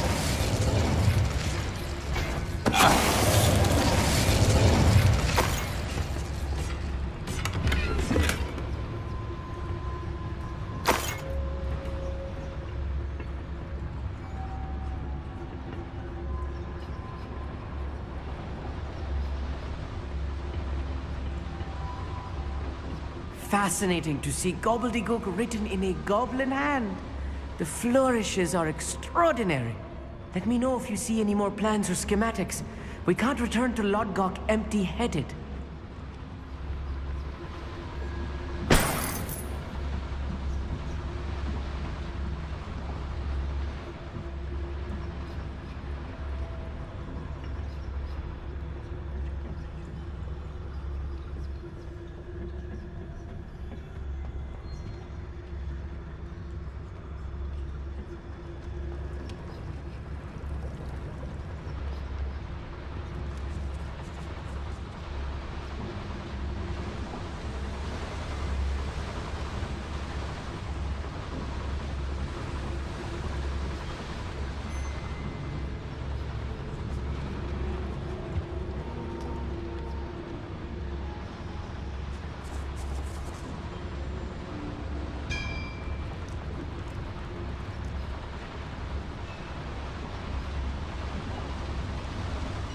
Speaker 12: Fascinating to see gobbledygook written in a goblin hand. The flourishes are extraordinary. Let me know if you see any more plans or schematics. We can't return to Lodgok empty-headed.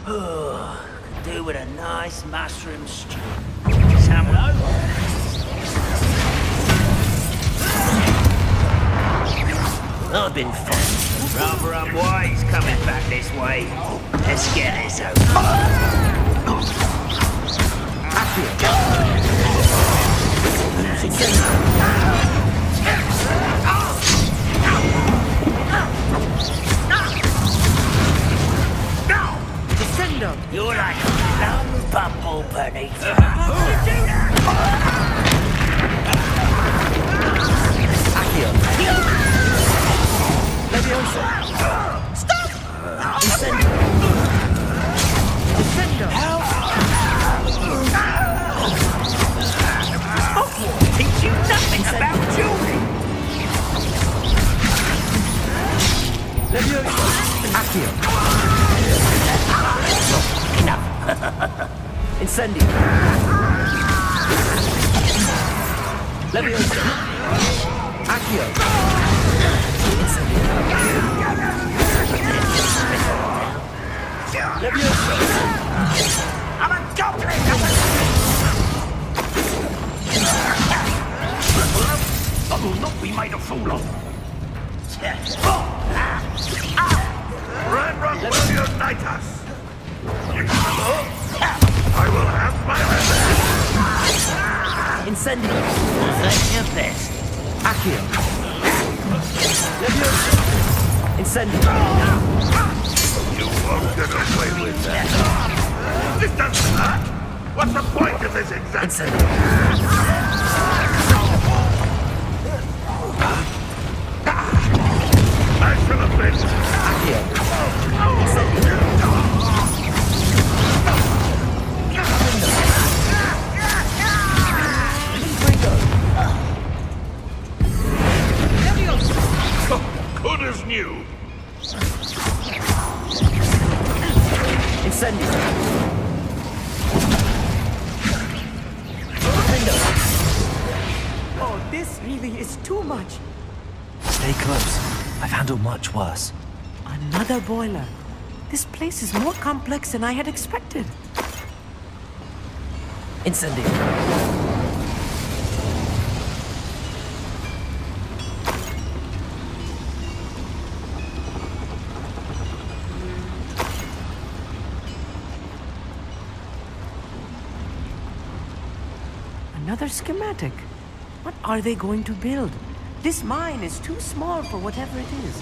Speaker 14: Could do with a nice mushroom stew. Some hello? I've been fine. Rather unwise coming back this way. Let's get this over.
Speaker 12: Descendo!
Speaker 14: You're like a plum bumble beneath. How do you do that?
Speaker 12: Leviosa! Stop! Descendo! Descendo!
Speaker 14: Help! Hogwarts teach you nothing about jewelry!
Speaker 12: Leviosa! Accio! Incendio! Leviosa! Accio! Incendio! Leviosa!
Speaker 14: I'm a goblin! I will not be made a fool of.
Speaker 1: Ranrock will unite us! I will have my revenge!
Speaker 12: Incendio!
Speaker 14: That's your best.
Speaker 12: Accio! Leviosa! Incendio!
Speaker 1: You won't get away with that. This doesn't hurt! What's the point of this exactly?
Speaker 12: Incendio!
Speaker 1: I shall have been.
Speaker 12: Accio! Incendio!
Speaker 1: Good as new.
Speaker 12: Incendio! Oh, this really is too much.
Speaker 2: Stay close. I've handled much worse.
Speaker 12: Another boiler. This place is more complex than I had expected. Incendio! Another schematic. What are they going to build? This mine is too small for whatever it is.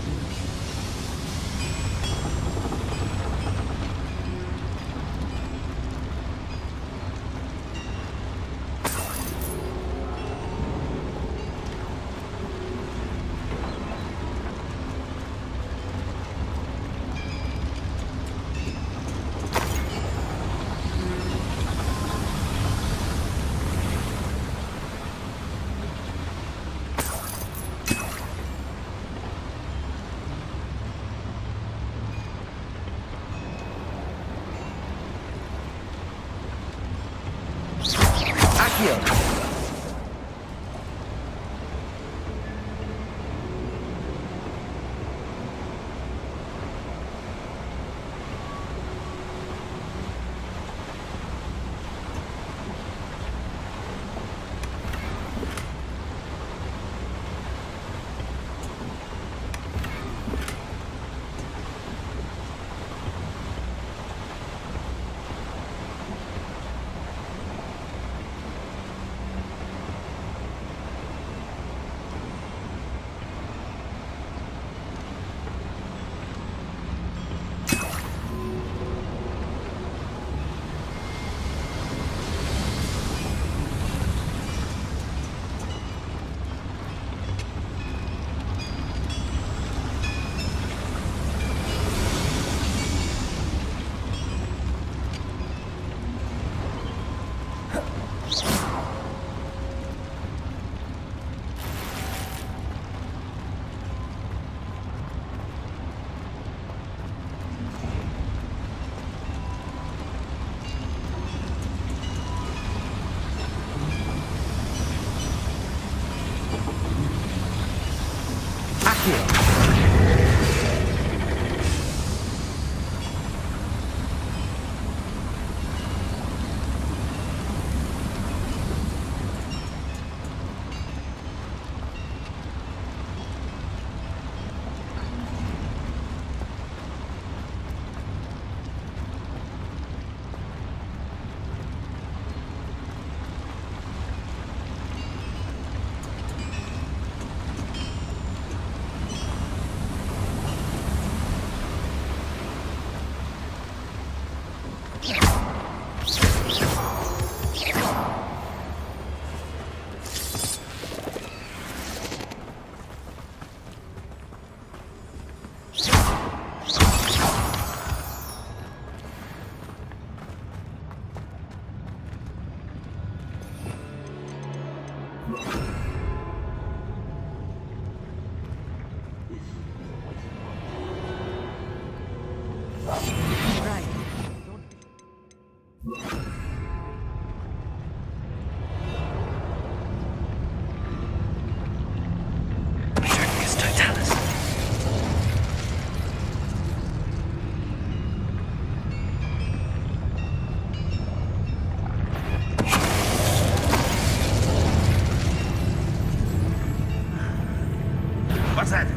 Speaker 23: What's that?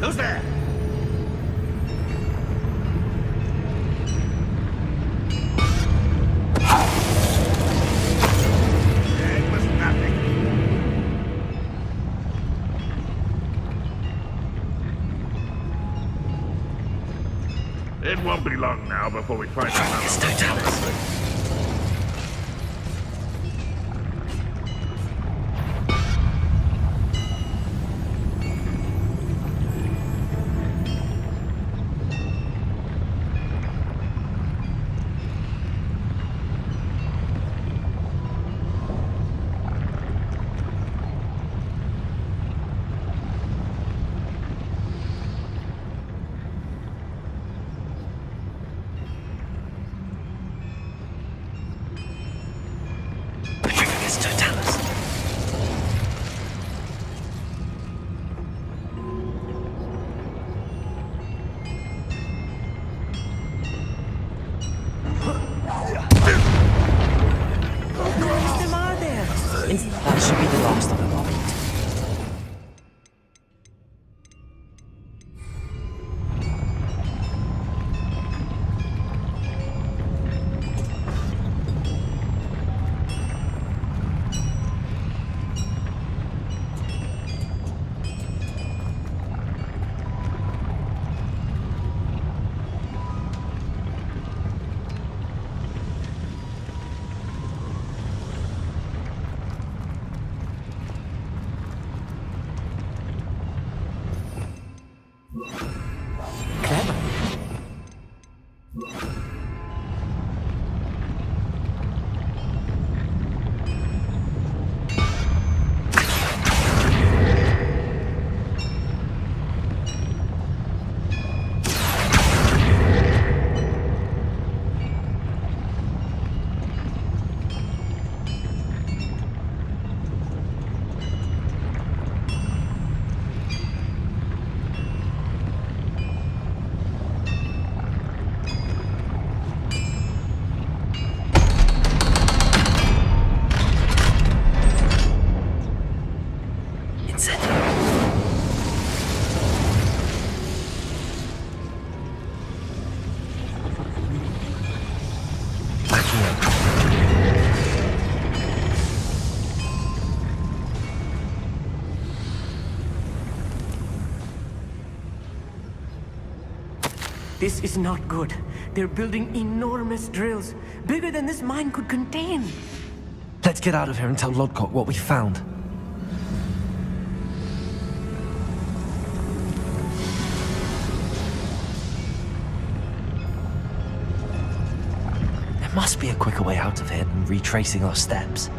Speaker 23: Who's there? It was nothing.
Speaker 16: It won't be long now before we find another.
Speaker 2: That should be the last of them, Bobby.
Speaker 12: This is not good. They're building enormous drills, bigger than this mine could contain.
Speaker 2: Let's get out of here and tell Lodcock what we found. There must be a quicker way out of here than retracing our steps.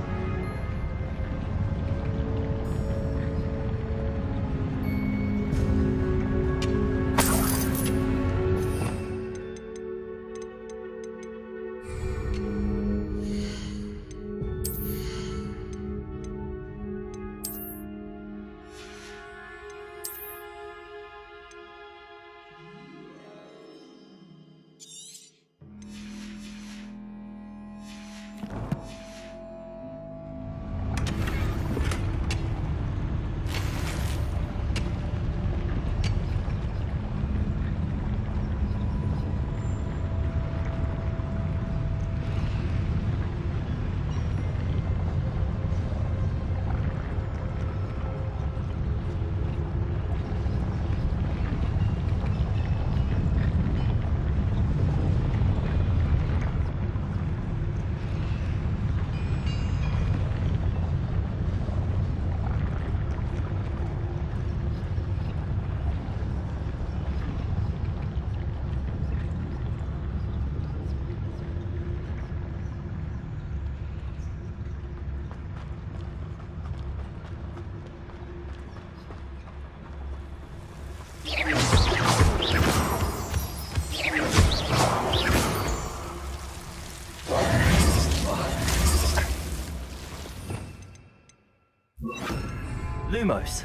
Speaker 2: Lumos.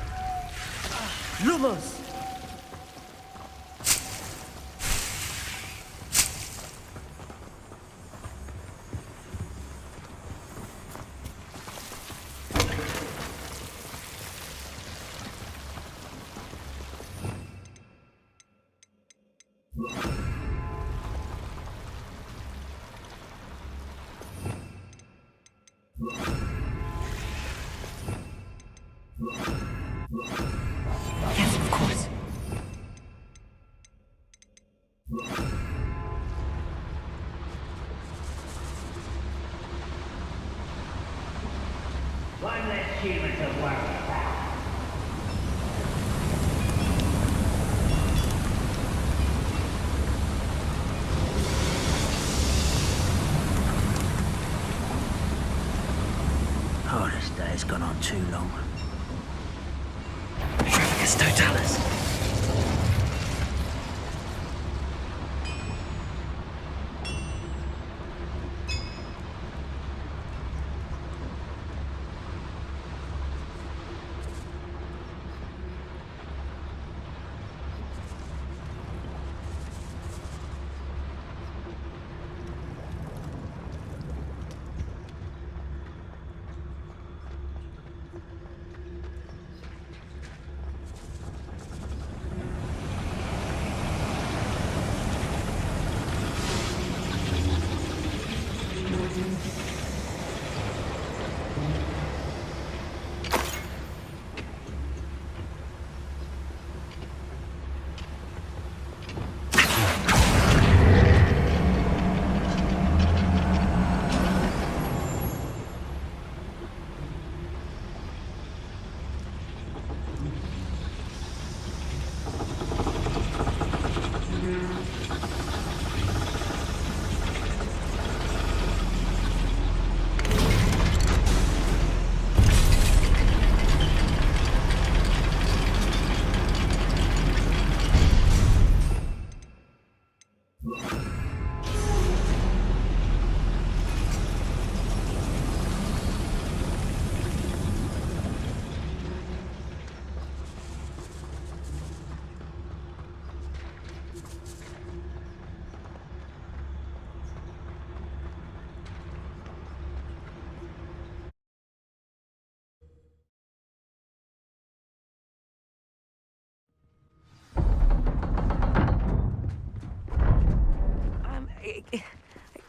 Speaker 12: Lumos!
Speaker 14: Oh, this day's gone on too long.
Speaker 2: It's Totalis.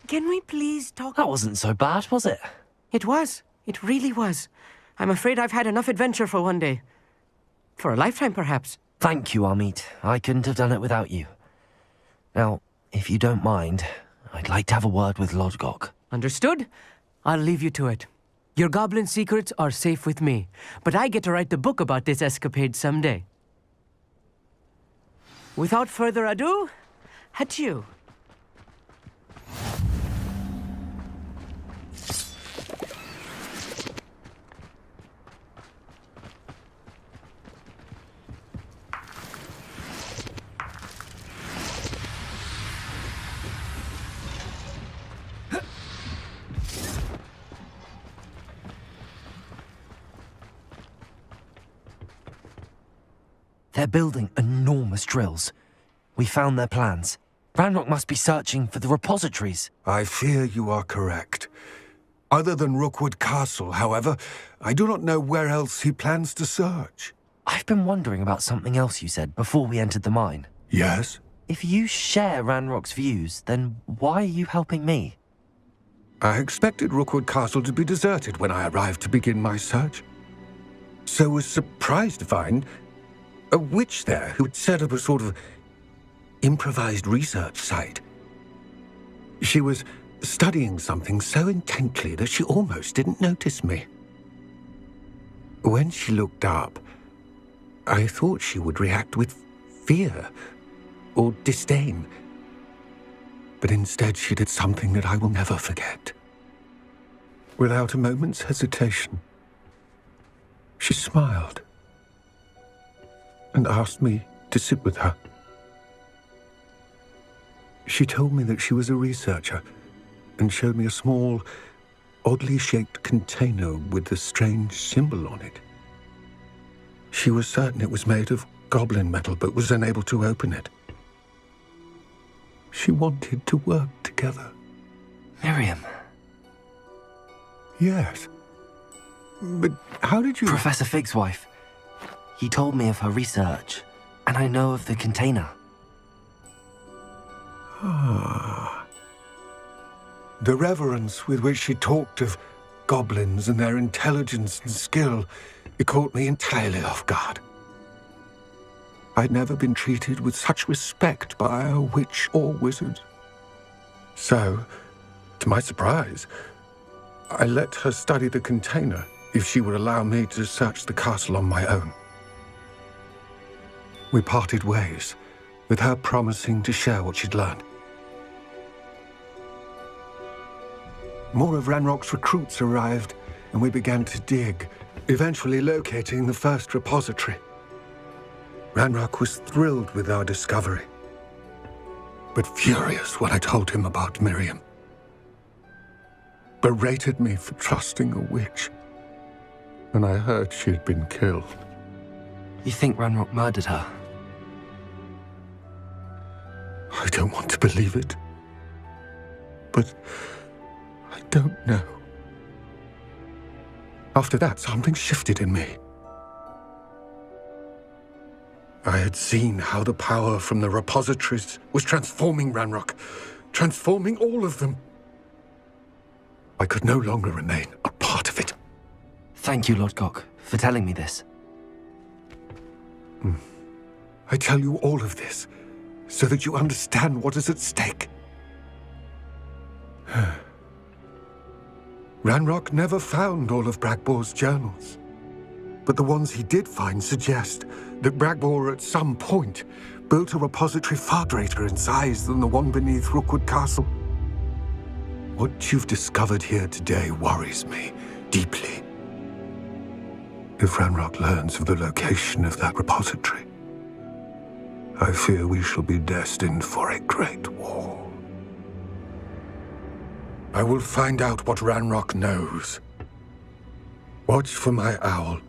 Speaker 12: Can we please talk?
Speaker 2: That wasn't so bad, was it?
Speaker 12: It was. It really was. I'm afraid I've had enough adventure for one day. For a lifetime, perhaps.
Speaker 2: Thank you, Amit. I couldn't have done it without you. Now, if you don't mind, I'd like to have a word with Lodgok.
Speaker 12: Understood? I'll leave you to it. Your goblin secrets are safe with me, but I get to write the book about this escapade someday. Without further ado, adieu.
Speaker 2: They're building enormous drills. We found their plans. Ranrock must be searching for the repositories.
Speaker 13: I fear you are correct. Other than Rookwood Castle, however, I do not know where else he plans to search.
Speaker 2: I've been wondering about something else you said before we entered the mine.
Speaker 13: Yes?
Speaker 2: If you share Ranrock's views, then why are you helping me?
Speaker 13: I expected Rookwood Castle to be deserted when I arrived to begin my search. So was surprised to find a witch there who had set up a sort of improvised research site. She was studying something so intently that she almost didn't notice me. When she looked up, I thought she would react with fear or disdain. But instead she did something that I will never forget. Without a moment's hesitation, she smiled and asked me to sit with her. She told me that she was a researcher and showed me a small, oddly shaped container with a strange symbol on it. She was certain it was made of goblin metal, but was unable to open it. She wanted to work together.
Speaker 2: Miriam.
Speaker 13: Yes. But how did you...
Speaker 2: Professor Fig's wife. He told me of her research, and I know of the container.
Speaker 13: Ah. The reverence with which she talked of goblins and their intelligence and skill, it caught me entirely off guard. I'd never been treated with such respect by a witch or wizard. So, to my surprise, I let her study the container if she would allow me to search the castle on my own. We parted ways, with her promising to share what she'd learned. More of Ranrock's recruits arrived, and we began to dig, eventually locating the first repository. Ranrock was thrilled with our discovery, but furious when I told him about Miriam. Berated me for trusting a witch, and I heard she had been killed.
Speaker 2: You think Ranrock murdered her?
Speaker 13: I don't want to believe it, but I don't know. After that, something shifted in me. I had seen how the power from the repositories was transforming Ranrock, transforming all of them. I could no longer remain a part of it.
Speaker 2: Thank you, Lord Gok, for telling me this.
Speaker 13: I tell you all of this so that you understand what is at stake. Ranrock never found all of Bragbor's journals, but the ones he did find suggest that Bragbor at some point built a repository far greater in size than the one beneath Rookwood Castle. What you've discovered here today worries me deeply. If Ranrock learns of the location of that repository, I fear we shall be destined for a great war. I will find out what Ranrock knows. Watch for my owl.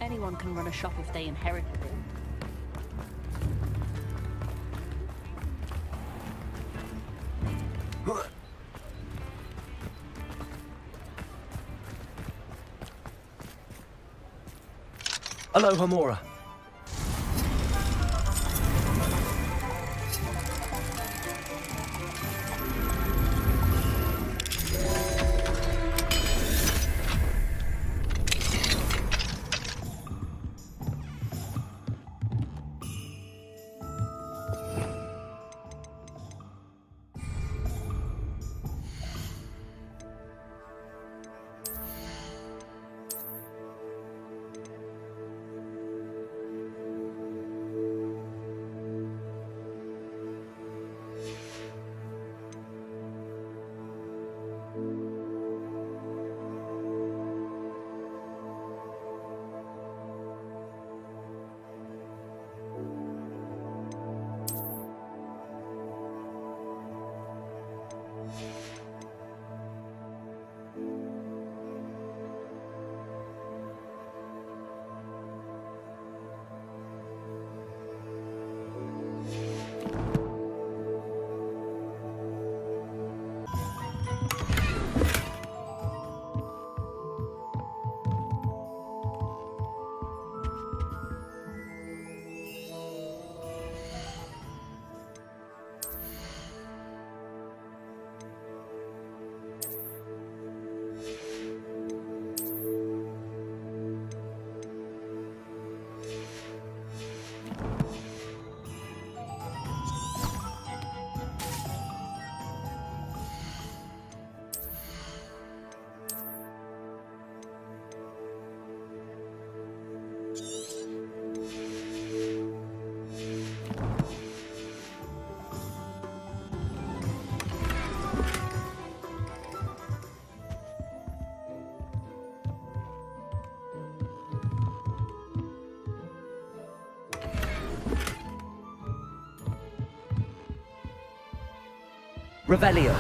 Speaker 11: Anyone can run a shop if they inherited it.
Speaker 6: Hello, Hamora.
Speaker 12: Revelio.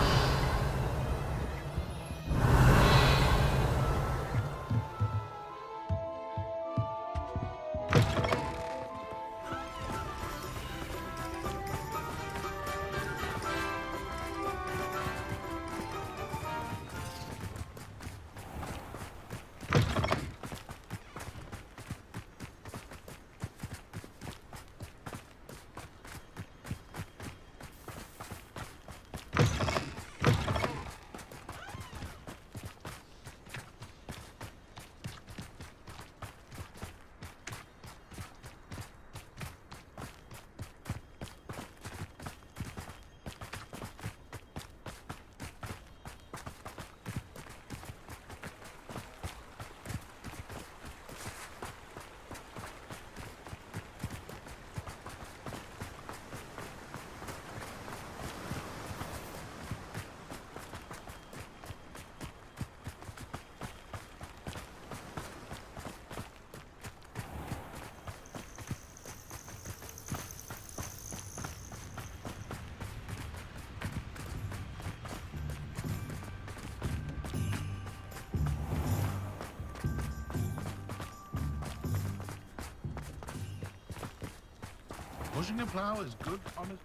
Speaker 3: Pushing a plough is good honest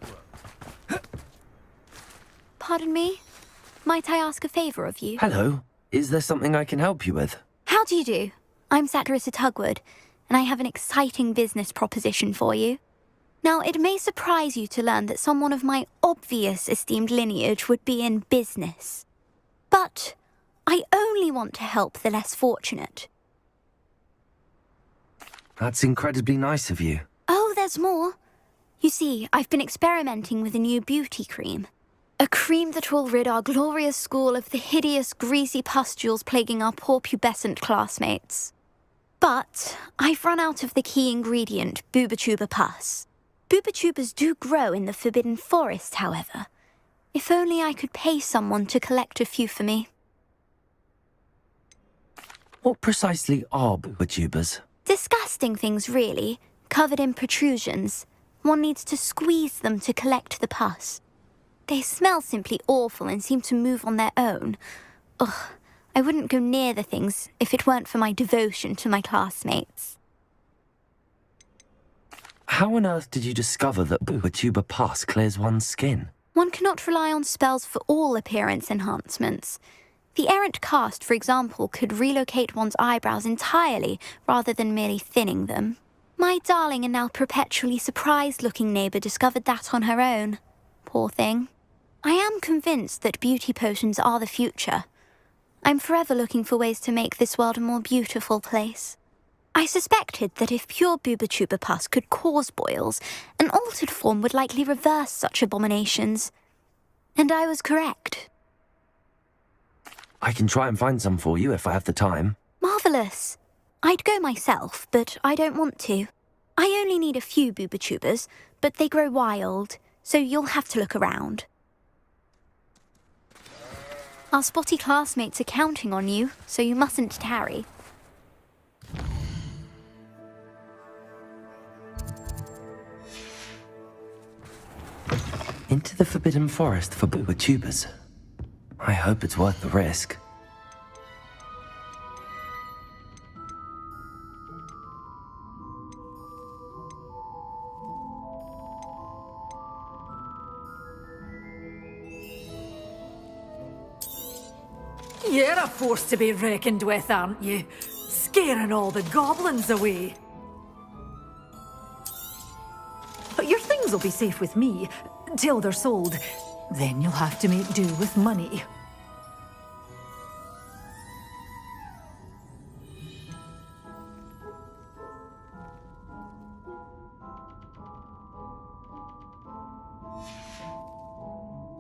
Speaker 3: work.
Speaker 15: Pardon me? Might I ask a favour of you?
Speaker 2: Hello. Is there something I can help you with?
Speaker 15: How do you do? I'm Satirissa Tugwood, and I have an exciting business proposition for you. Now, it may surprise you to learn that someone of my obvious esteemed lineage would be in business. But I only want to help the less fortunate.
Speaker 2: That's incredibly nice of you.
Speaker 15: Oh, there's more. You see, I've been experimenting with a new beauty cream. A cream that will rid our glorious school of the hideous, greasy pustules plaguing our poor pubescent classmates. But I've run out of the key ingredient, Booba-Tuba pus. Booba-Tubas do grow in the Forbidden Forest, however. If only I could pay someone to collect a few for me.
Speaker 2: What precisely are Booba-Tubas?
Speaker 15: Disgusting things, really, covered in protrusions. One needs to squeeze them to collect the pus. They smell simply awful and seem to move on their own. Ugh, I wouldn't go near the things if it weren't for my devotion to my classmates.
Speaker 2: How on earth did you discover that Booba-Tuba pus clears one's skin?
Speaker 15: One cannot rely on spells for all appearance enhancements. The errant cast, for example, could relocate one's eyebrows entirely rather than merely thinning them. My darling and now perpetually surprised-looking neighbour discovered that on her own. Poor thing. I am convinced that beauty potions are the future. I'm forever looking for ways to make this world a more beautiful place. I suspected that if pure Booba-Tuba pus could cause boils, an altered form would likely reverse such abominations. And I was correct.
Speaker 2: I can try and find some for you if I have the time.
Speaker 15: Marvellous. I'd go myself, but I don't want to. I only need a few Booba-Tubas, but they grow wild, so you'll have to look around. Our spotty classmates are counting on you, so you mustn't tarry.
Speaker 2: Into the Forbidden Forest for Booba-Tubas. I hope it's worth the risk.
Speaker 17: You're a force to be reckoned with, aren't you? Scaring all the goblins away. But your things will be safe with me, till they're sold. Then you'll have to make do with money.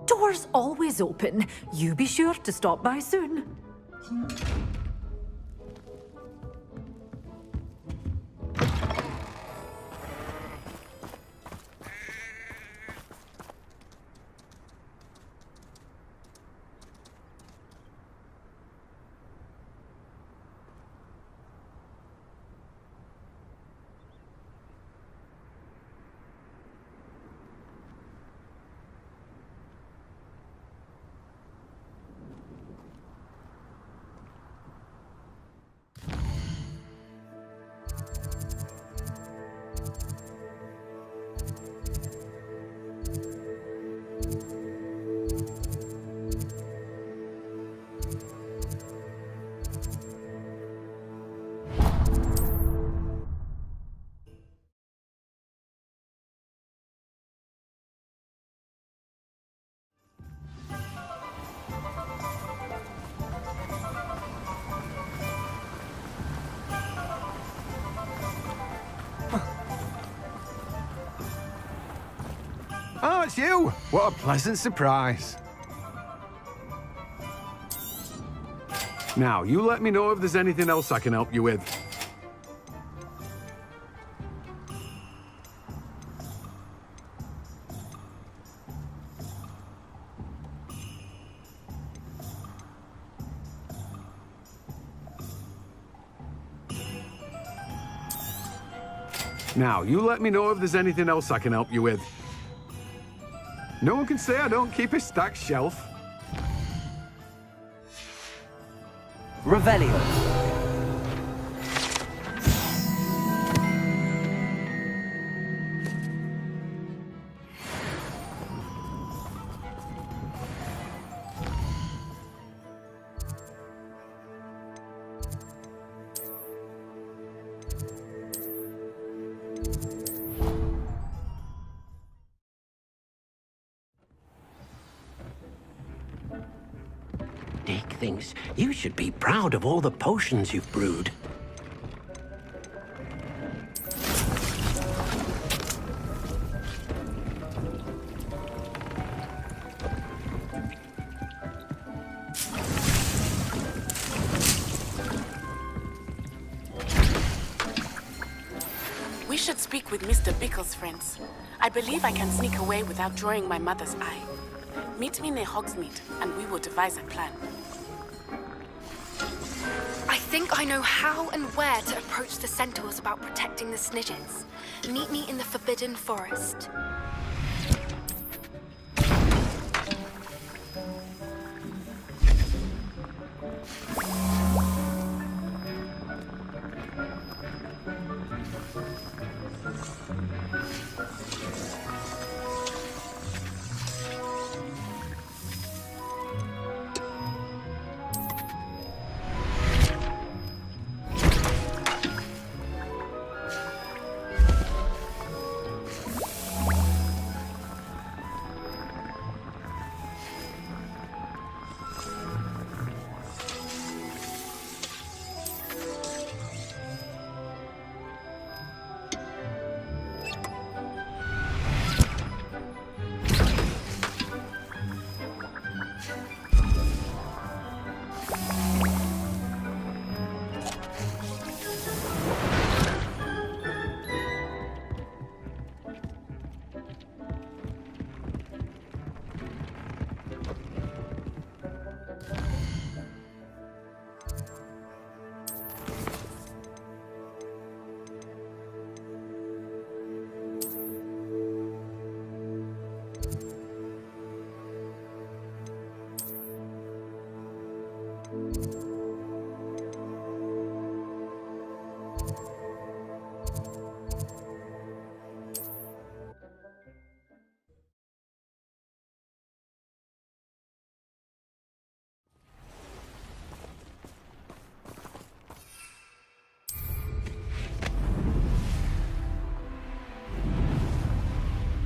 Speaker 17: Doors always open. You be sure to stop by soon.
Speaker 13: it's you! What a pleasant surprise. Now, you let me know if there's anything else I can help you with. Now, you let me know if there's anything else I can help you with. No one can say I don't keep a stacked shelf.
Speaker 2: Revelio.
Speaker 5: Dick thinks you should be proud of all the potions you've brewed.
Speaker 9: We should speak with Mr. Bickle's friends. I believe I can sneak away without drawing my mother's eye. Meet me near Hogsmeade, and we will devise a plan.
Speaker 18: I think I know how and where to approach the centaurs about protecting the Snidgets. Meet me in the Forbidden Forest.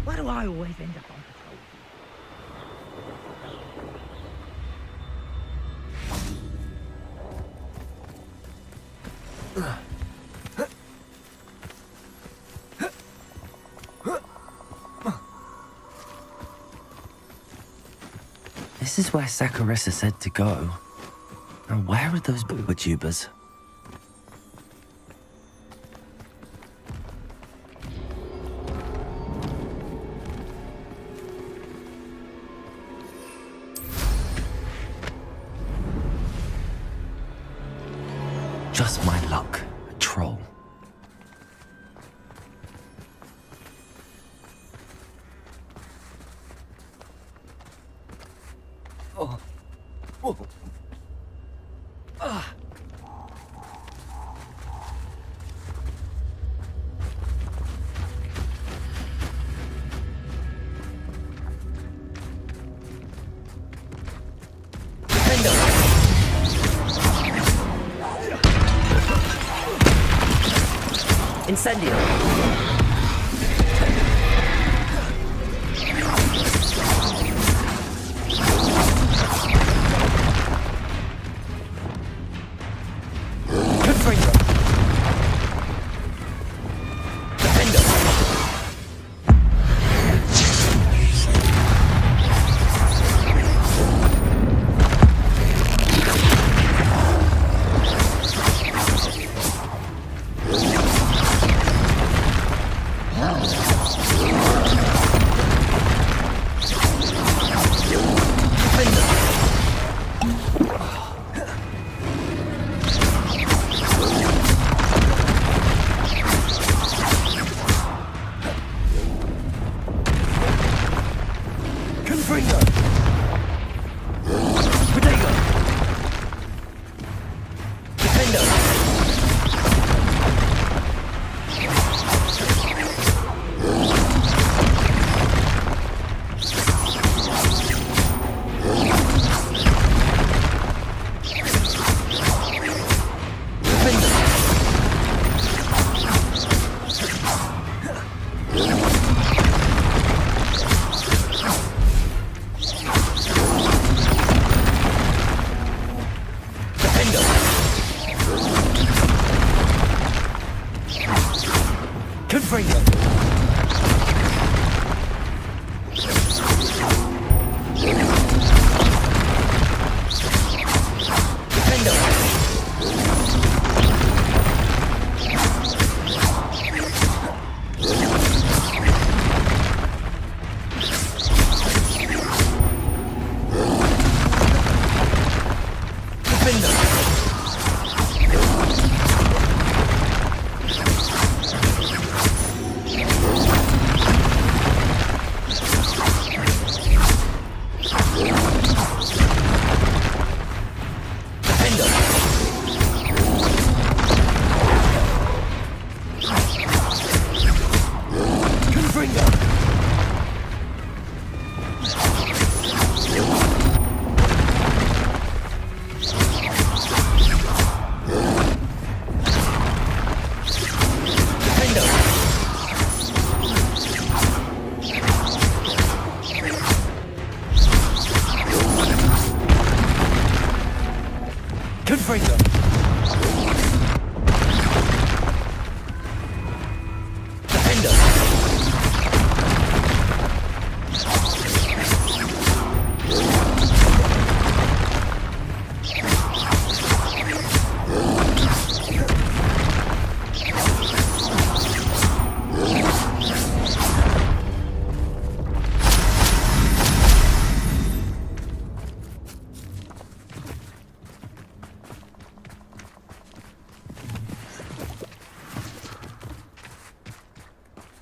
Speaker 11: Why do I always end up on
Speaker 2: This is where Saccharissa said to go. Now, where are those booba-tubers? Just my luck, a troll. Oh. Whoa. Ah. Incendio. Confringo! Potato! Defender!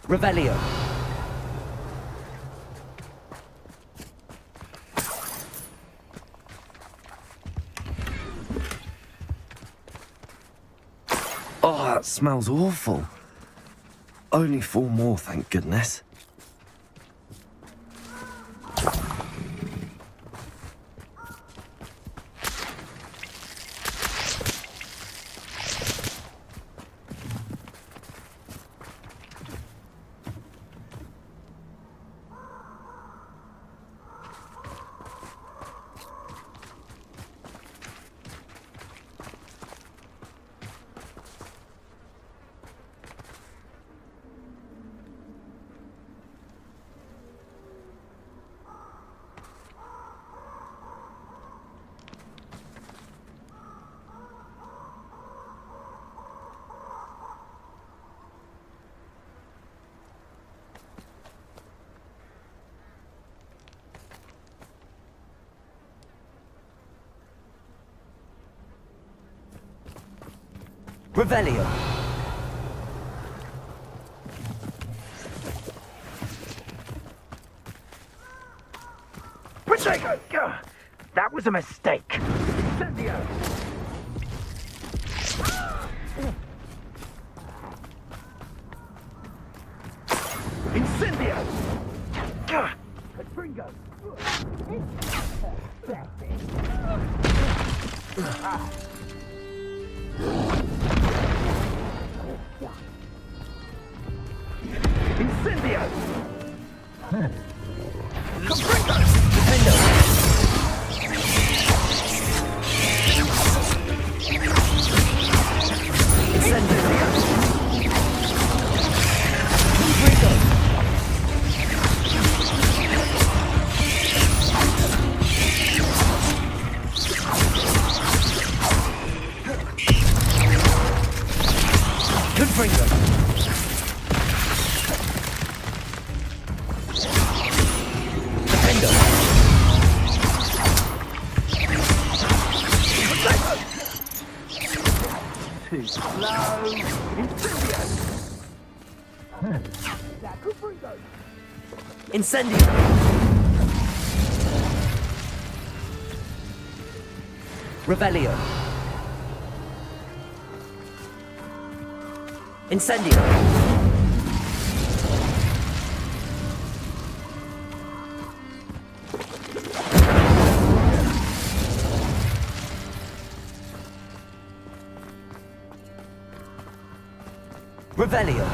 Speaker 2: Revelio. Oh, that smells awful. Only 4 more, thank goodness. Revelio.
Speaker 23: Potato! That was a mistake. Incendio! Incendio! Confringo! Incendio! Confringo! Too slow.
Speaker 2: Incendio. Revelio. Incendio. Revelio.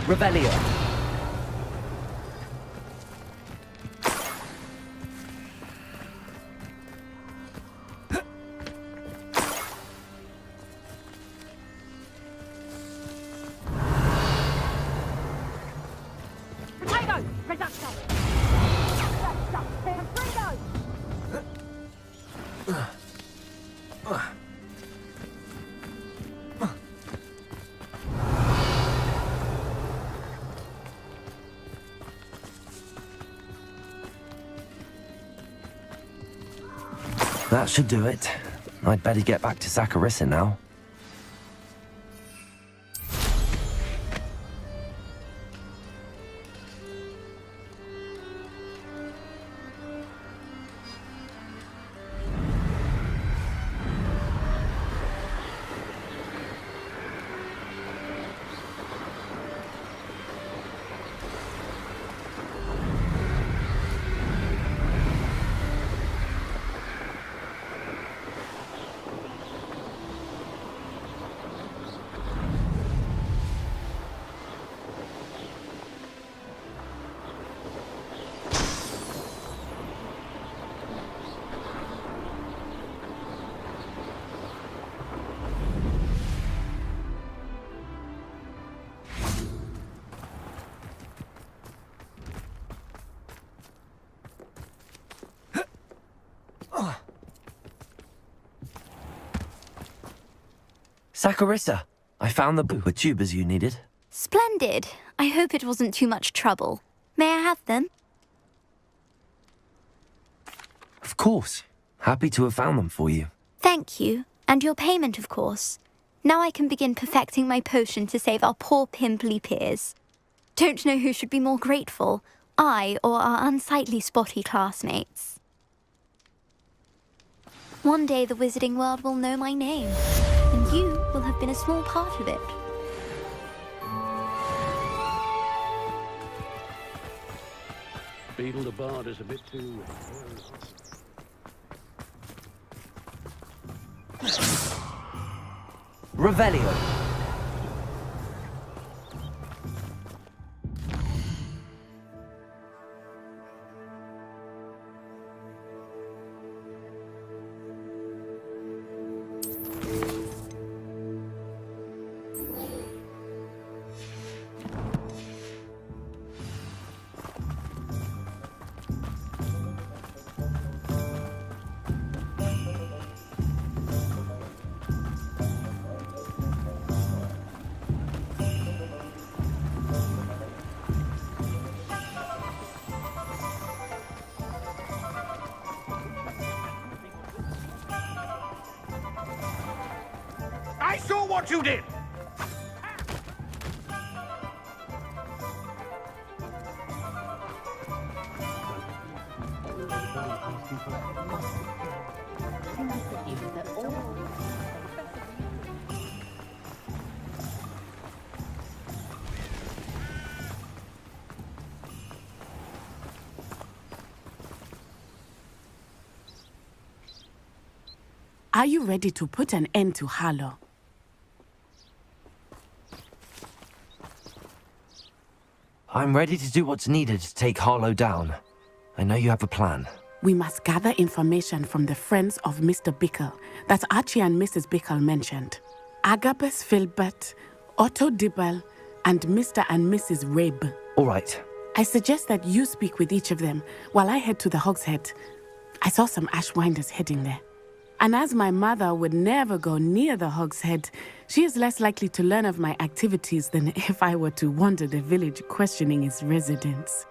Speaker 2: Revelio.
Speaker 8: Potato! Risotto! Confringo!
Speaker 2: That should do it. I'd better get back to Saccharissa now. Saccharissa, I found the pooper tubers you needed.
Speaker 15: Splendid. I hope it wasn't too much trouble. May I have them?
Speaker 2: Of course. Happy to have found them for you.
Speaker 15: Thank you. And your payment, of course. Now I can begin perfecting my potion to save our poor pimply peers. Don't know who should be more grateful, I or our unsightly spotty classmates. One day the wizarding world will know my name, and you will have been a small part of it.
Speaker 5: Beetle the Bard is a bit too...
Speaker 2: Revelio.
Speaker 23: I saw what you did!
Speaker 9: Are you ready to put an end to Harlow?
Speaker 2: I'm ready to do what's needed to take Harlow down. I know you have a plan.
Speaker 9: We must gather information from the friends of Mr. Bickle that Archie and Mrs. Bickle mentioned. Agabus Filbert, Otto Dibble, and Mr. and Mrs. Rabe.
Speaker 2: All right.
Speaker 9: I suggest that you speak with each of them while I head to the Hogshead. I saw some Ashwinders heading there. And as my mother would never go near the Hogshead, she is less likely to learn of my activities than if I were to wander the village questioning its residents.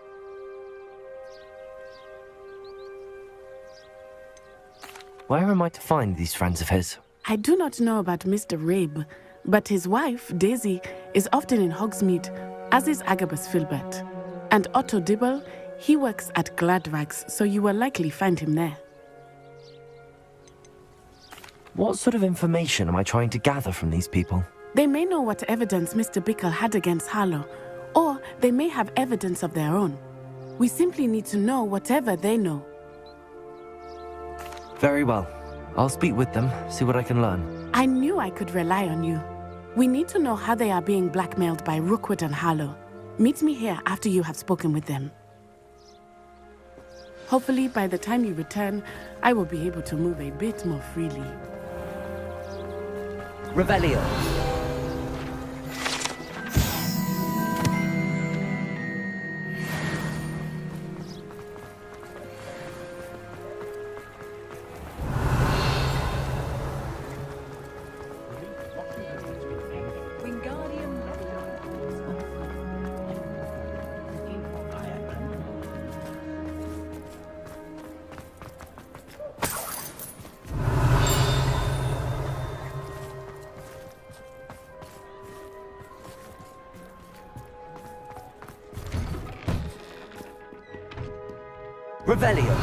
Speaker 2: Where am I to find these friends of his?
Speaker 9: I do not know about Mr. Rabe, but his wife, Daisy, is often in Hogsmeade, as is Agabus Filbert. And Otto Dibble, he works at Gladrags, so you will likely find him there.
Speaker 2: What sort of information am I trying to gather from these people?
Speaker 9: They may know what evidence Mr. Bickle had against Harlow, or they may have evidence of their own. We simply need to know whatever they know.
Speaker 2: Very well. I'll speak with them, see what I can learn.
Speaker 9: I knew I could rely on you. We need to know how they are being blackmailed by Rookwood and Harlow. Meet me here after you have spoken with them. Hopefully, by the time you return, I will be able to move a bit more freely.
Speaker 2: Revelio. Revelio.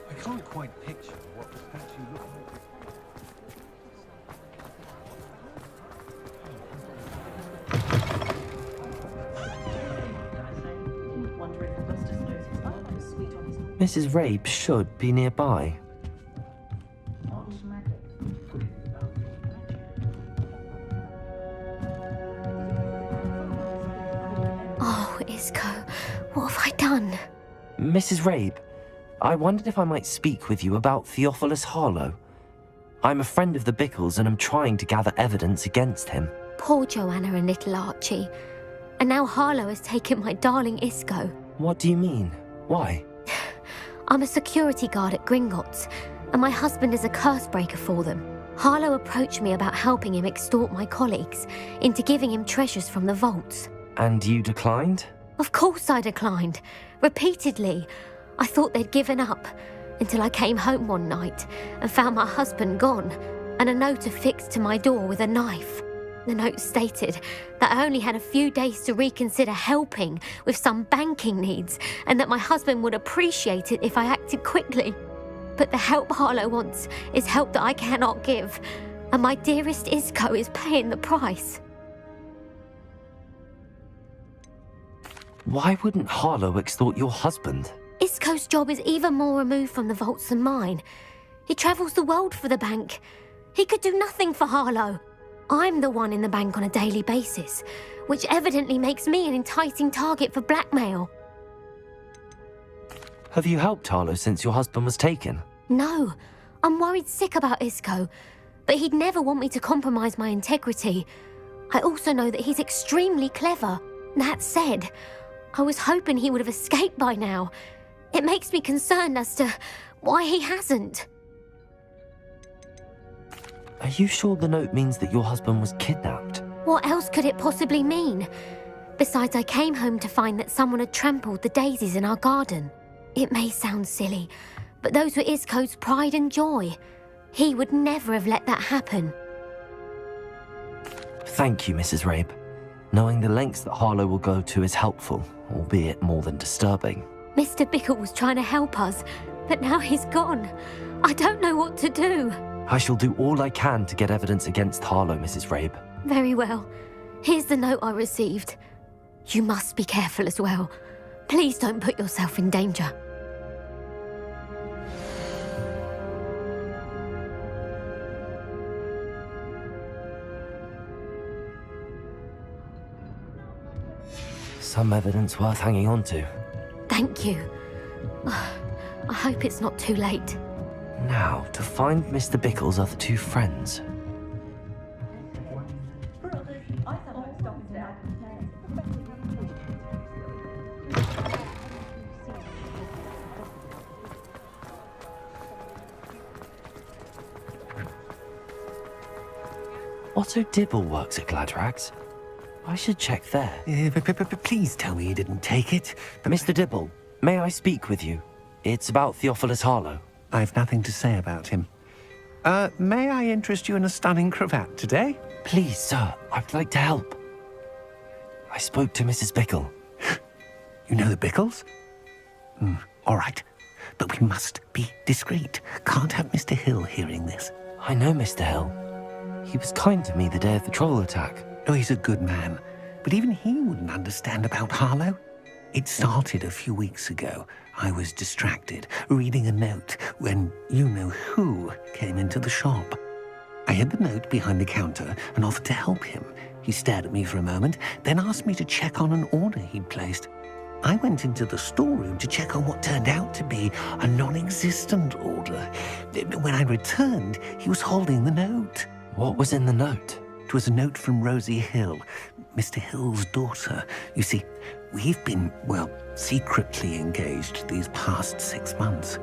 Speaker 3: I can't quite picture what the statue looked like.
Speaker 2: Mrs. Rabe should be nearby.
Speaker 15: Oh, Isco, what have I done?
Speaker 2: Mrs. Rabe, I wondered if I might speak with you about Theophilus Harlow. I'm a friend of the Bickles and I'm trying to gather evidence against him.
Speaker 15: Poor Joanna and little Archie. And now Harlow has taken my darling Isco.
Speaker 2: What do you mean? Why?
Speaker 15: I'm a security guard at Gringotts, and my husband is a curse breaker for them. Harlow approached me about helping him extort my colleagues into giving him treasures from the vaults.
Speaker 2: And you declined?
Speaker 15: Of course I declined. Repeatedly. I thought they'd given up, until I came home one night and found my husband gone, and a note affixed to my door with a knife. The note stated that I only had a few days to reconsider helping with some banking needs, and that my husband would appreciate it if I acted quickly. But the help Harlow wants is help that I cannot give, and my dearest Isco is paying the price.
Speaker 2: Why wouldn't Harlow extort your husband?
Speaker 15: Isco's job is even more removed from the vaults than mine. He travels the world for the bank. He could do nothing for Harlow. I'm the one in the bank on a daily basis, which evidently makes me an enticing target for blackmail.
Speaker 2: Have you helped Harlow since your husband was taken?
Speaker 15: No, I'm worried sick about Isco, but he'd never want me to compromise my integrity. I also know that he's extremely clever. That said, I was hoping he would have escaped by now. It makes me concerned as to why he hasn't.
Speaker 2: Are you sure the note means that your husband was kidnapped?
Speaker 15: What else could it possibly mean? Besides, I came home to find that someone had trampled the daisies in our garden. It may sound silly, but those were Isco's pride and joy. He would never have let that happen.
Speaker 2: Thank you, Mrs. Rabe. Knowing the lengths that Harlow will go to is helpful, albeit more than disturbing.
Speaker 15: Mr. Bickle was trying to help us, but now he's gone. I don't know what to do.
Speaker 2: I shall do all I can to get evidence against Harlow, Mrs. Rabe.
Speaker 15: Very well. Here's the note I received. You must be careful as well. Please don't put yourself in danger.
Speaker 2: Some evidence worth hanging on to.
Speaker 15: Thank you. I hope it's not too late.
Speaker 2: Now, to find Mr. Bickle's other two friends. Otto Dibble works at Gladrags. I should check there.
Speaker 12: Please tell me you didn't take it.
Speaker 2: Mr. Dibble, may I speak with you? It's about Theophilus Harlow.
Speaker 12: I've nothing to say about him. May I interest you in a stunning cravat today?
Speaker 2: Please, sir, I'd like to help. I spoke to Mrs. Bickle.
Speaker 12: You know the Bickles? All right. But we must be discreet. Can't have Mr. Hill hearing this.
Speaker 2: I know Mr. Hill. He was kind to me the day of the troll attack.
Speaker 12: Oh, he's a good man. But even he wouldn't understand about Harlow. It started a few weeks ago. I was distracted, reading a note, when you-know-who came into the shop. I hid the note behind the counter and offered to help him. He stared at me for a moment, then asked me to check on an order he'd placed. I went into the storeroom to check on what turned out to be a non-existent order. When I returned, he was holding the note.
Speaker 2: What was in the note?
Speaker 12: It was a note from Rosie Hill, Mr. Hill's daughter. You see, we've been, secretly engaged these past 6 months.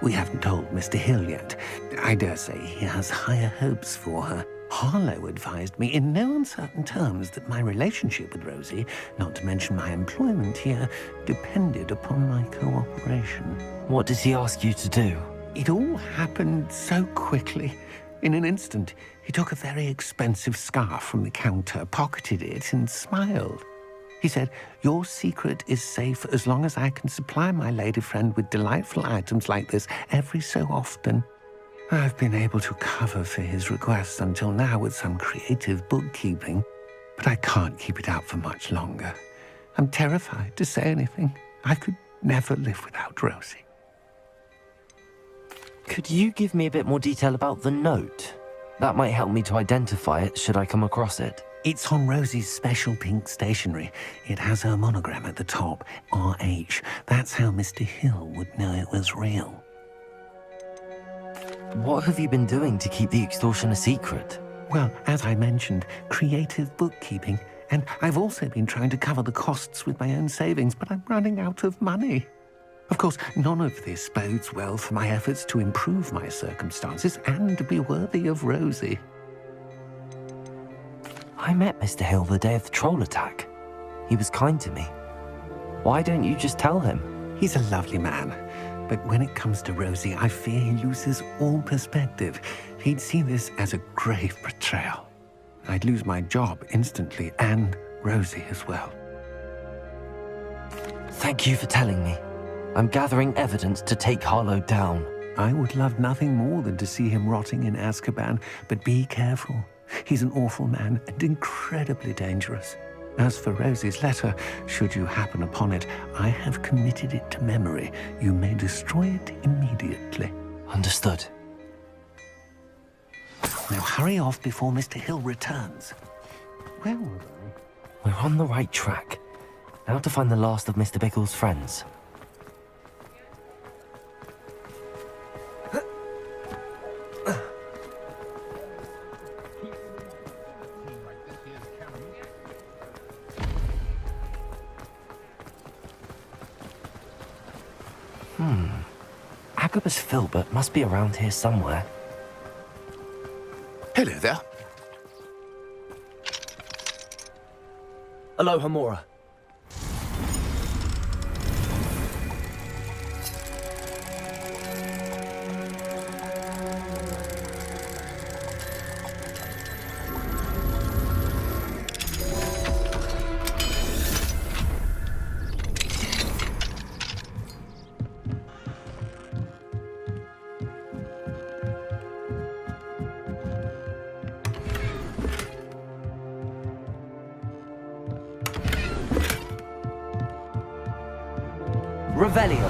Speaker 12: We haven't told Mr. Hill yet. I dare say he has higher hopes for her. Harlow advised me in no uncertain terms that my relationship with Rosie, not to mention my employment here, depended upon my cooperation.
Speaker 2: What did he ask you to do?
Speaker 12: It all happened so quickly. In an instant, he took a very expensive scarf from the counter, pocketed it, and smiled. He said, "Your secret is safe as long as I can supply my lady friend with delightful items like this every so often." I've been able to cover for his requests until now with some creative bookkeeping, but I can't keep it out for much longer. I'm terrified to say anything. I could never live without Rosie.
Speaker 2: Could you give me a bit more detail about the note? That might help me to identify it should I come across it.
Speaker 12: It's on Rosie's special pink stationery. It has her monogram at the top, RH. That's how Mr. Hill would know it was real.
Speaker 2: What have you been doing to keep the extortion a secret?
Speaker 12: Well, as I mentioned, creative bookkeeping. And I've also been trying to cover the costs with my own savings, but I'm running out of money. Of course, none of this bodes well for my efforts to improve my circumstances and to be worthy of Rosie.
Speaker 2: I met Mr. Hill the day of the troll attack. He was kind to me. Why don't you just tell him?
Speaker 12: He's a lovely man. But when it comes to Rosie, I fear he loses all perspective. He'd see this as a grave betrayal. I'd lose my job instantly, and Rosie as well.
Speaker 2: Thank you for telling me. I'm gathering evidence to take Harlow down.
Speaker 12: I would love nothing more than to see him rotting in Azkaban, but be careful. He's an awful man and incredibly dangerous. As for Rosie's letter, should you happen upon it, I have committed it to memory. You may destroy it immediately.
Speaker 2: Understood.
Speaker 12: Now hurry off before Mr. Hill returns. Where were I?
Speaker 2: We're on the right track. Now to find the last of Mr. Bickle's friends. Agabus Filbert must be around here somewhere.
Speaker 1: Hello there.
Speaker 6: Aloha, Mora.
Speaker 2: Revelio.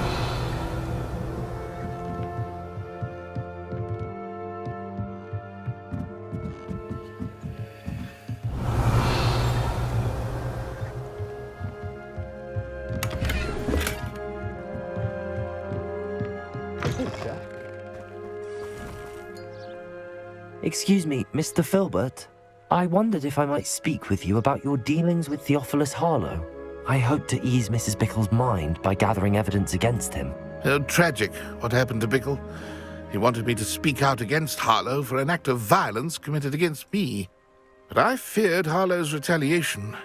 Speaker 2: Excuse me, Mr. Filbert. I wondered if I might speak with you about your dealings with Theophilus Harlow. I hope to ease Mrs. Bickle's mind by gathering evidence against him.
Speaker 1: Tragic what happened to Bickle. He wanted me to speak out against Harlow for an act of violence committed against me. But I feared Harlow's retaliation,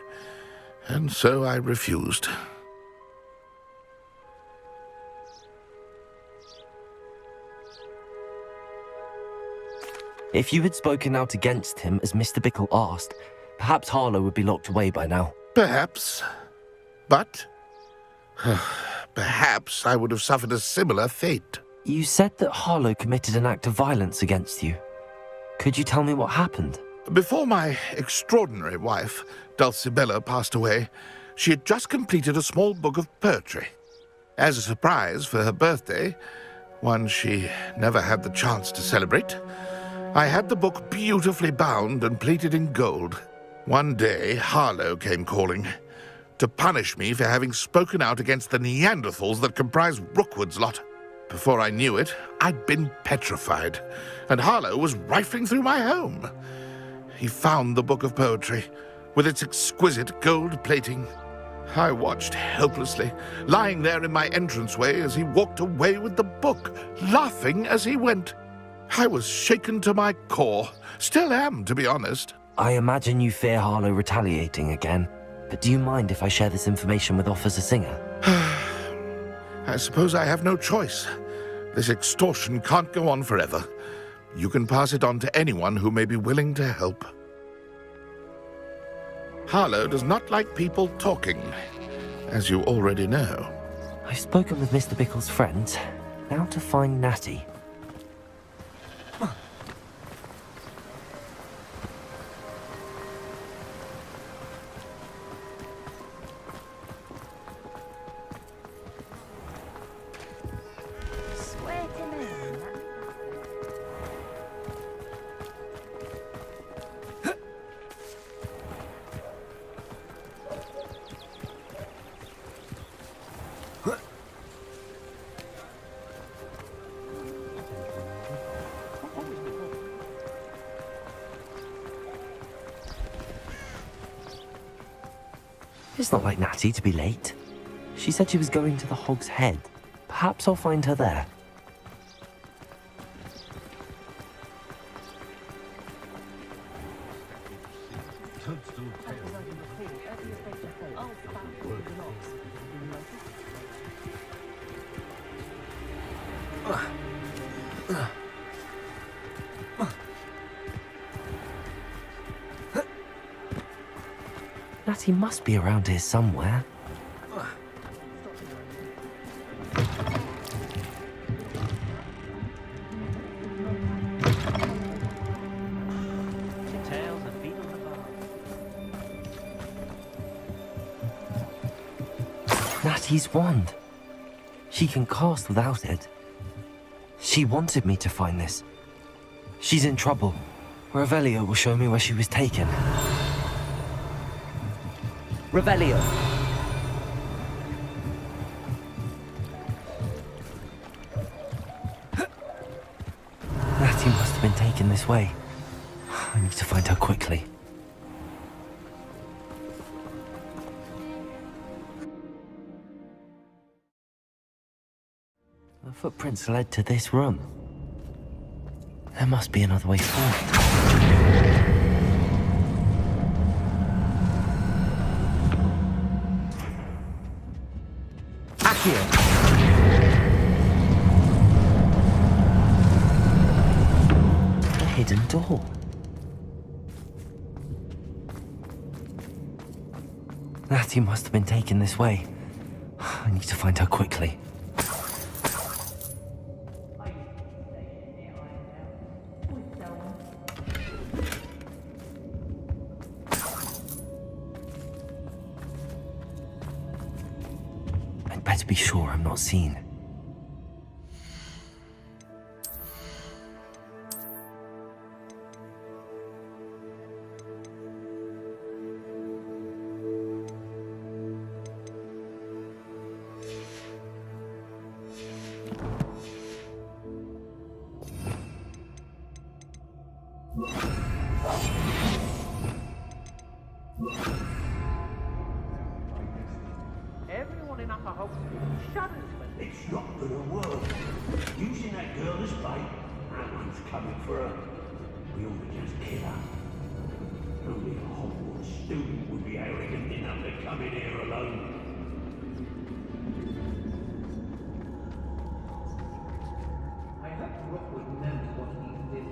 Speaker 1: and so I refused.
Speaker 2: If you had spoken out against him as Mr. Bickle asked, perhaps Harlow would be locked away by now.
Speaker 1: Perhaps. But perhaps I would have suffered a similar fate.
Speaker 2: You said that Harlow committed an act of violence against you. Could you tell me what happened?
Speaker 1: Before my extraordinary wife, Dulcibella, passed away, she had just completed a small book of poetry. As a surprise for her birthday, one she never had the chance to celebrate, I had the book beautifully bound and plated in gold. One day, Harlow came calling to punish me for having spoken out against the Neanderthals that comprise Rookwood's lot. Before I knew it, I'd been petrified, and Harlow was rifling through my home. He found the book of poetry, with its exquisite gold plating. I watched helplessly, lying there in my entranceway as he walked away with the book, laughing as he went. I was shaken to my core. Still am, to be honest.
Speaker 2: I imagine you fear Harlow retaliating again, but do you mind if I share this information with Officer Singer?
Speaker 1: I suppose I have no choice. This extortion can't go on forever. You can pass it on to anyone who may be willing to help. Harlow does not like people talking, as you already know.
Speaker 2: I've spoken with Mr. Bickle's friends. Now to find Natty. It's not like Natty to be late. She said she was going to the Hog's Head. Perhaps I'll find her there. Natty must be around here somewhere. Natty's wand. She can cast without it. She wanted me to find this. She's in trouble. Revelio will show me where she was taken. Revelio. Natty must have been taken this way. I need to find her quickly. The footprints led to this room. There must be another way forward. A hidden door. Natty must have been taken this way. I need to find her quickly. I'd better be sure I'm not seen.
Speaker 23: Everyone in Upper Hogwarts shudders when
Speaker 5: It's not gonna work. Using that girl as bait, that one's coming for her. We ought to just kill her. Only a Hogwarts student would be arrogant enough to come in here alone. I hope Rookwood knows what he did.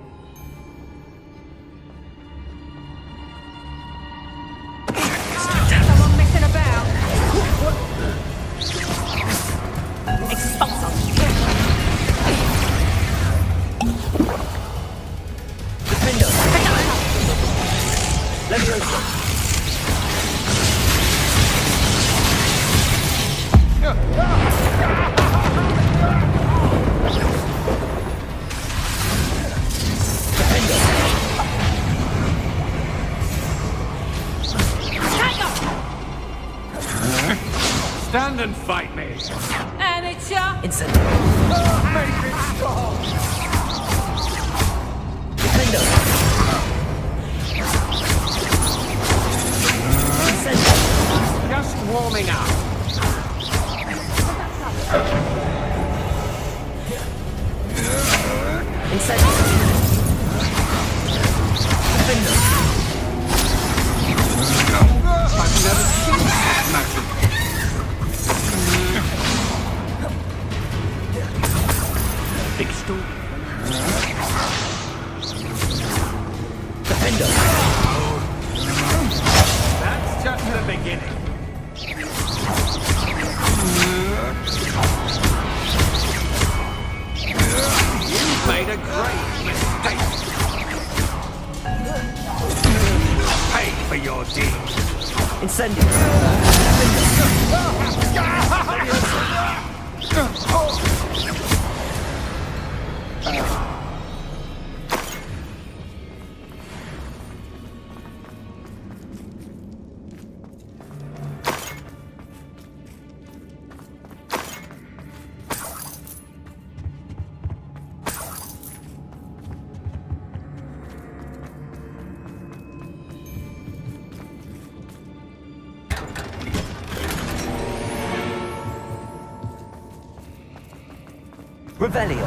Speaker 23: Stand and fight me.
Speaker 17: And it's your...
Speaker 23: Make it stop. Just warming up.
Speaker 3: I've never seen this magic.
Speaker 5: Big stool.
Speaker 23: That's just the beginning. You've made a great mistake. Pay for your deeds.
Speaker 2: Revelio.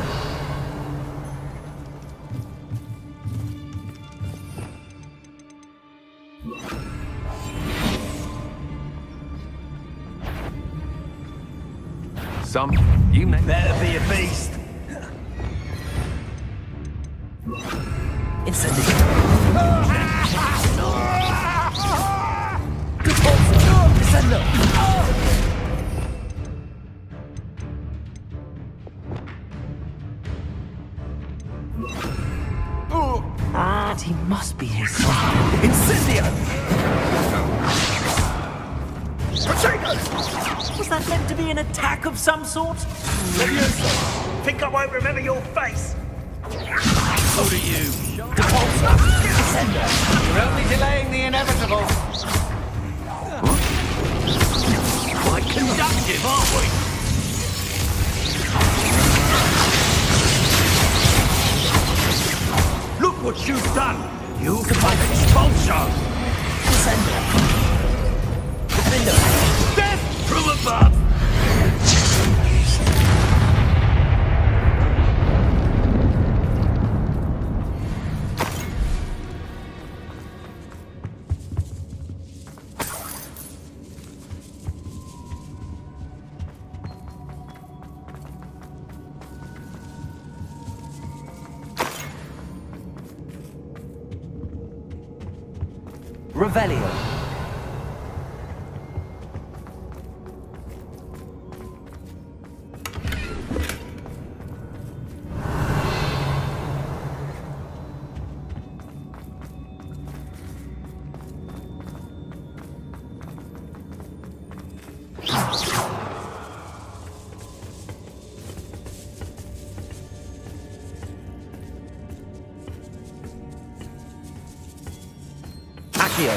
Speaker 23: You may better be a beast.
Speaker 2: But he must be his son.
Speaker 4: Was that meant to be an attack of some sort? Leviosa, think I won't remember your face?
Speaker 23: So do you.
Speaker 4: You're only delaying the inevitable.
Speaker 5: Quite conductive, aren't we? Look what you've done! You've become expulsion! Death from above!
Speaker 2: Revelio. Accio.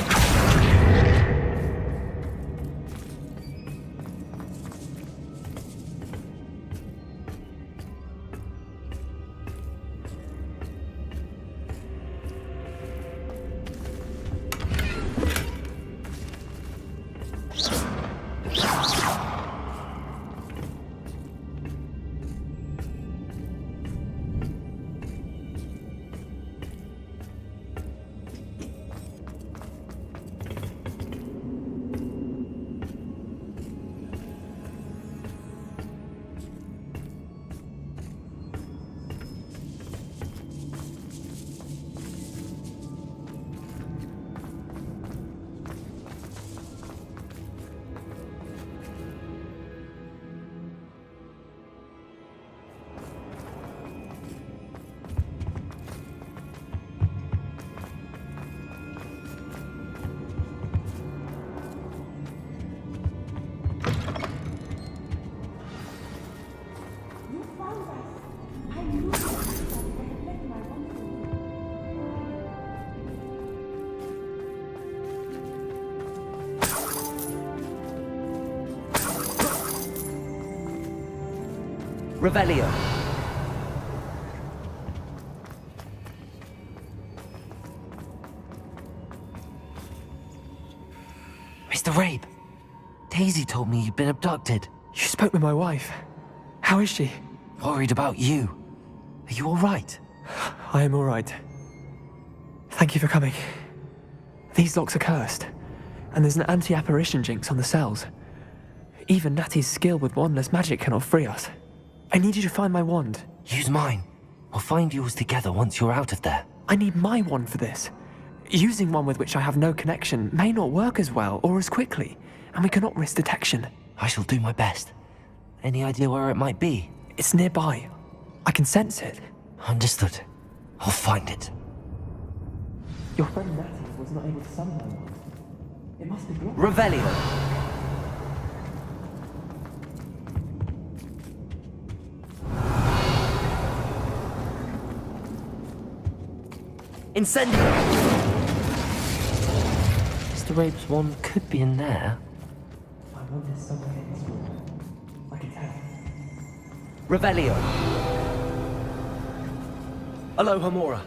Speaker 2: Revelio. Mr. Rabe, Daisy told me you'd been abducted.
Speaker 22: You spoke with my wife. How is she?
Speaker 2: Worried about you. Are you all right?
Speaker 22: I am all right. Thank you for coming. These locks are cursed, and there's an anti-apparition jinx on the cells. Even Natty's skill with wandless magic cannot free us. I need you to find my wand.
Speaker 2: Use mine. We'll find yours together once you're out of there.
Speaker 22: I need my wand for this. Using one with which I have no connection may not work as well or as quickly, and we cannot risk detection.
Speaker 2: I shall do my best. Any idea where it might be?
Speaker 22: It's nearby. I can sense it.
Speaker 2: Understood. I'll find it.
Speaker 22: Your friend Natty was not able to summon my wand. It must be blocked.
Speaker 2: Revelio. Incendio! Mr. Rabe's wand could be in there.
Speaker 22: My wand is somewhere in this room. I can tell.
Speaker 2: Revelio. Aloha Mora.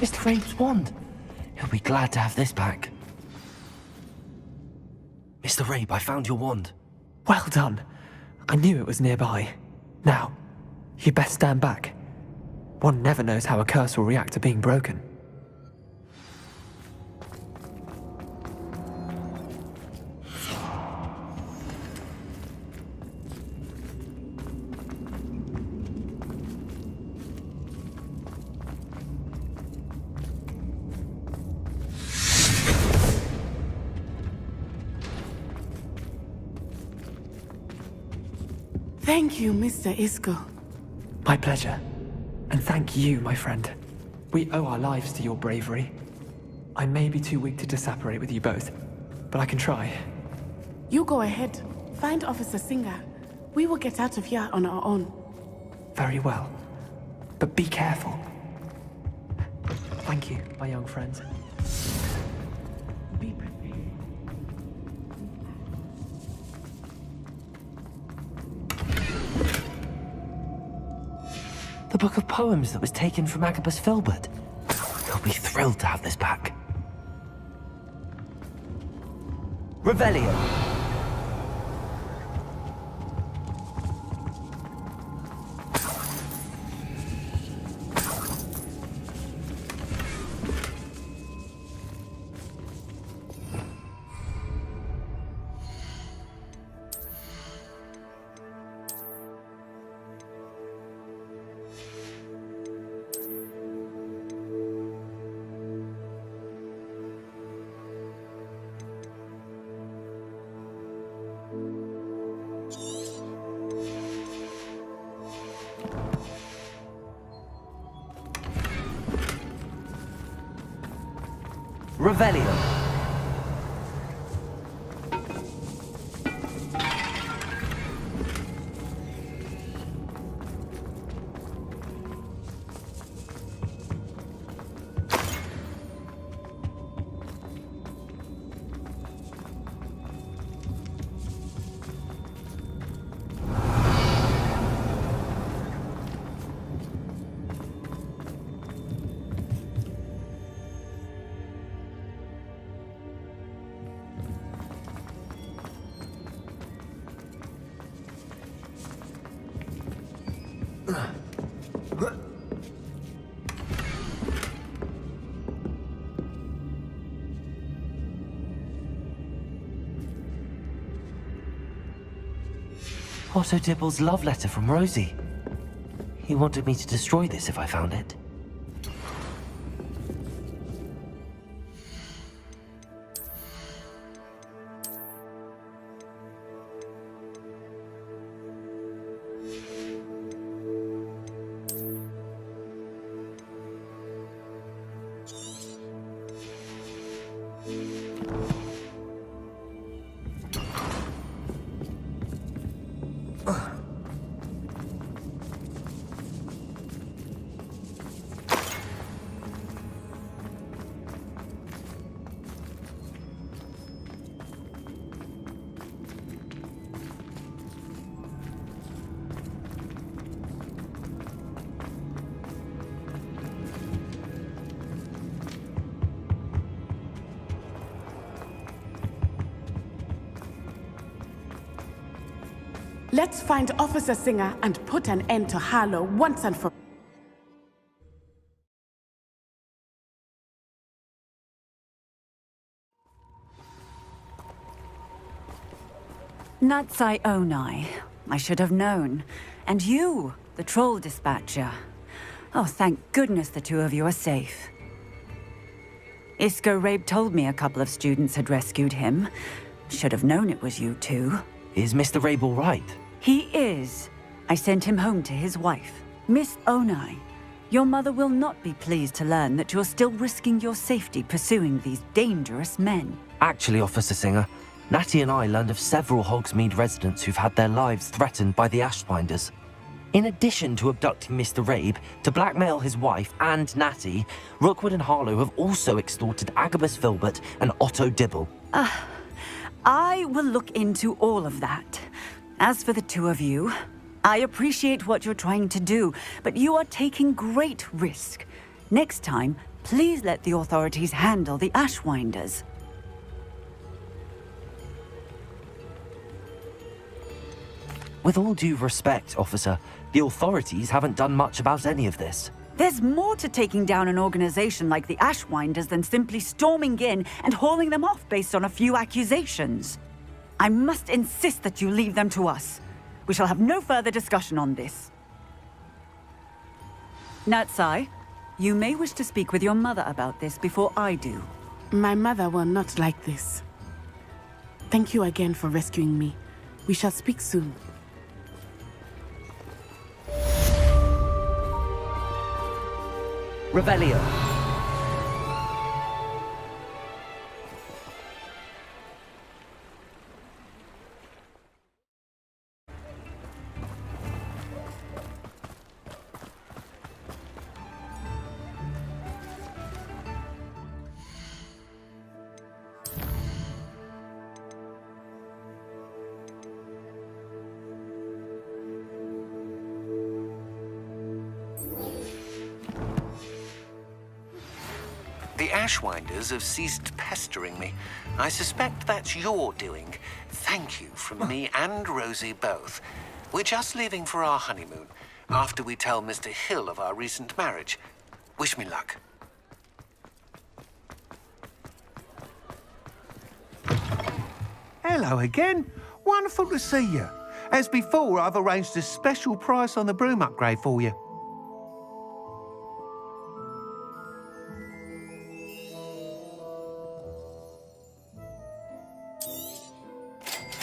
Speaker 2: Mr. Rabe's wand. He'll be glad to have this back. Mr. Rabe, I found your wand.
Speaker 22: Well done. I knew it was nearby. Now, you best stand back. One never knows how a curse will react to being broken.
Speaker 9: Thank you, Mr. Isco.
Speaker 22: My pleasure. And thank you, my friend. We owe our lives to your bravery. I may be too weak to disapparate with you both, but I can try.
Speaker 9: You go ahead. Find Officer Singer. We will get out of here on our own.
Speaker 22: Very well. But be careful. Thank you, my young friends. Be prepared.
Speaker 2: The book of poems that was taken from Agabus Filbert. He'll be thrilled to have this back. Revelio. Revelio. Otto Dibble's love letter from Rosie. He wanted me to destroy this if I found it.
Speaker 9: Let's find Officer Singer and put an end to Harlow once and for all.
Speaker 7: Natsai Onai. I should have known. And you, the troll dispatcher. Oh, thank goodness the two of you are safe. Isco Rabe told me a couple of students had rescued him. Should have known it was you two.
Speaker 2: Is Mr. Rabe all right?
Speaker 7: He is. I sent him home to his wife. Miss Onai, your mother will not be pleased to learn that you're still risking your safety pursuing these dangerous men.
Speaker 2: Actually, Officer Singer, Natty and I learned of several Hogsmeade residents who've had their lives threatened by the Ashbinders. In addition to abducting Mr. Rabe to blackmail his wife and Natty, Rookwood and Harlow have also extorted Agabus Filbert and Otto Dibble.
Speaker 7: I will look into all of that. As for the two of you, I appreciate what you're trying to do, but you are taking great risk. Next time, please let the authorities handle the Ashwinders.
Speaker 2: With all due respect, officer, the authorities haven't done much about any of this.
Speaker 7: There's more to taking down an organization like the Ashwinders than simply storming in and hauling them off based on a few accusations. I must insist that you leave them to us. We shall have no further discussion on this. Natsai, you may wish to speak with your mother about this before I do.
Speaker 9: My mother will not like this. Thank you again for rescuing me. We shall speak soon.
Speaker 2: Revelio.
Speaker 20: The Ashwinders have ceased pestering me. I suspect that's your doing. Thank you from me and Rosie both. We're just leaving for our honeymoon, after we tell Mr. Hill of our recent marriage. Wish me luck.
Speaker 21: Hello again. Wonderful to see you. As before, I've arranged a special price on the broom upgrade for you.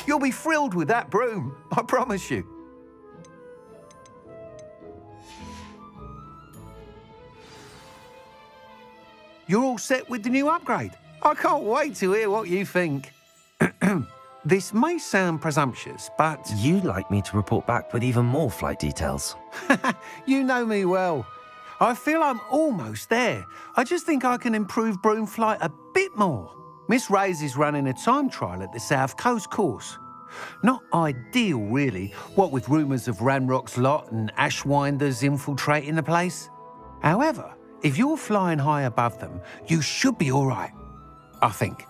Speaker 21: You'll be thrilled with that broom, I promise you. You're all set with the new upgrade. I can't wait to hear what you think. This may sound presumptuous, but...
Speaker 2: You'd like me to report back with even more flight details.
Speaker 21: You know me well. I feel I'm almost there. I just think I can improve broom flight a bit more. Miss Reyes is running a time trial at the South Coast course. Not ideal, really, what with rumours of Ranrock's lot and Ashwinders infiltrating the place. However, if you're flying high above them, you should be all right, I think.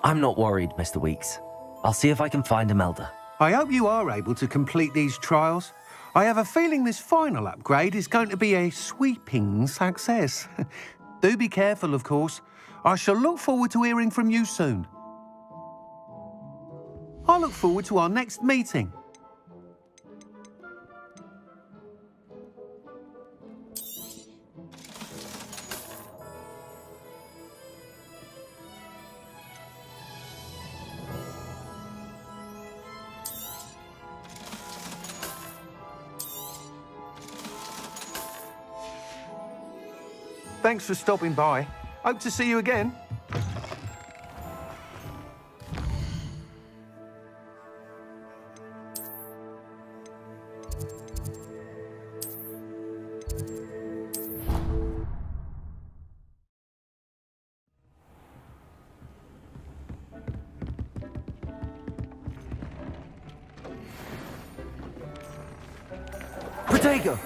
Speaker 2: I'm not worried, Mr. Weeks. I'll see if I can find Imelda.
Speaker 21: I hope you are able to complete these trials. I have a feeling this final upgrade is going to be a sweeping success. Do be careful, of course. I shall look forward to hearing from you soon. I look forward to our next meeting. Thanks for stopping by. Hope to see you again.
Speaker 2: Protego!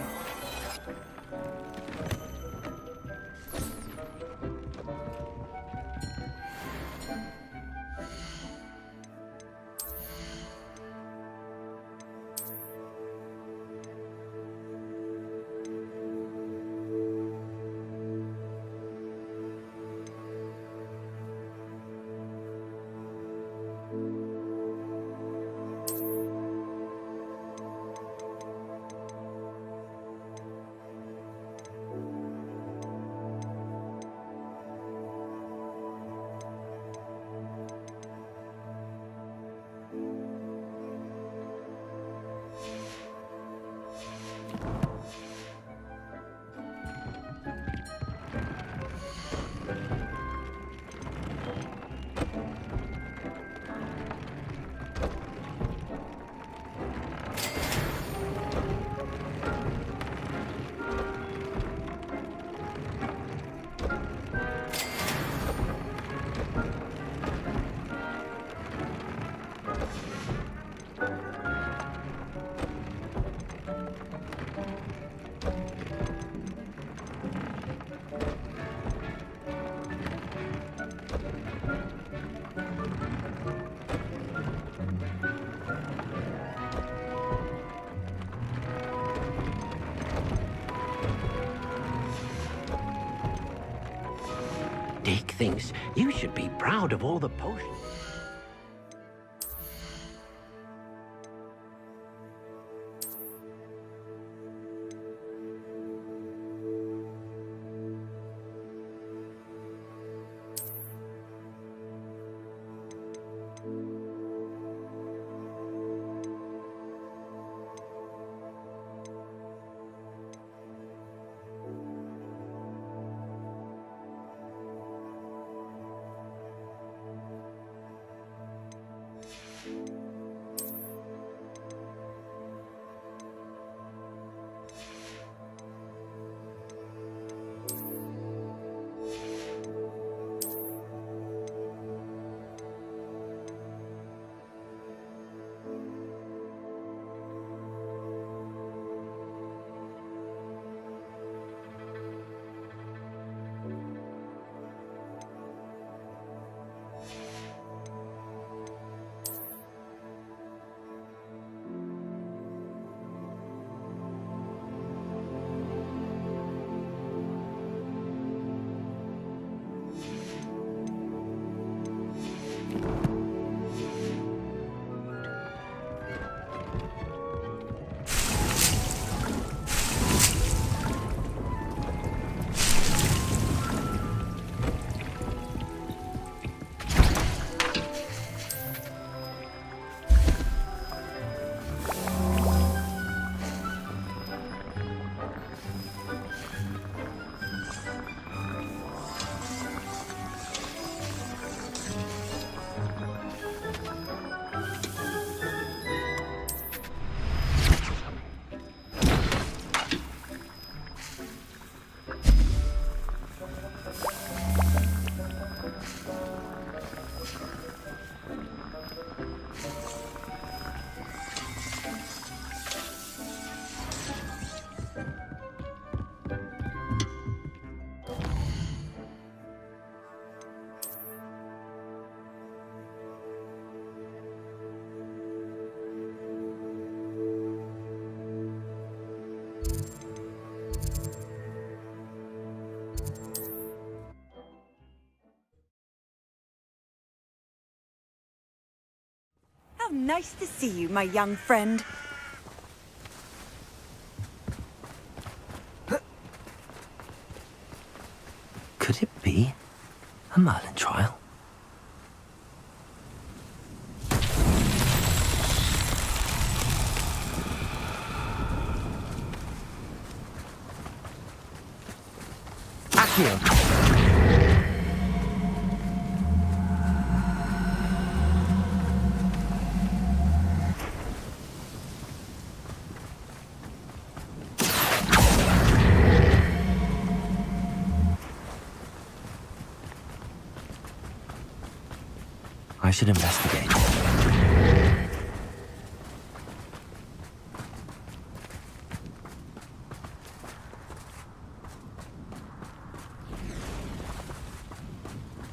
Speaker 5: Dick thinks you should be proud of all the potions.
Speaker 7: How nice to see you, my young friend.
Speaker 2: Could it be a Merlin trial? Accio! I should investigate.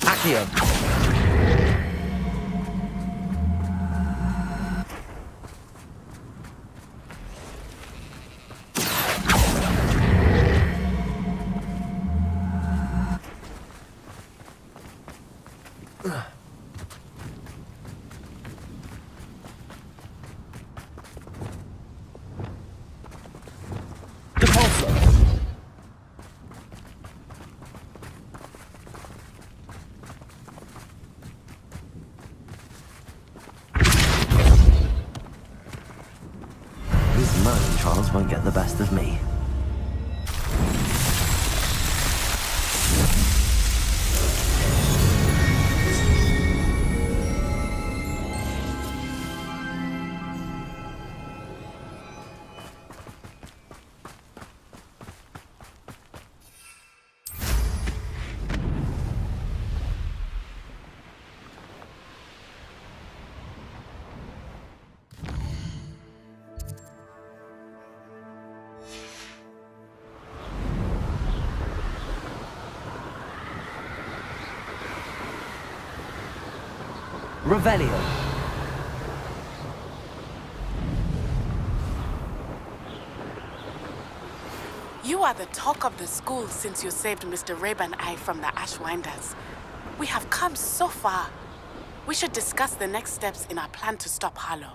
Speaker 2: Accio! These Merlin trials won't get the best of me. Revelio.
Speaker 9: You are the talk of the school since you saved Mr. Rabe and I from the Ashwinders. We have come so far. We should discuss the next steps in our plan to stop Harlow.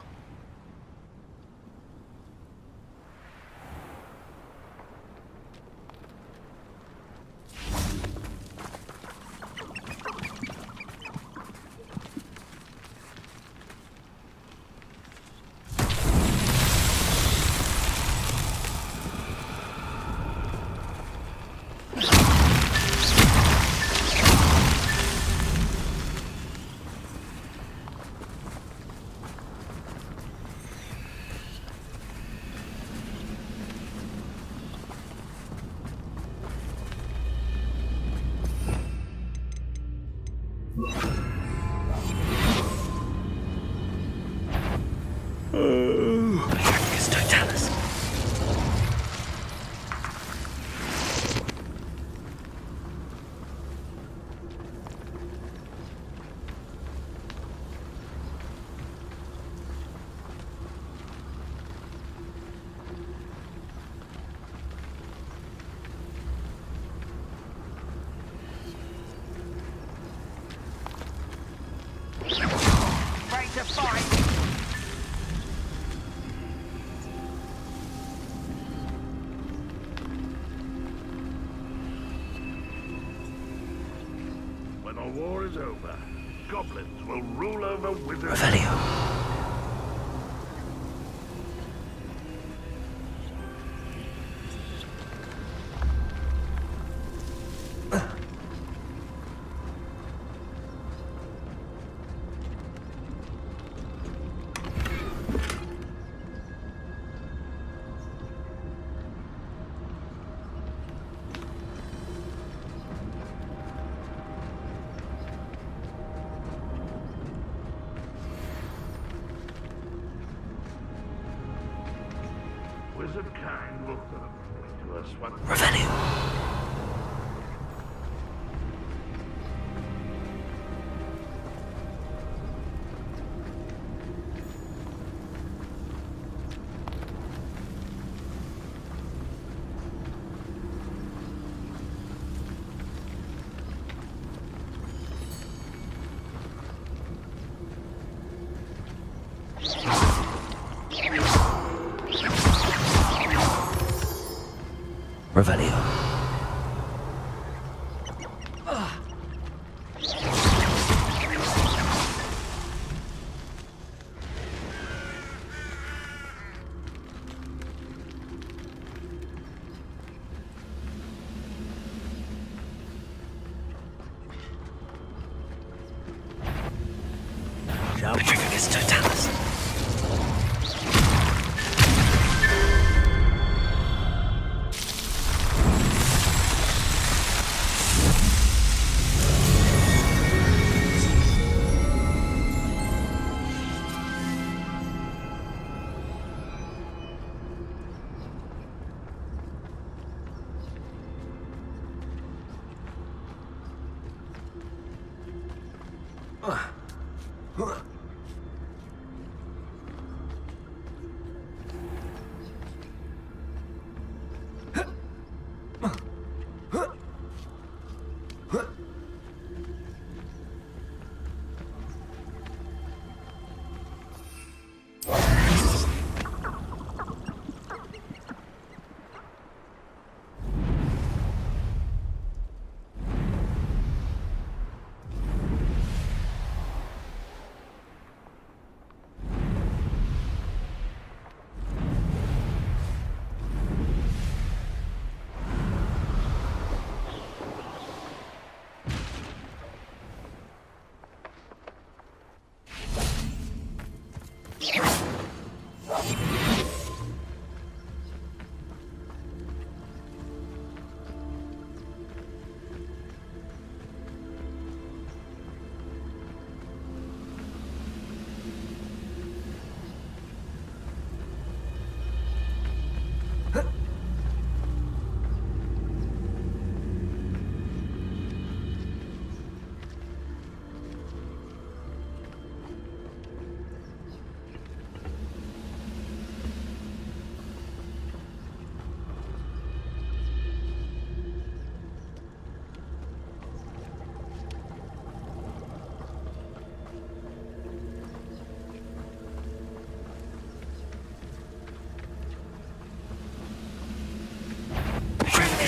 Speaker 4: Ready to fight?
Speaker 3: When the war is over, goblins will rule over wizards.
Speaker 2: Revelio.
Speaker 3: Wizard kind will to us what
Speaker 2: Revelio. Revelio. Petrificus Totalis.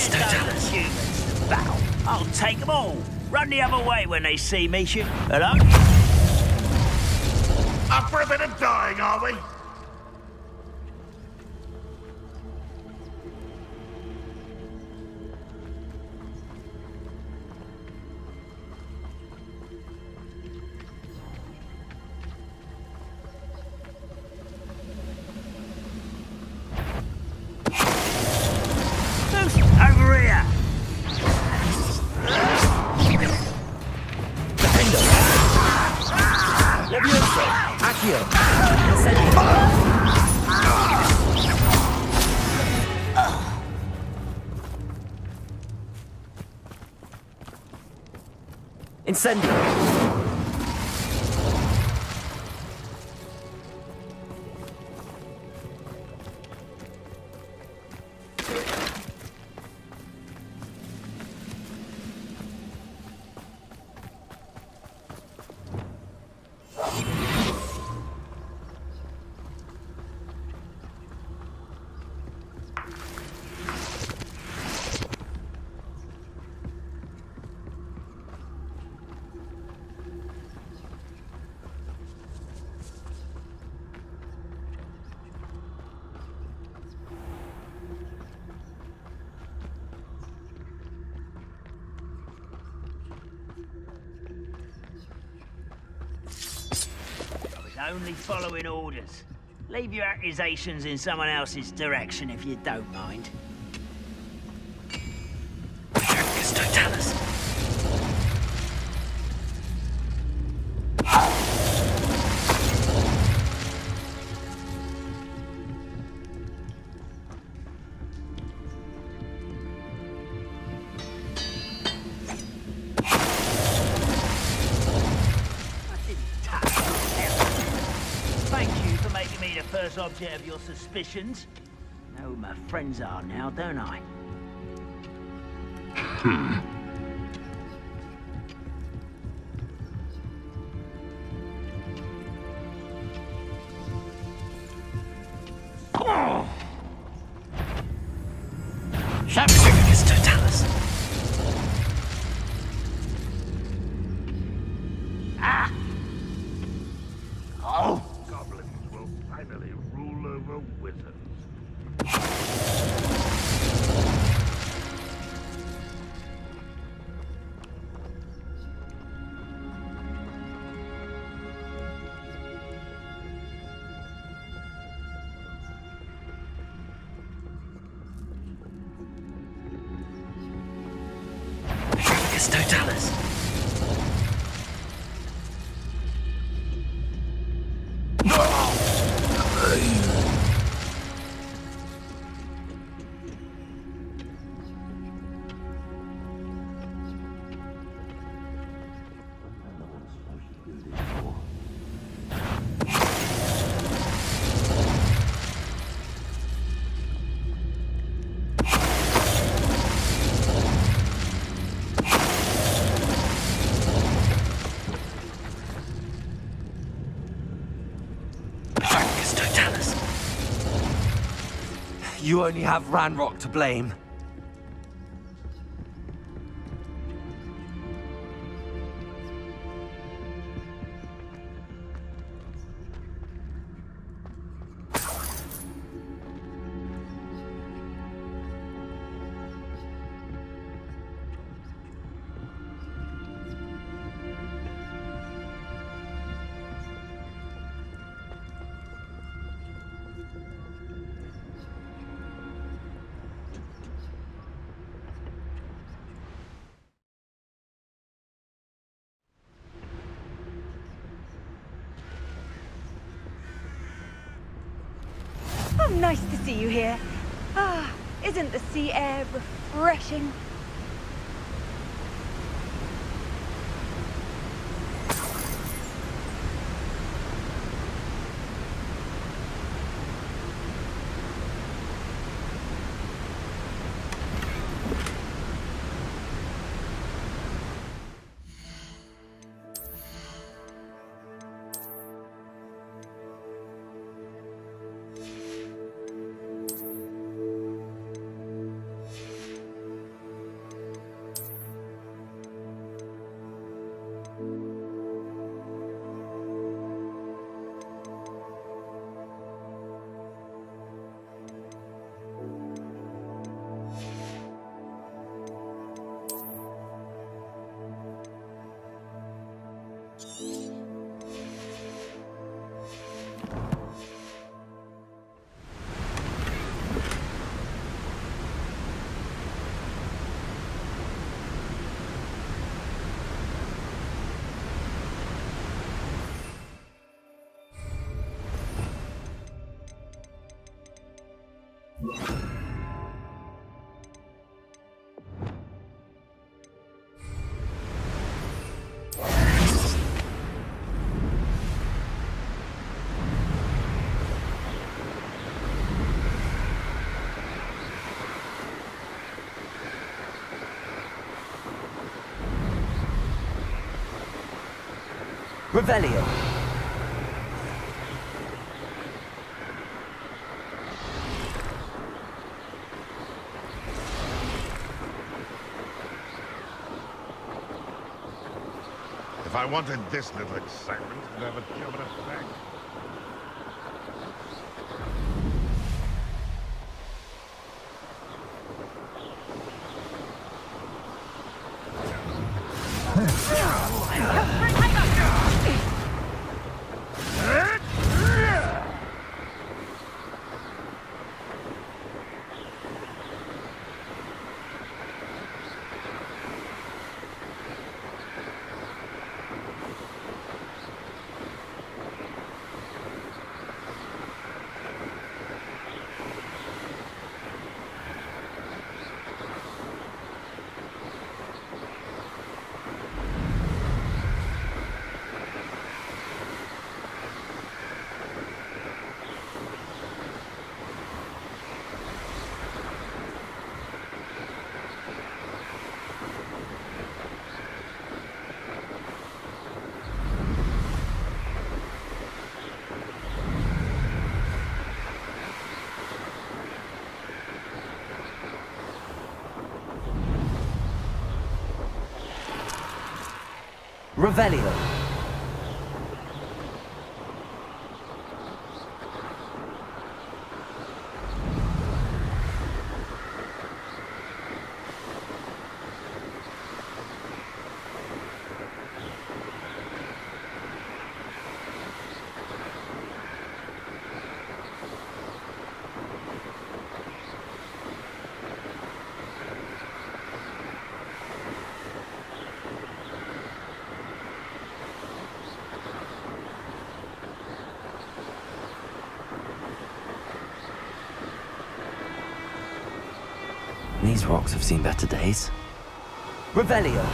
Speaker 14: Humans to battle. I'll take them all. Run the other way when they see me. Hello?
Speaker 3: Up for a bit of dying, are we?
Speaker 14: Over here!
Speaker 2: Levioso! Accio! Incendio!
Speaker 14: Only following orders. Leave your accusations in someone else's direction if you don't mind.
Speaker 2: Totalis.
Speaker 14: First object of your suspicions. Know who my friends are now, don't I?
Speaker 2: Sacrificus Totalis.
Speaker 14: Ah! Oh!
Speaker 3: Goblins will finally rule over wizards.
Speaker 2: Totalis. You only have Ranrock to blame.
Speaker 8: Oh, nice to see you here. Ah, isn't the sea air refreshing?
Speaker 2: Revelio.
Speaker 3: If I wanted this little excitement, I'd have a job at a bank.
Speaker 2: Revelio. These rocks have seen better days. Revelio.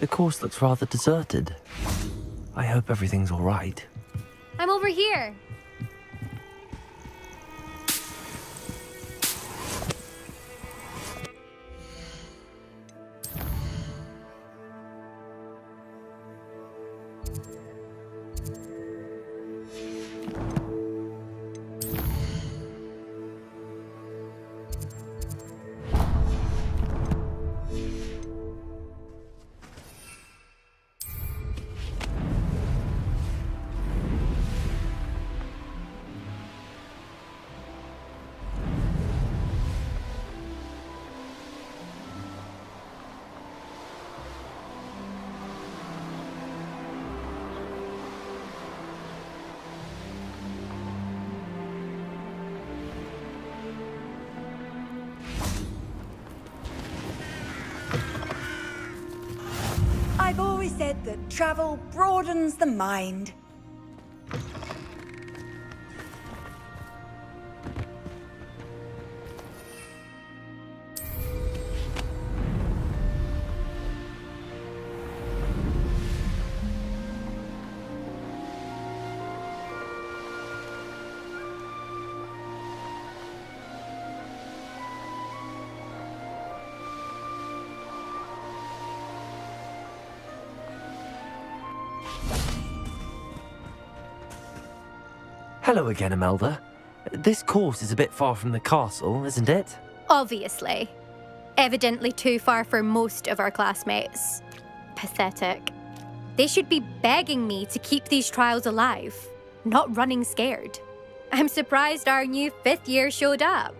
Speaker 2: The course looks rather deserted. I hope everything's all right.
Speaker 10: I'm over here.
Speaker 8: I've always said that travel broadens the mind.
Speaker 2: Hello again, Imelda. This course is a bit far from the castle, isn't it?
Speaker 10: Obviously. Evidently too far for most of our classmates. Pathetic. They should be begging me to keep these trials alive, not running scared. I'm surprised our new 5th year showed up.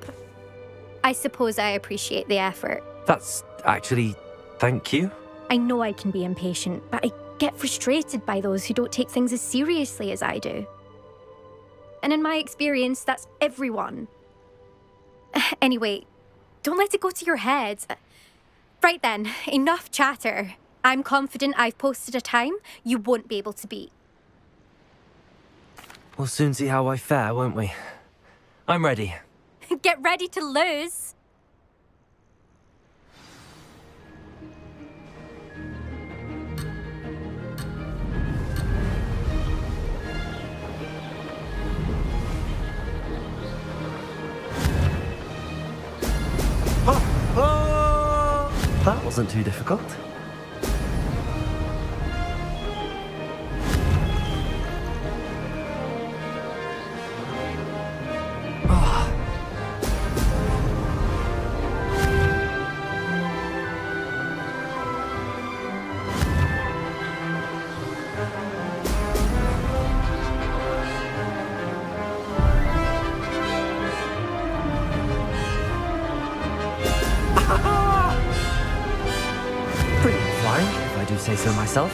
Speaker 10: I suppose I appreciate the effort.
Speaker 2: That's actually... thank you.
Speaker 10: I know I can be impatient, but I get frustrated by those who don't take things as seriously as I do. And in my experience, that's everyone. Anyway, don't let it go to your head. Right then, enough chatter. I'm confident I've posted a time you won't be able to beat.
Speaker 2: We'll soon see how I fare, won't we? I'm ready.
Speaker 10: Get ready to lose.
Speaker 2: That wasn't too difficult. Brilliant flying, if I do say so myself.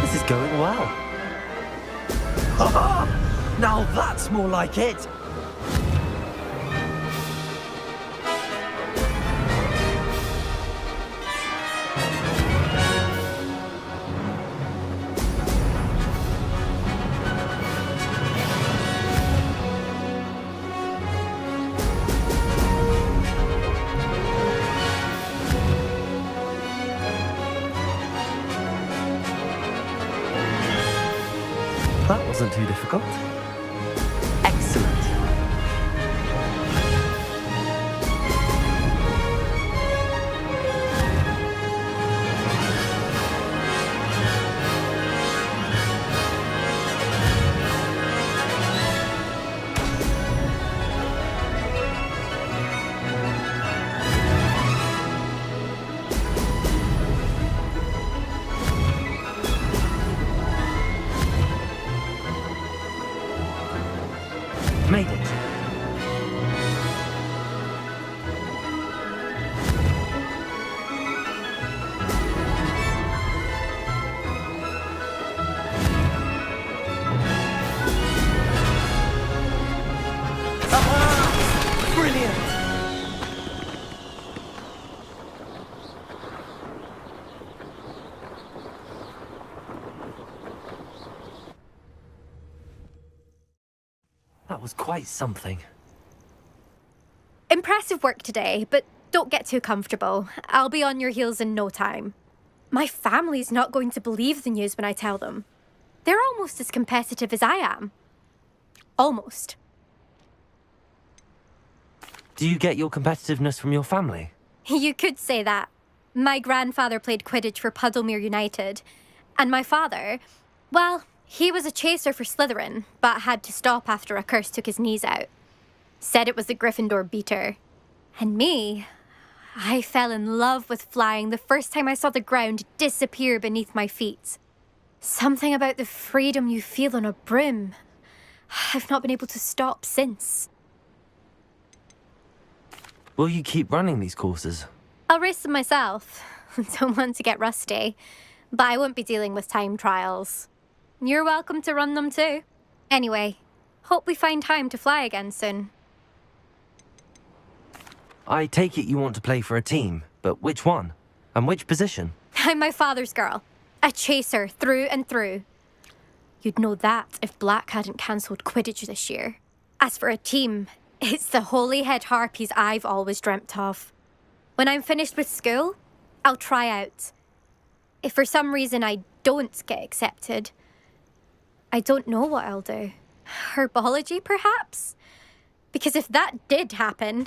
Speaker 2: This is going well. Now that's more like it. That wasn't too difficult. Excellent. Made it. Brilliant! That was quite something.
Speaker 10: Impressive work today, but don't get too comfortable. I'll be on your heels in no time. My family's not going to believe the news when I tell them. They're almost as competitive as I am. Almost.
Speaker 2: Do you get your competitiveness from your family?
Speaker 10: You could say that. My grandfather played Quidditch for Puddlemere United. And my father, well, he was a chaser for Slytherin, but had to stop after a curse took his knees out. Said it was the Gryffindor beater. And me, I fell in love with flying the first time I saw the ground disappear beneath my feet. Something about the freedom you feel on a broom. I've not been able to stop since.
Speaker 2: Will you keep running these courses?
Speaker 10: I'll race them myself. Don't want to get rusty. But I won't be dealing with time trials. You're welcome to run them too. Anyway, hope we find time to fly again soon.
Speaker 2: I take it you want to play for a team, but which one? And which position?
Speaker 10: I'm my father's girl. A chaser through and through. You'd know that if Black hadn't cancelled Quidditch this year. As for a team, it's the Holyhead Harpies I've always dreamt of. When I'm finished with school, I'll try out. If for some reason I don't get accepted, I don't know what I'll do. Herbology, perhaps? Because if that did happen,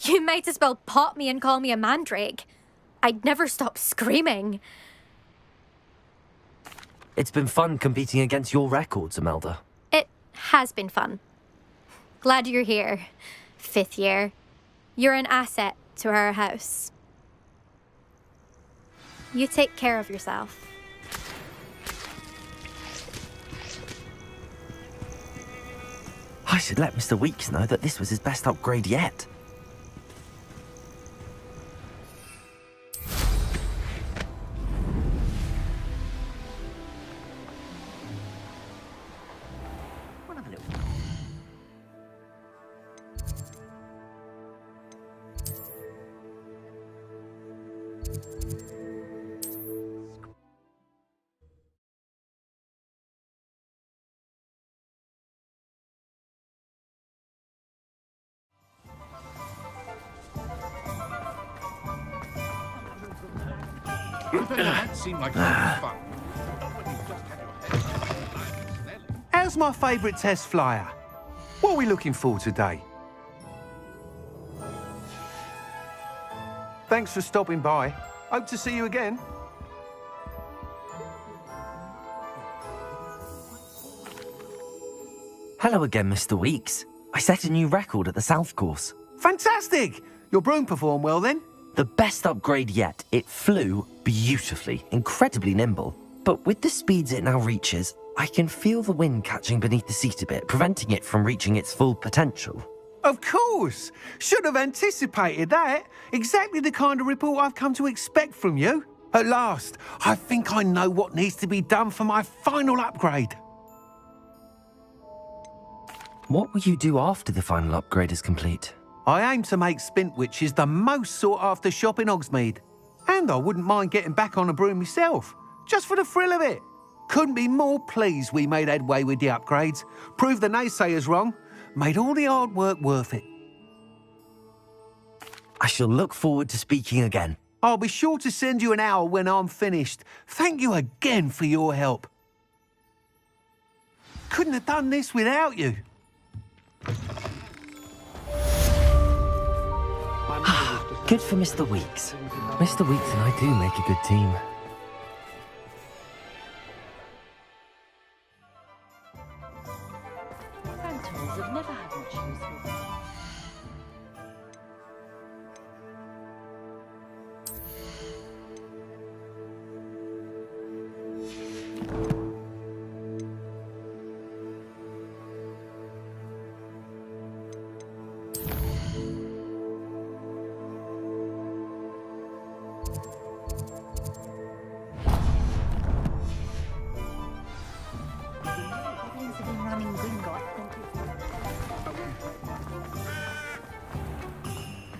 Speaker 10: you might as well pop me and call me a mandrake. I'd never stop screaming.
Speaker 2: It's been fun competing against your records, Imelda.
Speaker 10: It has been fun. Glad you're here, 5th year. You're an asset to our house. You take care of yourself.
Speaker 2: I should let Mr. Weeks know that this was his best upgrade yet.
Speaker 1: That seemed like fun.
Speaker 21: How's my favourite test flyer? What are we looking for today? Thanks for stopping by. Hope to see you again.
Speaker 2: Hello again, Mr. Weeks. I set a new record at the South Course.
Speaker 21: Fantastic! Your broom performed well then?
Speaker 2: The best upgrade yet. It flew beautifully, incredibly nimble. But with the speeds it now reaches, I can feel the wind catching beneath the seat a bit, preventing it from reaching its full potential.
Speaker 21: Of course! Should have anticipated that. Exactly the kind of report I've come to expect from you. At last, I think I know what needs to be done for my final upgrade.
Speaker 2: What will you do after the final upgrade is complete?
Speaker 21: I aim to make Spintwitches the most sought-after shop in Hogsmeade. And I wouldn't mind getting back on a broom myself, just for the thrill of it. Couldn't be more pleased we made headway with the upgrades, proved the naysayers wrong, made all the hard work worth it.
Speaker 2: I shall look forward to speaking again.
Speaker 21: I'll be sure to send you an owl when I'm finished. Thank you again for your help. Couldn't have done this without you.
Speaker 2: Good for Mr. Weeks. Mr. Weeks and I do make a good team.
Speaker 11: Phantoms have never had much use for them.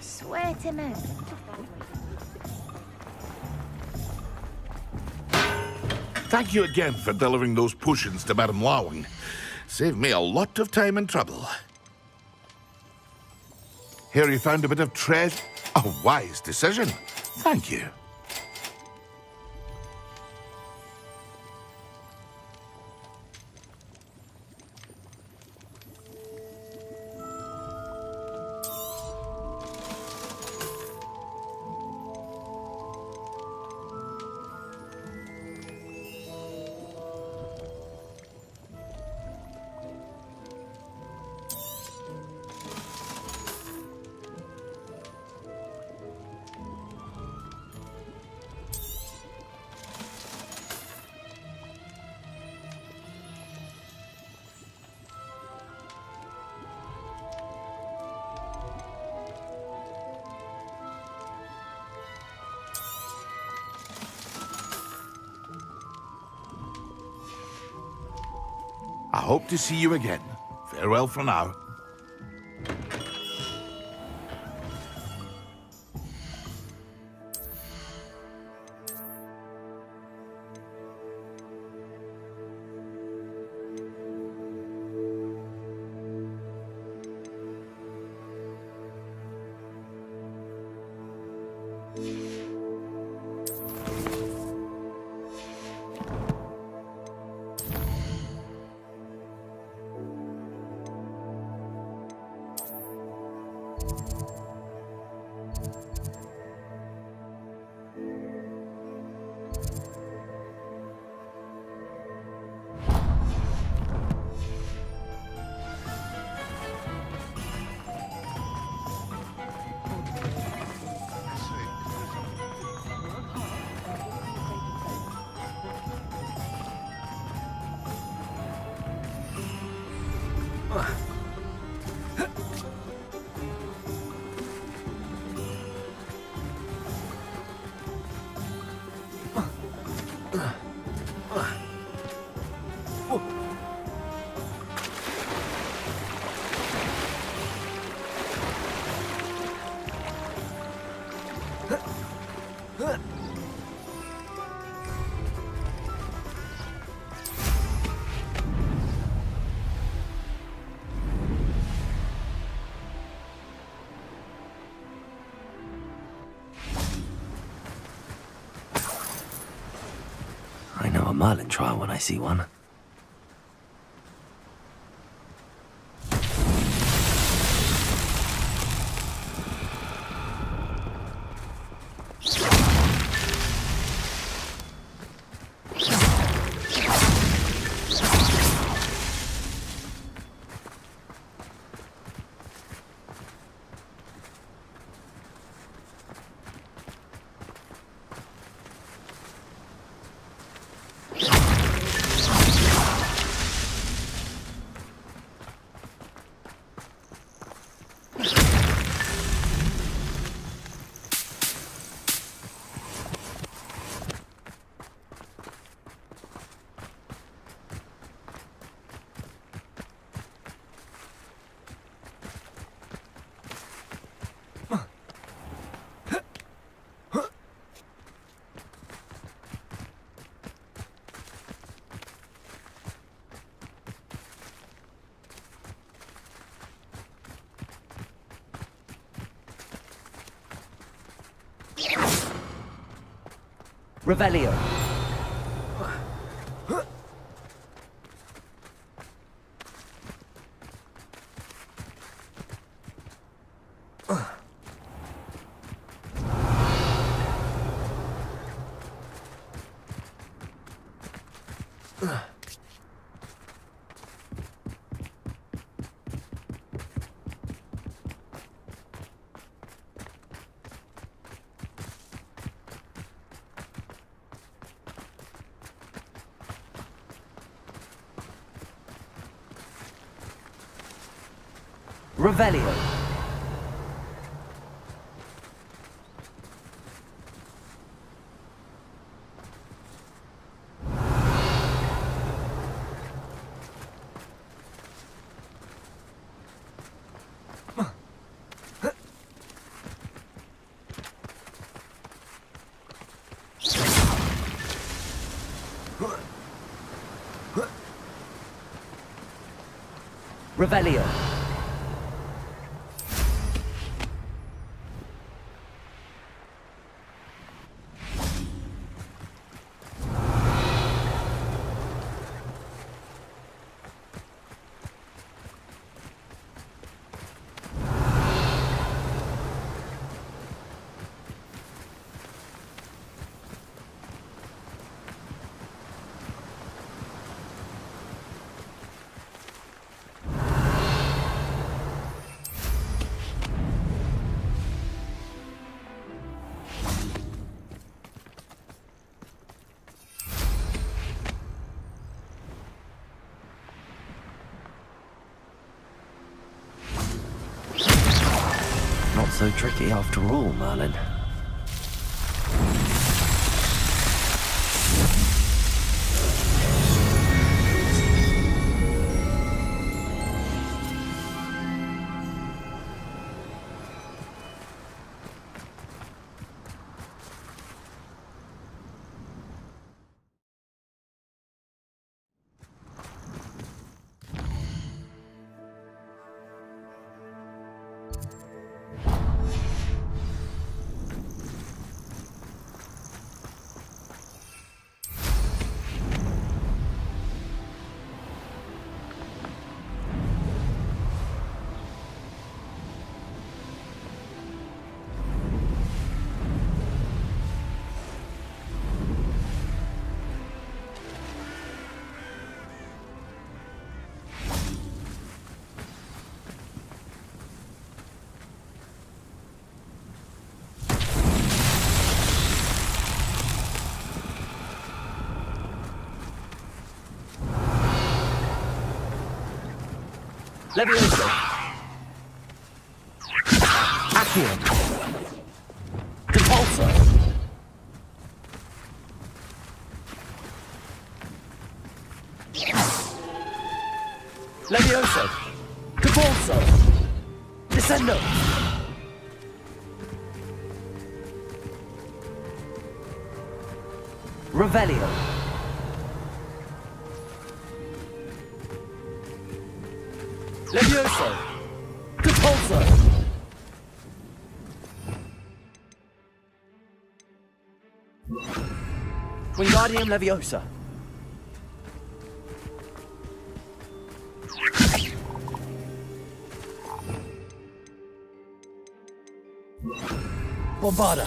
Speaker 8: Swear to me.
Speaker 1: Thank you again for delivering those potions to Madame Lawing. Saved me a lot of time and trouble. Here you found a bit of tread. A wise decision. Thank you. I hope to see you again. Farewell for now.
Speaker 2: Merlin trial when I see one.
Speaker 6: Revelio. Revelio. Revelio.
Speaker 2: Not so tricky after all, Merlin.
Speaker 6: Levioso. Accio. Compulso. Levioso. Compulso. Descendo. Revelio. Levioso! Compulso! Wingardium Leviosa.
Speaker 13: Bombarda.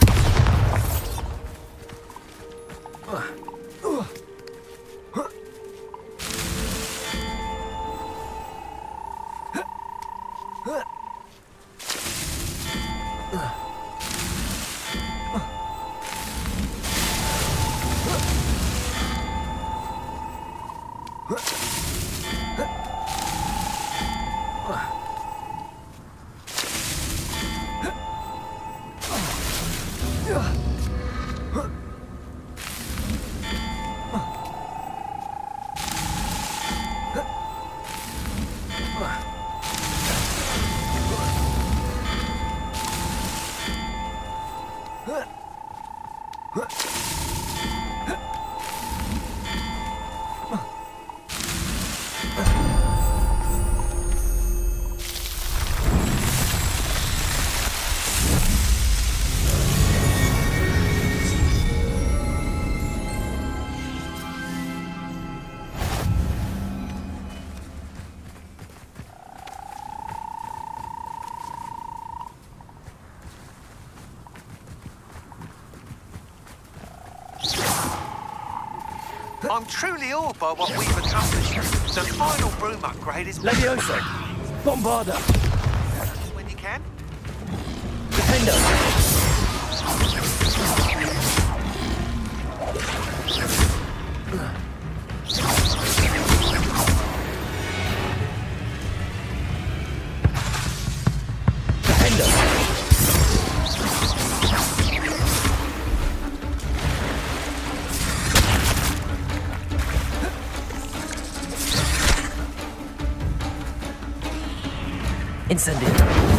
Speaker 20: I'm truly awed by what we've accomplished. The final broom upgrade is...
Speaker 13: Leviosa. Bombarda.
Speaker 20: When you can.
Speaker 13: Defender.
Speaker 2: Incendio.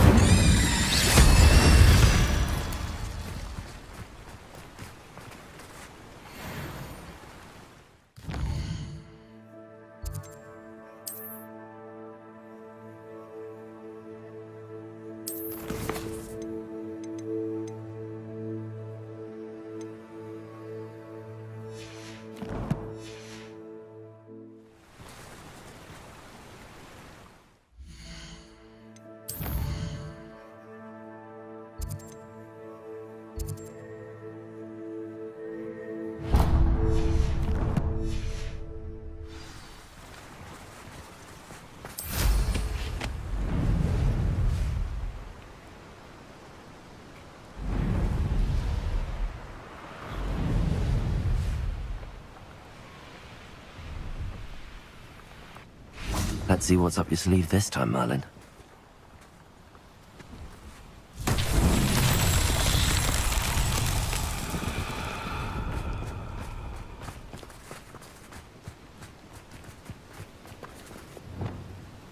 Speaker 2: Let's see what's up your sleeve this time, Merlin.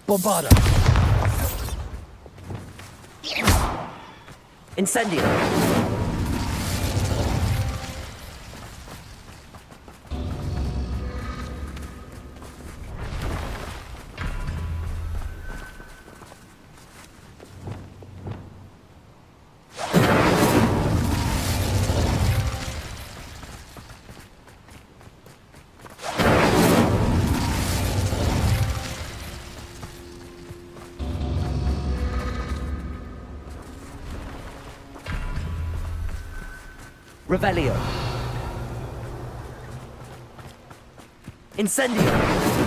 Speaker 13: Bombarda.
Speaker 2: Incendio. Revelio. Incendio.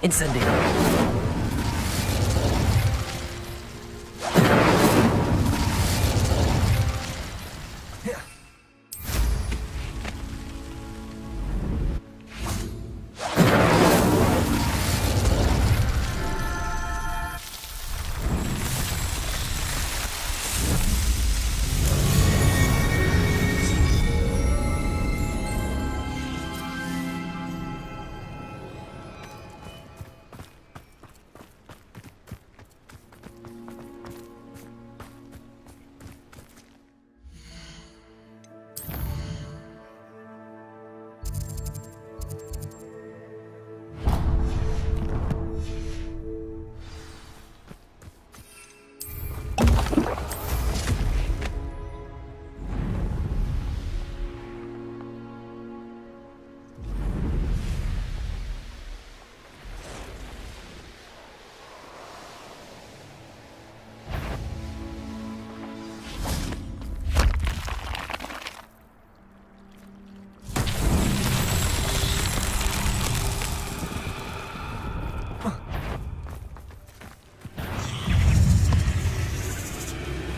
Speaker 2: Incendio.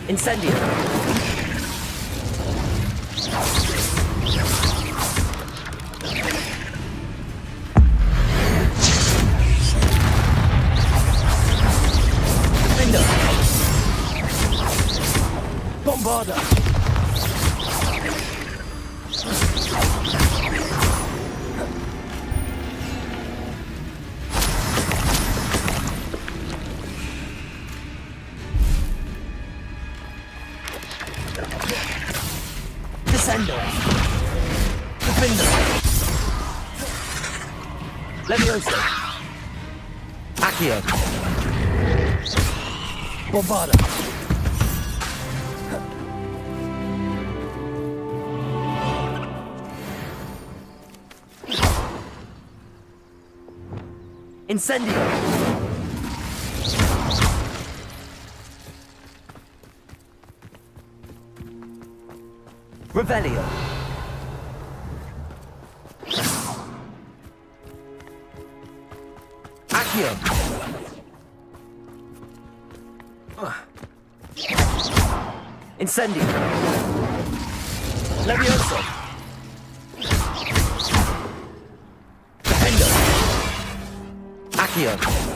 Speaker 2: Incendio. Defender. Bombarda. Descendo. Defender. Levioso. Accio. Bombarda. Incendio. Revelio. Accio. Incendio. Levioso. Defendo. Accio.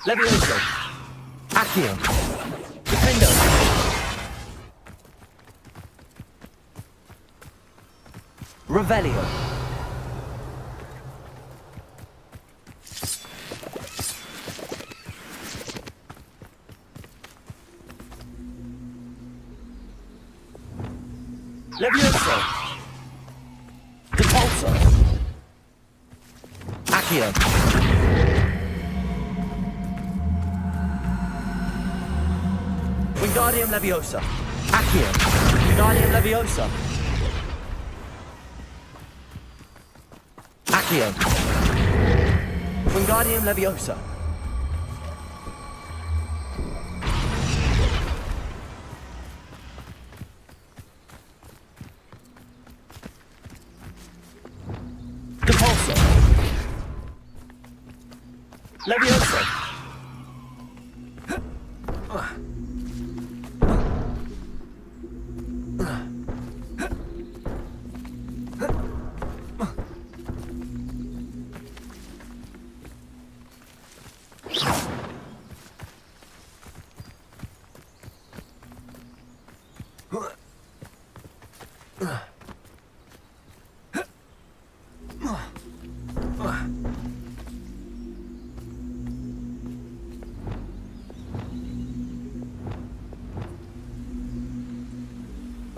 Speaker 2: Levioso. Accio. Defendo. Revelio. Levioso. Repulso. Accio. Wingardium Leviosa. Accio. Wingardium Leviosa. Accio. Wingardium Leviosa. Repulso. Leviosa.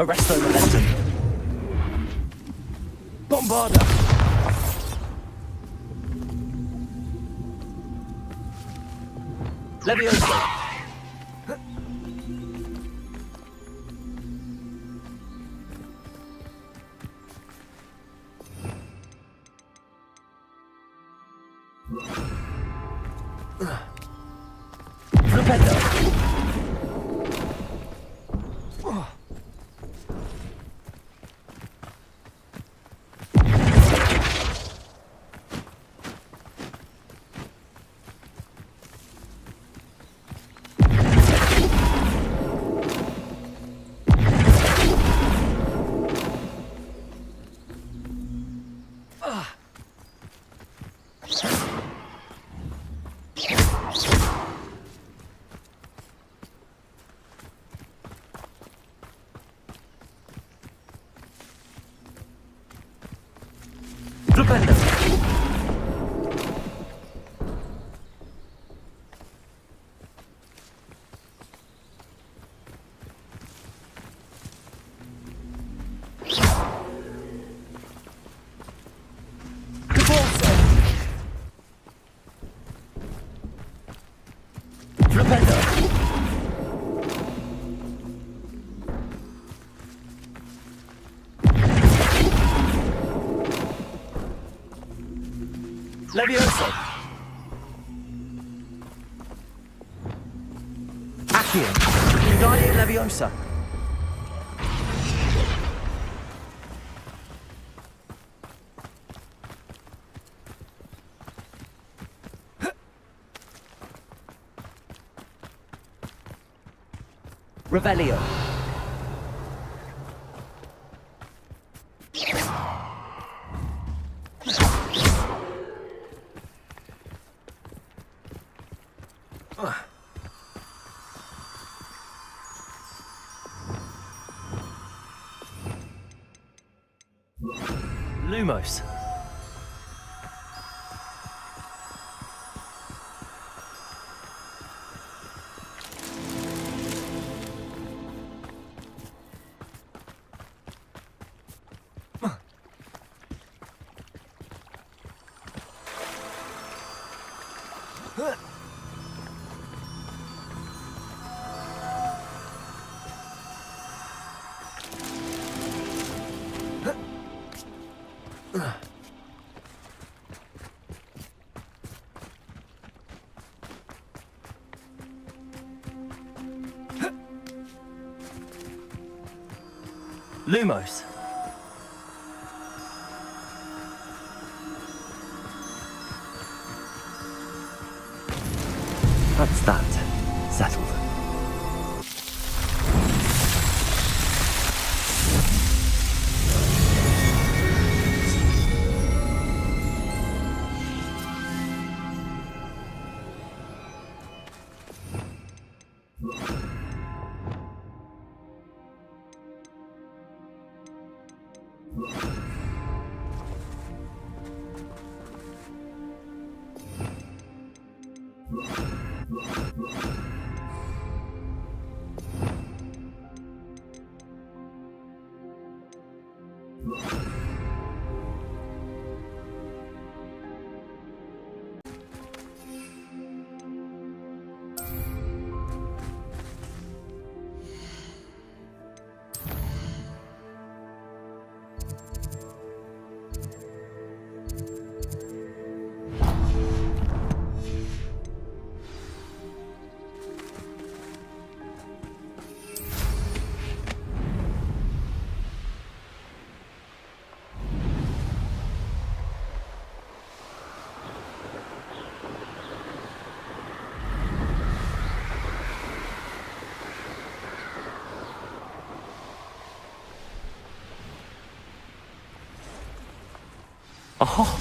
Speaker 2: Arresto momentum. Bombarda. Levioso. Flipendo. Flipendo.
Speaker 6: Accio. Wingardium Leviosa. Revelio. Lumos. Lumos. That's that. Settled.
Speaker 2: Oh,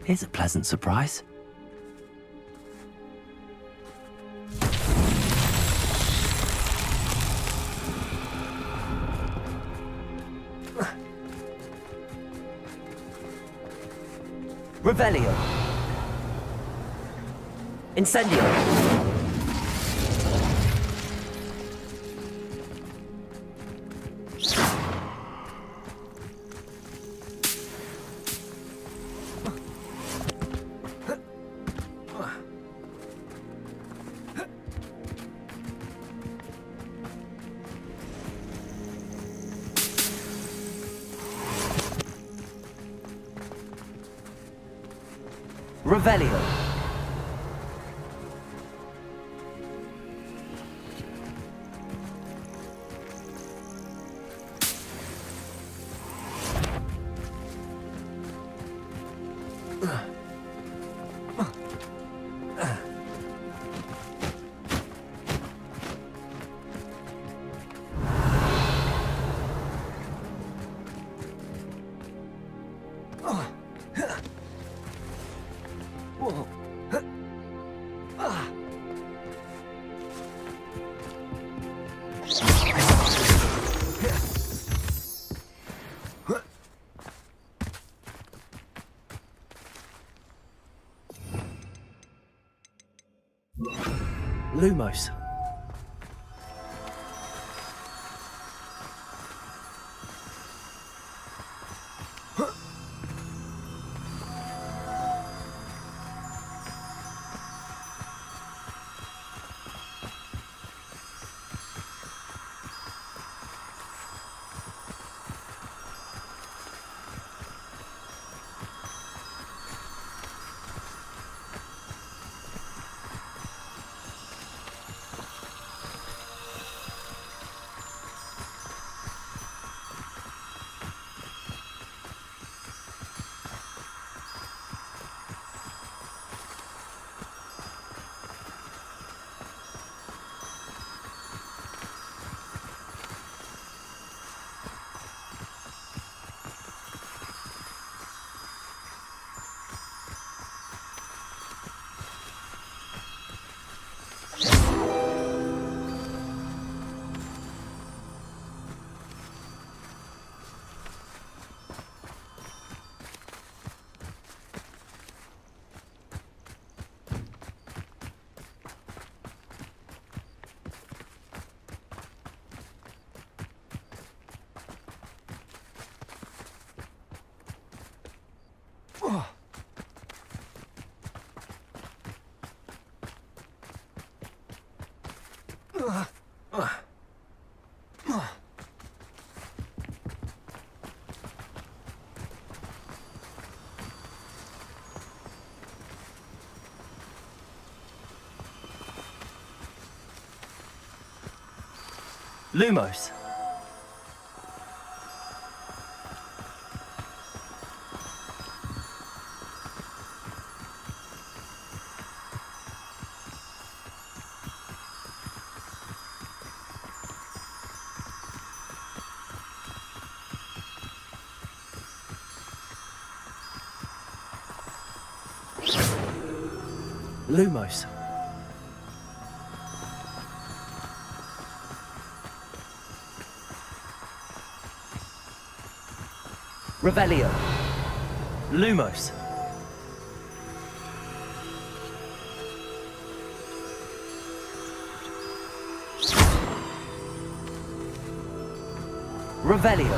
Speaker 2: here's a pleasant surprise.
Speaker 6: Revelio. Incendio. Revelio. Lumos.
Speaker 2: Lumos. Lumos. Revelio. Lumos. Revelio.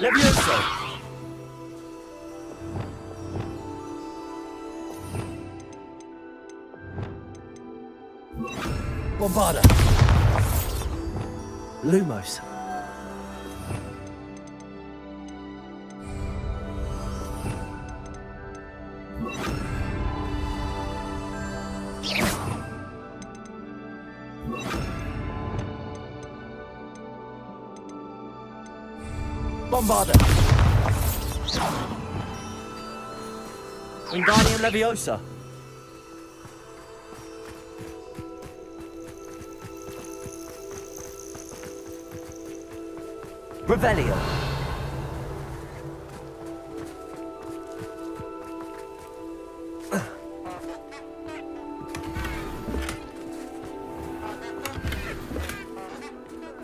Speaker 2: Levioso. Bombarda. Lumos. Bombarda. Wingardium Leviosa. Revelio.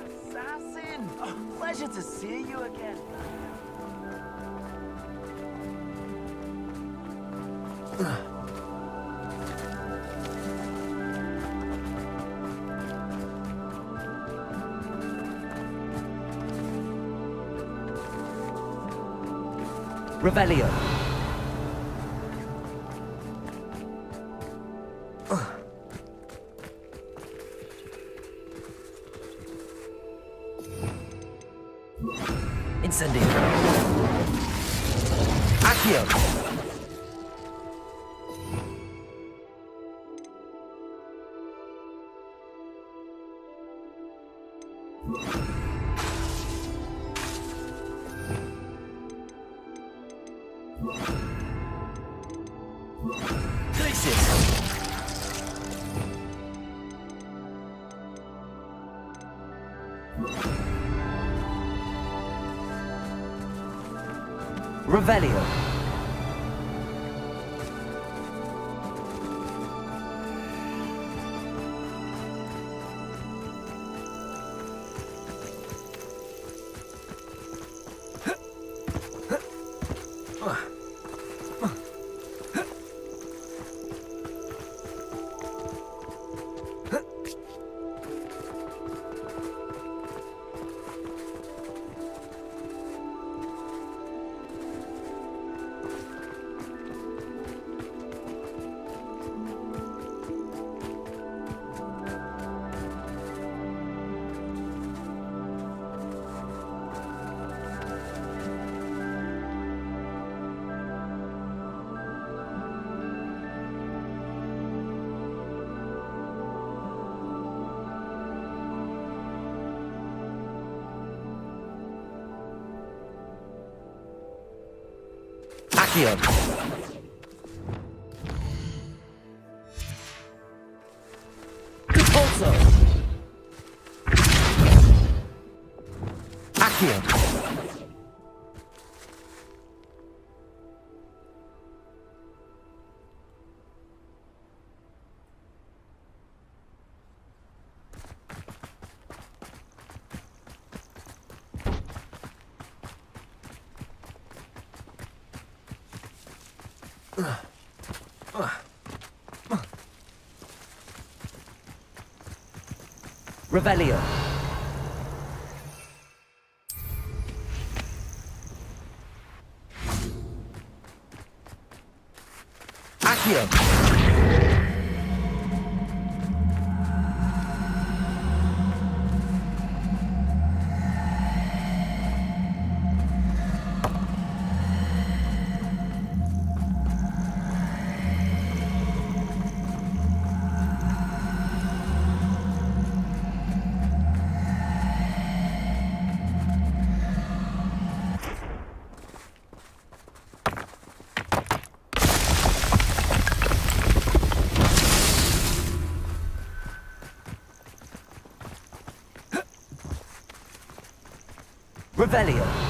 Speaker 4: Assassin! Oh, pleasure to see you again.
Speaker 2: Revelio. Incendio. Accio. Revelio. Accio. Repulso. Accio. Revelio. Accio. Revelio.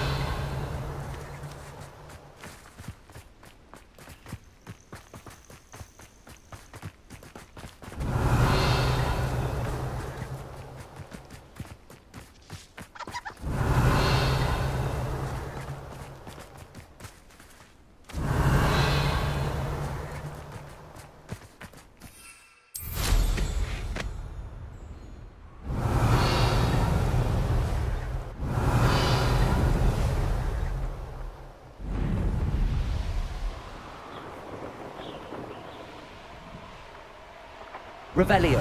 Speaker 2: Revelio.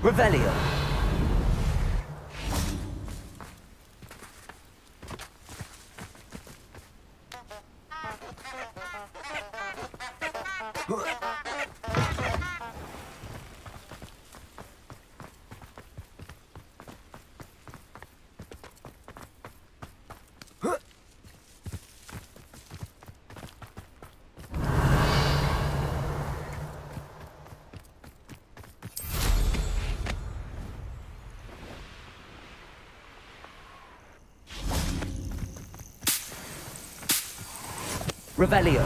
Speaker 2: Revelio. Revelio.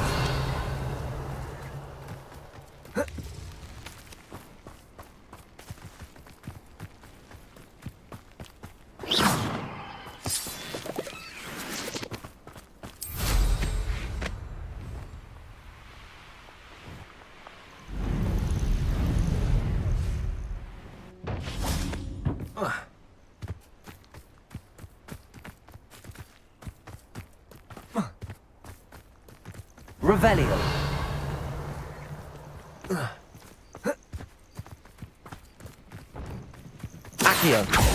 Speaker 2: Revelio. Accio.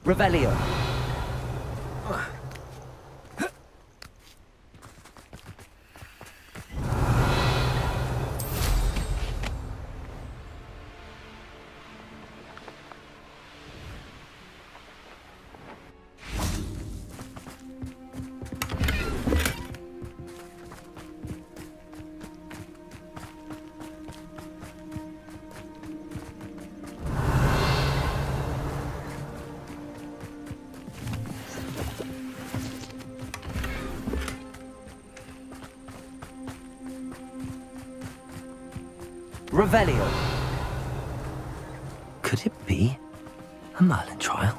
Speaker 2: Revelio. Revelio. Could it be a Merlin trial?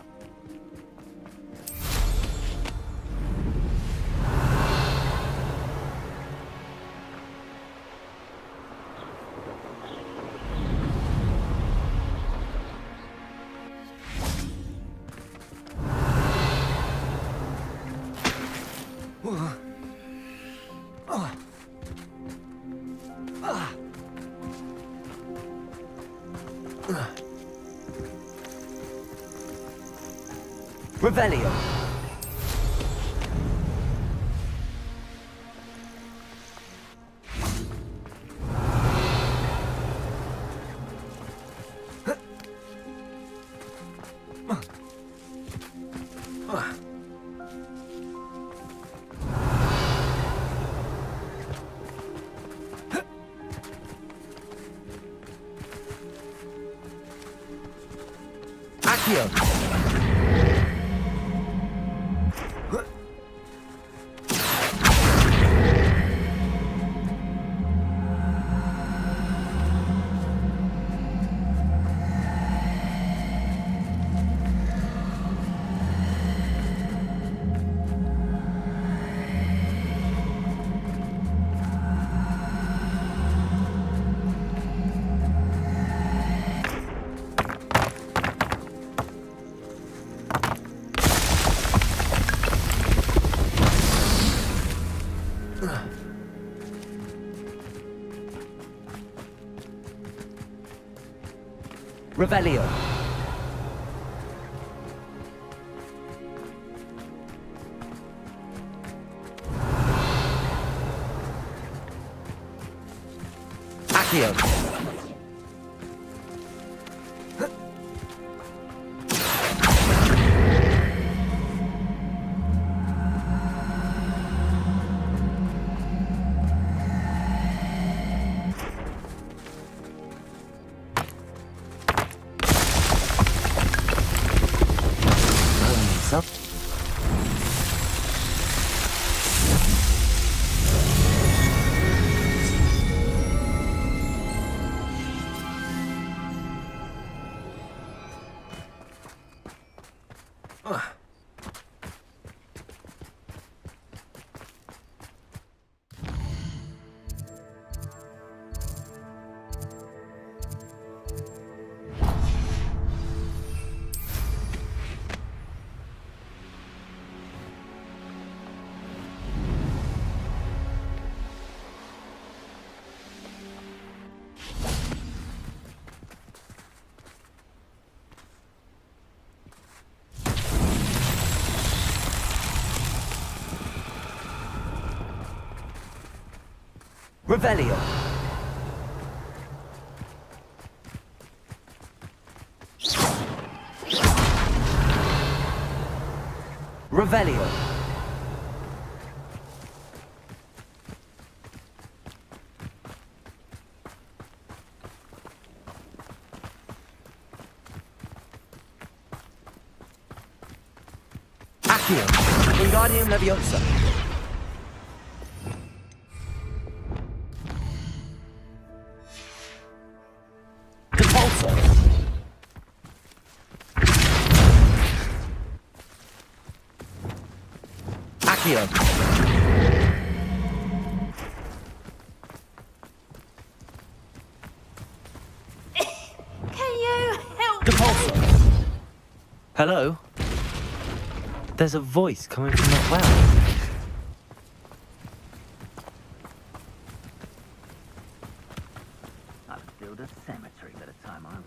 Speaker 2: Revelio.
Speaker 6: Accio! Revelio. Accio. Revelio. Revelio. Accio. Wingardium Leviosa. Accio.
Speaker 8: Can you help?
Speaker 2: Depulso. Hello? There's a voice coming from that well.
Speaker 4: I'd build a cemetery by the time I retire.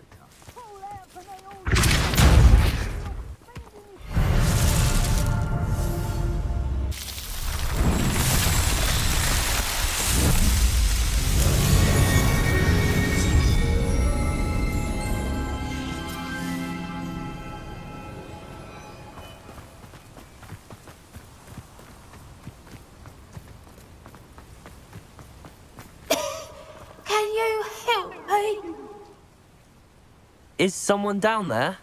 Speaker 8: Can you help me?
Speaker 2: Is someone down there?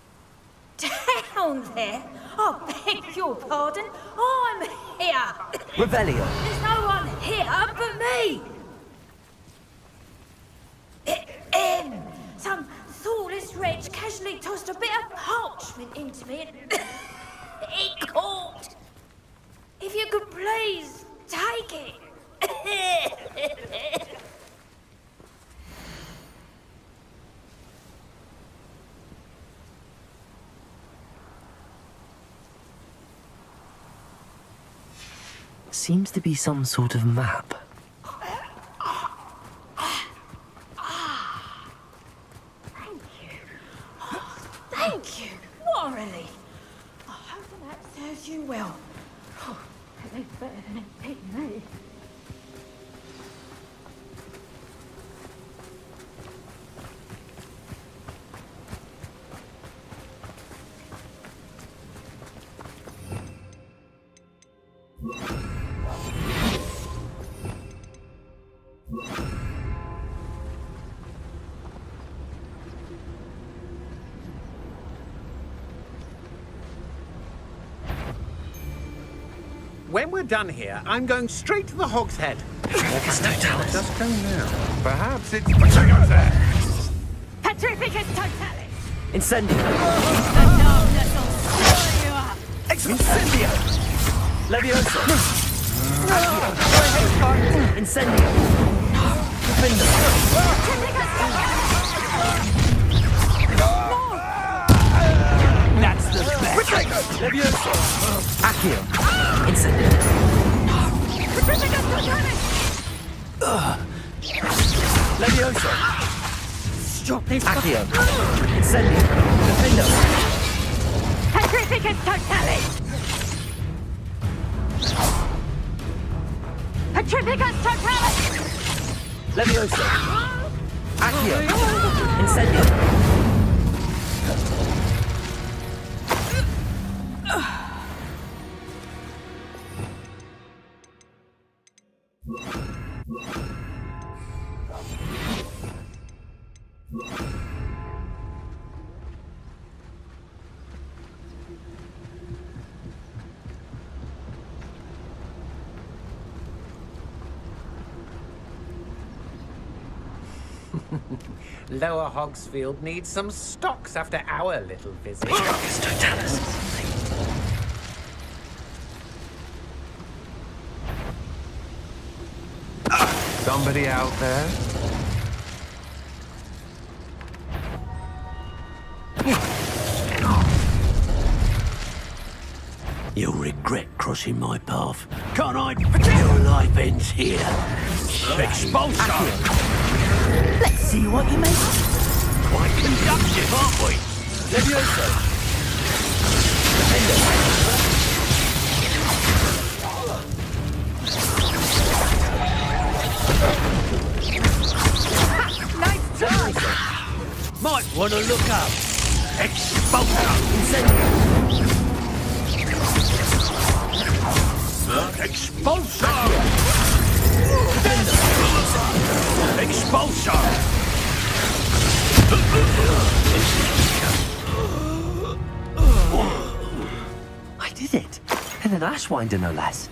Speaker 8: Down there? I beg your pardon. I'm here.
Speaker 2: Revelio.
Speaker 8: There's no one here but me. Some thoughtless wretch casually tossed a bit of parchment into me and it caught. If you could please take it.
Speaker 2: Seems to be some sort of map.
Speaker 8: Thank you. What a relief. I hope that serves you well. At least better than it picked me.
Speaker 21: when we're done here, I'm going straight to the Hog's Head.
Speaker 2: Petrificus Totalis.
Speaker 21: Just go now. Perhaps it's... Petrificus there!
Speaker 8: Petrificus Totalis!
Speaker 2: Incendio.
Speaker 8: The darkness will swallow you up!
Speaker 2: Incendio. Levioso. Incendio. Defender. That's the best. Levioso. Accio. Incendio.
Speaker 8: Petrificus Totalis!
Speaker 2: Levioso.
Speaker 8: Stop this!
Speaker 2: Accio. Incendio. Defender.
Speaker 8: Petrificus Totalis! Petrificus Totalis!
Speaker 2: Levioso. Accio. Incendio.
Speaker 21: Lower Hogsfield needs some stocks after our little visit.
Speaker 2: Petrificus Totalis.
Speaker 21: Somebody out there?
Speaker 5: You'll regret crossing my path. Can't I? Your life ends here. Expulsion!
Speaker 2: Let's see what you make.
Speaker 5: Quite conductive, aren't we?
Speaker 2: Levioso. Defender.
Speaker 8: Nice try!
Speaker 5: Might want to look up. Expulsion!
Speaker 2: Incendio.
Speaker 5: Expulsion! Expulsion!
Speaker 2: I did it. And an Ashwinder, no less.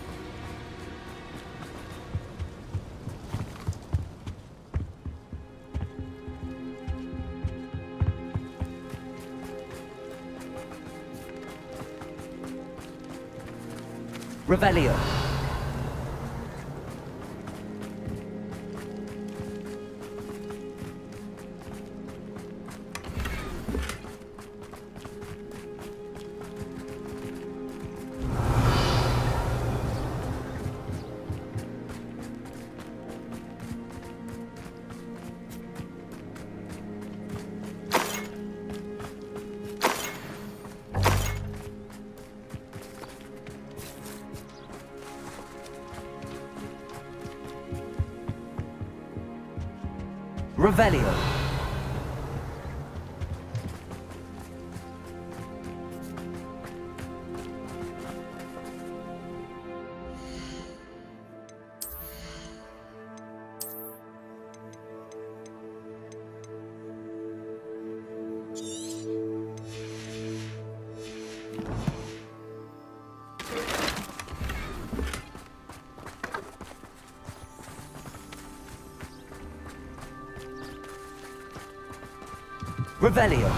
Speaker 2: Revelio. Revelio. Revelio.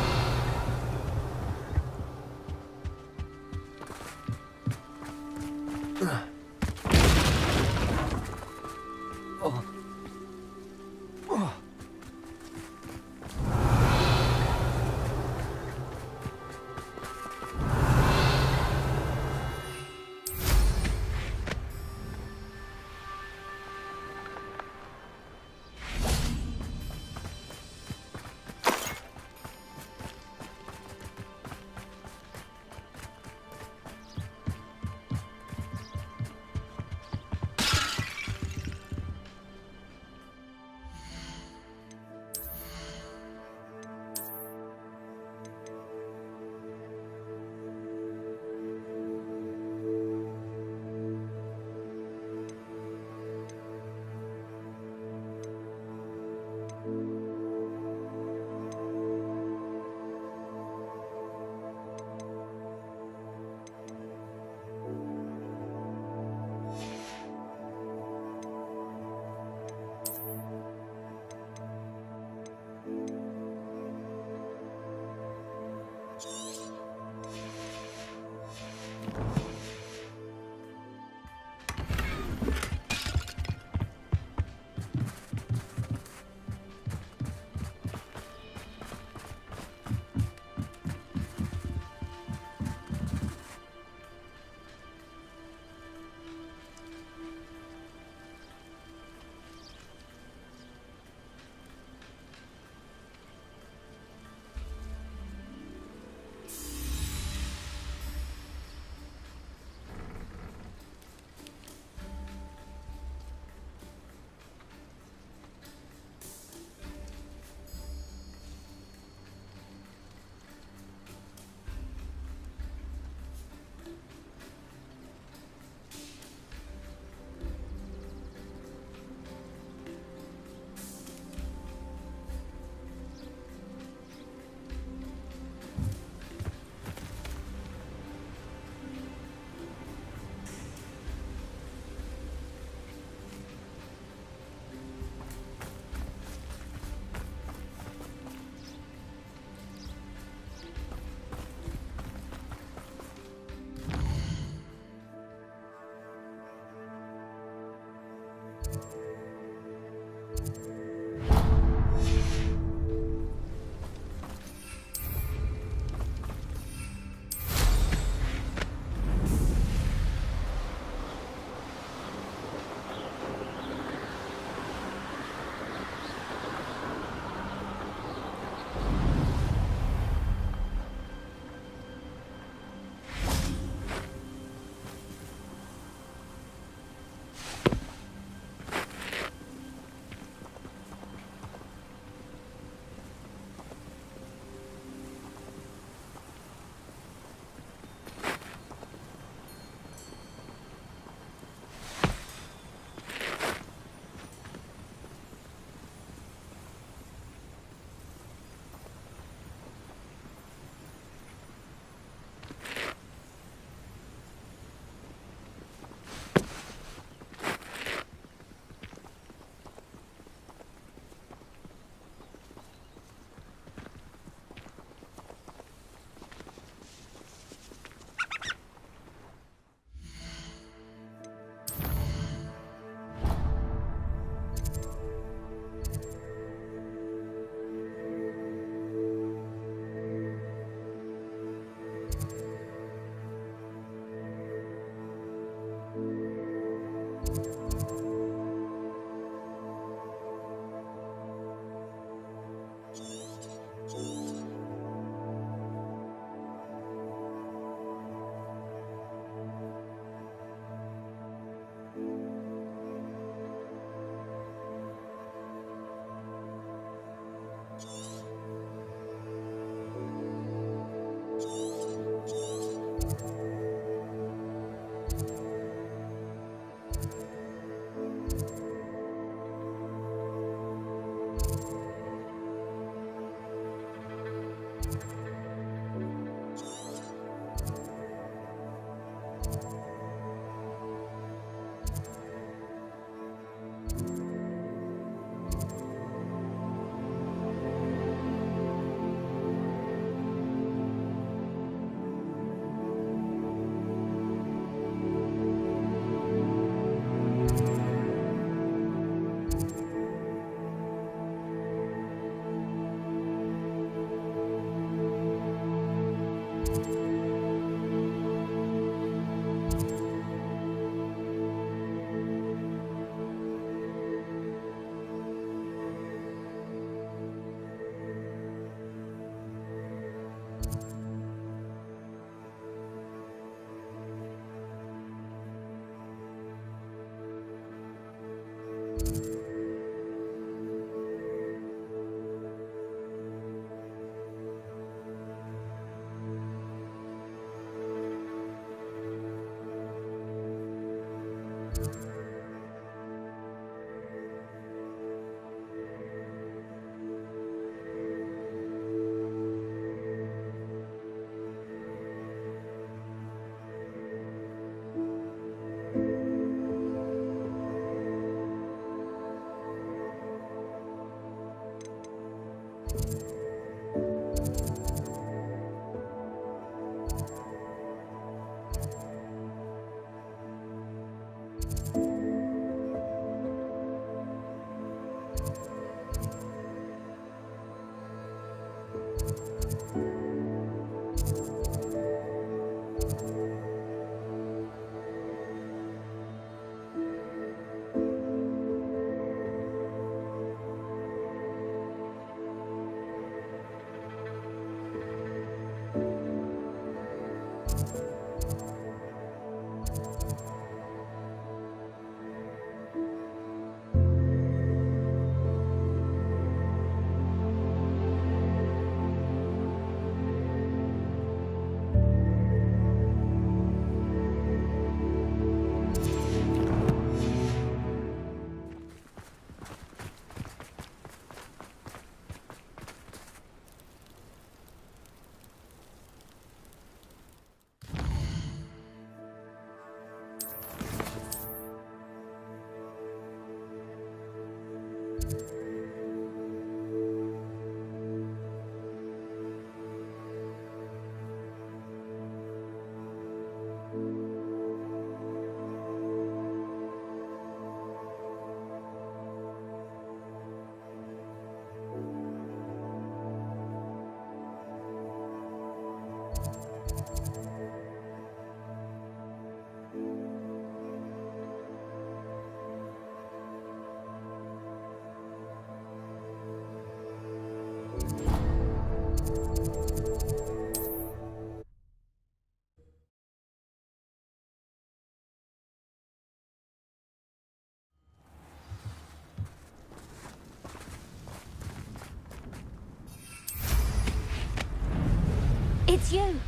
Speaker 15: It's you.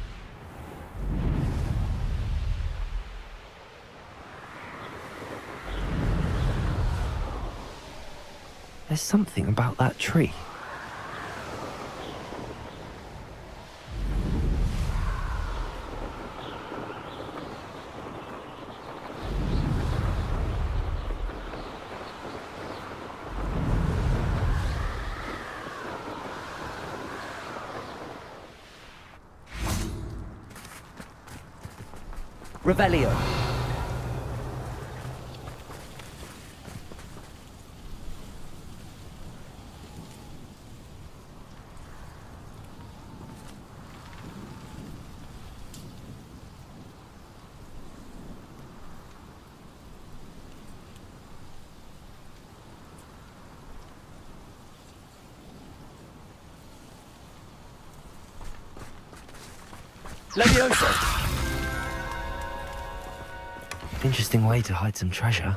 Speaker 2: There's something about that tree.
Speaker 6: Revelio.
Speaker 2: Leviosa! Interesting way to hide some treasure.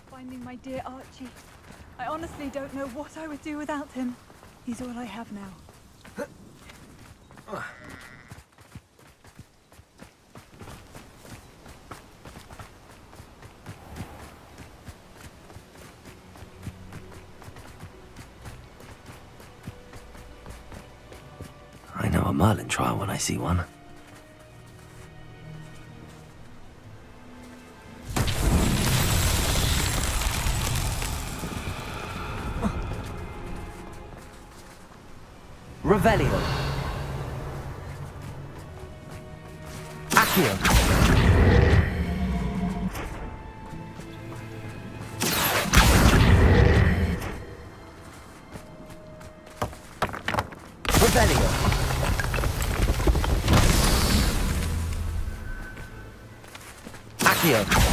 Speaker 16: Finding my dear Archie. I honestly don't know what I would do without him. He's all I have now.
Speaker 2: I know a Merlin trial when I see one.
Speaker 6: Revelio. Accio. Revelio. Accio.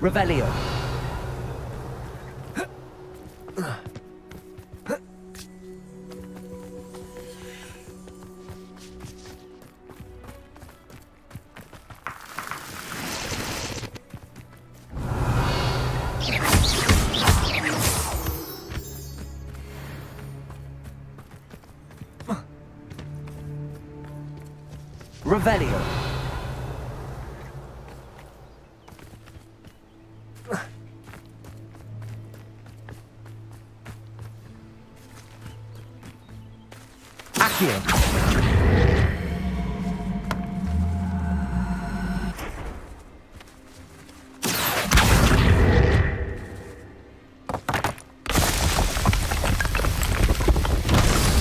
Speaker 6: Revelio. Revelio. Accio.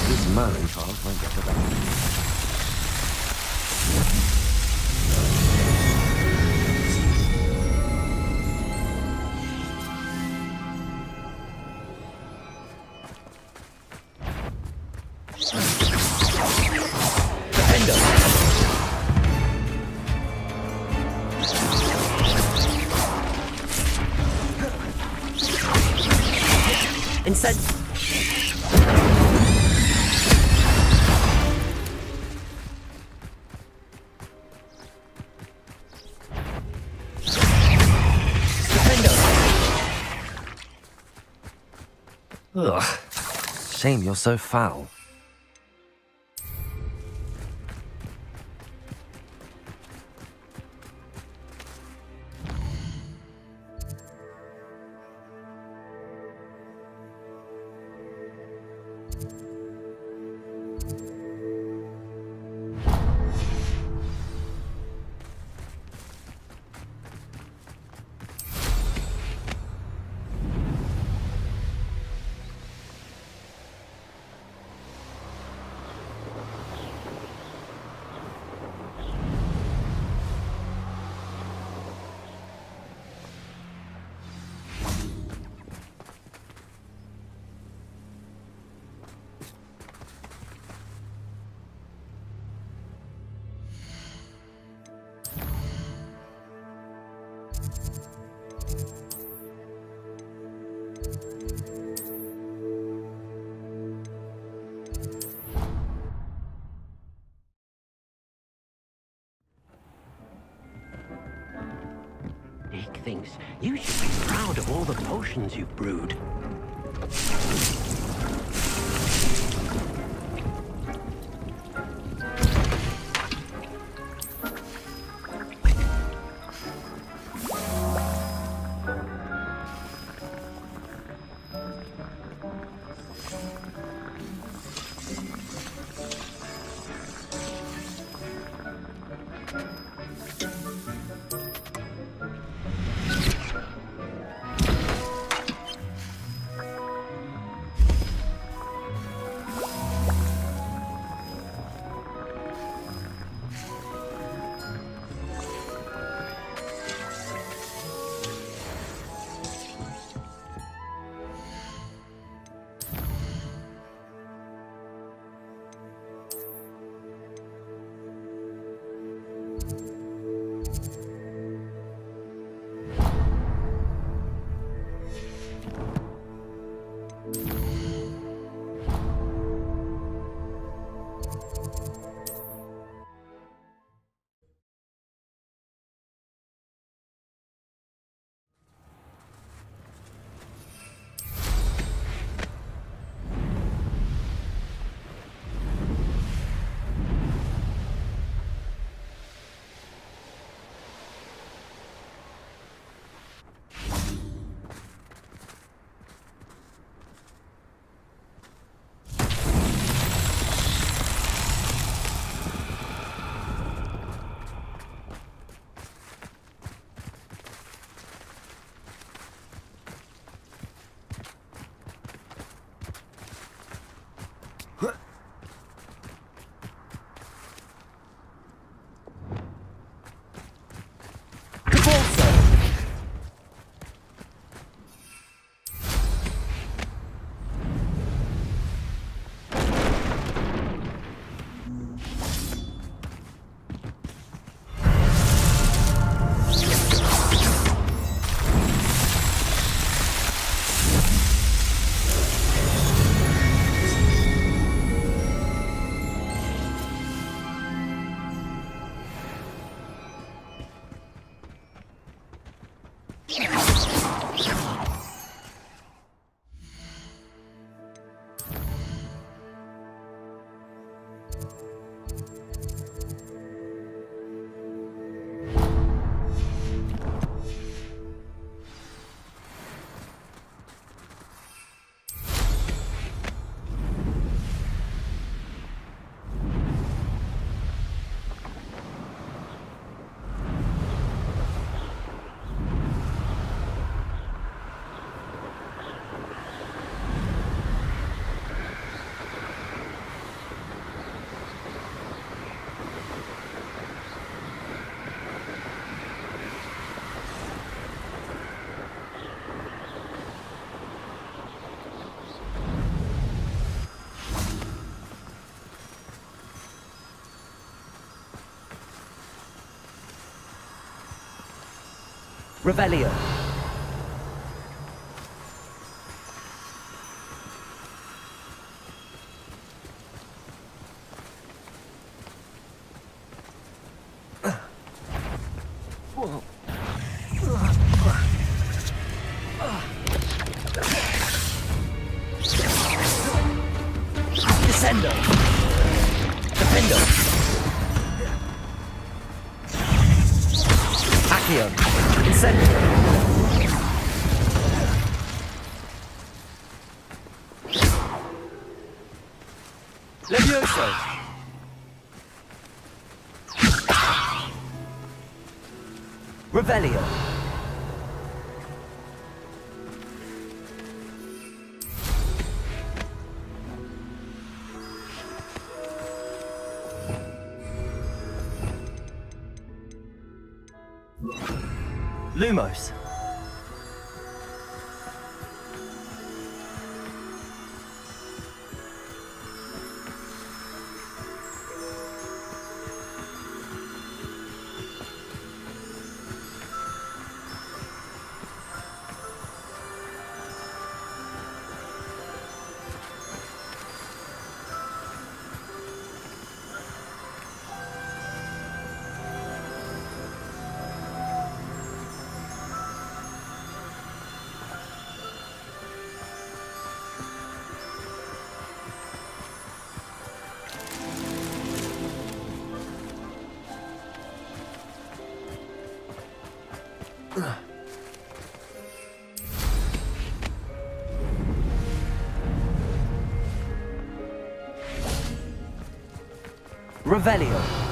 Speaker 2: These Merlin trials won't get to that.
Speaker 6: Incense.
Speaker 2: Ugh. Shame you're so foul.
Speaker 5: things. You should be proud of all the potions you've brewed.
Speaker 6: Revelio.
Speaker 14: Descendo. Defendo.
Speaker 6: Accio. Incendio. Levioso. Revelio. Lumos.
Speaker 2: Revelio.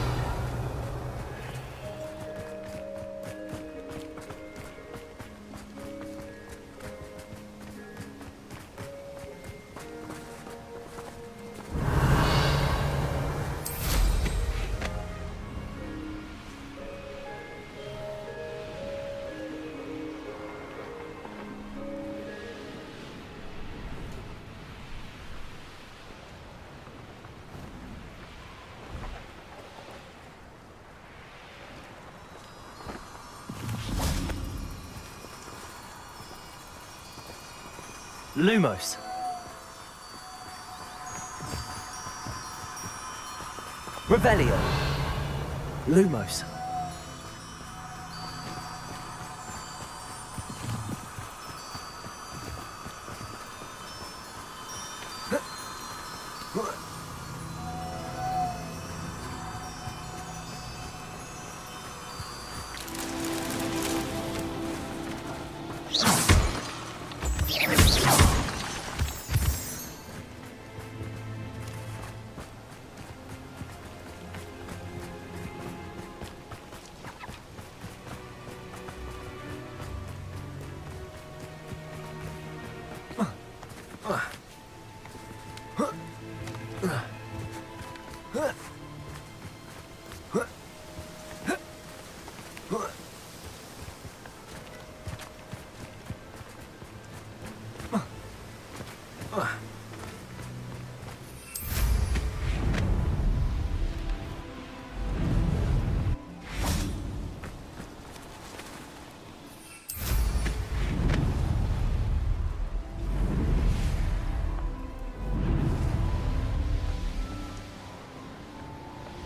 Speaker 2: Lumos. Revelio. Lumos.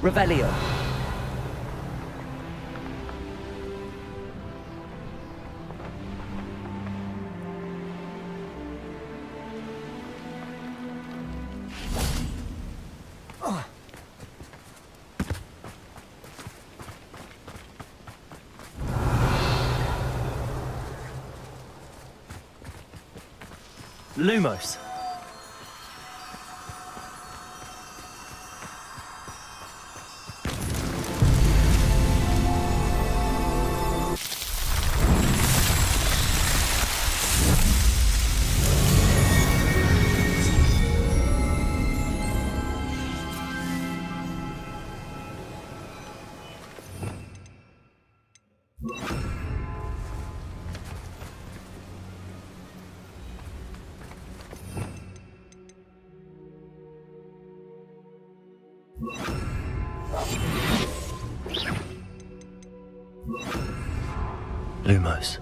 Speaker 2: Revelio. Lumos. Lumos.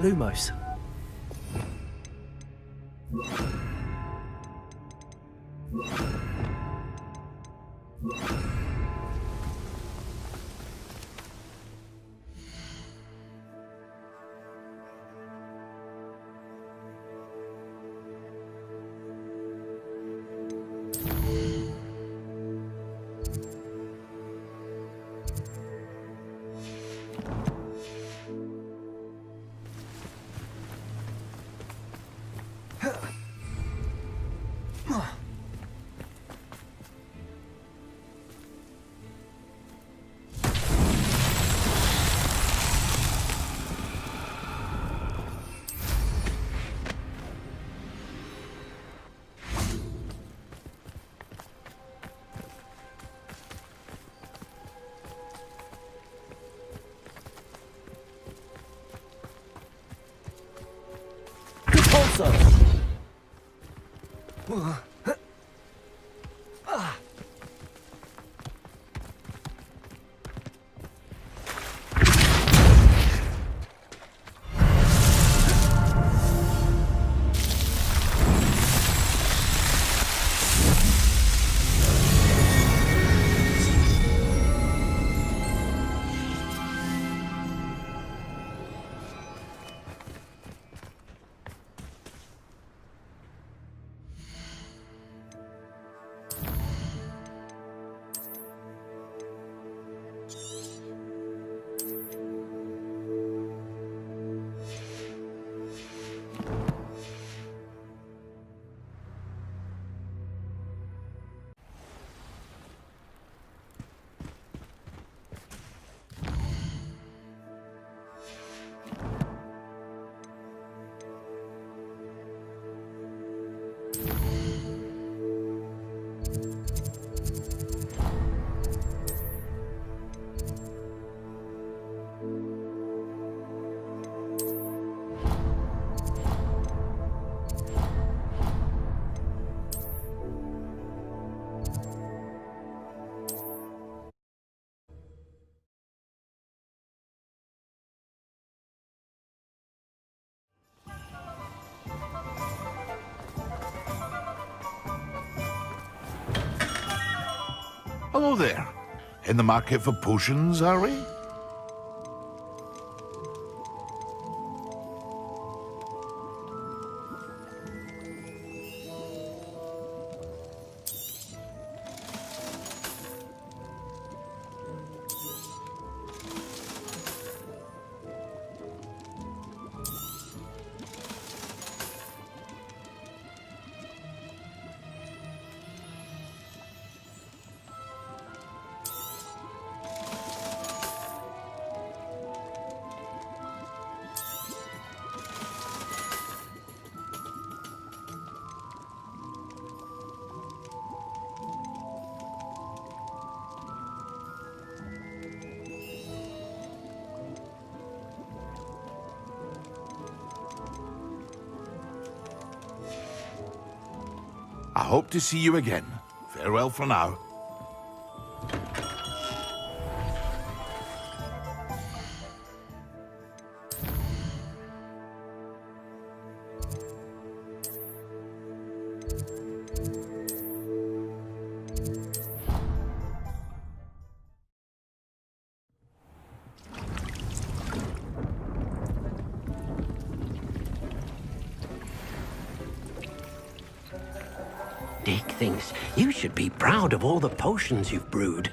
Speaker 2: Lumos.
Speaker 1: Hello there. In the market for potions, are we? I hope to see you again. Farewell for now.
Speaker 5: Dick thinks you should be proud of all the potions you've brewed.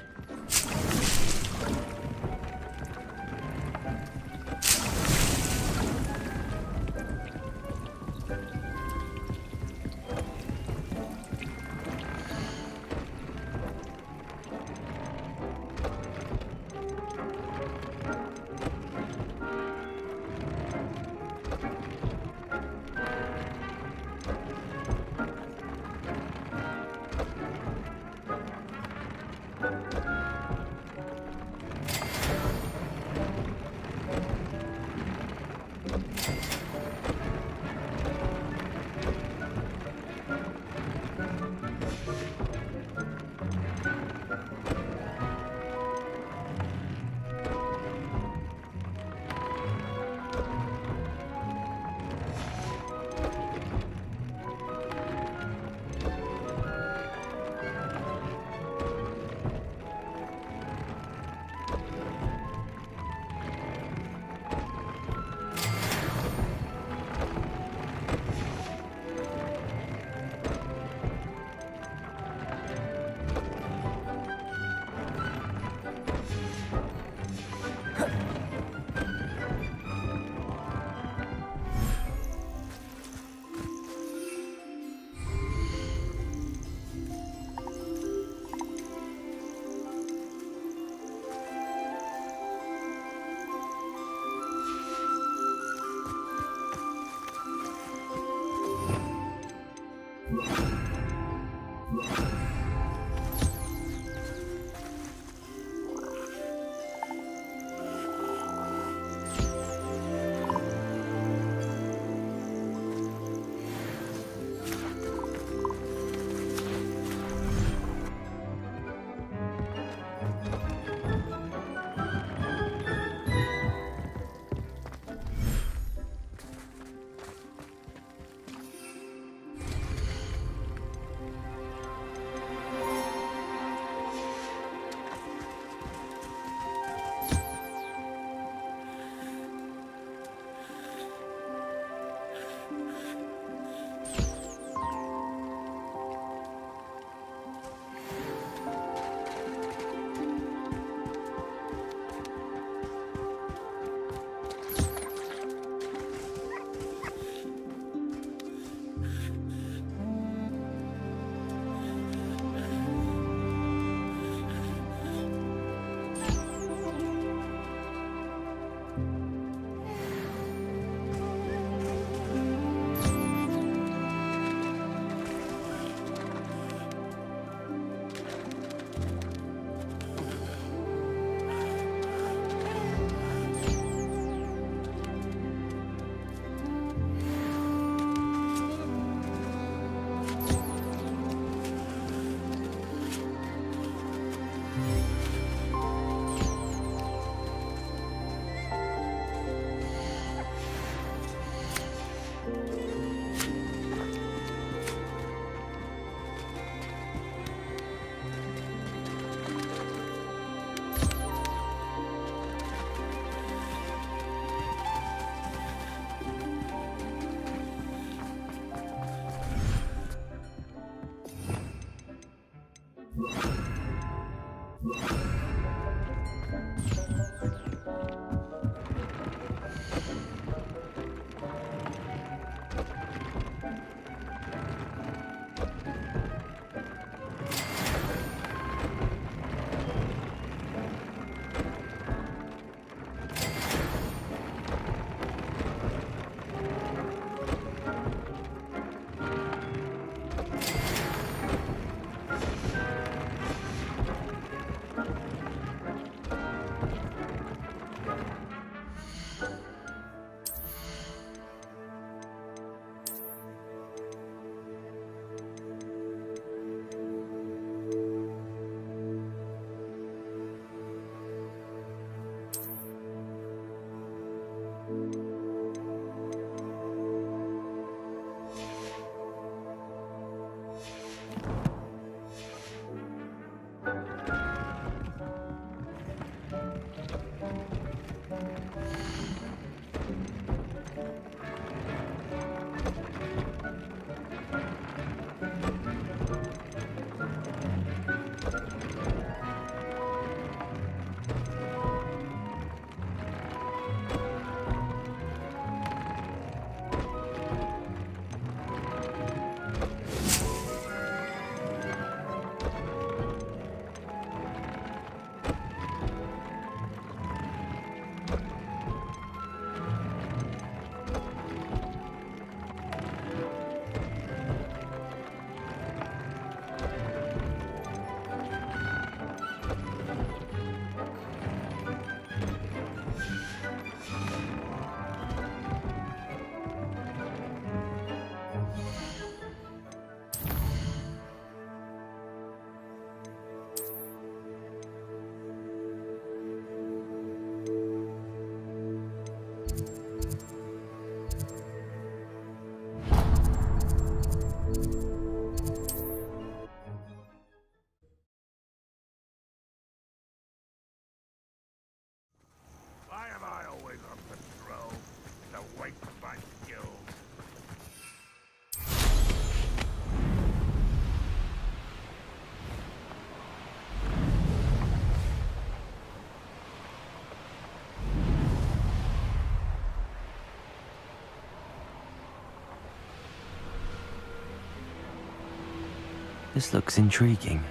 Speaker 2: This looks intriguing.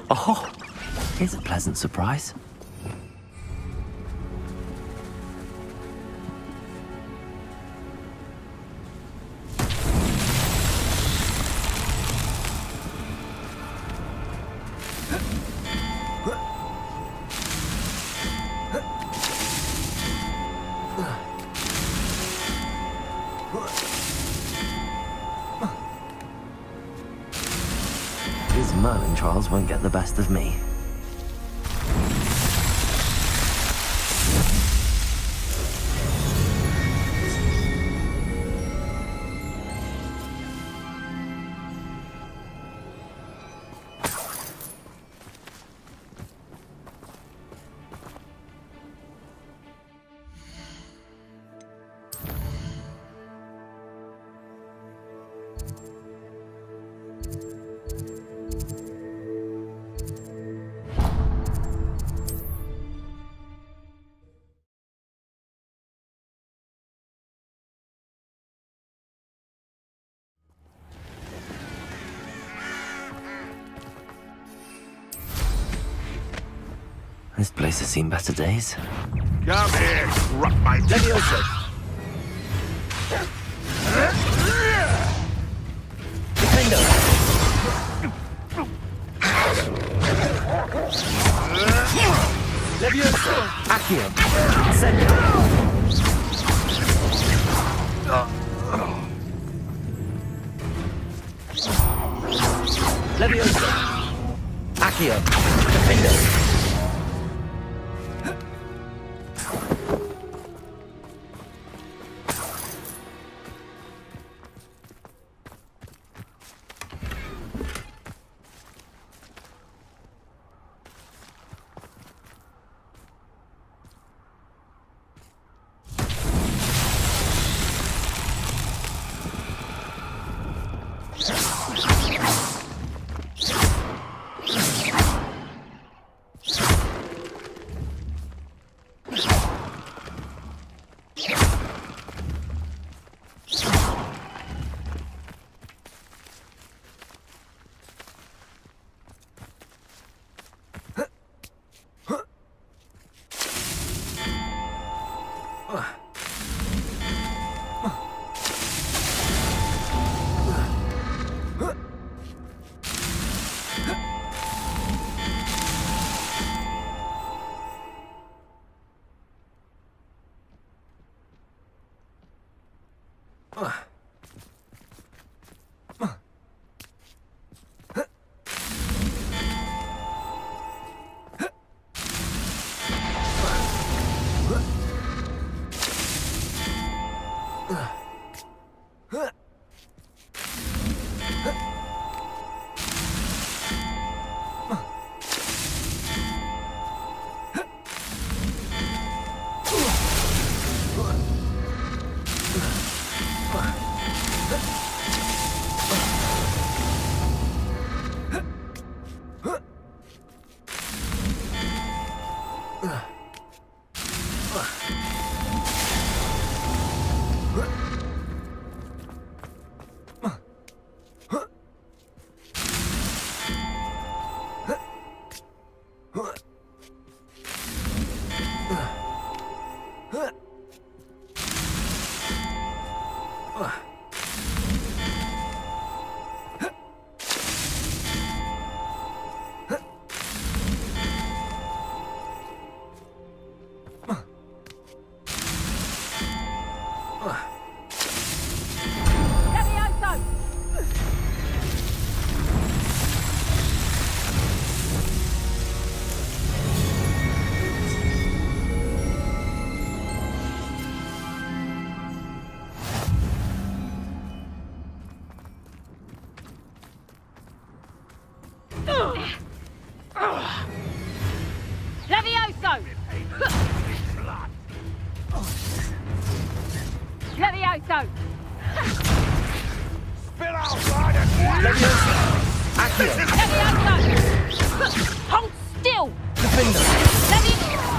Speaker 2: Oh, here's a pleasant surprise. These Merlin trials won't get the best of me. This place has seen better days.
Speaker 3: Come here, rock my
Speaker 22: Levioso! Defendo! Levioso! Accio! Sendo! Levioso! Accio! Defendo!
Speaker 8: Levioso!
Speaker 23: Spill outside and
Speaker 22: Levioso! Accio!
Speaker 8: Levioso! Hold still!
Speaker 22: Defendo!
Speaker 8: Levioso!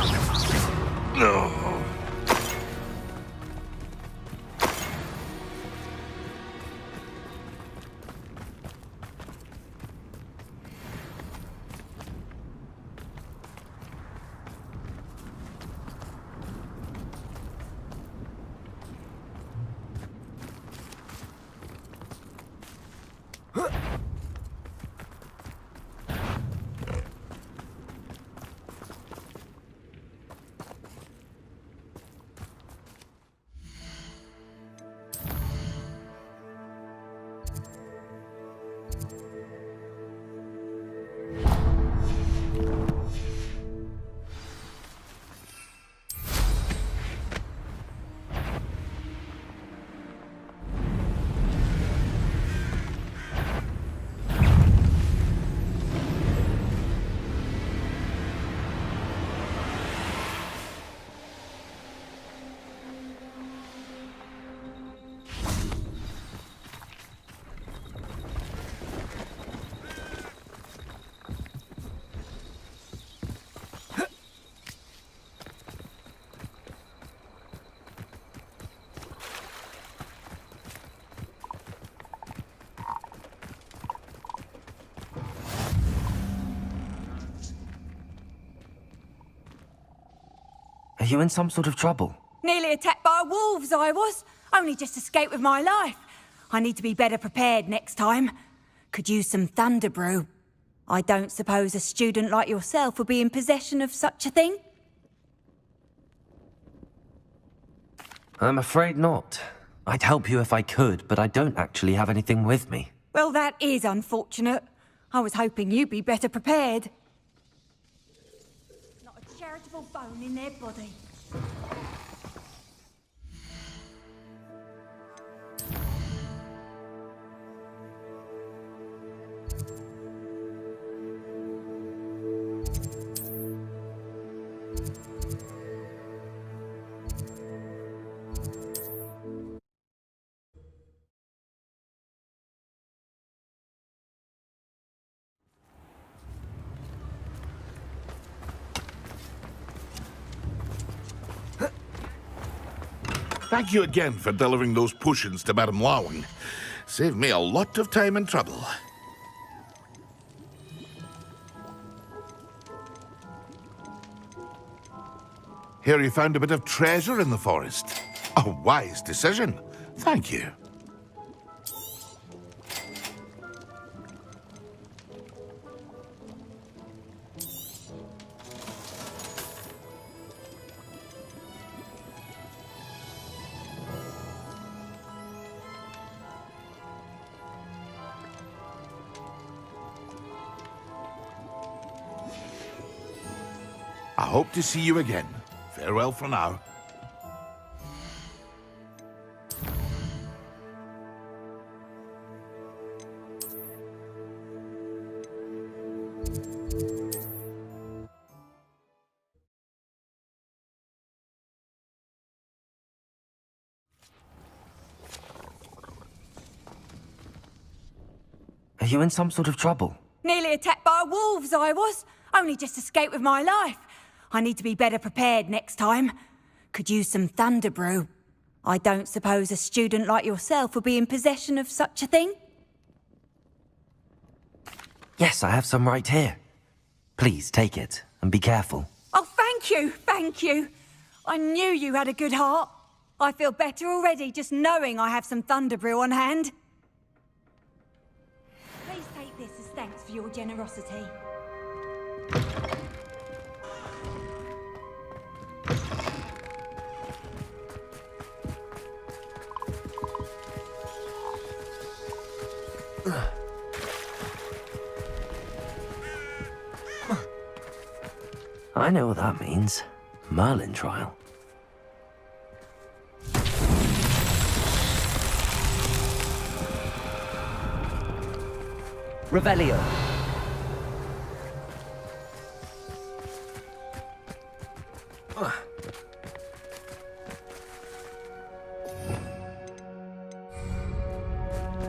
Speaker 2: Are you in some sort of trouble?
Speaker 8: Nearly attacked by wolves, I was. Only just escaped with my life. I need to be better prepared next time. Could use some thunder brew. I don't suppose a student like yourself would be in possession of such a thing?
Speaker 2: I'm afraid not. I'd help you if I could, but I don't actually have anything with me.
Speaker 8: Well, that is unfortunate. I was hoping you'd be better prepared. Not a charitable bone in their body.
Speaker 1: Thank you again for delivering those potions to Madame Lawing. Saved me a lot of time and trouble. Here you found a bit of treasure in the forest. A wise decision. Thank you. I hope to see you again. Farewell for now.
Speaker 2: Are you in some sort of trouble?
Speaker 8: Nearly attacked by wolves, I was. Only just escaped with my life. I need to be better prepared next time. Could use some thunder brew. I don't suppose a student like yourself would be in possession of such a thing?
Speaker 2: Yes, I have some right here. Please take it and be careful.
Speaker 8: Oh, thank you, thank you. I knew you had a good heart. I feel better already just knowing I have some thunder brew on hand. Please take this as thanks for your generosity.
Speaker 2: I know what that means. Merlin trial.
Speaker 6: Revelio.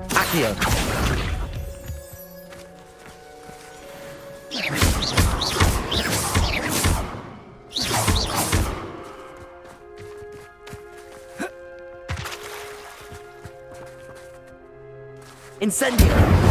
Speaker 6: Accio.
Speaker 2: Incendio!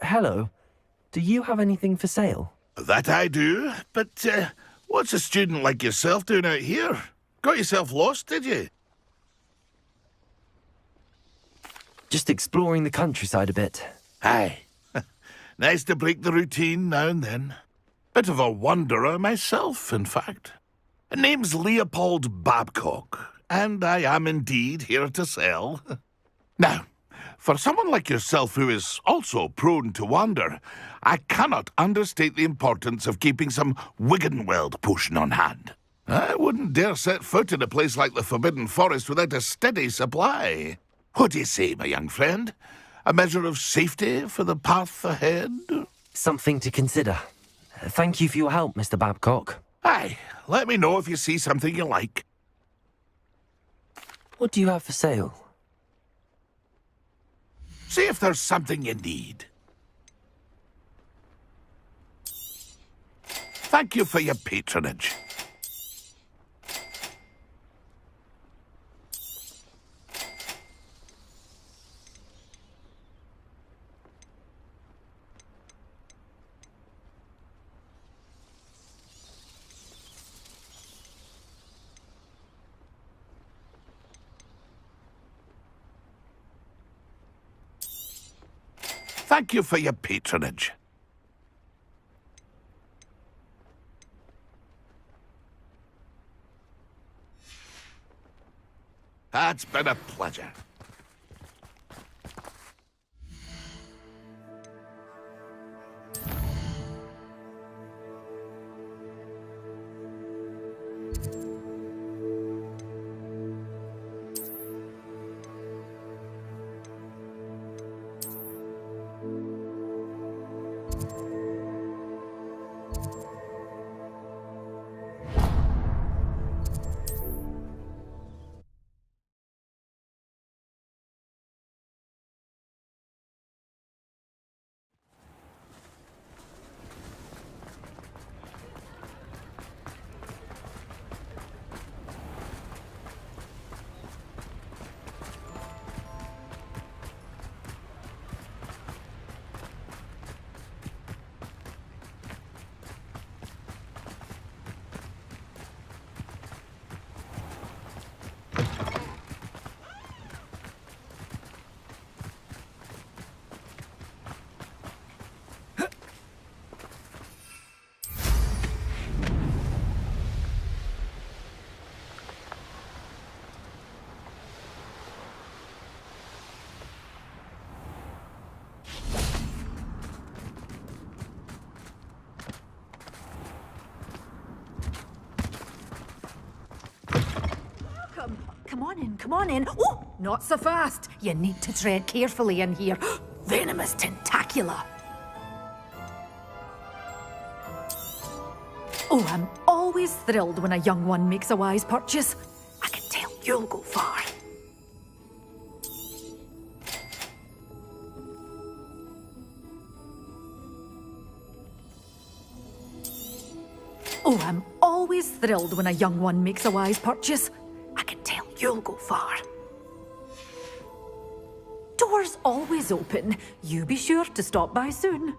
Speaker 2: Hello. Do you have anything for sale?
Speaker 1: That I do, but what's a student like yourself doing out here? Got yourself lost, did you?
Speaker 2: Just exploring the countryside a bit.
Speaker 1: Aye. Nice to break the routine now and then. Bit of a wanderer myself, in fact. Name's Leopold Babcock, and I am indeed here to sell. Now, for someone like yourself who is also prone to wander, I cannot understate the importance of keeping some Wiggenweld potion on hand. I wouldn't dare set foot in a place like the Forbidden Forest without a steady supply. What do you say, my young friend? A measure of safety for the path ahead?
Speaker 2: Something to consider. Thank you for your help, Mr. Babcock.
Speaker 1: Aye, let me know if you see something you like.
Speaker 2: What do you have for sale?
Speaker 1: See if there's something you need. Thank you for your patronage. Thank you for your patronage. It's been a pleasure.
Speaker 17: Come on in, come on in. Oh, not so fast. You need to tread carefully in here. Venomous tentacula. Oh, I'm always thrilled when a young one makes a wise purchase. I can tell you'll go far. Oh, I'm always thrilled when a young one makes a wise purchase. I can tell you'll go far. Doors always open. You be sure to stop by soon.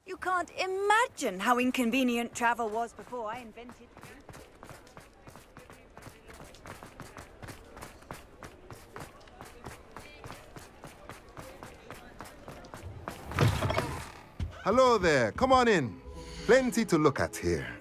Speaker 8: You can't imagine how inconvenient travel was before I invented it.
Speaker 12: Hello there, come on in. Plenty to look at here.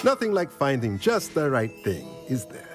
Speaker 12: Nothing like finding just the right thing, is there?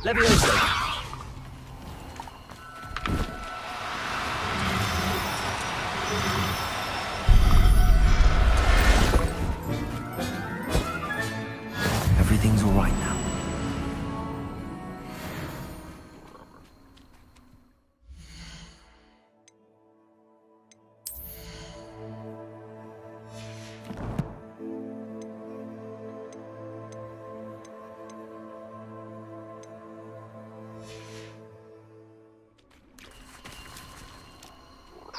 Speaker 13: Levioso.
Speaker 2: Everything's all right now.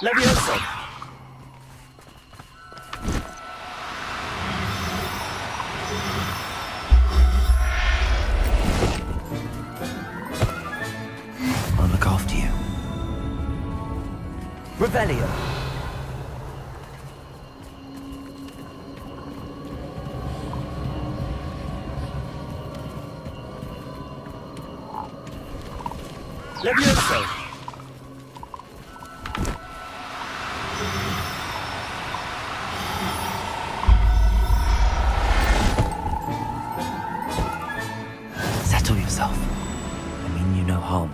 Speaker 13: Levioso.
Speaker 2: I'll look after you.
Speaker 13: Revelio. Levioso.
Speaker 2: Settle yourself. I mean you no harm.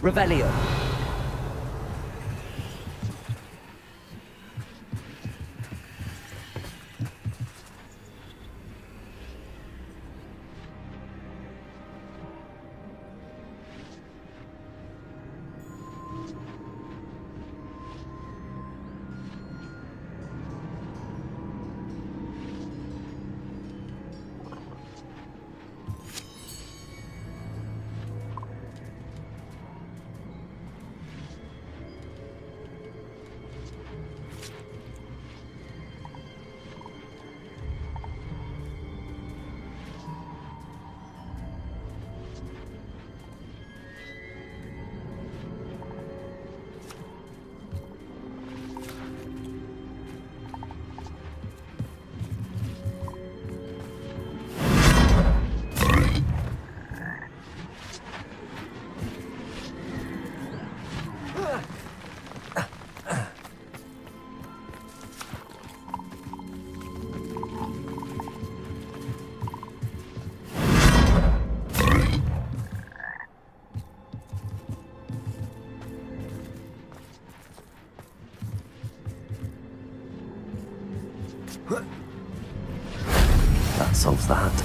Speaker 2: Revelio. That solves that.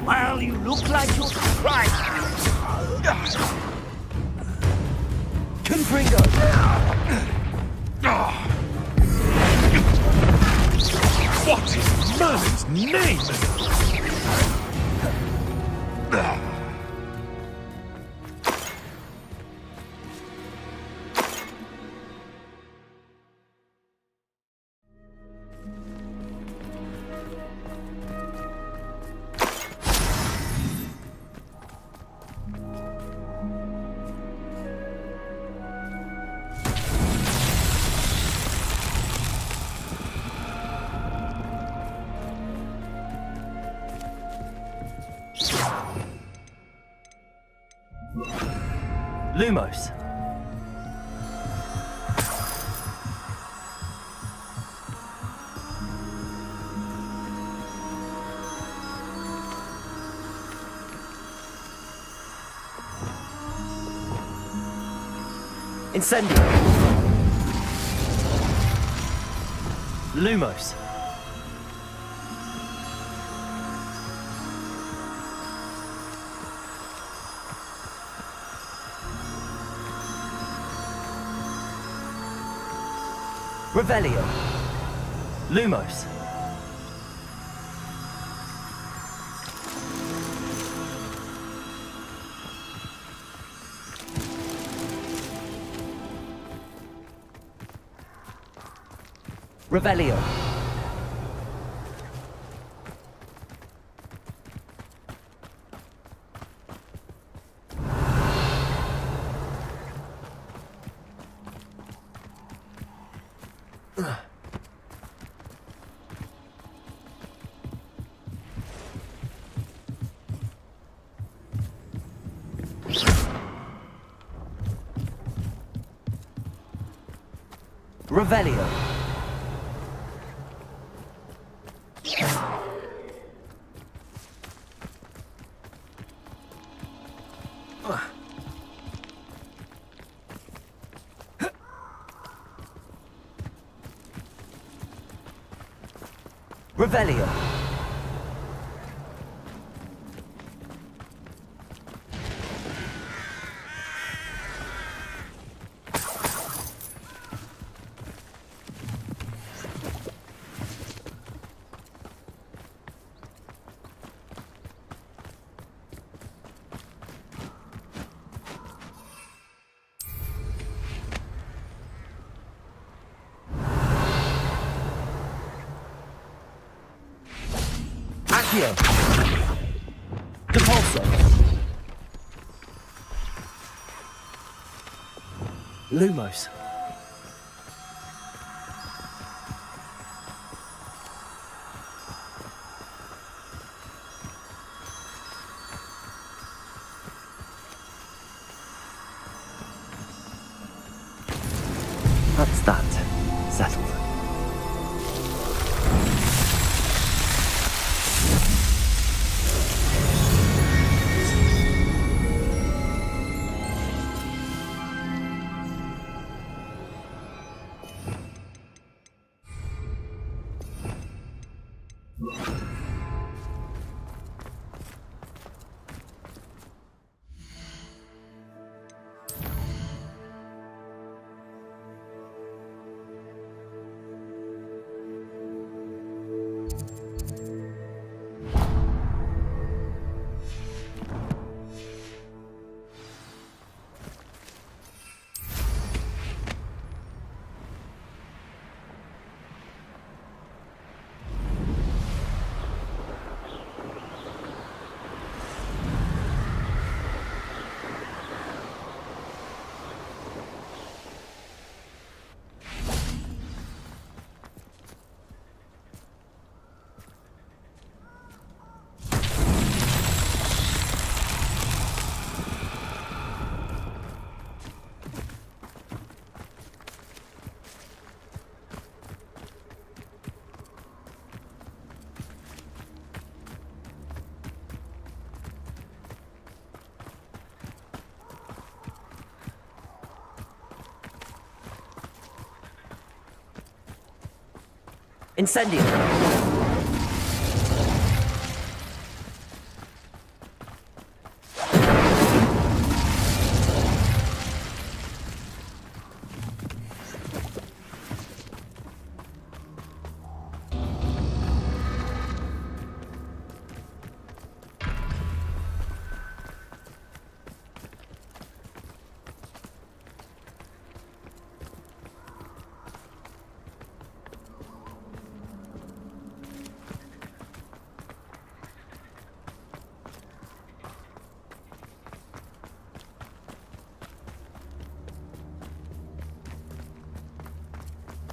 Speaker 14: Well, you look like you're surprised.
Speaker 2: Confringo!
Speaker 3: What in Merlin's name?
Speaker 2: Lumos. Incendio. Lumos. Revelio. Lumos. Revelio. Revelio. Revelio. Accio. Depulso. Lumos. That's that. Settled. Incendio.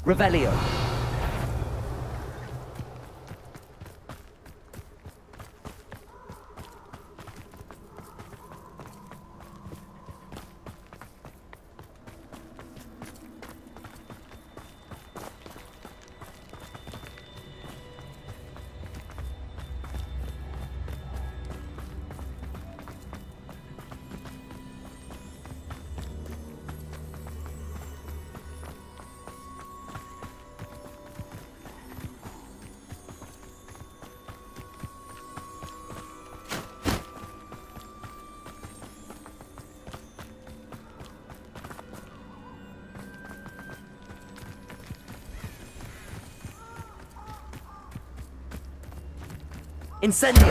Speaker 2: Revelio. Incendio!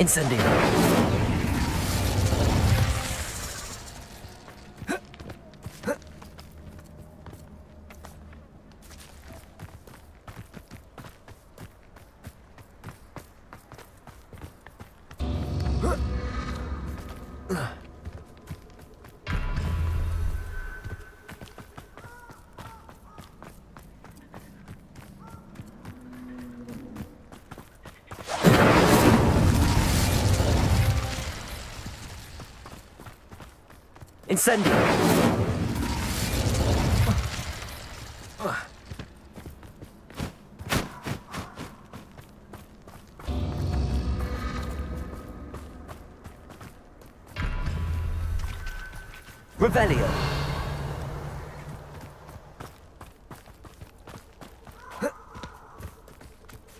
Speaker 2: Incendio! Incendio! Revelio!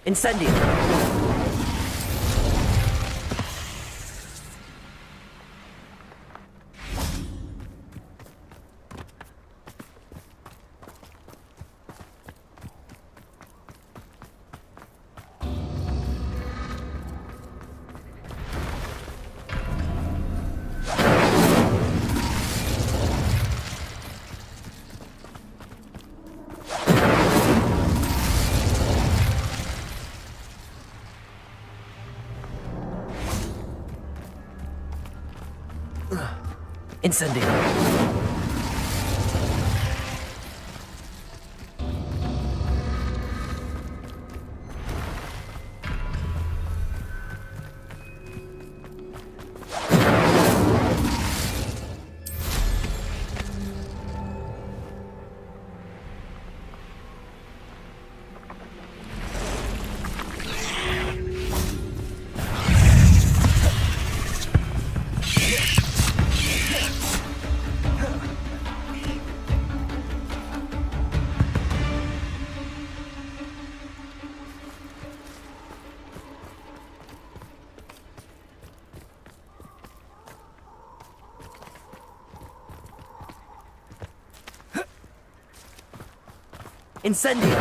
Speaker 2: Incendio! Incendio! Incendio!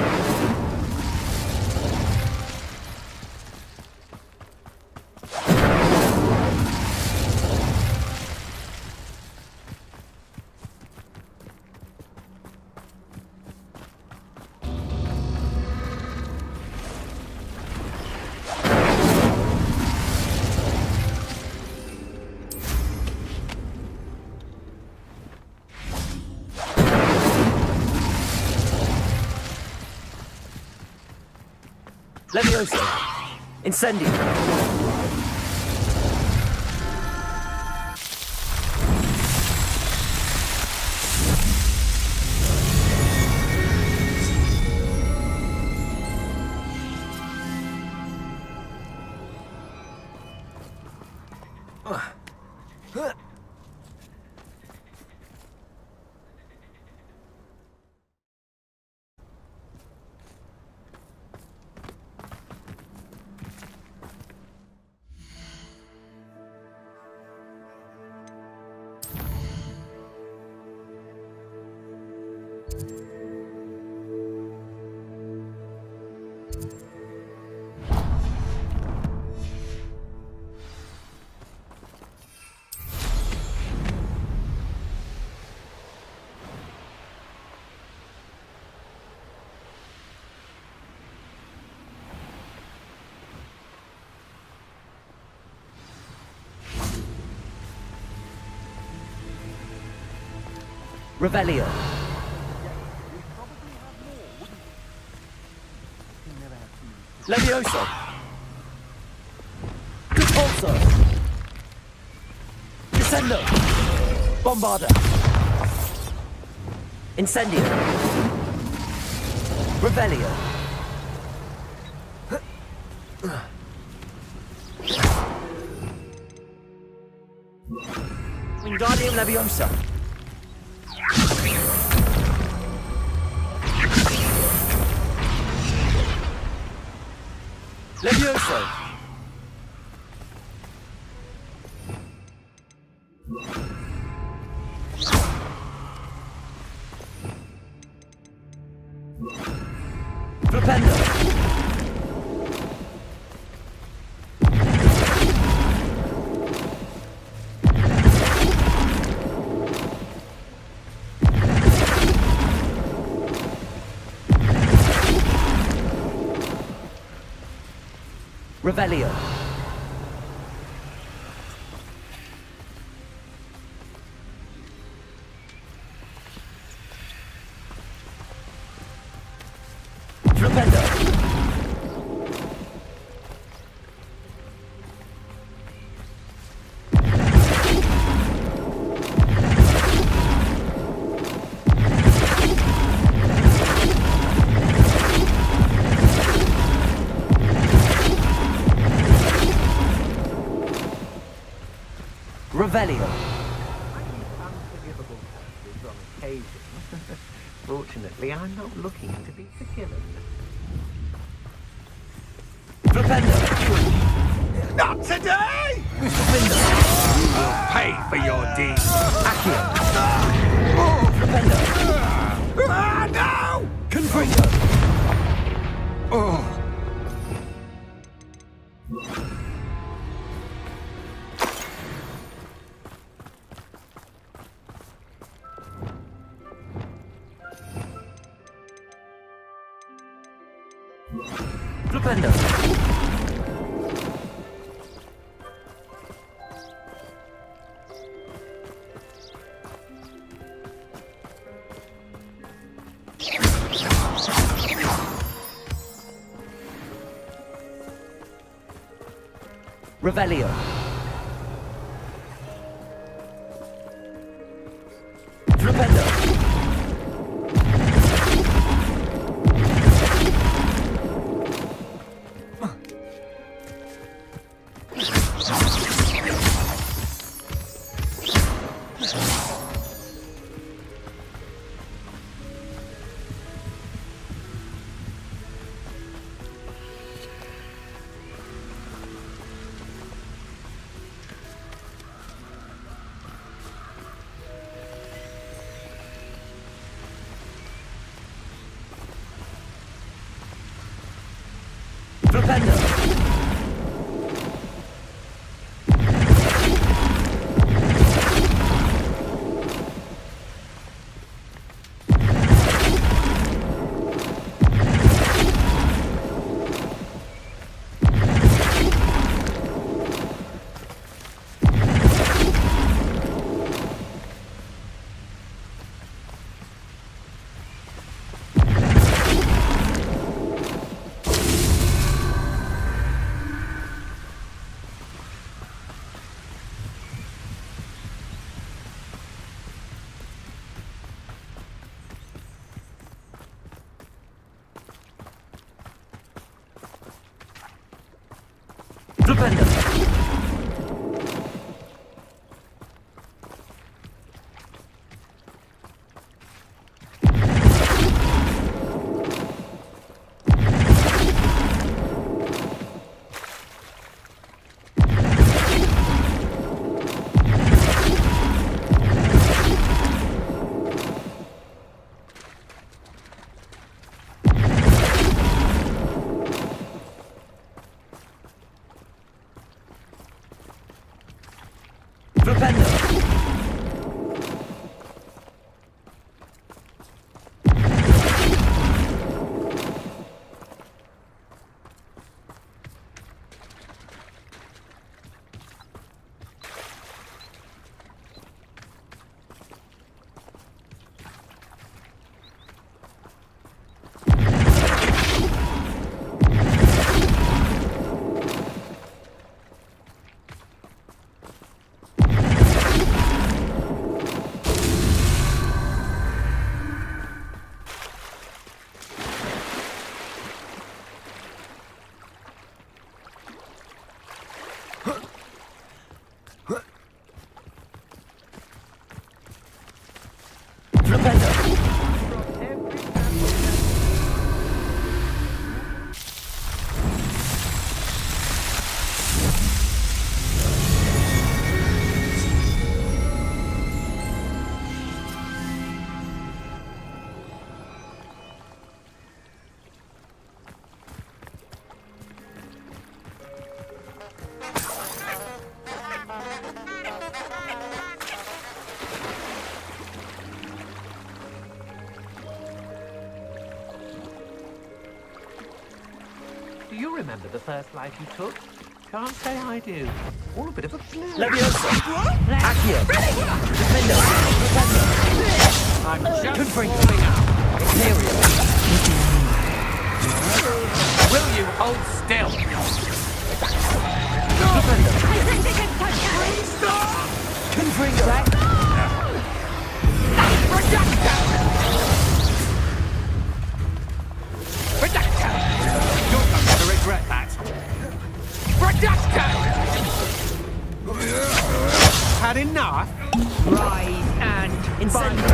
Speaker 2: Levioso! Incendio! Revelio. Levioso. Flipendo! Bombarda! Incendio! Revelio! Wingardium Leviosa! Levioso! Flipendo! Revelio. Flipendo. Revelio.
Speaker 20: Unforgivable curses on occasion. Fortunately, I'm not looking to be forgiven.
Speaker 2: Flipendo.
Speaker 23: Not today!
Speaker 2: Flipendo.
Speaker 23: You will pay for your deeds.
Speaker 2: Accio. Flipendo.
Speaker 23: No!
Speaker 2: Confringo.
Speaker 23: Oh.
Speaker 2: Flipendo. Revelio. Flipendo. Flipendo. Flipendo.
Speaker 13: remember the first life you took. Can't say I do. All a bit of a blur.
Speaker 14: Leviosa!
Speaker 13: Accio! Defender! I'm just warming up. Imperial! Will you hold still? Defender! Confringo! Reducto! You're going to regret that. Reducto! Had enough? Rise and incendio.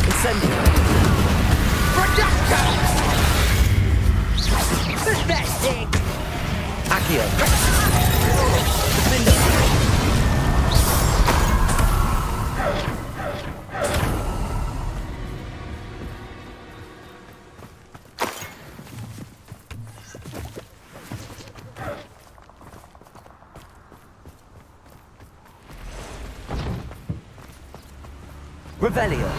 Speaker 14: Incendio! Reducto! Pathetic! Accio! Defender! Revelio!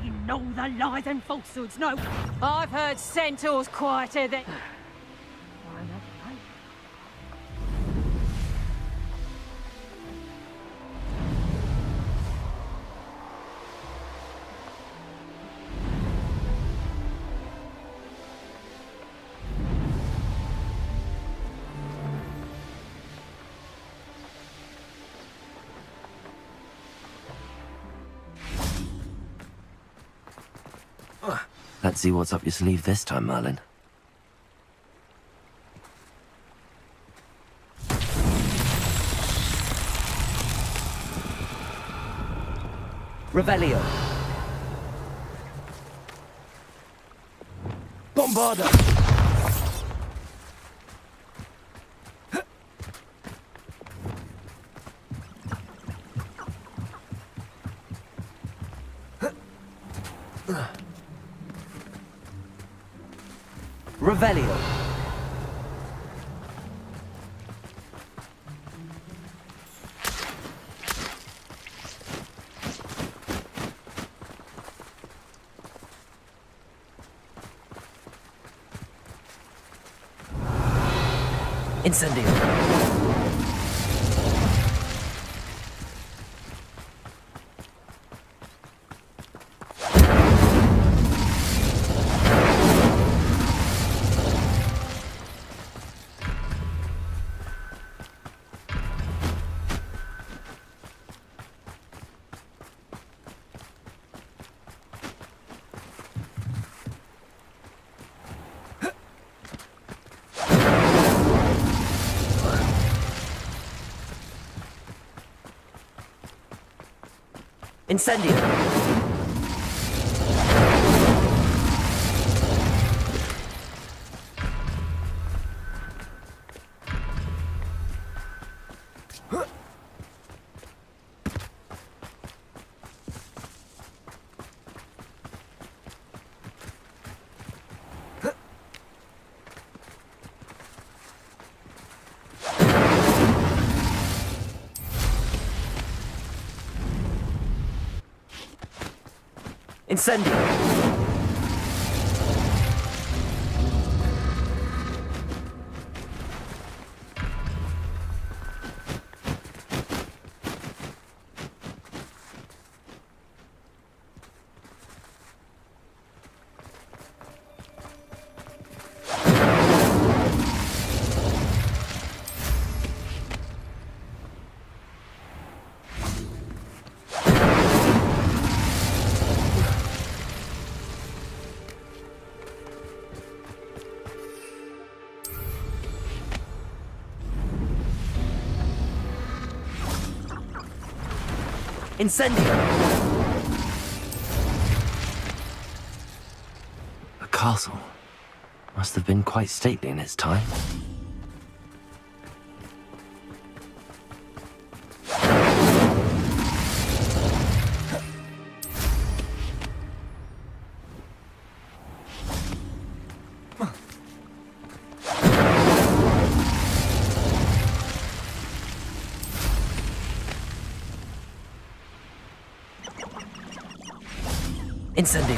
Speaker 11: You know the lies and falsehoods, no. I've heard centaurs quieter than...
Speaker 2: Let's see what's up your sleeve this time, Merlin.
Speaker 14: Revelio! Bombarda! Revelio! Incendio! Incendio! Incendio!
Speaker 2: Incendio! A castle. Must have been quite stately in its time. Incendio!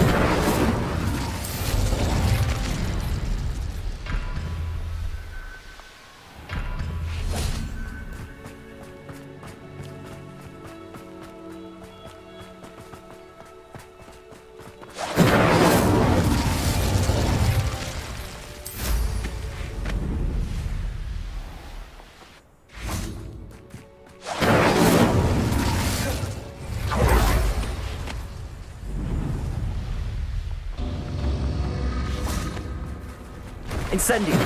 Speaker 2: Incendio!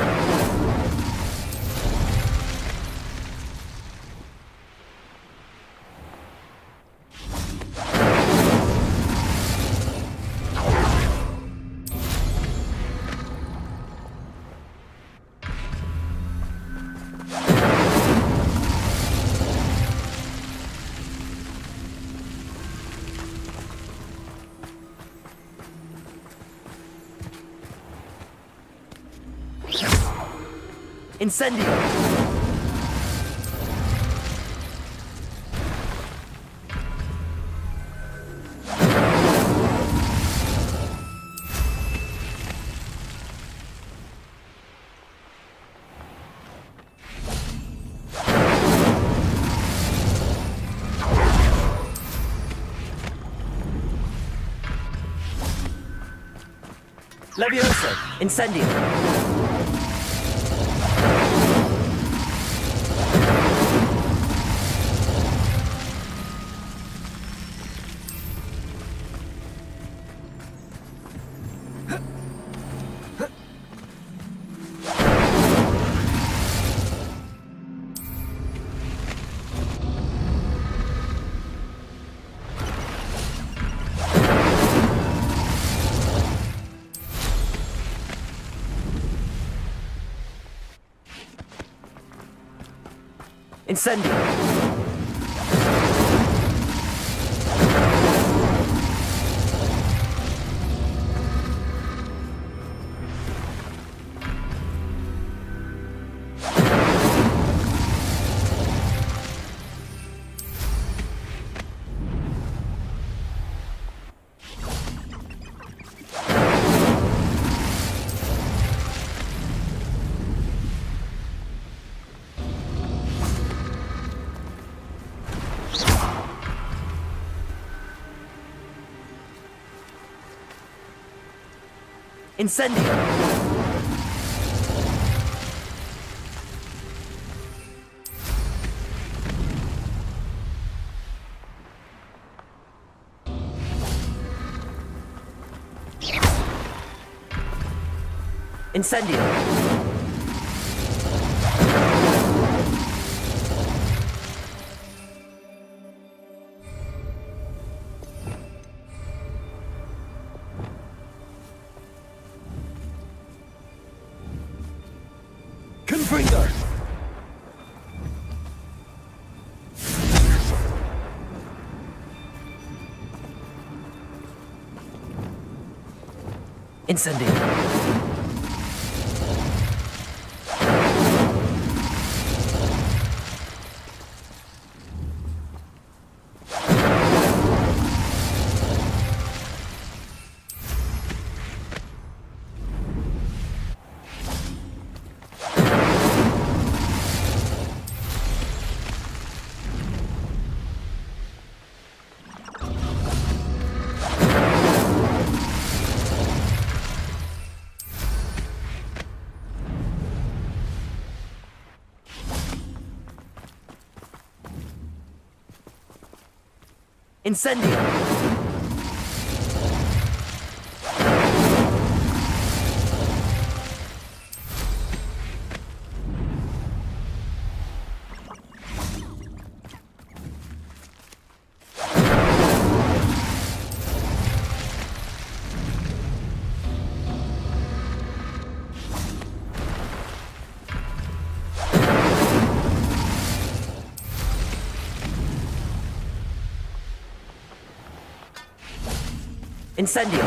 Speaker 2: Incendio! Levioso! Incendio! Incendio! Incendio! Incendio!
Speaker 7: Confringo!
Speaker 2: Incendio! Incendio! Incendio!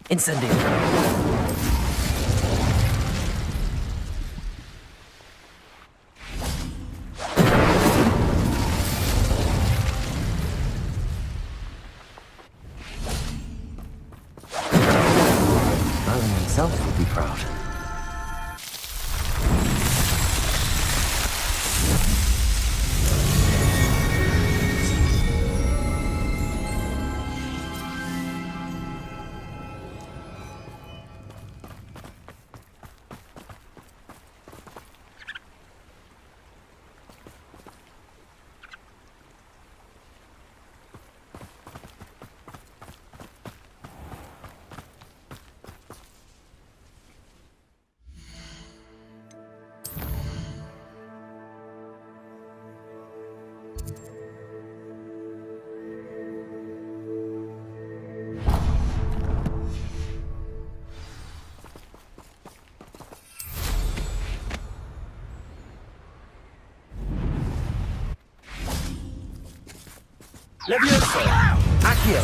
Speaker 2: Incendio! Merlin himself would be proud.
Speaker 14: Levioso! Accio!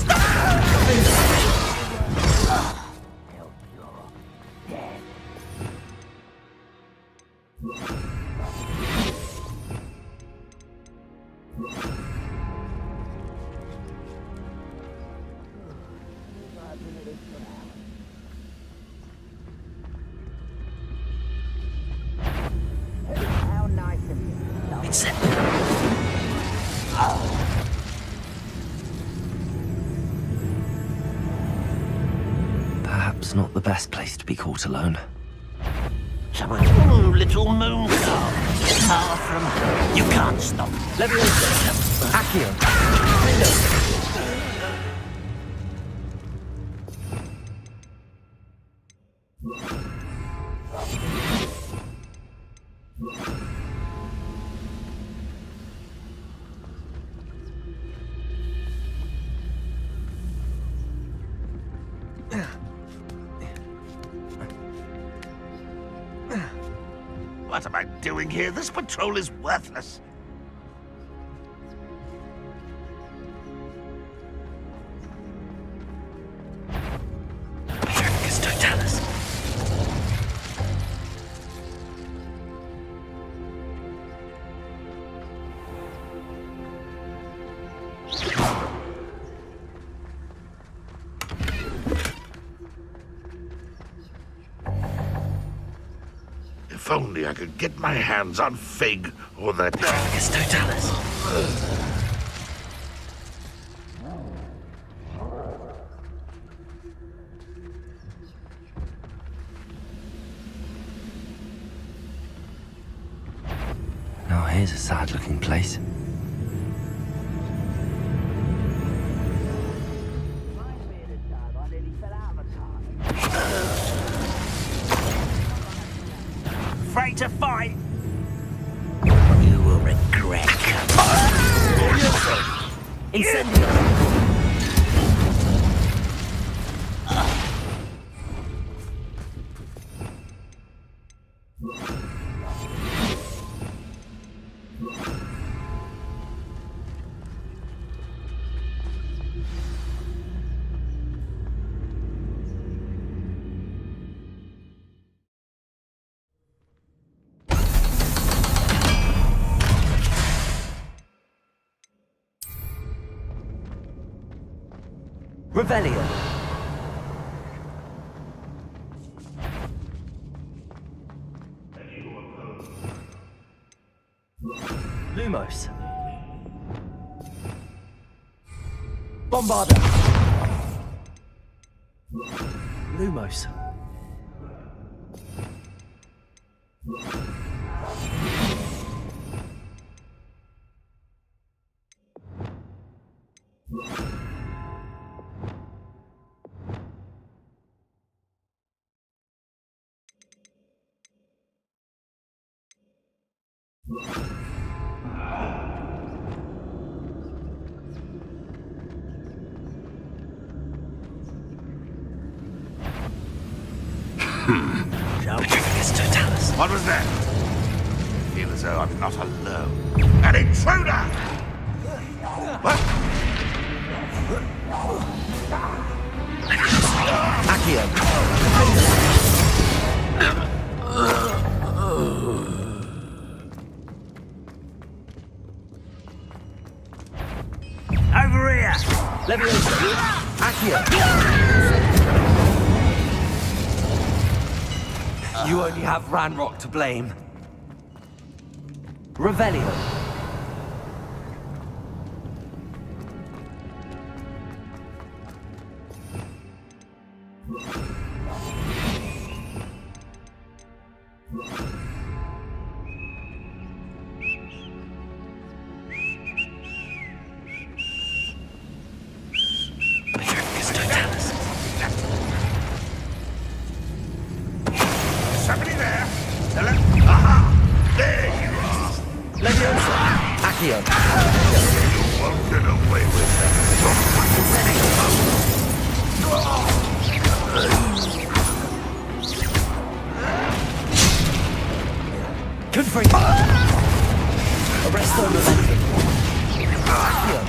Speaker 4: How nice of you.
Speaker 2: It's it. Perhaps not the best place to be caught alone.
Speaker 14: Ooh, little moon girl. Far from... You can't stop. Levioso! Accio!
Speaker 3: What am I doing here? This patrol is worthless. If only I could get my hands on Fig or that...
Speaker 2: Totalis. Now here's a sad-looking place.
Speaker 14: Afraid to fight? You will regret.
Speaker 2: Incendio! Revelio. Lumos. Bombarda. Lumos.
Speaker 1: What was that? I feel as though I'm not alone. An intruder! What?
Speaker 14: Over here!
Speaker 2: You only have Ranrock to blame. Revelio.
Speaker 1: Somebody there? Hello? Aha! There you are!
Speaker 2: Leviosa. Accio.
Speaker 1: You won't get away with that.
Speaker 2: Confringo. Arresto Momentum. Accio.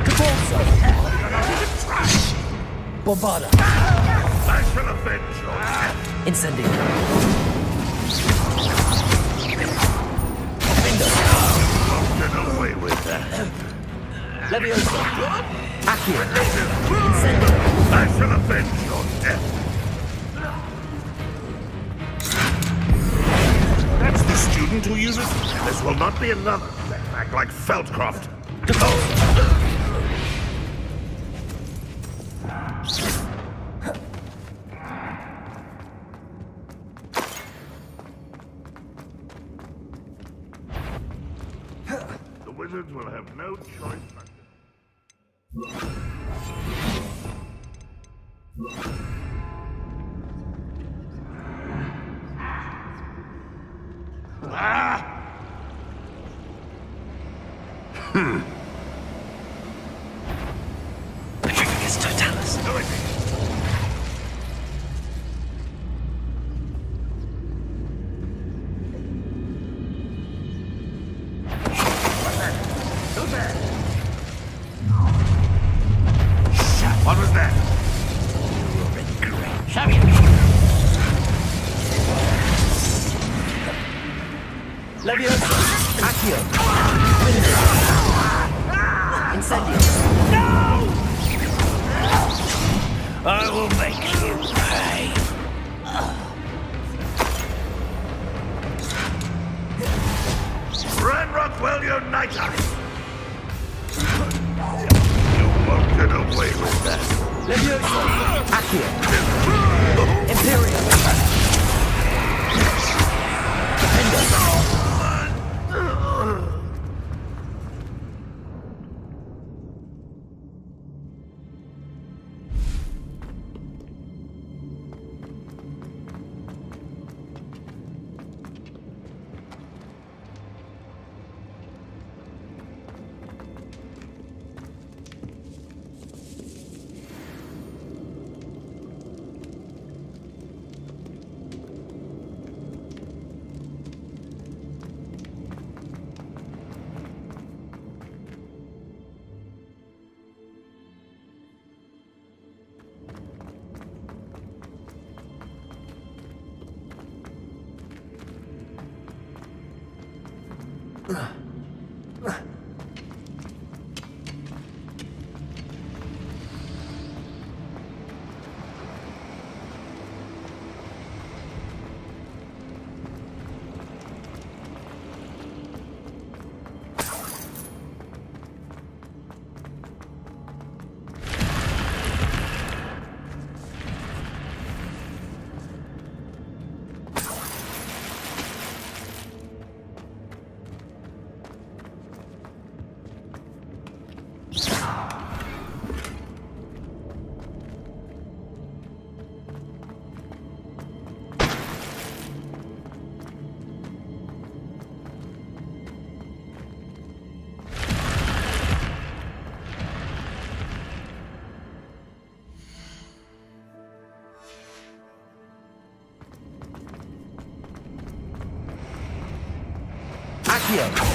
Speaker 2: Caporso. Bombarda.
Speaker 1: I shall avenge your death.
Speaker 2: Incendio.
Speaker 1: Won't get away with that.
Speaker 2: Leviosa. Accio. Incendio.
Speaker 1: I shall avenge your death. That's the student who uses... This will not be another setback like Feldcroft. The wizards will have no choice but
Speaker 2: Petrificus Totalis.
Speaker 1: What was that?
Speaker 2: Leviosa. Accio. Incendio.
Speaker 14: I will make you pay.
Speaker 1: Ranrock will unite us! You won't get away with that.
Speaker 2: Leviosa. Accio. Imperium. Accio!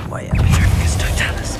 Speaker 2: Why Epitricus Totalis?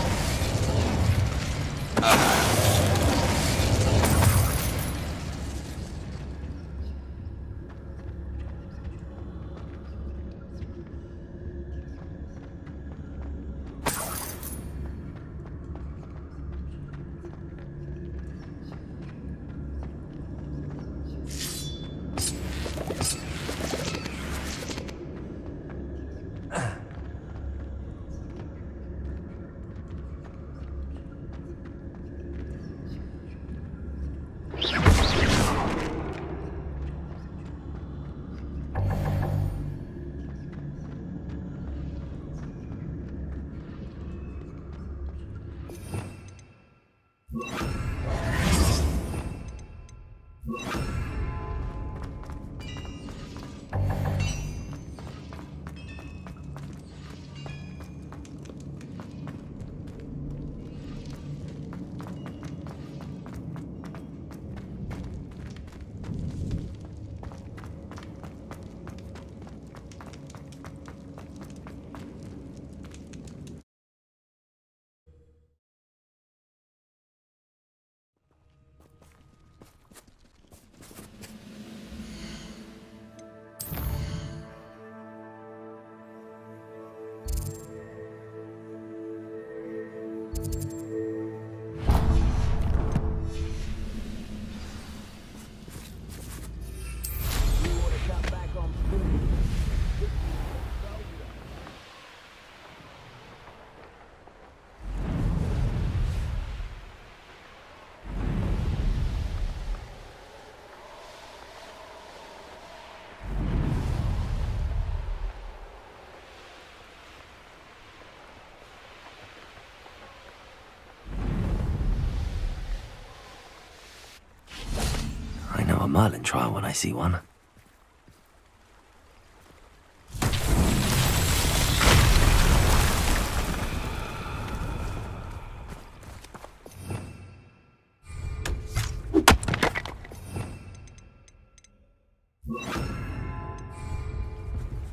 Speaker 2: I know a Merlin trial when I see one.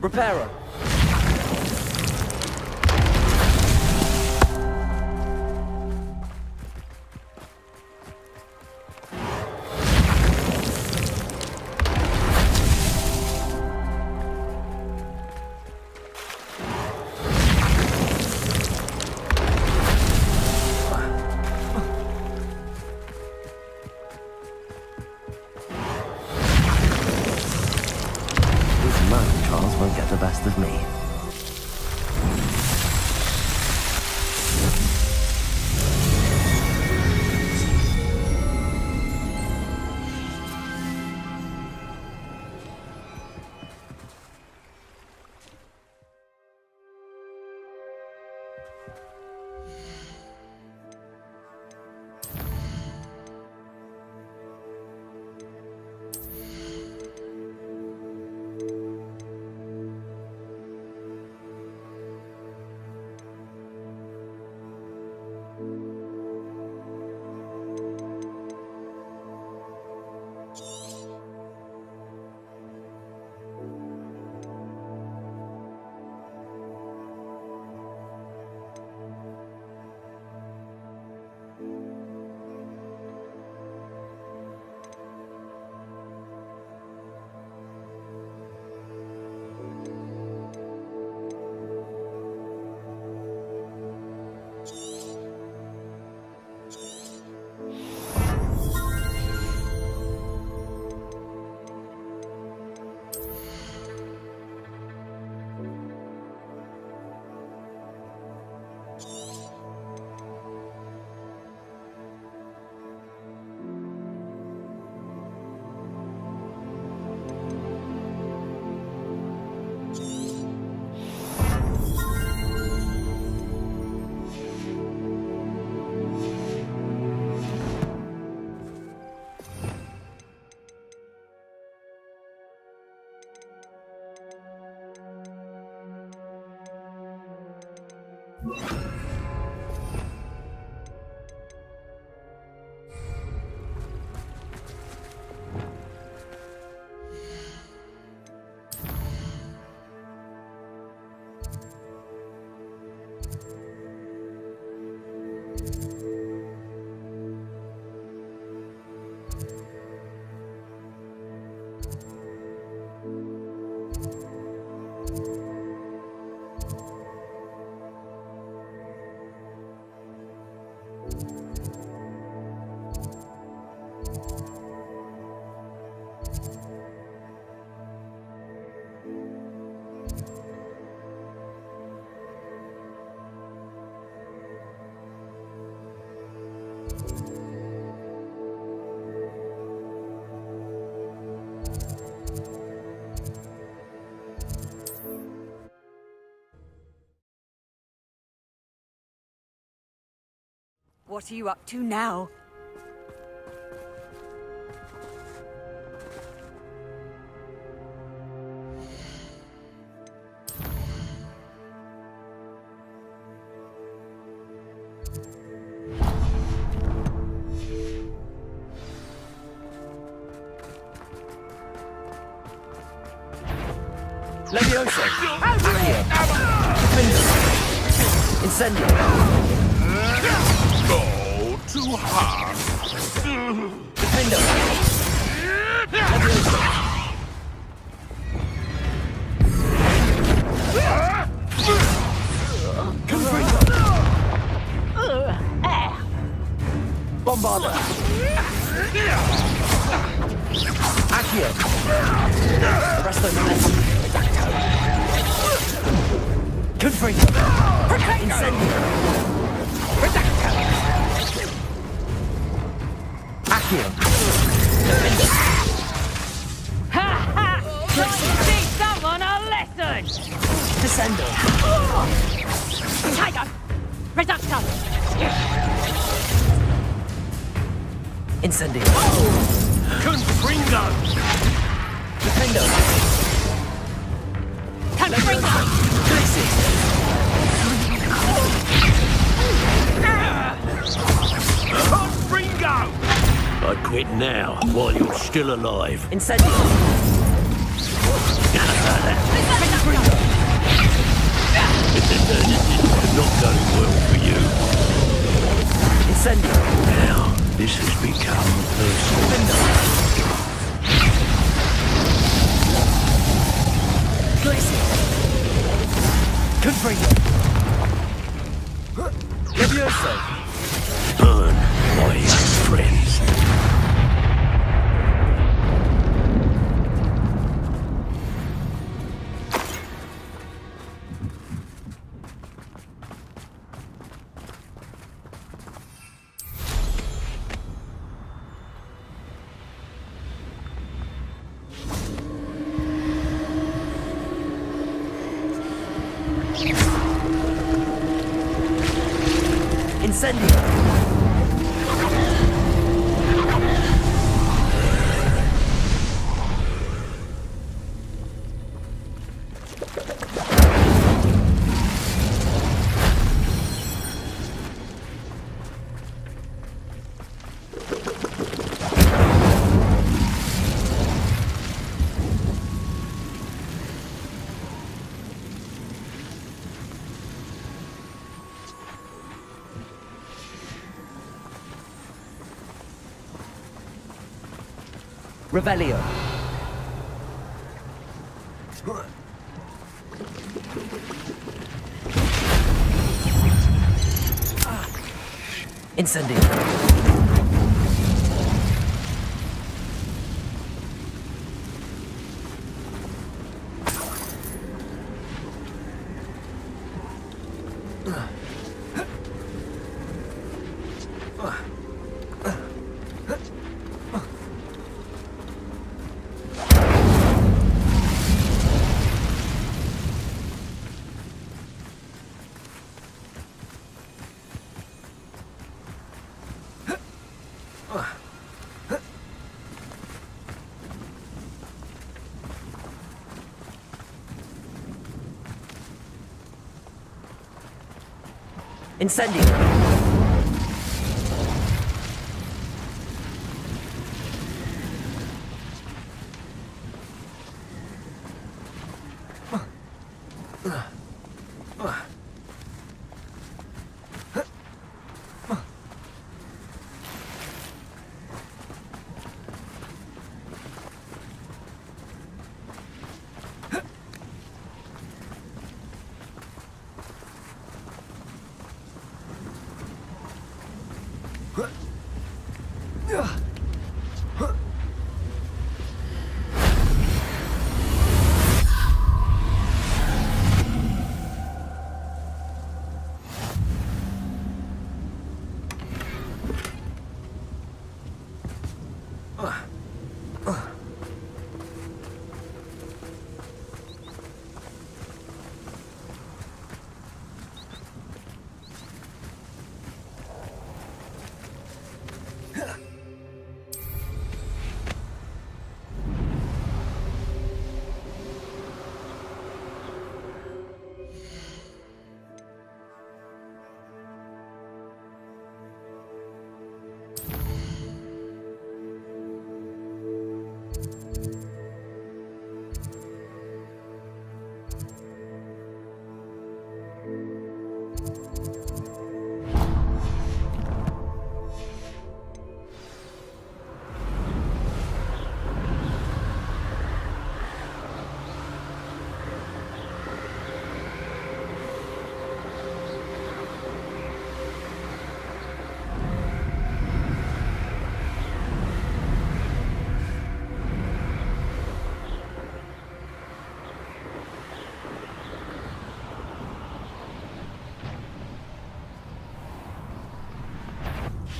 Speaker 7: Reparo.
Speaker 2: Merlin trials won't get the best of me.
Speaker 8: What are you up to now?
Speaker 2: Levioso! Accio! Incendio!
Speaker 1: Go to hard.
Speaker 2: Defendo! Levioso! Confringo! Bombarda! Accio! Resto Malesi! Redacto! Confringo! Incendio! Redacto! Accio! Defendo!
Speaker 11: Ha ha! Trying to teach someone a lesson!
Speaker 2: Descendo!
Speaker 11: Tiger! Reducto!
Speaker 2: Incendio!
Speaker 5: Confringo!
Speaker 2: Defendo!
Speaker 11: Confringo!
Speaker 5: Confringo! I quit now, while you're still alive.
Speaker 2: Incendio!
Speaker 5: Not going well for you.
Speaker 2: Incendio!
Speaker 5: Now, this has become personal.
Speaker 2: Confringo! Levioso!
Speaker 5: Burn, my young friends.
Speaker 2: Incendio! Revelio. Incendio. Incendio!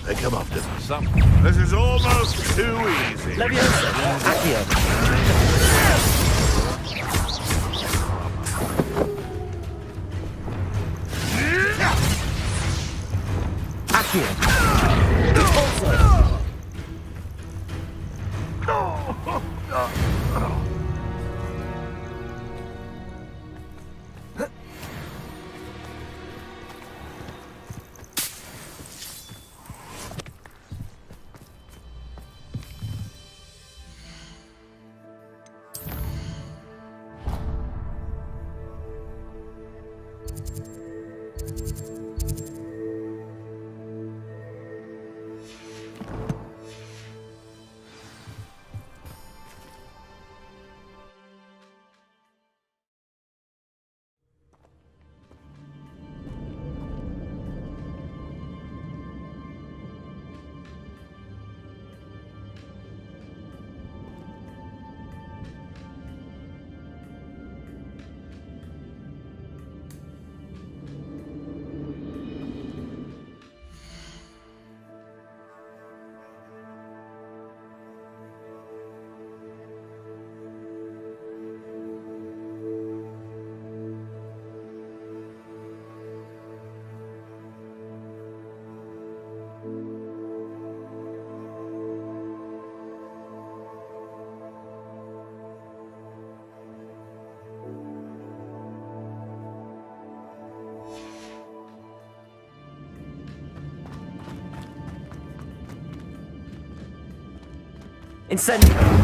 Speaker 3: They come often. This is almost too easy.
Speaker 6: Leviosa! Accio! Incendio!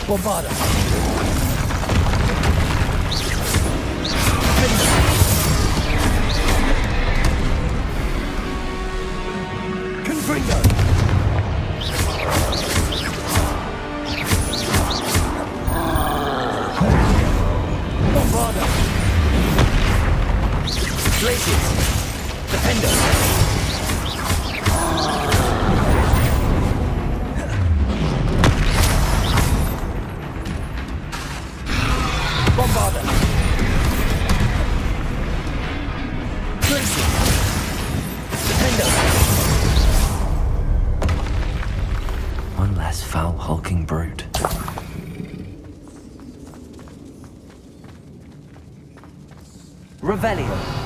Speaker 6: Bombarda! Confringo!
Speaker 2: hulking brute.
Speaker 6: Revelio.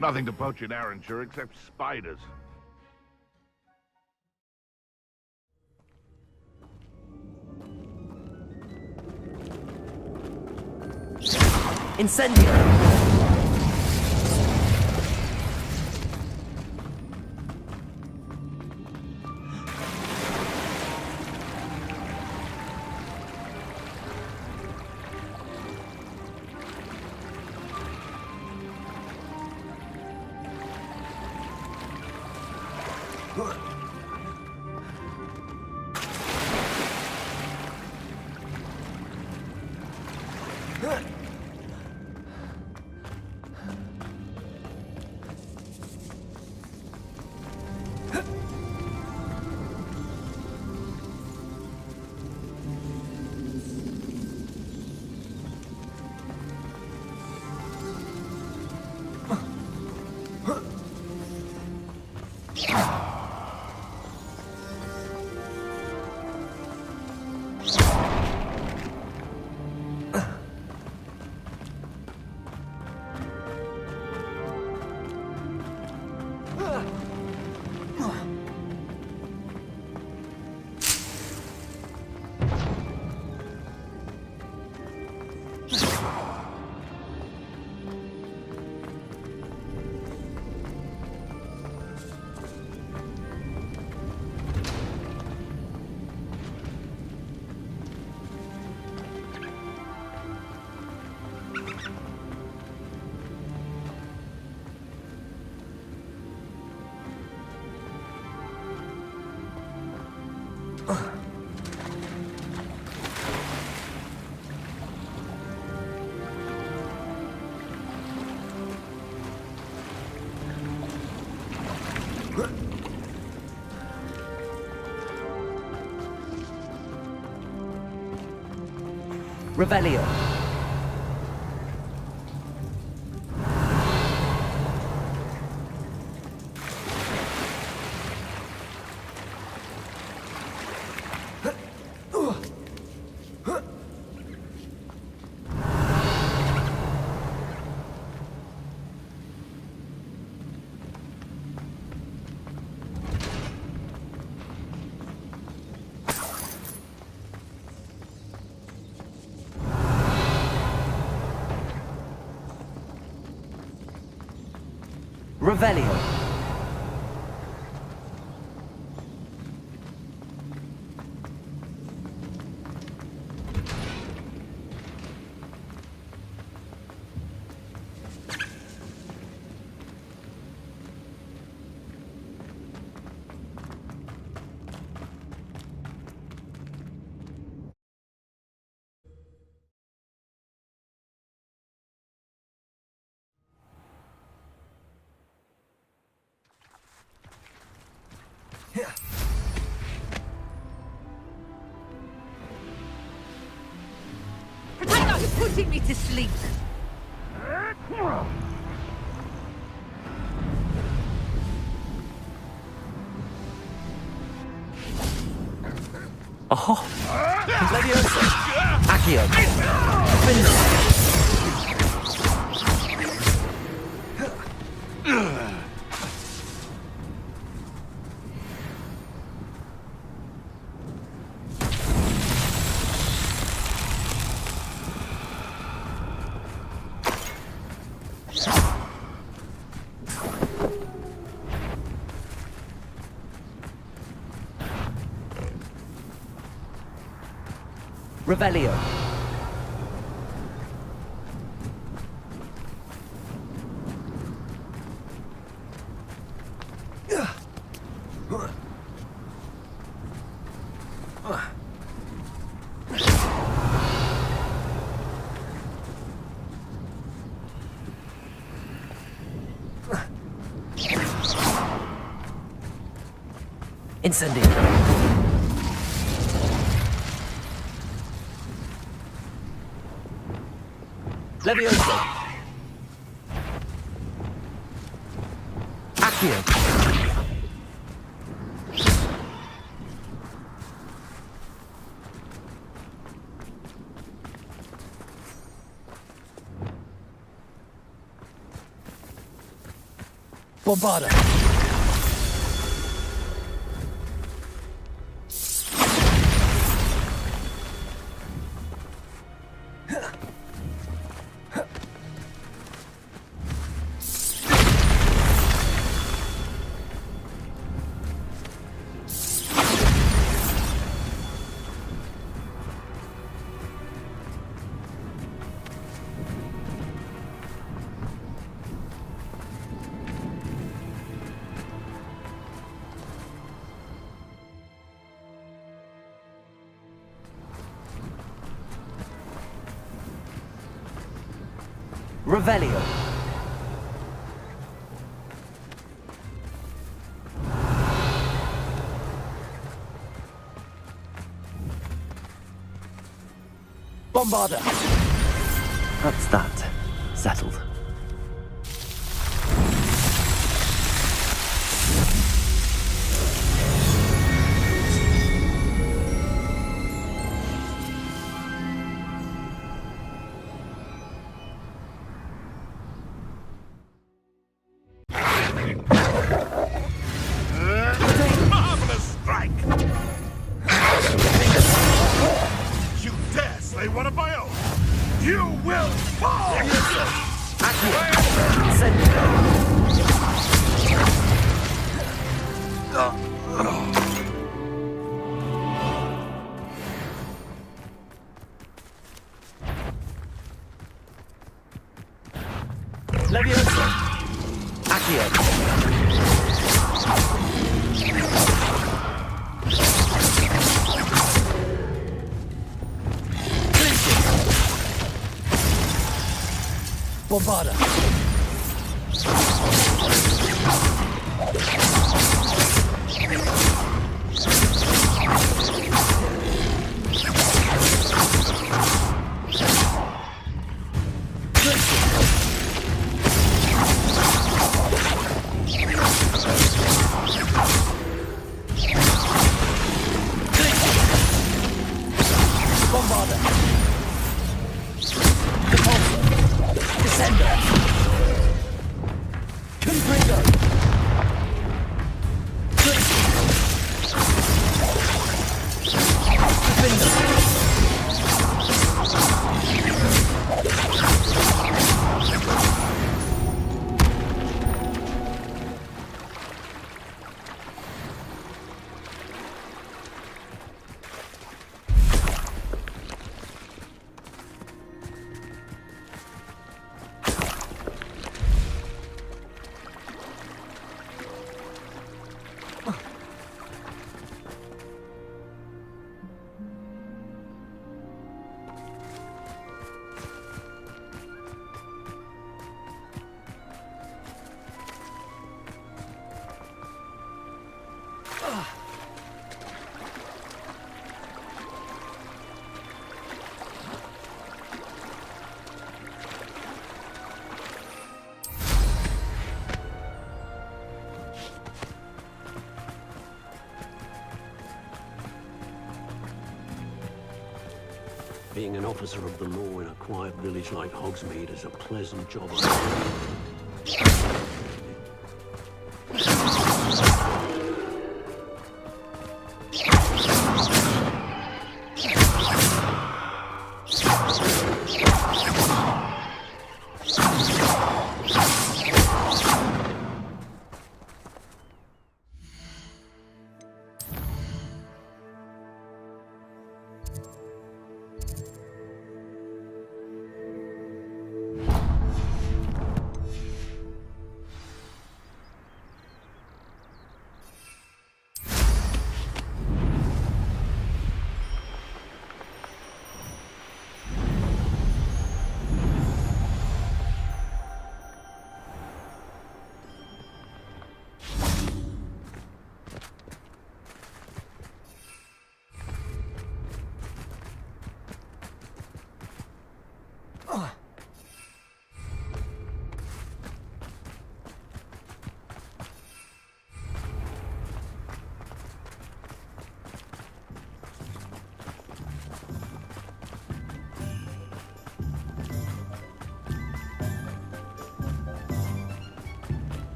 Speaker 3: Nothing to poach in Arranshire except spiders.
Speaker 6: Incendio! Revelio.
Speaker 2: Revelio.
Speaker 11: Potato, putting me to sleep.
Speaker 2: Oh! Leviosa! Accio! Finder! Revelio. Incendio. Leviosa. Accio. Bombarda. Revelio. Bombarda. That's that. Settled.
Speaker 1: Marvelous strike! You dare slay one of my own! You will fall!
Speaker 2: Leviosa. Accio. Bombarda. Bombarda. Descender. Confringo. Defender.
Speaker 5: Being an officer of the law in a quiet village like Hogsmeade is a pleasant job.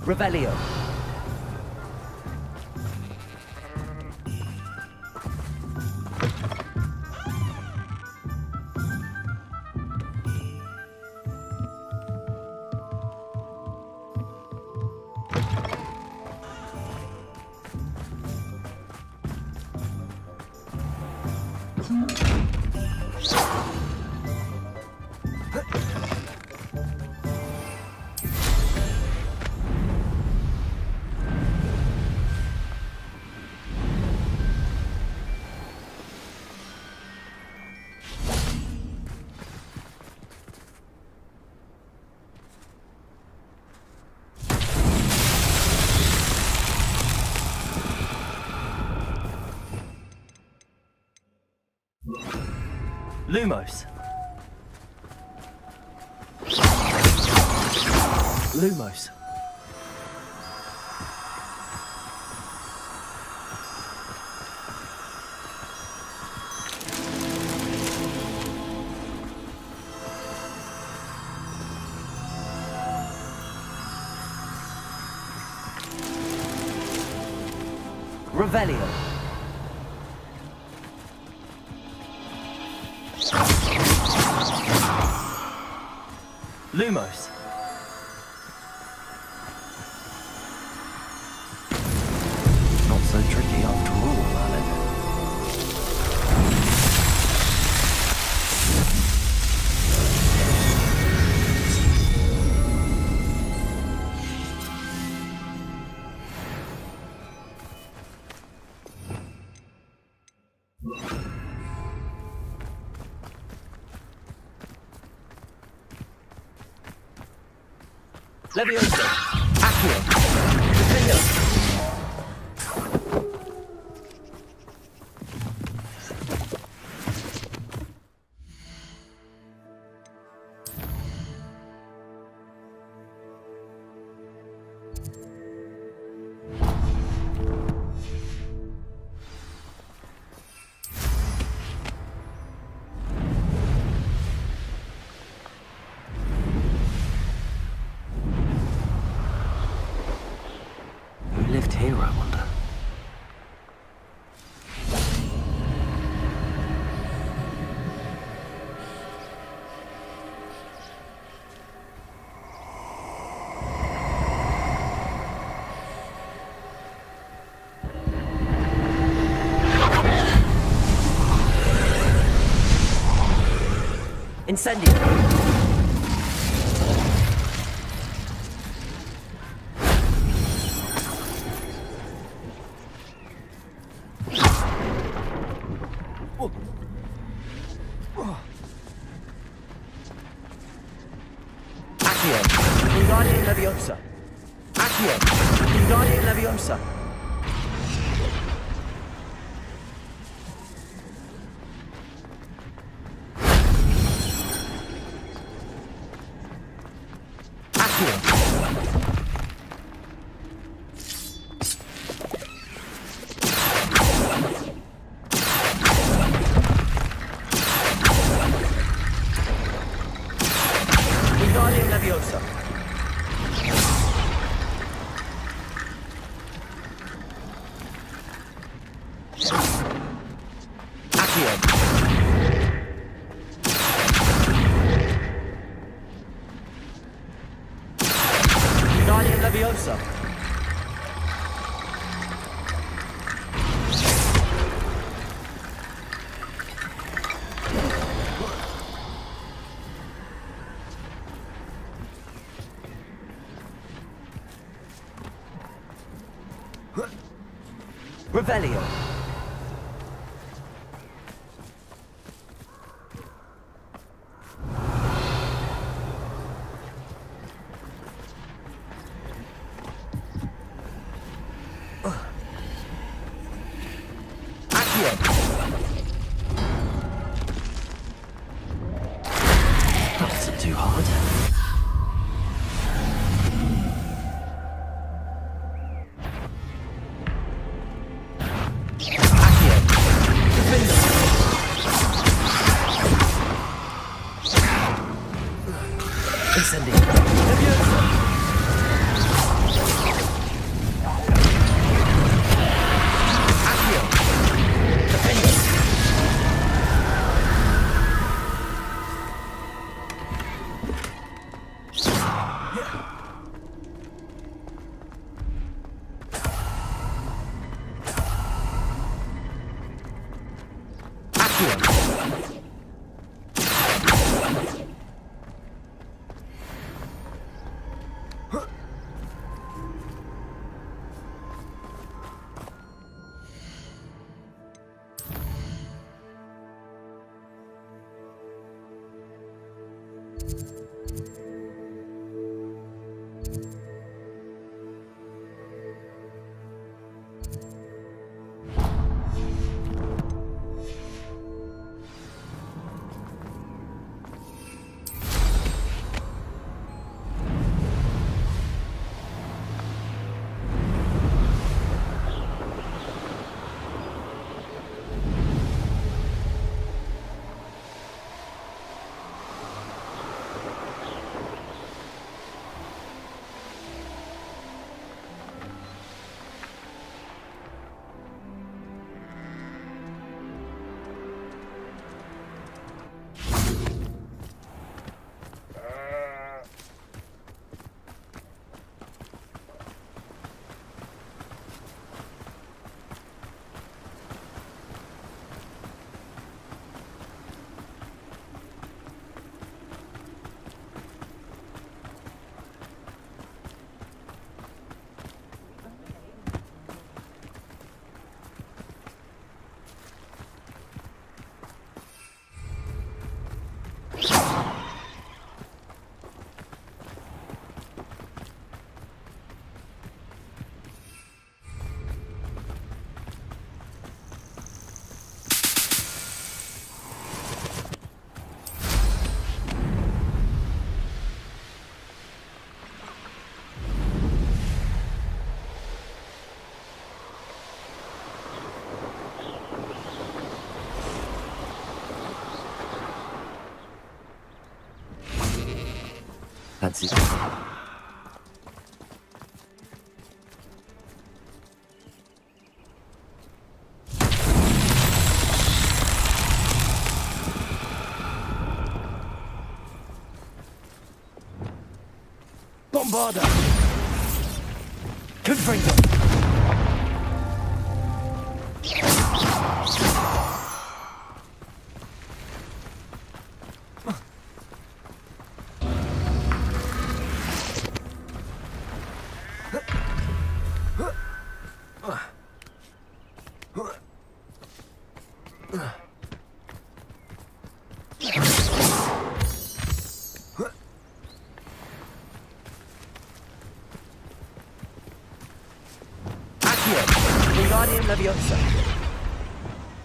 Speaker 6: Revelio. Lumos. Lumos. Revelio. Lumos. Not so tricky after all, Alan. Leviosa. Accio. Defender. Here, I wonder. Incendio. Wingardium Leviosa. Accio. Wingardium Leviosa.
Speaker 14: Wingardium Leviosa. Wingardium Leviosa.
Speaker 6: Revelio.
Speaker 2: That wasn't too hard. That's it.
Speaker 6: Bombarda! Confringo! Wingardium Leviosa.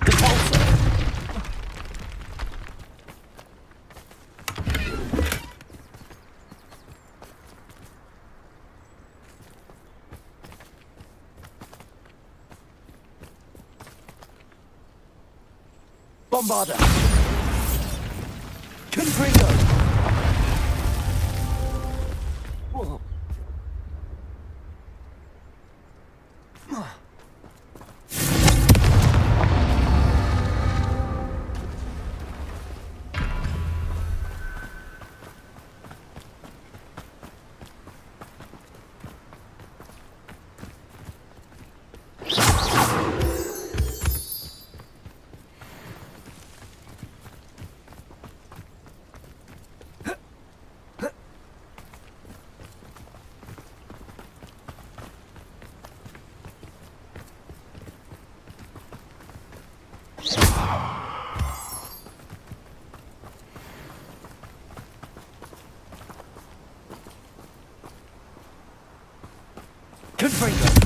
Speaker 6: Repulsor.
Speaker 2: Bombarder! Confringo! Whoa. Confringo!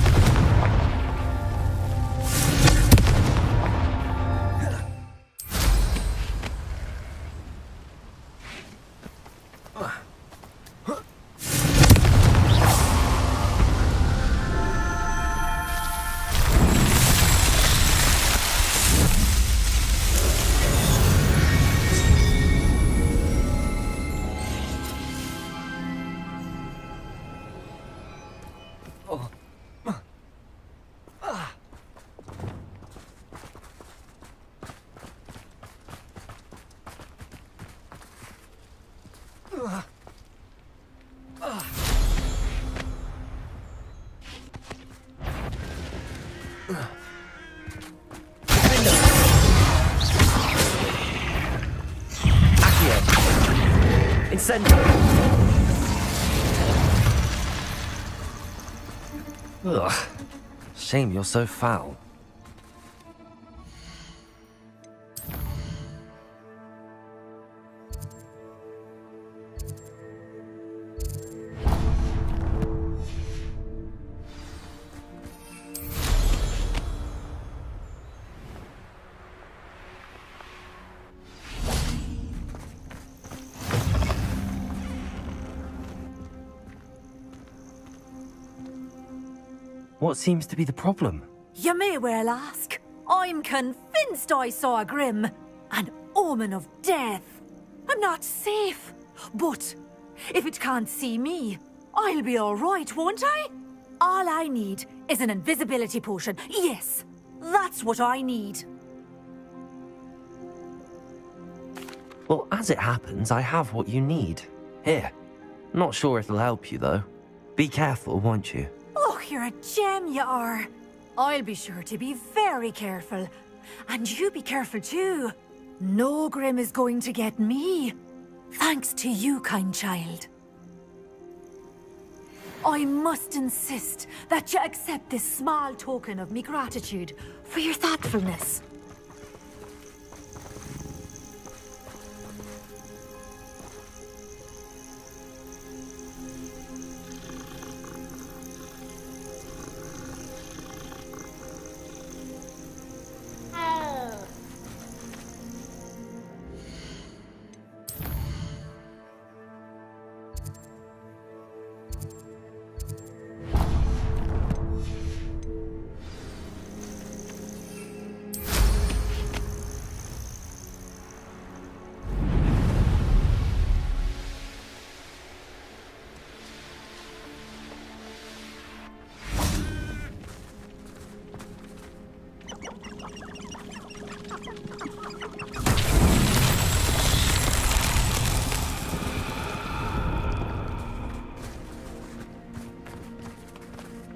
Speaker 2: Incendio! Ugh. Shame you're so foul. What seems to be the problem?
Speaker 17: You may well ask. I'm convinced I saw a Grim. An omen of death. I'm not safe. But if it can't see me, I'll be all right, won't I? All I need is an invisibility potion. Yes, that's what I need.
Speaker 2: Well, as it happens, I have what you need. Here. Not sure it'll help you, though. Be careful, won't you?
Speaker 17: Oh, you're a gem, you are. I'll be sure to be very careful. And you be careful too. No Grim is going to get me. Thanks to you, kind child. I must insist that you accept this small token of me gratitude for your thoughtfulness.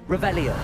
Speaker 2: Revelio.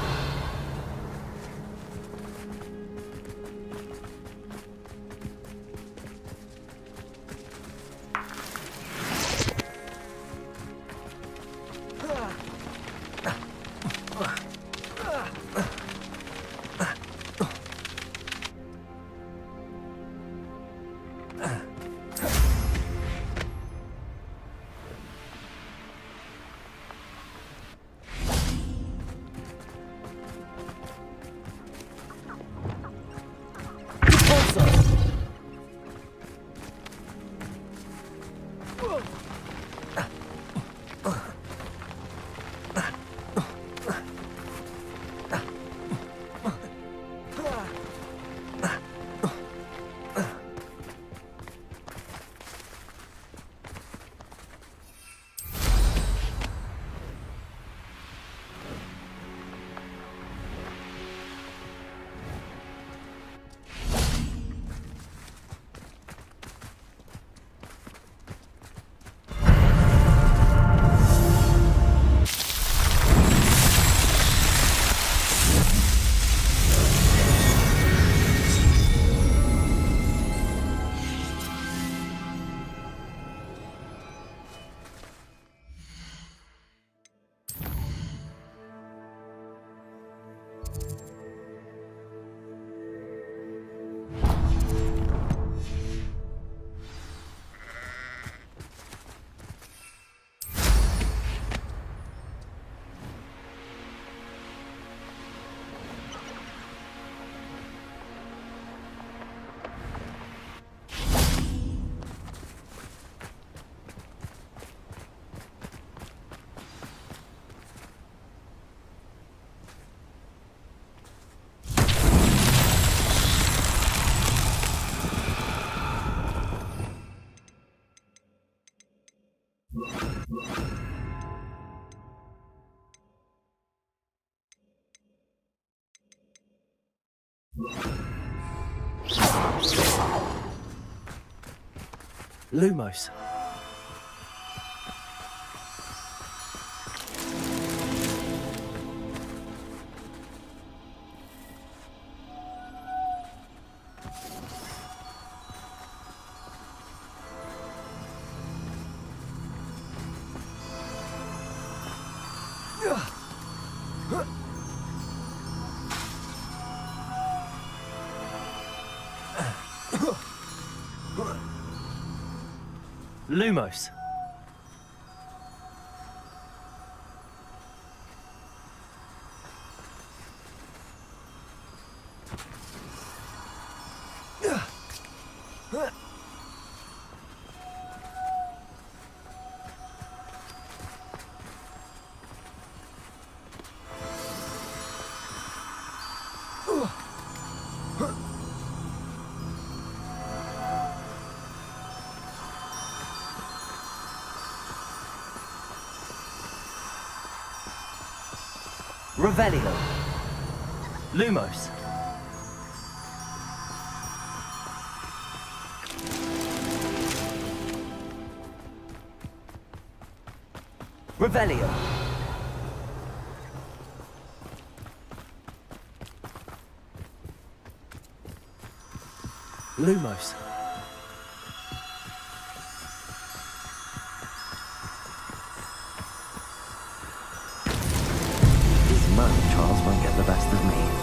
Speaker 6: Lumos. Lumos. Revelio. Lumos. Revelio. Lumos. These murder trials won't get the best of me.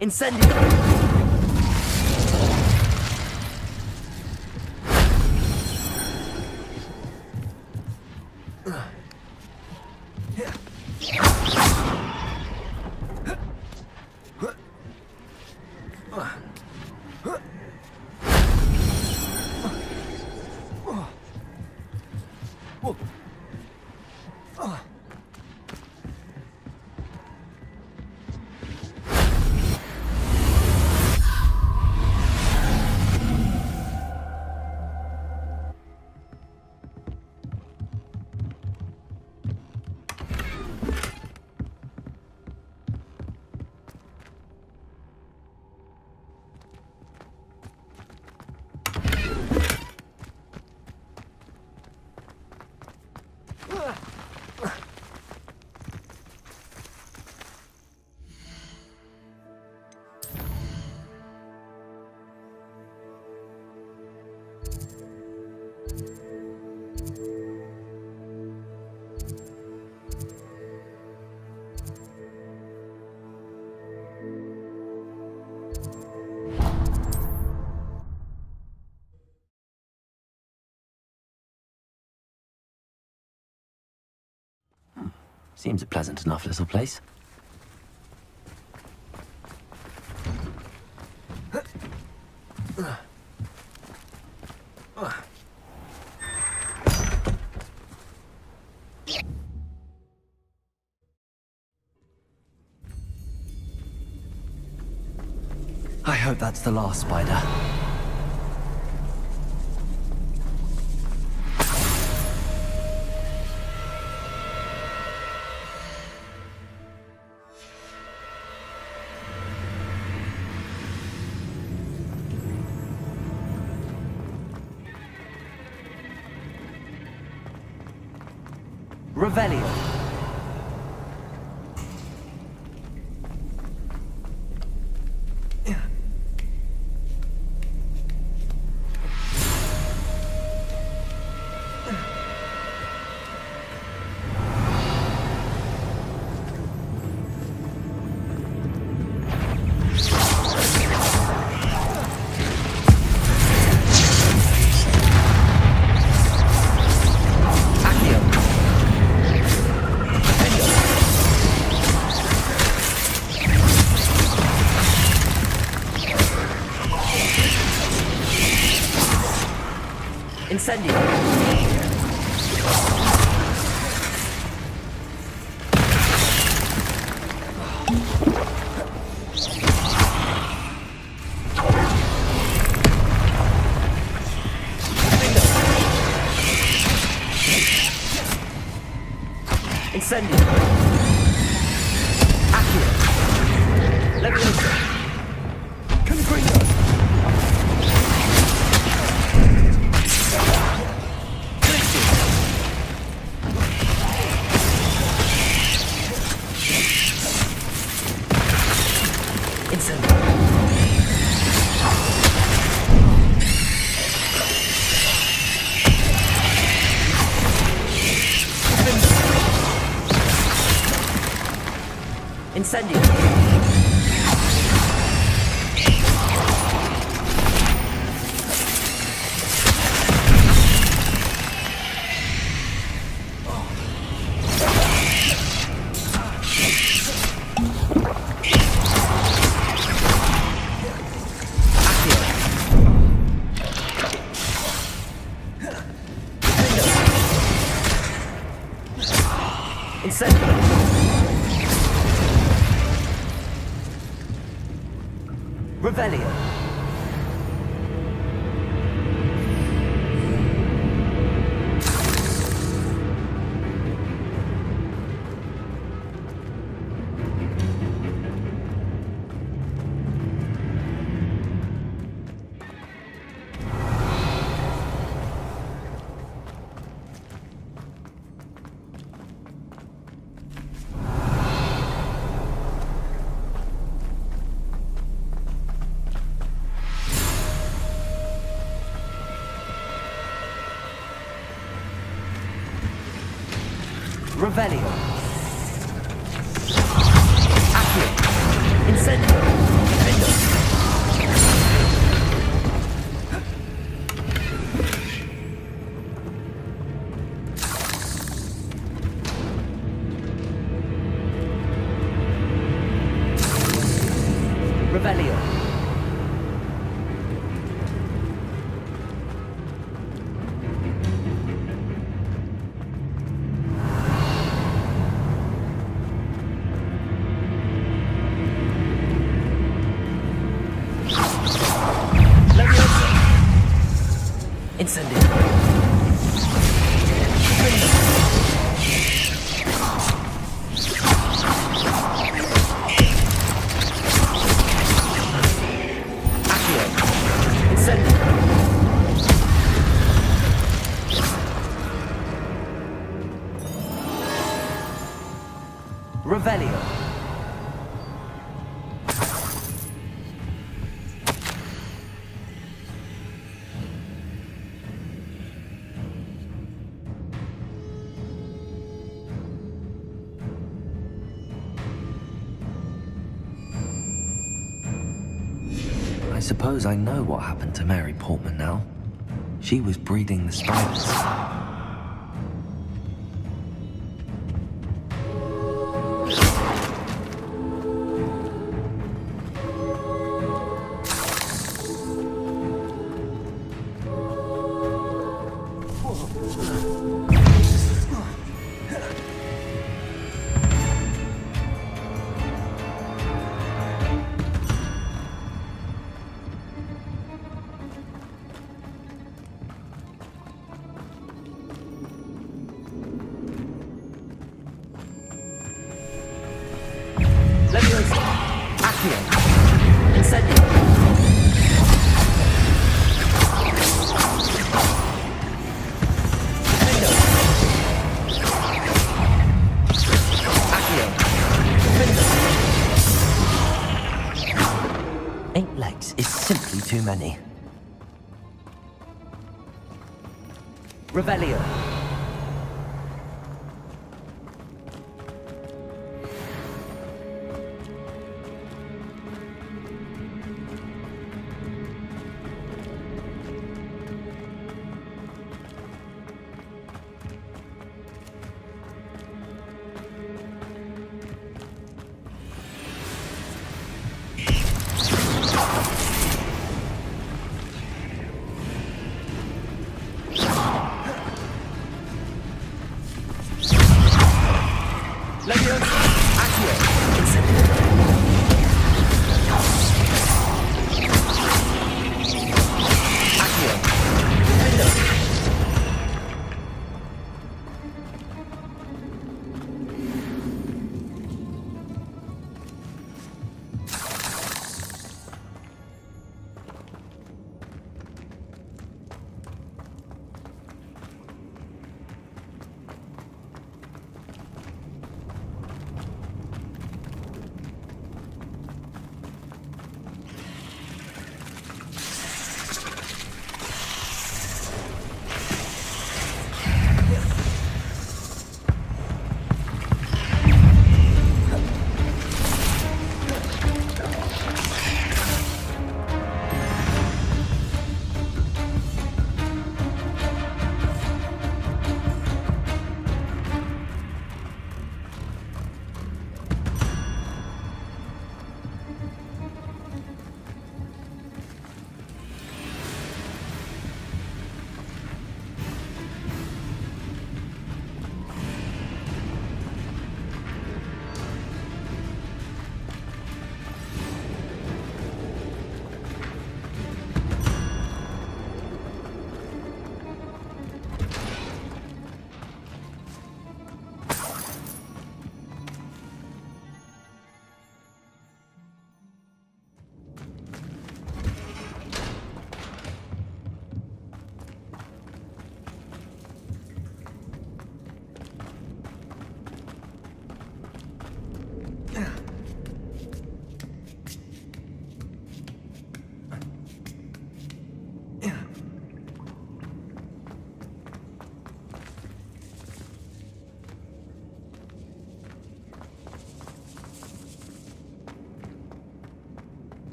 Speaker 6: Incendio! Seems a pleasant enough little place.
Speaker 2: I hope that's the last spider. Revelio. Incendio. Incendio. Accio. Leviosa. Congrego. Incendio. Incendio. Revelio. Revelio. Accio. Incendio. Defendo. Revelio. Incendio. Accio. Incendio. Revelio. I suppose I know what happened to Mary Portman now. She was breeding the spiders. Accio. Incendio. Accio. 8 legs is simply too many. Revelio.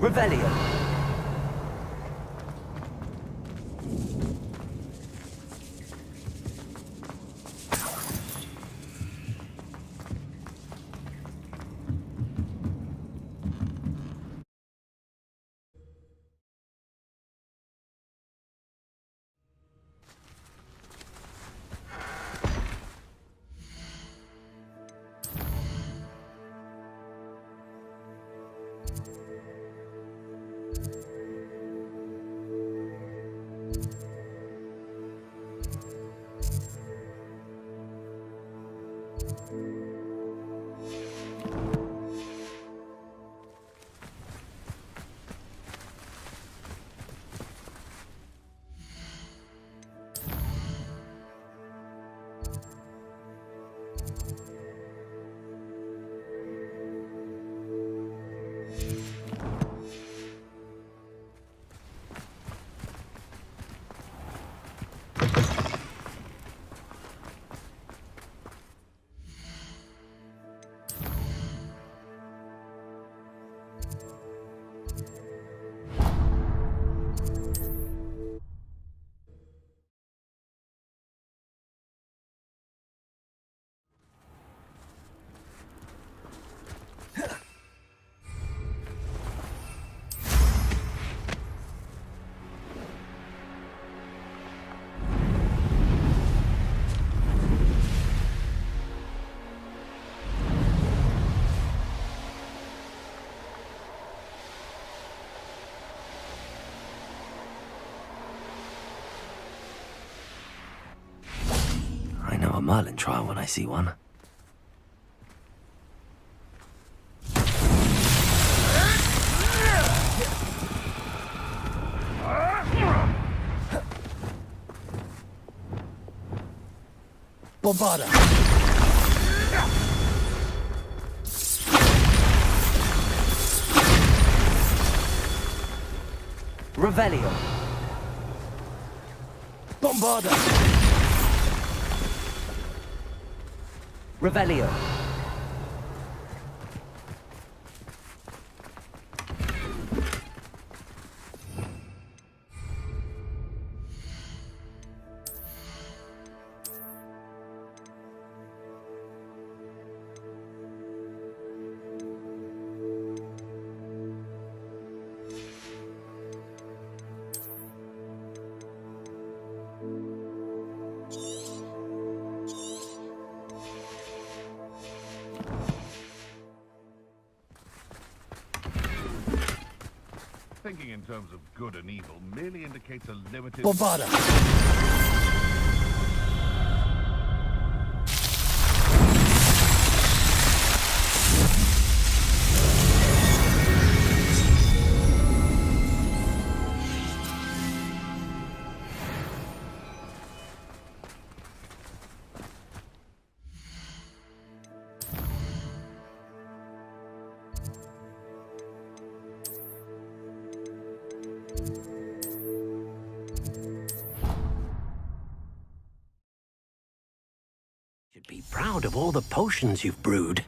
Speaker 2: Revelio. Merlin trial when I see one.
Speaker 21: Bombarda!
Speaker 2: Revelio!
Speaker 21: Bombarda!
Speaker 2: Revelio!
Speaker 3: Thinking in terms of good and evil merely indicates a limited...
Speaker 21: Bombarda!
Speaker 5: Should be proud of all the potions you've brewed.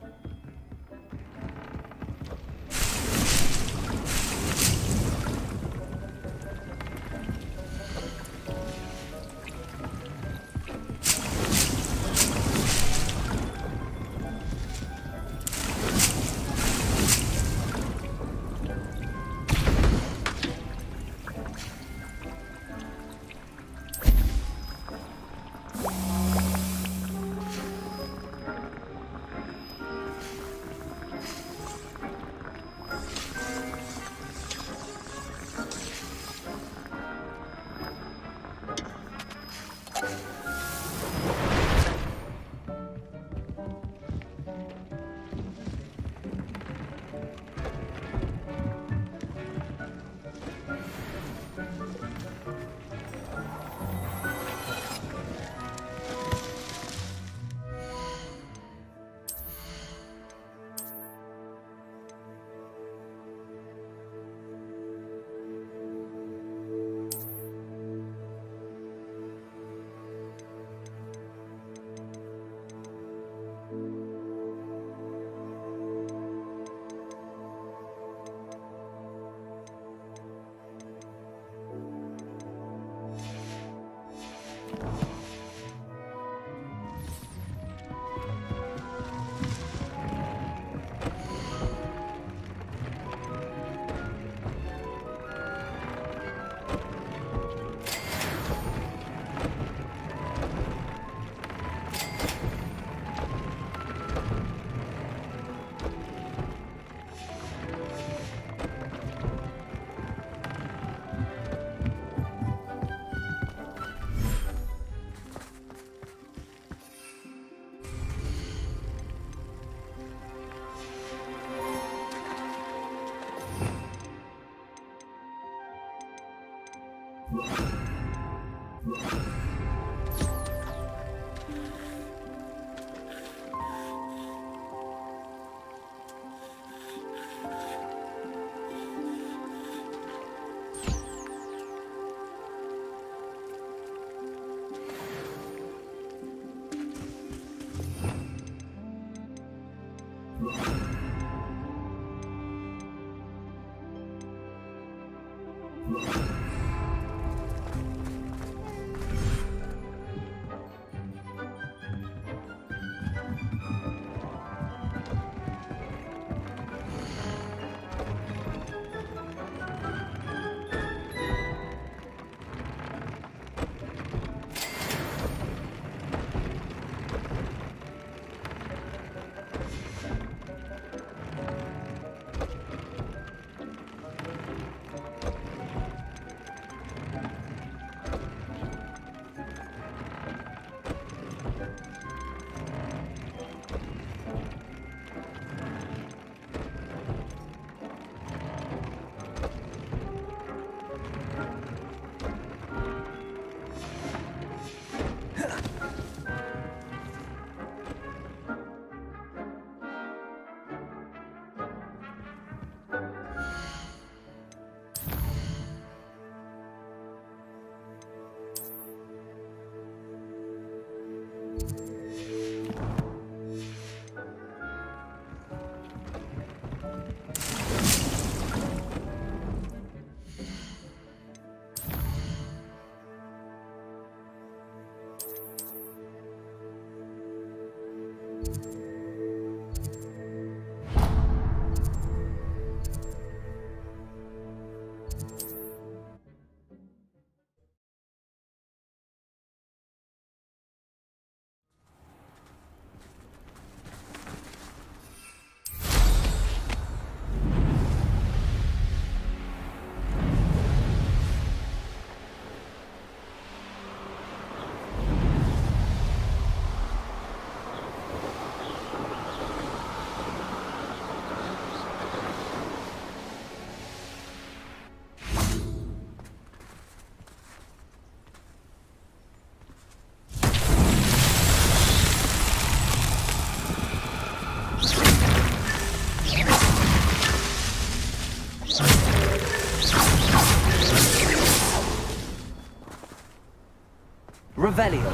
Speaker 6: Revelio.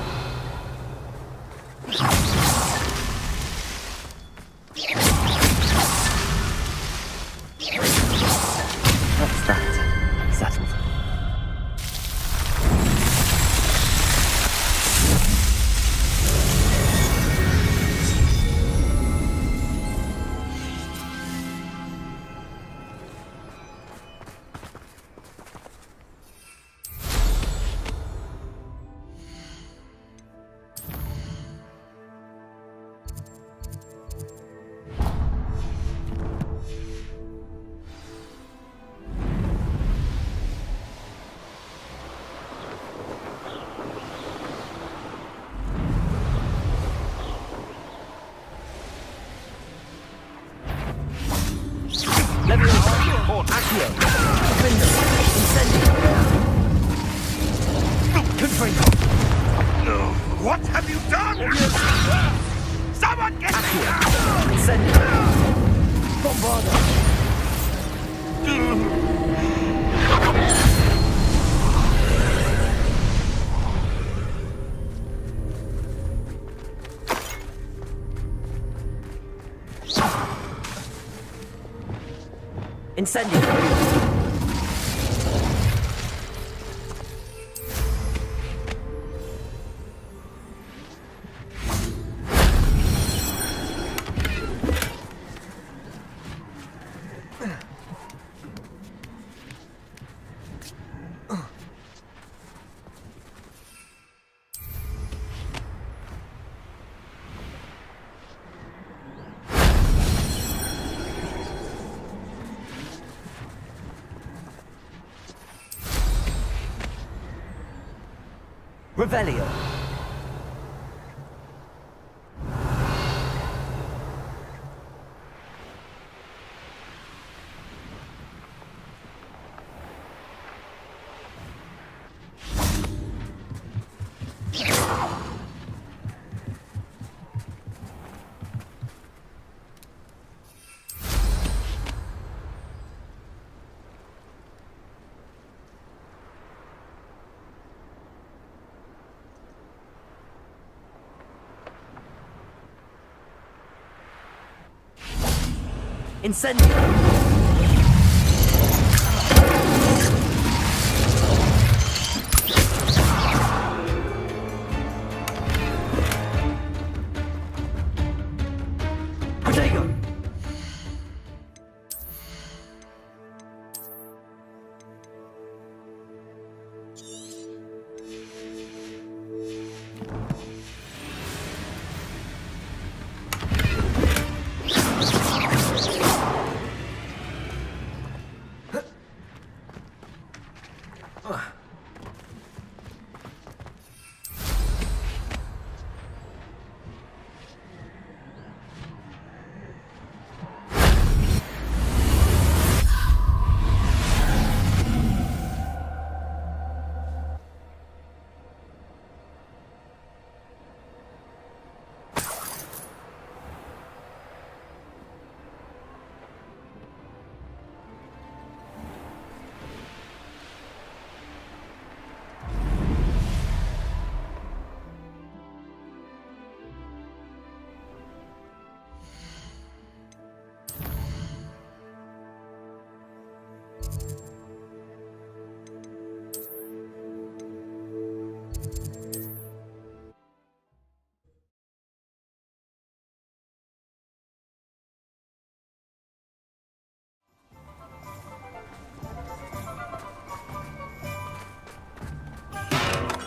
Speaker 2: That's that. Settled.
Speaker 1: What have you done? Someone get
Speaker 6: Incendio. Revelio. Incendio.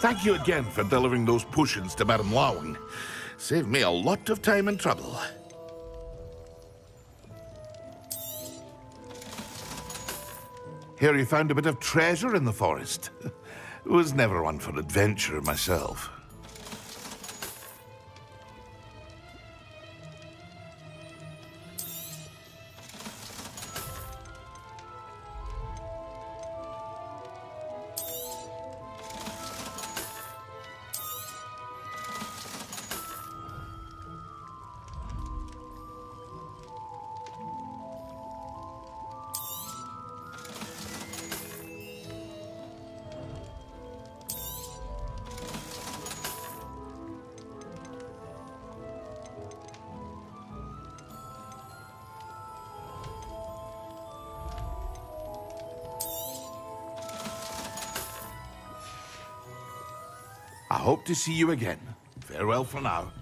Speaker 1: Thank you again for delivering those potions to Madame Lawing. Saved me a lot of time and trouble. Hear you found a bit of treasure in the forest. Was never one for adventure myself.
Speaker 3: I hope to see you again. Farewell for now.